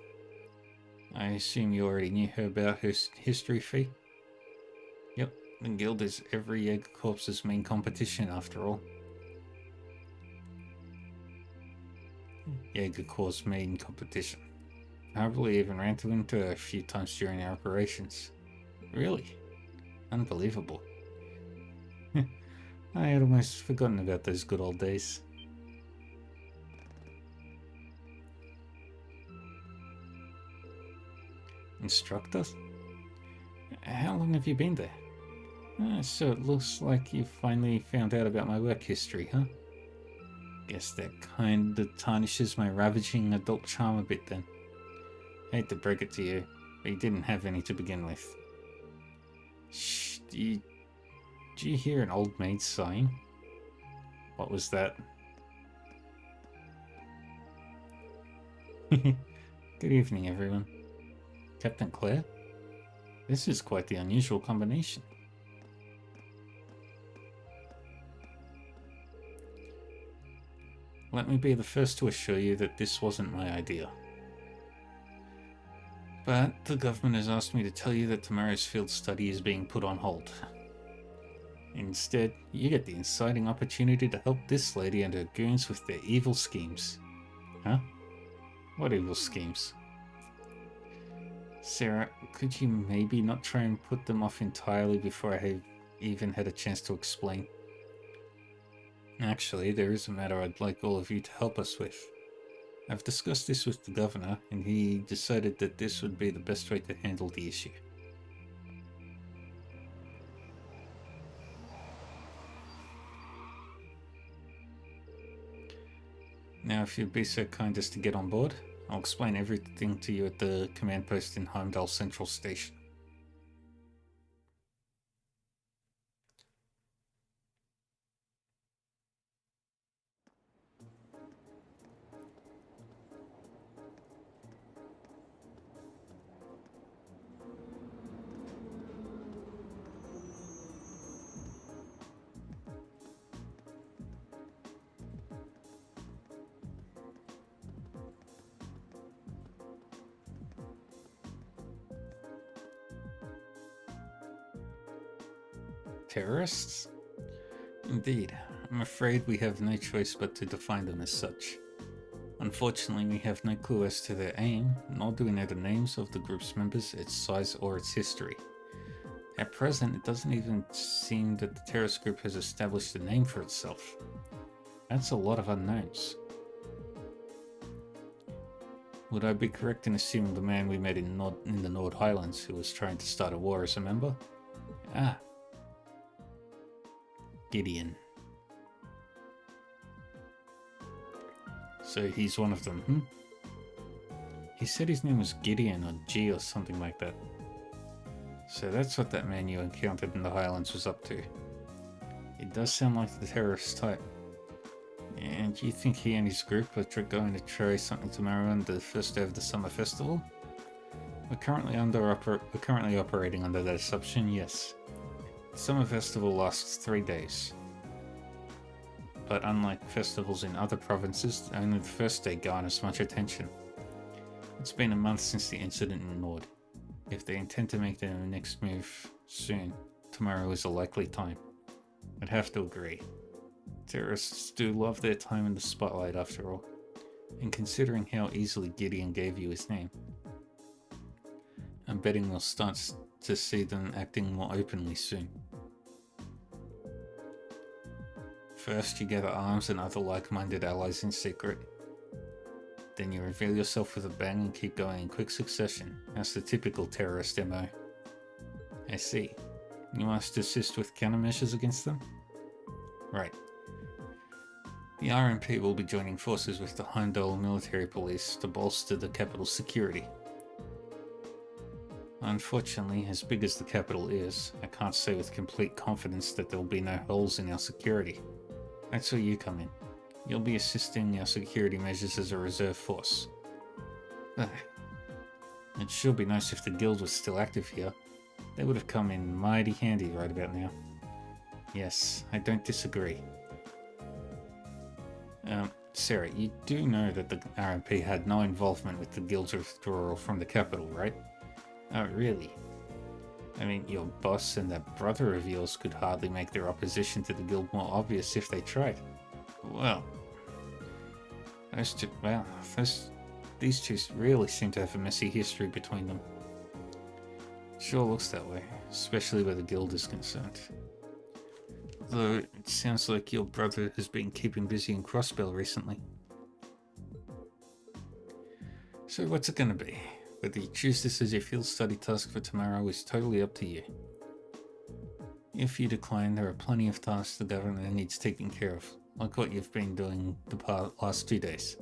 I assume you already knew her about her history fee? Yep, the guild is every Jaeger Corps' main competition after all. Jaeger Corps' main competition. I probably even ran into her a few times during our operations. Really? Unbelievable. I had almost forgotten about those good old days. Instructor? How long have you been there? So it looks like you finally found out about my work history, huh? Guess that kinda tarnishes my ravaging adult charm a bit then. Hate to break it to you, but you didn't have any to begin with. Shh, did you hear an old maid sighing? What was that? Good evening, everyone. Captain Claire? This is quite the unusual combination. Let me be the first to assure you that this wasn't my idea. But the government has asked me to tell you that tomorrow's field study is being put on hold. Instead, you get the exciting opportunity to help this lady and her goons with their evil schemes. Huh? What evil schemes? Sarah, could you maybe not try and put them off entirely before I have even had a chance to explain? Actually, there is a matter I'd like all of you to help us with. I've discussed this with the governor, and he decided that this would be the best way to handle the issue. Now, if you'd be so kind as to get on board, I'll explain everything to you at the command post in Heimdall Central Station. Terrorists? Indeed. I'm afraid we have no choice but to define them as such. Unfortunately, we have no clue as to their aim, nor do we know the names of the group's members, its size, or its history. At present, it doesn't even seem that the terrorist group has established a name for itself. That's a lot of unknowns. Would I be correct in assuming the man we met in the Nord Highlands who was trying to start a war is a member? Ah. Gideon. So he's one of them, hmm? He said his name was Gideon or G or something like that. So that's what that man you encountered in the Highlands was up to. It does sound like the terrorist type. And do you think he and his group are going to try something tomorrow on the first day of the summer festival? We're currently operating under that assumption, yes. The summer festival lasts 3 days. But unlike festivals in other provinces, only the first day garners much attention. It's been a month since the incident in Nord. If they intend to make their next move soon, tomorrow is a likely time. I'd have to agree. Terrorists do love their time in the spotlight after all, and considering how easily Gideon gave you his name, I'm betting we'll start to see them acting more openly soon. First, you gather arms and other like-minded allies in secret. Then you reveal yourself with a bang and keep going in quick succession. That's the typical terrorist MO. I see. You must assist with countermeasures against them? Right. The RMP will be joining forces with the Heimdall military police to bolster the capital's security. Unfortunately, as big as the capital is, I can't say with complete confidence that there will be no holes in our security. That's where you come in. You'll be assisting our security measures as a reserve force. It'd sure be nice if the guild was still active here. They would have come in mighty handy right about now. Yes, I don't disagree. Sarah, you do know that the RMP had no involvement with the guild's withdrawal from the capital, right? Oh, really? I mean, your boss and that brother of yours could hardly make their opposition to the guild more obvious if they tried. Well, these two really seem to have a messy history between them. Sure looks that way, especially where the guild is concerned. Though it sounds like your brother has been keeping busy in Crossbell recently. So what's it gonna be? Whether you choose this as your field study task for tomorrow is totally up to you. If you decline, there are plenty of tasks the governor needs taken care of, like what you've been doing the last 2 days.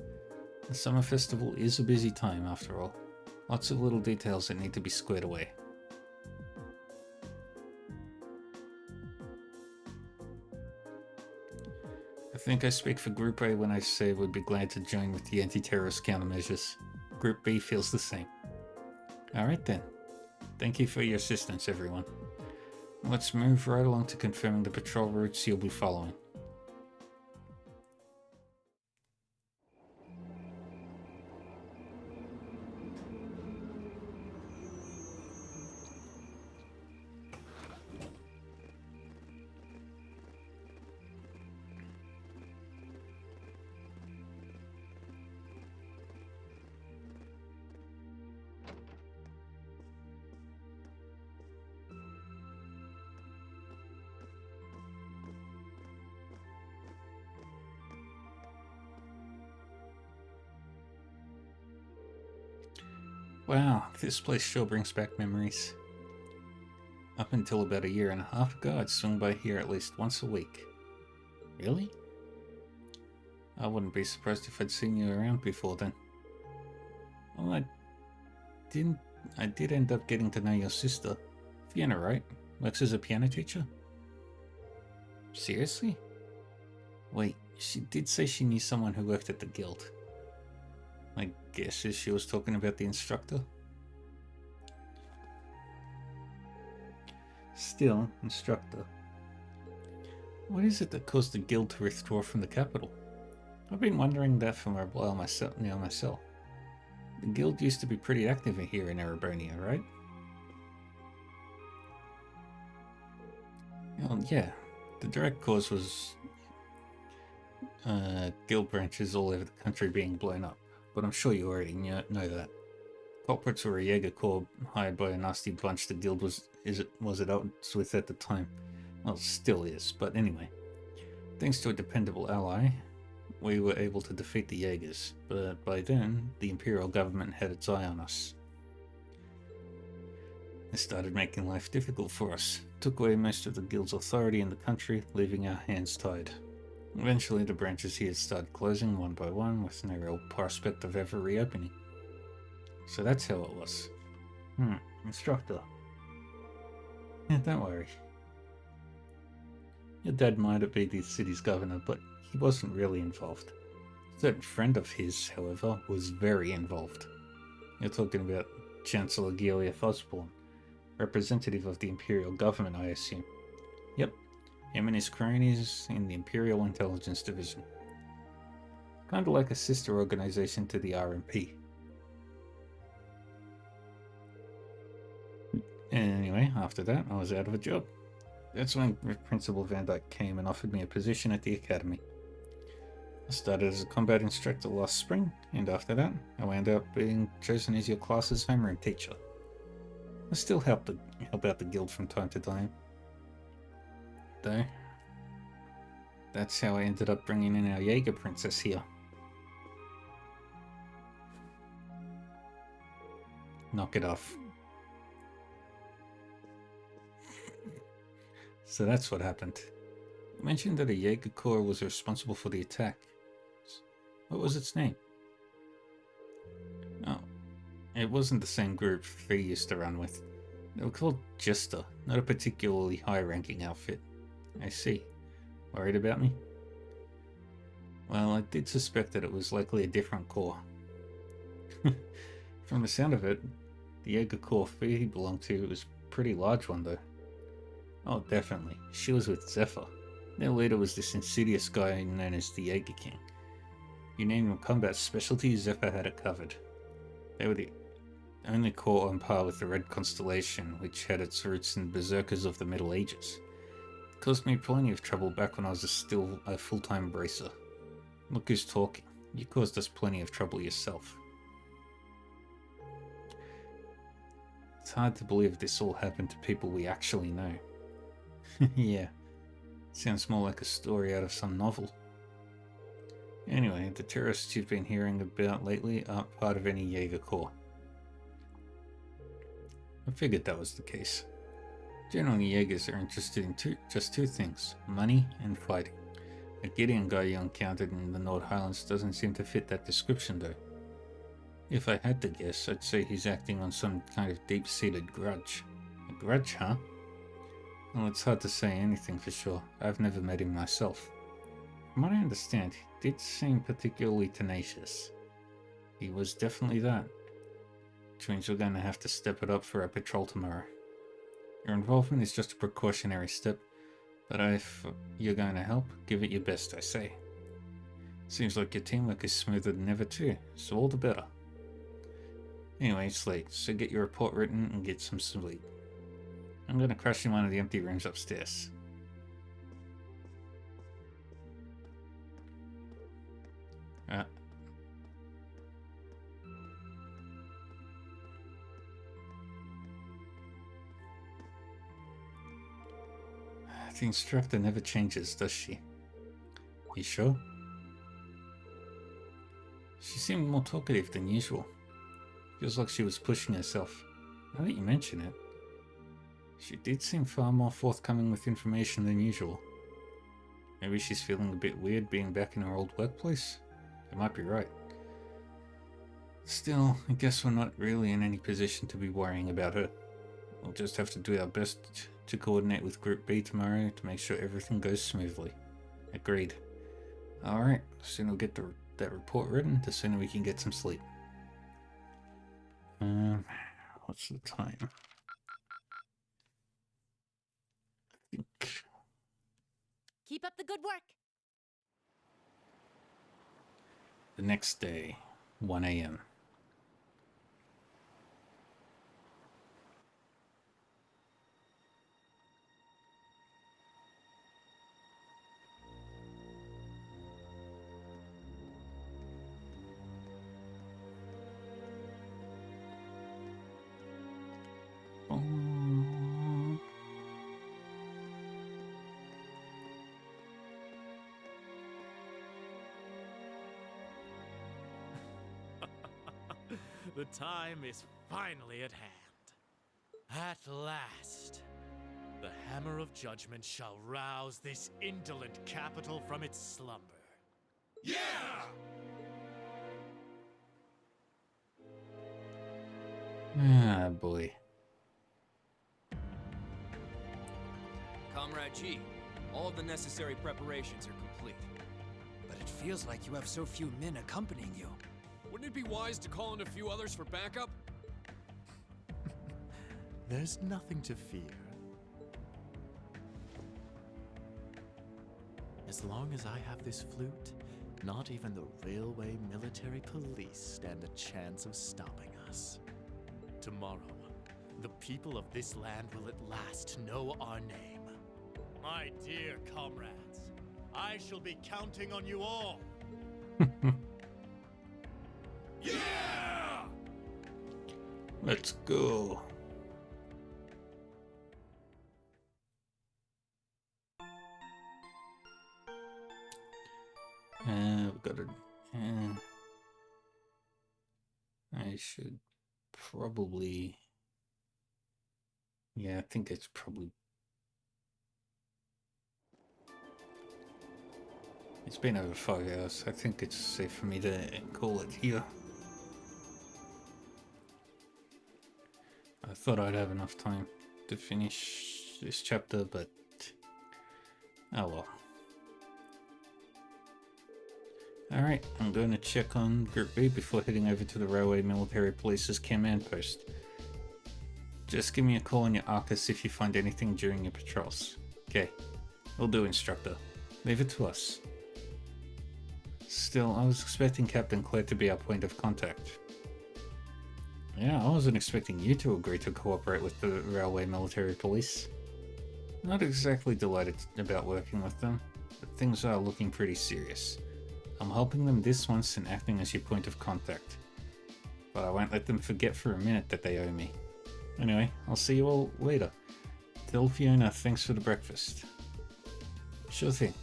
The summer festival is a busy time after all. Lots of little details that need to be squared away. I think I speak for Group A when I say we'd be glad to join with the anti-terrorist countermeasures. Group B feels the same. Alright then. Thank you for your assistance, everyone. Let's move right along to confirming the patrol routes you'll be following. Wow, this place sure brings back memories. Up until about a year and a half ago, I'd swung by here at least once a week. Really? I wouldn't be surprised if I'd seen you around before then. Well, I did end up getting to know your sister. Fiona, right? Works as a piano teacher? Seriously? Wait, she did say she knew someone who worked at the guild. I guess she was talking about the instructor. Still, instructor. What is it that caused the guild to withdraw from the capital? I've been wondering that for a while myself. The guild used to be pretty active here in Erebonia, right? Well, yeah. The direct cause was guild branches all over the country being blown up. But I'm sure you already know that. Culprits were a Jaeger Corps hired by a nasty bunch the guild was at odds with at the time. Well, still is, but anyway. Thanks to a dependable ally, we were able to defeat the Jaegers, but by then, the Imperial government had its eye on us. It started making life difficult for us, took away most of the guild's authority in the country, leaving our hands tied. Eventually, the branches here started closing one by one, with no real prospect of ever reopening. So that's how it was. Instructor. Yeah, don't worry. Your dad might have been the city's governor, but he wasn't really involved. A certain friend of his, however, was very involved. You're talking about Chancellor Gileath Osborne, representative of the Imperial government, I assume. Yep. Him and his cronies in the Imperial Intelligence Division. Kinda like a sister organization to the RMP. Anyway, after that, I was out of a job. That's when Principal Van Dyke came and offered me a position at the academy. I started as a combat instructor last spring, and after that, I wound up being chosen as your class's homeroom teacher. I still help out the guild from time to time, though. That's how I ended up bringing in our Jaeger princess here. Knock it off. So that's what happened. You mentioned that a Jaeger Corps was responsible for the attack. What was its name? Oh, it wasn't the same group Fee used to run with. They were called Jester, not a particularly high-ranking outfit. I see. Worried about me? Well, I did suspect that it was likely a different corps. From the sound of it, the Jaeger Corps Fee belonged to was a pretty large one though. Oh, definitely. She was with Zephyr. Their leader was this insidious guy known as the Jaeger King. You name him combat specialty, Zephyr had it covered. They were the only corps on par with the Red Constellation, which had its roots in berserkers of the Middle Ages. It caused me plenty of trouble back when I was still a full-time bracer. Look who's talking. You caused us plenty of trouble yourself. It's hard to believe this all happened to people we actually know. Yeah, sounds more like a story out of some novel. Anyway, the terrorists you've been hearing about lately aren't part of any Jaeger Corps. I figured that was the case. Generally, Jaegers are interested in just two things, money and fighting. The Gideon guy you encountered in the Nord Highlands doesn't seem to fit that description though. If I had to guess, I'd say he's acting on some kind of deep-seated grudge. A grudge, huh? Well, it's hard to say anything for sure. I've never met him myself. From what I understand, he did seem particularly tenacious. He was definitely that. Which means we're going to have to step it up for our patrol tomorrow. Your involvement is just a precautionary step, but if you're going to help, give it your best, I say. Seems like your teamwork is smoother than ever too, so all the better. Anyway, it's late, so get your report written and get some sleep. I'm going to crash in one of the empty rooms upstairs. The instructor never changes, does she? You sure? She seemed more talkative than usual. Feels like she was pushing herself. Now that you mention it, she did seem far more forthcoming with information than usual. Maybe she's feeling a bit weird being back in her old workplace? You might be right. Still, I guess we're not really in any position to be worrying about her. We'll just have to do our best to coordinate with Group B tomorrow to make sure everything goes smoothly. Agreed. Alright, the sooner we get that report written, the sooner we can get some sleep. What's the time? I think. Keep up the good work. The next day, 1 a.m. The time is finally at hand. At last, the Hammer of Judgment shall rouse this indolent capital from its slumber. Yeah! Ah, boy. Comrade G, all of the necessary preparations are complete. But it feels like you have so few men accompanying you. Wouldn't it be wise to call in a few others for backup? There's nothing to fear. As long as I have this flute, not even the railway military police stand a chance of stopping us. Tomorrow, the people of this land will at last know our name. My dear comrades, I shall be counting on you all. Yeah! Let's go. We've got a. I should probably. Yeah, I think it's probably. It's been over 5 hours. I think it's safe for me to call it here. I thought I'd have enough time to finish this chapter, but oh well. Alright, I'm going to check on Group B before heading over to the Railway Military Police's command post. Just give me a call on your Arcus if you find anything during your patrols. Okay, will do, Instructor. Leave it to us. Still, I was expecting Captain Claire to be our point of contact. Yeah, I wasn't expecting you to agree to cooperate with the Railway Military Police. Not exactly delighted about working with them, but things are looking pretty serious. I'm helping them this once and acting as your point of contact. But I won't let them forget for a minute that they owe me. Anyway, I'll see you all later. Tell Fiona thanks for the breakfast. Sure thing.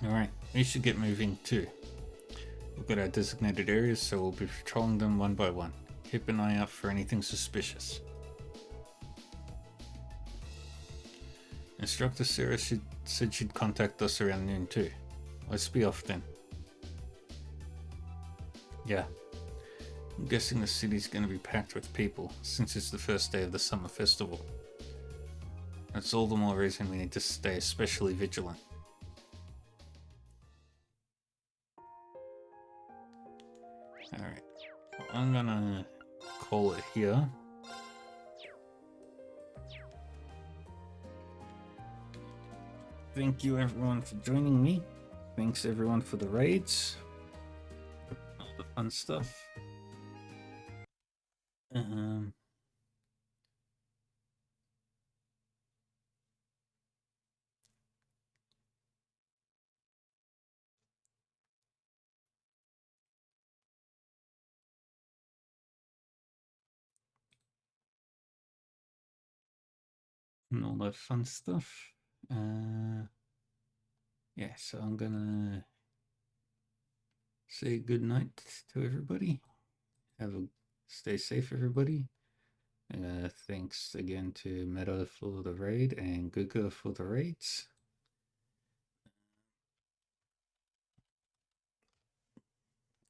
Alright, we should get moving too. We've got our designated areas, so we'll be patrolling them one by one. Keep an eye out for anything suspicious. Instructor Sarah said she'd contact us around noon too. Let's be off then. Yeah. I'm guessing the city's going to be packed with people, since it's the first day of the summer festival. That's all the more reason we need to stay especially vigilant. Alright, I'm gonna call it here. Thank you everyone for joining me. Thanks everyone for the raids. All the fun stuff. And all that fun stuff. Yeah, so I'm gonna say good night to everybody. Stay safe, everybody. Thanks again to Meta for the raid and Guga for the raids.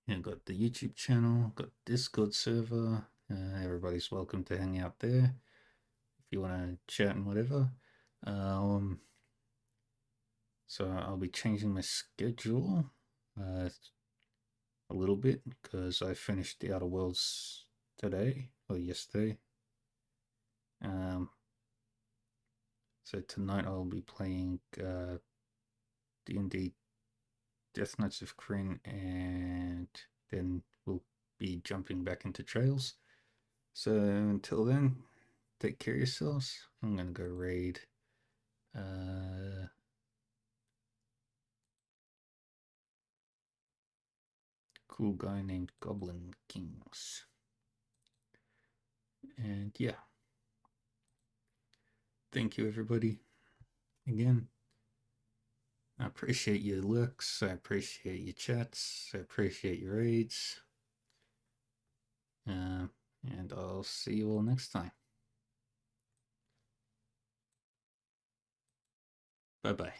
And got the YouTube channel, got Discord server. Everybody's welcome to hang out there if you want to chat and whatever. So I'll be changing my schedule a little bit because I finished the Outer Worlds today or yesterday. So tonight I'll be playing D&D Death Knights of Krynn, and then we'll be jumping back into Trails. So until then, take care of yourselves. I'm gonna go raid cool guy named Goblin Kings. And yeah. Thank you everybody. Again. I appreciate your looks, I appreciate your chats, I appreciate your raids. And I'll see you all next time. Bye bye.